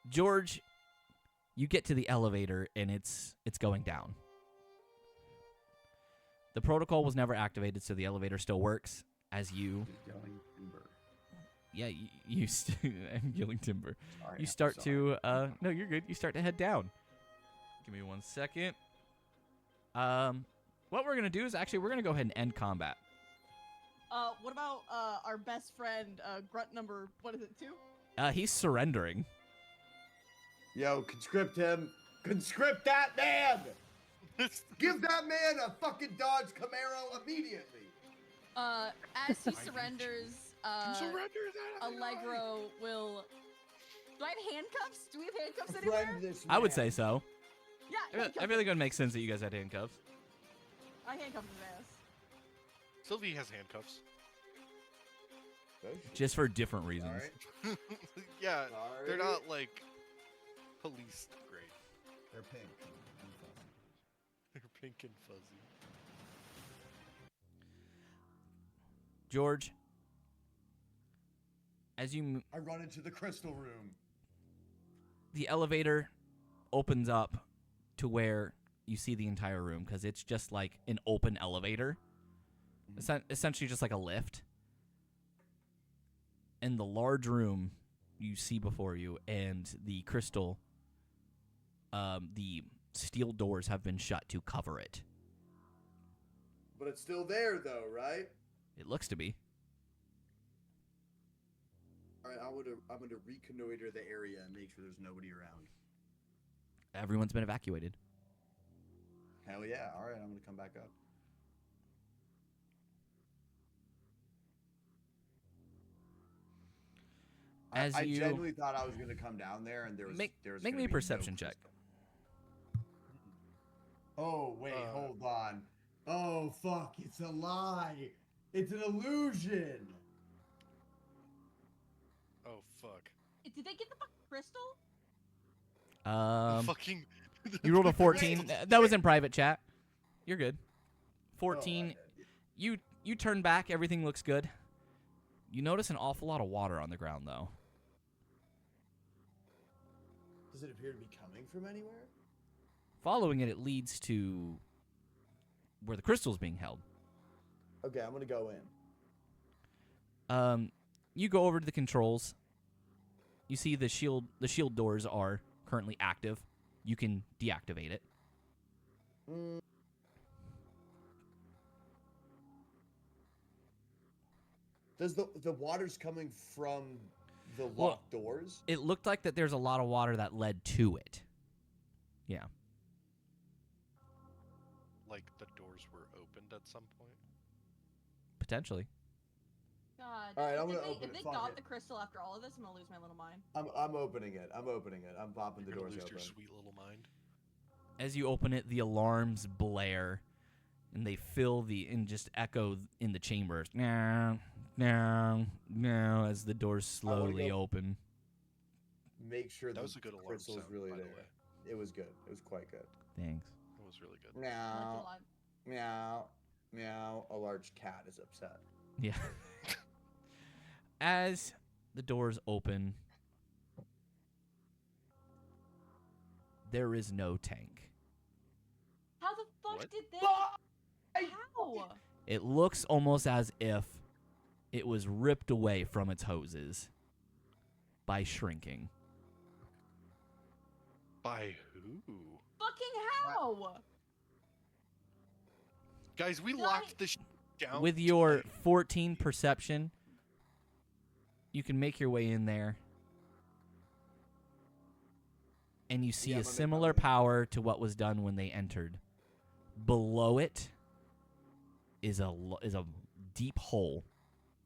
George, you get to the elevator and it's going down. The protocol was never activated, so the elevator still works as you. Yelling timber. Yeah, I'm yelling timber. Sorry, You I'm start sorry. to. No, you're good. You start to head down. Give me 1 second. What we're gonna do is actually we're gonna go ahead and end combat. What about our best friend, grunt number, what is it, 2? He's surrendering. Yo, conscript him. Conscript that man! Give that man a fucking Dodge Camaro immediately! As he surrenders, Surrender that. Allegro will... Do I have handcuffs? Do we have handcuffs Friend anywhere? this I would man. say so. Yeah, I handcuffs. feel like it would make sense that you guys had handcuffs. I handcuffed his ass. Sylvie has handcuffs. Does she? Just for different reasons. Sorry. Yeah, they're Sorry. not like police grade. They're pink. and fuzzy. They're pink and fuzzy. George, as you I run into the crystal room. the elevator opens up to where you see the entire room because it's just like an open elevator. Essentially just like a lift. In the large room you see before you and the crystal, the steel doors have been shut to cover it. But it's still there, though, right? It looks to be. All right, I'm gonna reconnoiter the area and make sure there's nobody around. Everyone's been evacuated. Hell yeah! All right, I'm gonna come back up. I You genuinely thought I was gonna come down there and there was make gonna me a be perception no check. crystal. Oh wait, hold on. Oh fuck! It's a lie. It's an illusion. Oh fuck. Did they get the fucking crystal? Fucking. You rolled a 14. Wait. That was in private chat. You're good. Oh, 14. I did. You turn back. Everything looks good. You notice an awful lot of water on the ground, though. Does it appear to be coming from anywhere? Following it, it leads to where the crystal's being held. Okay, I'm gonna go in. You go over to the controls. You see the shield doors are currently active. You can deactivate it. Does the water's coming from the Well, locked doors? It looked like that there's a lot of water that led to it. Yeah. Like the doors were opened at some point. Potentially. God. All right, I'm gonna if open if it. they Fuck got it. the crystal after all of this, I'm gonna lose my little mind. I'm opening it. I'm popping the You're gonna doors lose open. your sweet little mind. As you open it, the alarms blare, and they fill and just echo in the chambers. No, no, no, as the doors I wanna slowly go- open. Make sure That the was a good alarm crystal's sound, really by there. the way. It was good. It was quite good. Thanks. That was really good. I'm not gonna Meow, lie. meow, meow. A large cat is upset. Yeah. As the doors open, there is no tank. How the fuck What? did they? Fuck! How? It looks almost as if it was ripped away from its hoses by shrinking. By who? Fucking how? Guys, we Guy- locked the down. With your tonight. 14 perception, you can make your way in there. And you see Yeah, I'm a gonna make my similar way. power to what was done when they entered. Below it is a deep hole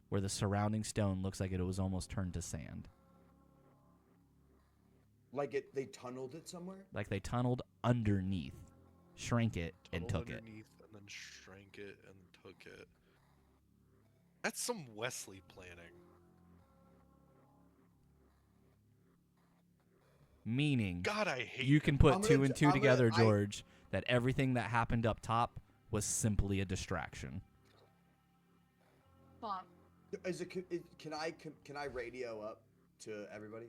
where the surrounding stone looks like it was almost turned to sand. Like they tunneled it somewhere. Like they tunneled underneath, shrank it, and Tunneled took it. underneath and then shrank it and took it. That's some Wesley planning. Meaning, God, I hate you can put I'm two gonna and t- two I'm gonna- together, I- George, that everything that happened up top was simply a distraction. Fuck. Can I radio up to everybody?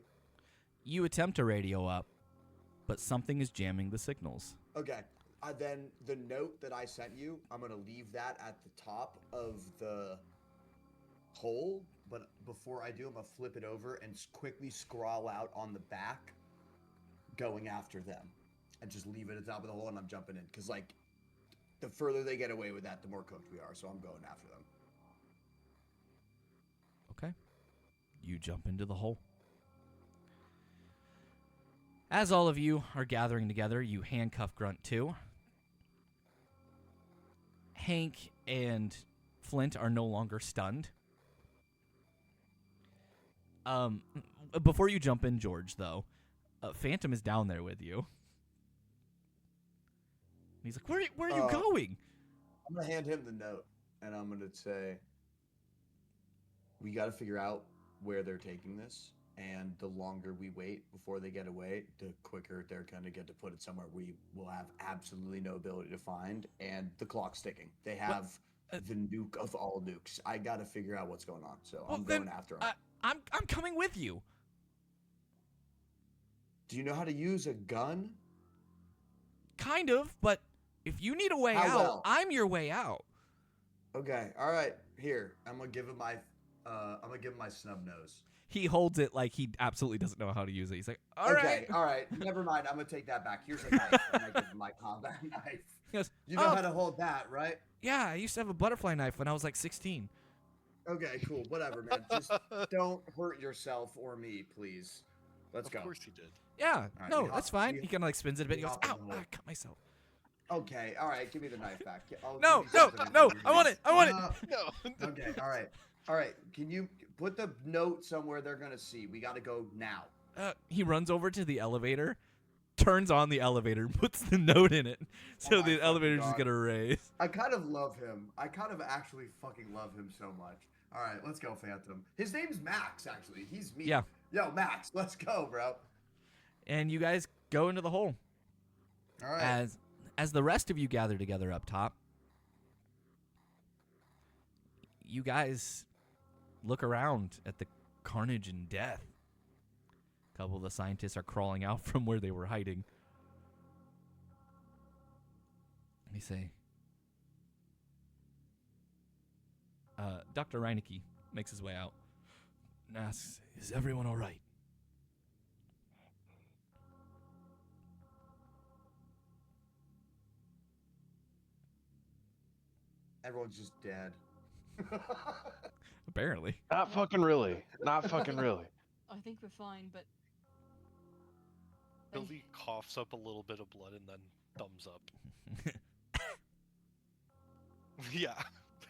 You attempt to radio up, but something is jamming the signals. Okay. Then the note that I sent you, I'm gonna leave that at the top of the hole. But before I do, I'm gonna flip it over and quickly scrawl out on the back, going after them, and just leave it at the top of the hole, and I'm jumping in. Cause like, the further they get away with that, the more cooked we are. So I'm going after them. Okay. You jump into the hole. As all of you are gathering together, you handcuff Grunt too. Hank and Flint are no longer stunned. Before you jump in, George, though, Phantom is down there with you. He's like, where are you going? I'm gonna hand him the note, and I'm gonna say, we got to figure out where they're taking this, and the longer we wait before they get away, the quicker they're gonna get to put it somewhere we will have absolutely no ability to find, and the clock's ticking. They have the nuke of all nukes. I got to figure out what's going on, so Well, I'm then, going after them. I'm coming with you. Do you know how to use a gun? Kind of, but if you need a way How out, well? I'm your way out. Okay, all right. Here, I'm gonna give him my snub nose. he holds it like he absolutely doesn't know how to use it. He's like, all Okay, right. all right. Never mind. I'm gonna take that back. Here's a knife. And I give him my combat knife. He goes, You know "Oh, how to hold that, right? yeah, I used to have a butterfly knife when I was like 16. Okay, cool. Whatever, man. Just don't hurt yourself or me, please. Let's Of go. course he did. Yeah, right, no, we that's hop- fine. we- He kind of like spins it a bit. He we goes, hop in ow, the hole. I cut myself. Okay, all right. Give me the knife back. Oh, No, give me no, something no, to I want it. I want it. No. Okay, all right. All right. Can you put the note somewhere they're gonna see? We gotta go now. He runs over to the elevator, turns on the elevator, puts the note in it, so my the fucking elevator's just God. gonna raise. I kind of love him. I kind of actually fucking love him so much. All right, let's go, Phantom. His name's Max, actually. He's me. Yeah. Yo, Max, let's go, bro. And you guys go into the hole. All right. As the rest of you gather together up top, you guys look around at the carnage and death. A couple of the scientists are crawling out from where they were hiding. They say, Dr. Reinecke makes his way out and asks, is everyone all right? Everyone's just dead. Apparently. Not fucking really. Not fucking really. I think we're fine, but Sylvie coughs up a little bit of blood and then thumbs up. Yeah,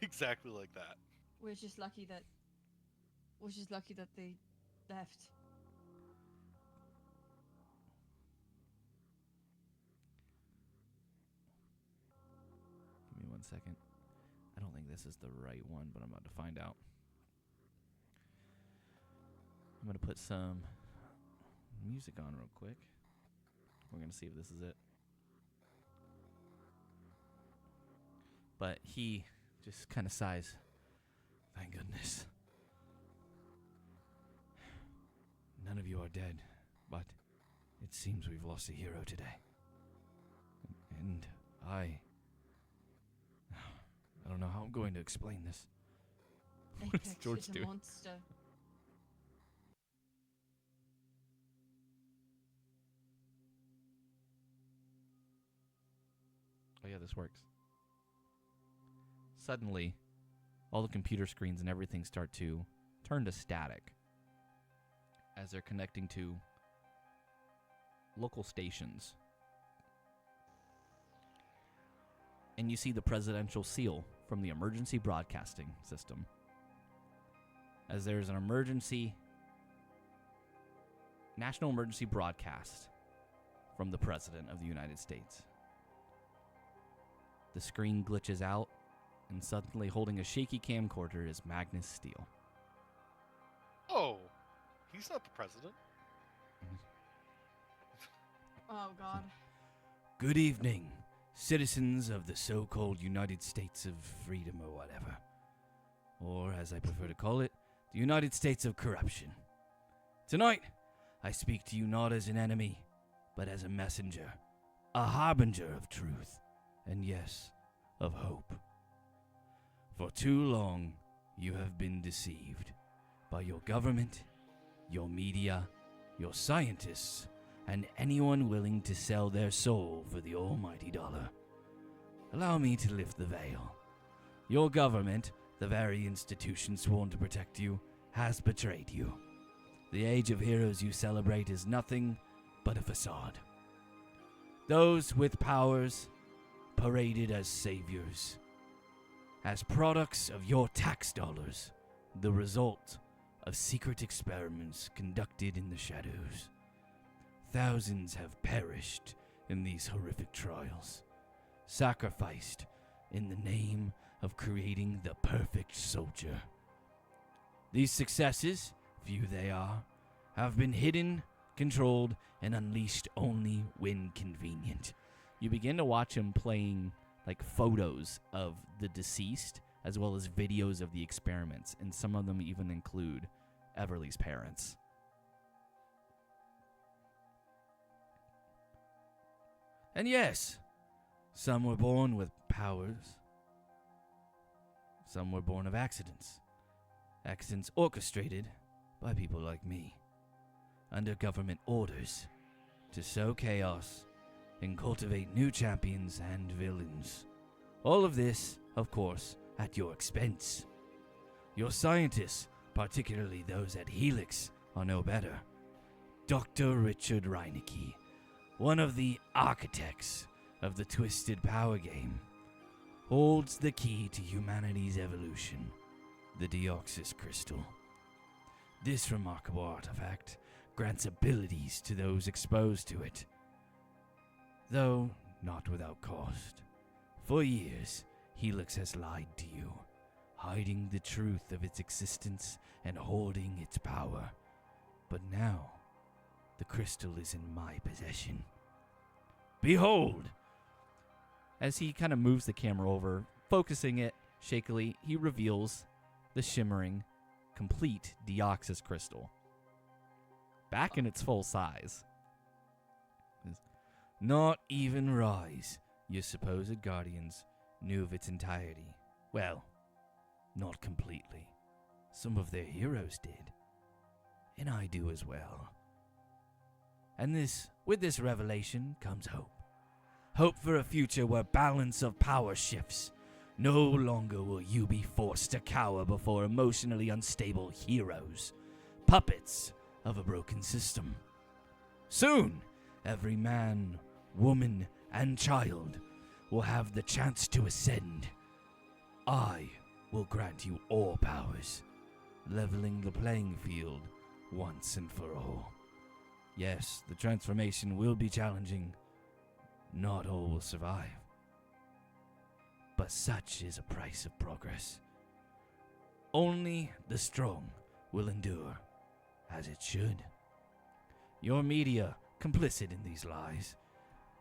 exactly like that. we're just lucky that they left. Give me 1 second. I don't think this is the right one, but I'm about to find out. I'm going to put some music on real quick. We're going to see if this is it. But he just kind of sighs. Thank goodness. None of you are dead, but it seems we've lost a hero today. And I don't know how I'm going to explain this. What's Apex George is a doing? monster. Oh yeah, this works. Suddenly, all the computer screens and everything start to turn to static as they're connecting to local stations. And you see the presidential seal from the emergency broadcasting system. As there's an national emergency broadcast from the President of the United States. The screen glitches out, and suddenly holding a shaky camcorder is Magnus Steele. Oh, he's not the president. Oh god. Good evening, citizens of the so-called United States of Freedom or whatever. Or, as I prefer to call it, the United States of Corruption. Tonight, I speak to you not as an enemy, but as a messenger, a harbinger of truth, and yes, of hope. For too long, you have been deceived by your government, your media, your scientists, and anyone willing to sell their soul for the almighty dollar. Allow me to lift the veil. Your government, the very institution sworn to protect you, has betrayed you. The age of heroes you celebrate is nothing but a facade. Those with powers paraded as saviors, as products of your tax dollars, the result of secret experiments conducted in the shadows. Thousands have perished in these horrific trials, sacrificed in the name of creating the perfect soldier. These successes, few they are, have been hidden, controlled, and unleashed only when convenient. You begin to watch him playing like photos of the deceased as well as videos of the experiments, and some of them even include Everly's parents. And yes, some were born with powers. Some were born of accidents. Accidents orchestrated by people like me, under government orders, to sow chaos and cultivate new champions and villains. All of this, of course, at your expense. Your scientists, particularly those at Helix, are no better. Dr. Richard R.I.S.E, one of the architects of the Twisted Power game, holds the key to humanity's evolution, the Deoxys Crystal. This remarkable artifact grants abilities to those exposed to it, though not without cost. For years, Helix has lied to you, hiding the truth of its existence and hoarding its power. But now, the crystal is in my possession. Behold! As he kind of moves the camera over, focusing it shakily, he reveals the shimmering, complete Deoxys crystal. Back in its full size. Not even R.I.S.E, your supposed guardians, knew of its entirety. Well, not completely. Some of their heroes did. And I do as well. And with this revelation comes hope. Hope for a future where balance of power shifts. No longer will you be forced to cower before emotionally unstable heroes, puppets of a broken system. Soon, every man, woman, and child will have the chance to ascend. I will grant you all powers, leveling the playing field once and for all. Yes, the transformation will be challenging. Not all will survive. But such is a price of progress. Only the strong will endure, as it should. Your media, complicit in these lies,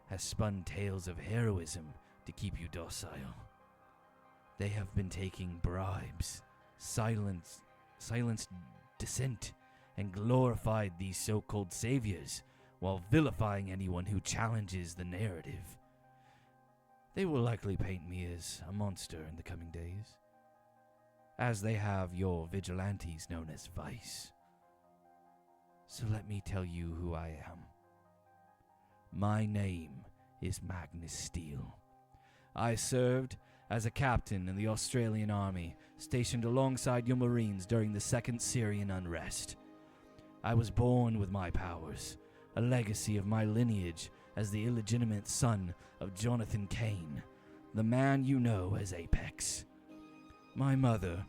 has spun tales of heroism to keep you docile. They have been taking bribes, silenced dissent, and glorified these so-called saviors while vilifying anyone who challenges the narrative. They will likely paint me as a monster in the coming days, as they have your vigilantes known as Vice. So let me tell you who I am. My name is Magnus Steele. I served as a captain in the Australian Army, stationed alongside your Marines during the Second Syrian Unrest. I was born with my powers, a legacy of my lineage as the illegitimate son of Jonathan Kane, the man you know as Apex. My mother,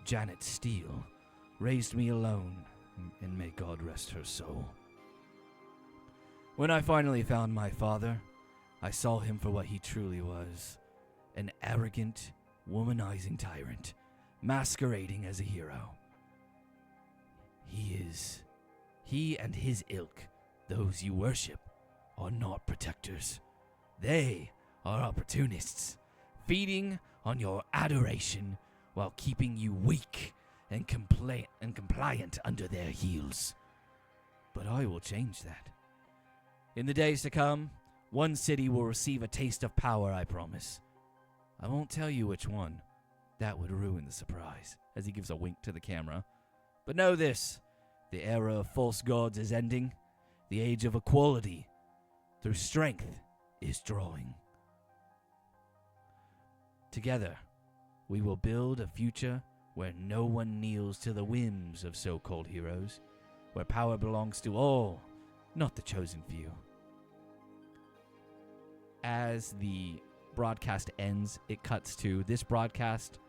Janet Steele, raised me alone, and may God rest her soul. When I finally found my father, I saw him for what he truly was, an arrogant, womanizing tyrant, masquerading as a hero. He and his ilk, those you worship, are not protectors. They are opportunists, feeding on your adoration while keeping you weak and compliant under their heels. But I will change that. In the days to come, one city will receive a taste of power, I promise. I won't tell you which one. That would ruin the surprise, as he gives a wink to the camera. But know this, the era of false gods is ending. The age of equality, through strength, is drawing. Together, we will build a future where no one kneels to the whims of so-called heroes, where power belongs to all, not the chosen few. As the broadcast ends, it cuts to this broadcast.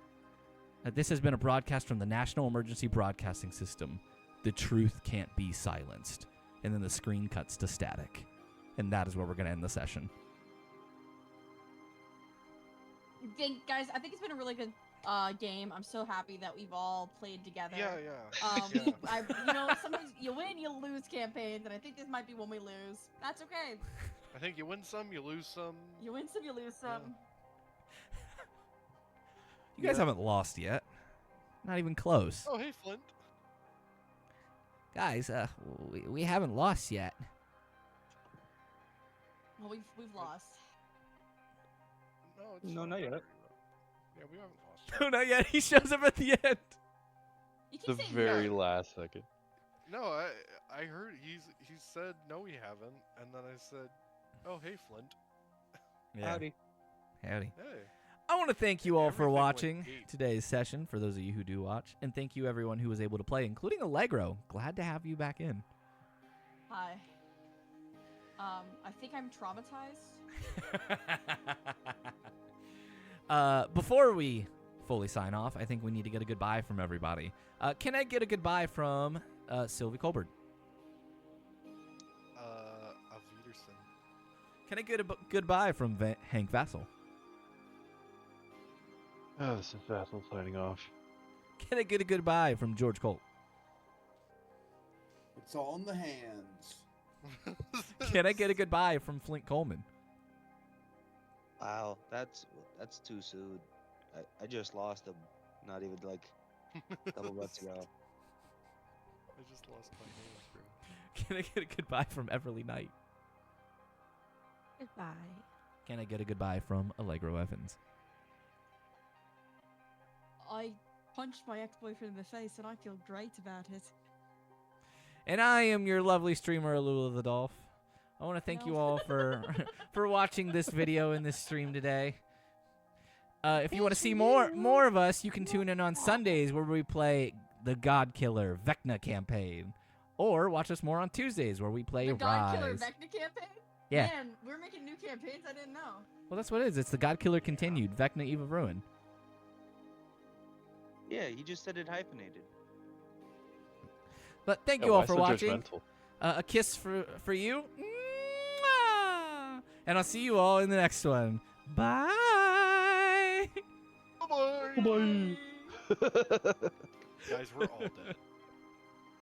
This has been a broadcast from the National Emergency Broadcasting System. The truth can't be silenced. And then the screen cuts to static. And that is where we're going to end the session. Guys, I think it's been a really good game. I'm so happy that we've all played together. Yeah. Sometimes you win, you lose campaigns, and I think this might be when we lose. That's okay. I think you win some, you lose some. You win some, you lose some. You guys haven't lost yet. Not even close. Oh, hey, Flint. Guys, we haven't lost yet. Well, we've lost. No, not yet. Yeah, we haven't lost. No, not yet. He shows up at the end. You keep The saying very no. last second. No, I heard he said no, we haven't, and then I said, oh hey Flint, Howdy. Howdy. hey. I want to thank you all for Everything went watching eight. today's session, for those of you who do watch, and thank you everyone who was able to play, including Allegro. Glad to have you back in. Hi. I think I'm traumatized. Before we fully sign off, I think we need to get a goodbye from everybody. Can I get a goodbye from Sylvie Kober? Auf Wiedersehen. Can I get a goodbye from Hank Vassal? Oh, this is Vassal signing off. Can I get a goodbye from George Colt? It's all in the hands. Can I get a goodbye from Flint Colman? Wow, that's too soon. I just lost him. Not even like a couple months ago. I just lost my name, bro. Can I get a goodbye from Everly Knight? Goodbye. Can I get a goodbye from Allegro Evans? I punched my ex-boyfriend in the face and I feel great about it. And I am your lovely streamer, AlulaTheDolf. I want to thank you all for for watching this video and this stream today. If you want to see more of us, you can tune in on Sundays where we play the God Killer Vecna campaign, or watch us more on Tuesdays where we play The God Killer Rise. Vecna campaign? Yeah. Man, we're making new campaigns. I didn't know. Well, that's what it is. It's the God Killer Continued, Vecna Eve of Ruin. Yeah, he just said it hyphenated. But thank Yeah, you all why for so watching. judgmental? A kiss for you. Mwah! And I'll see you all in the next one. Bye. Bye-bye. Bye. Guys, we're all dead.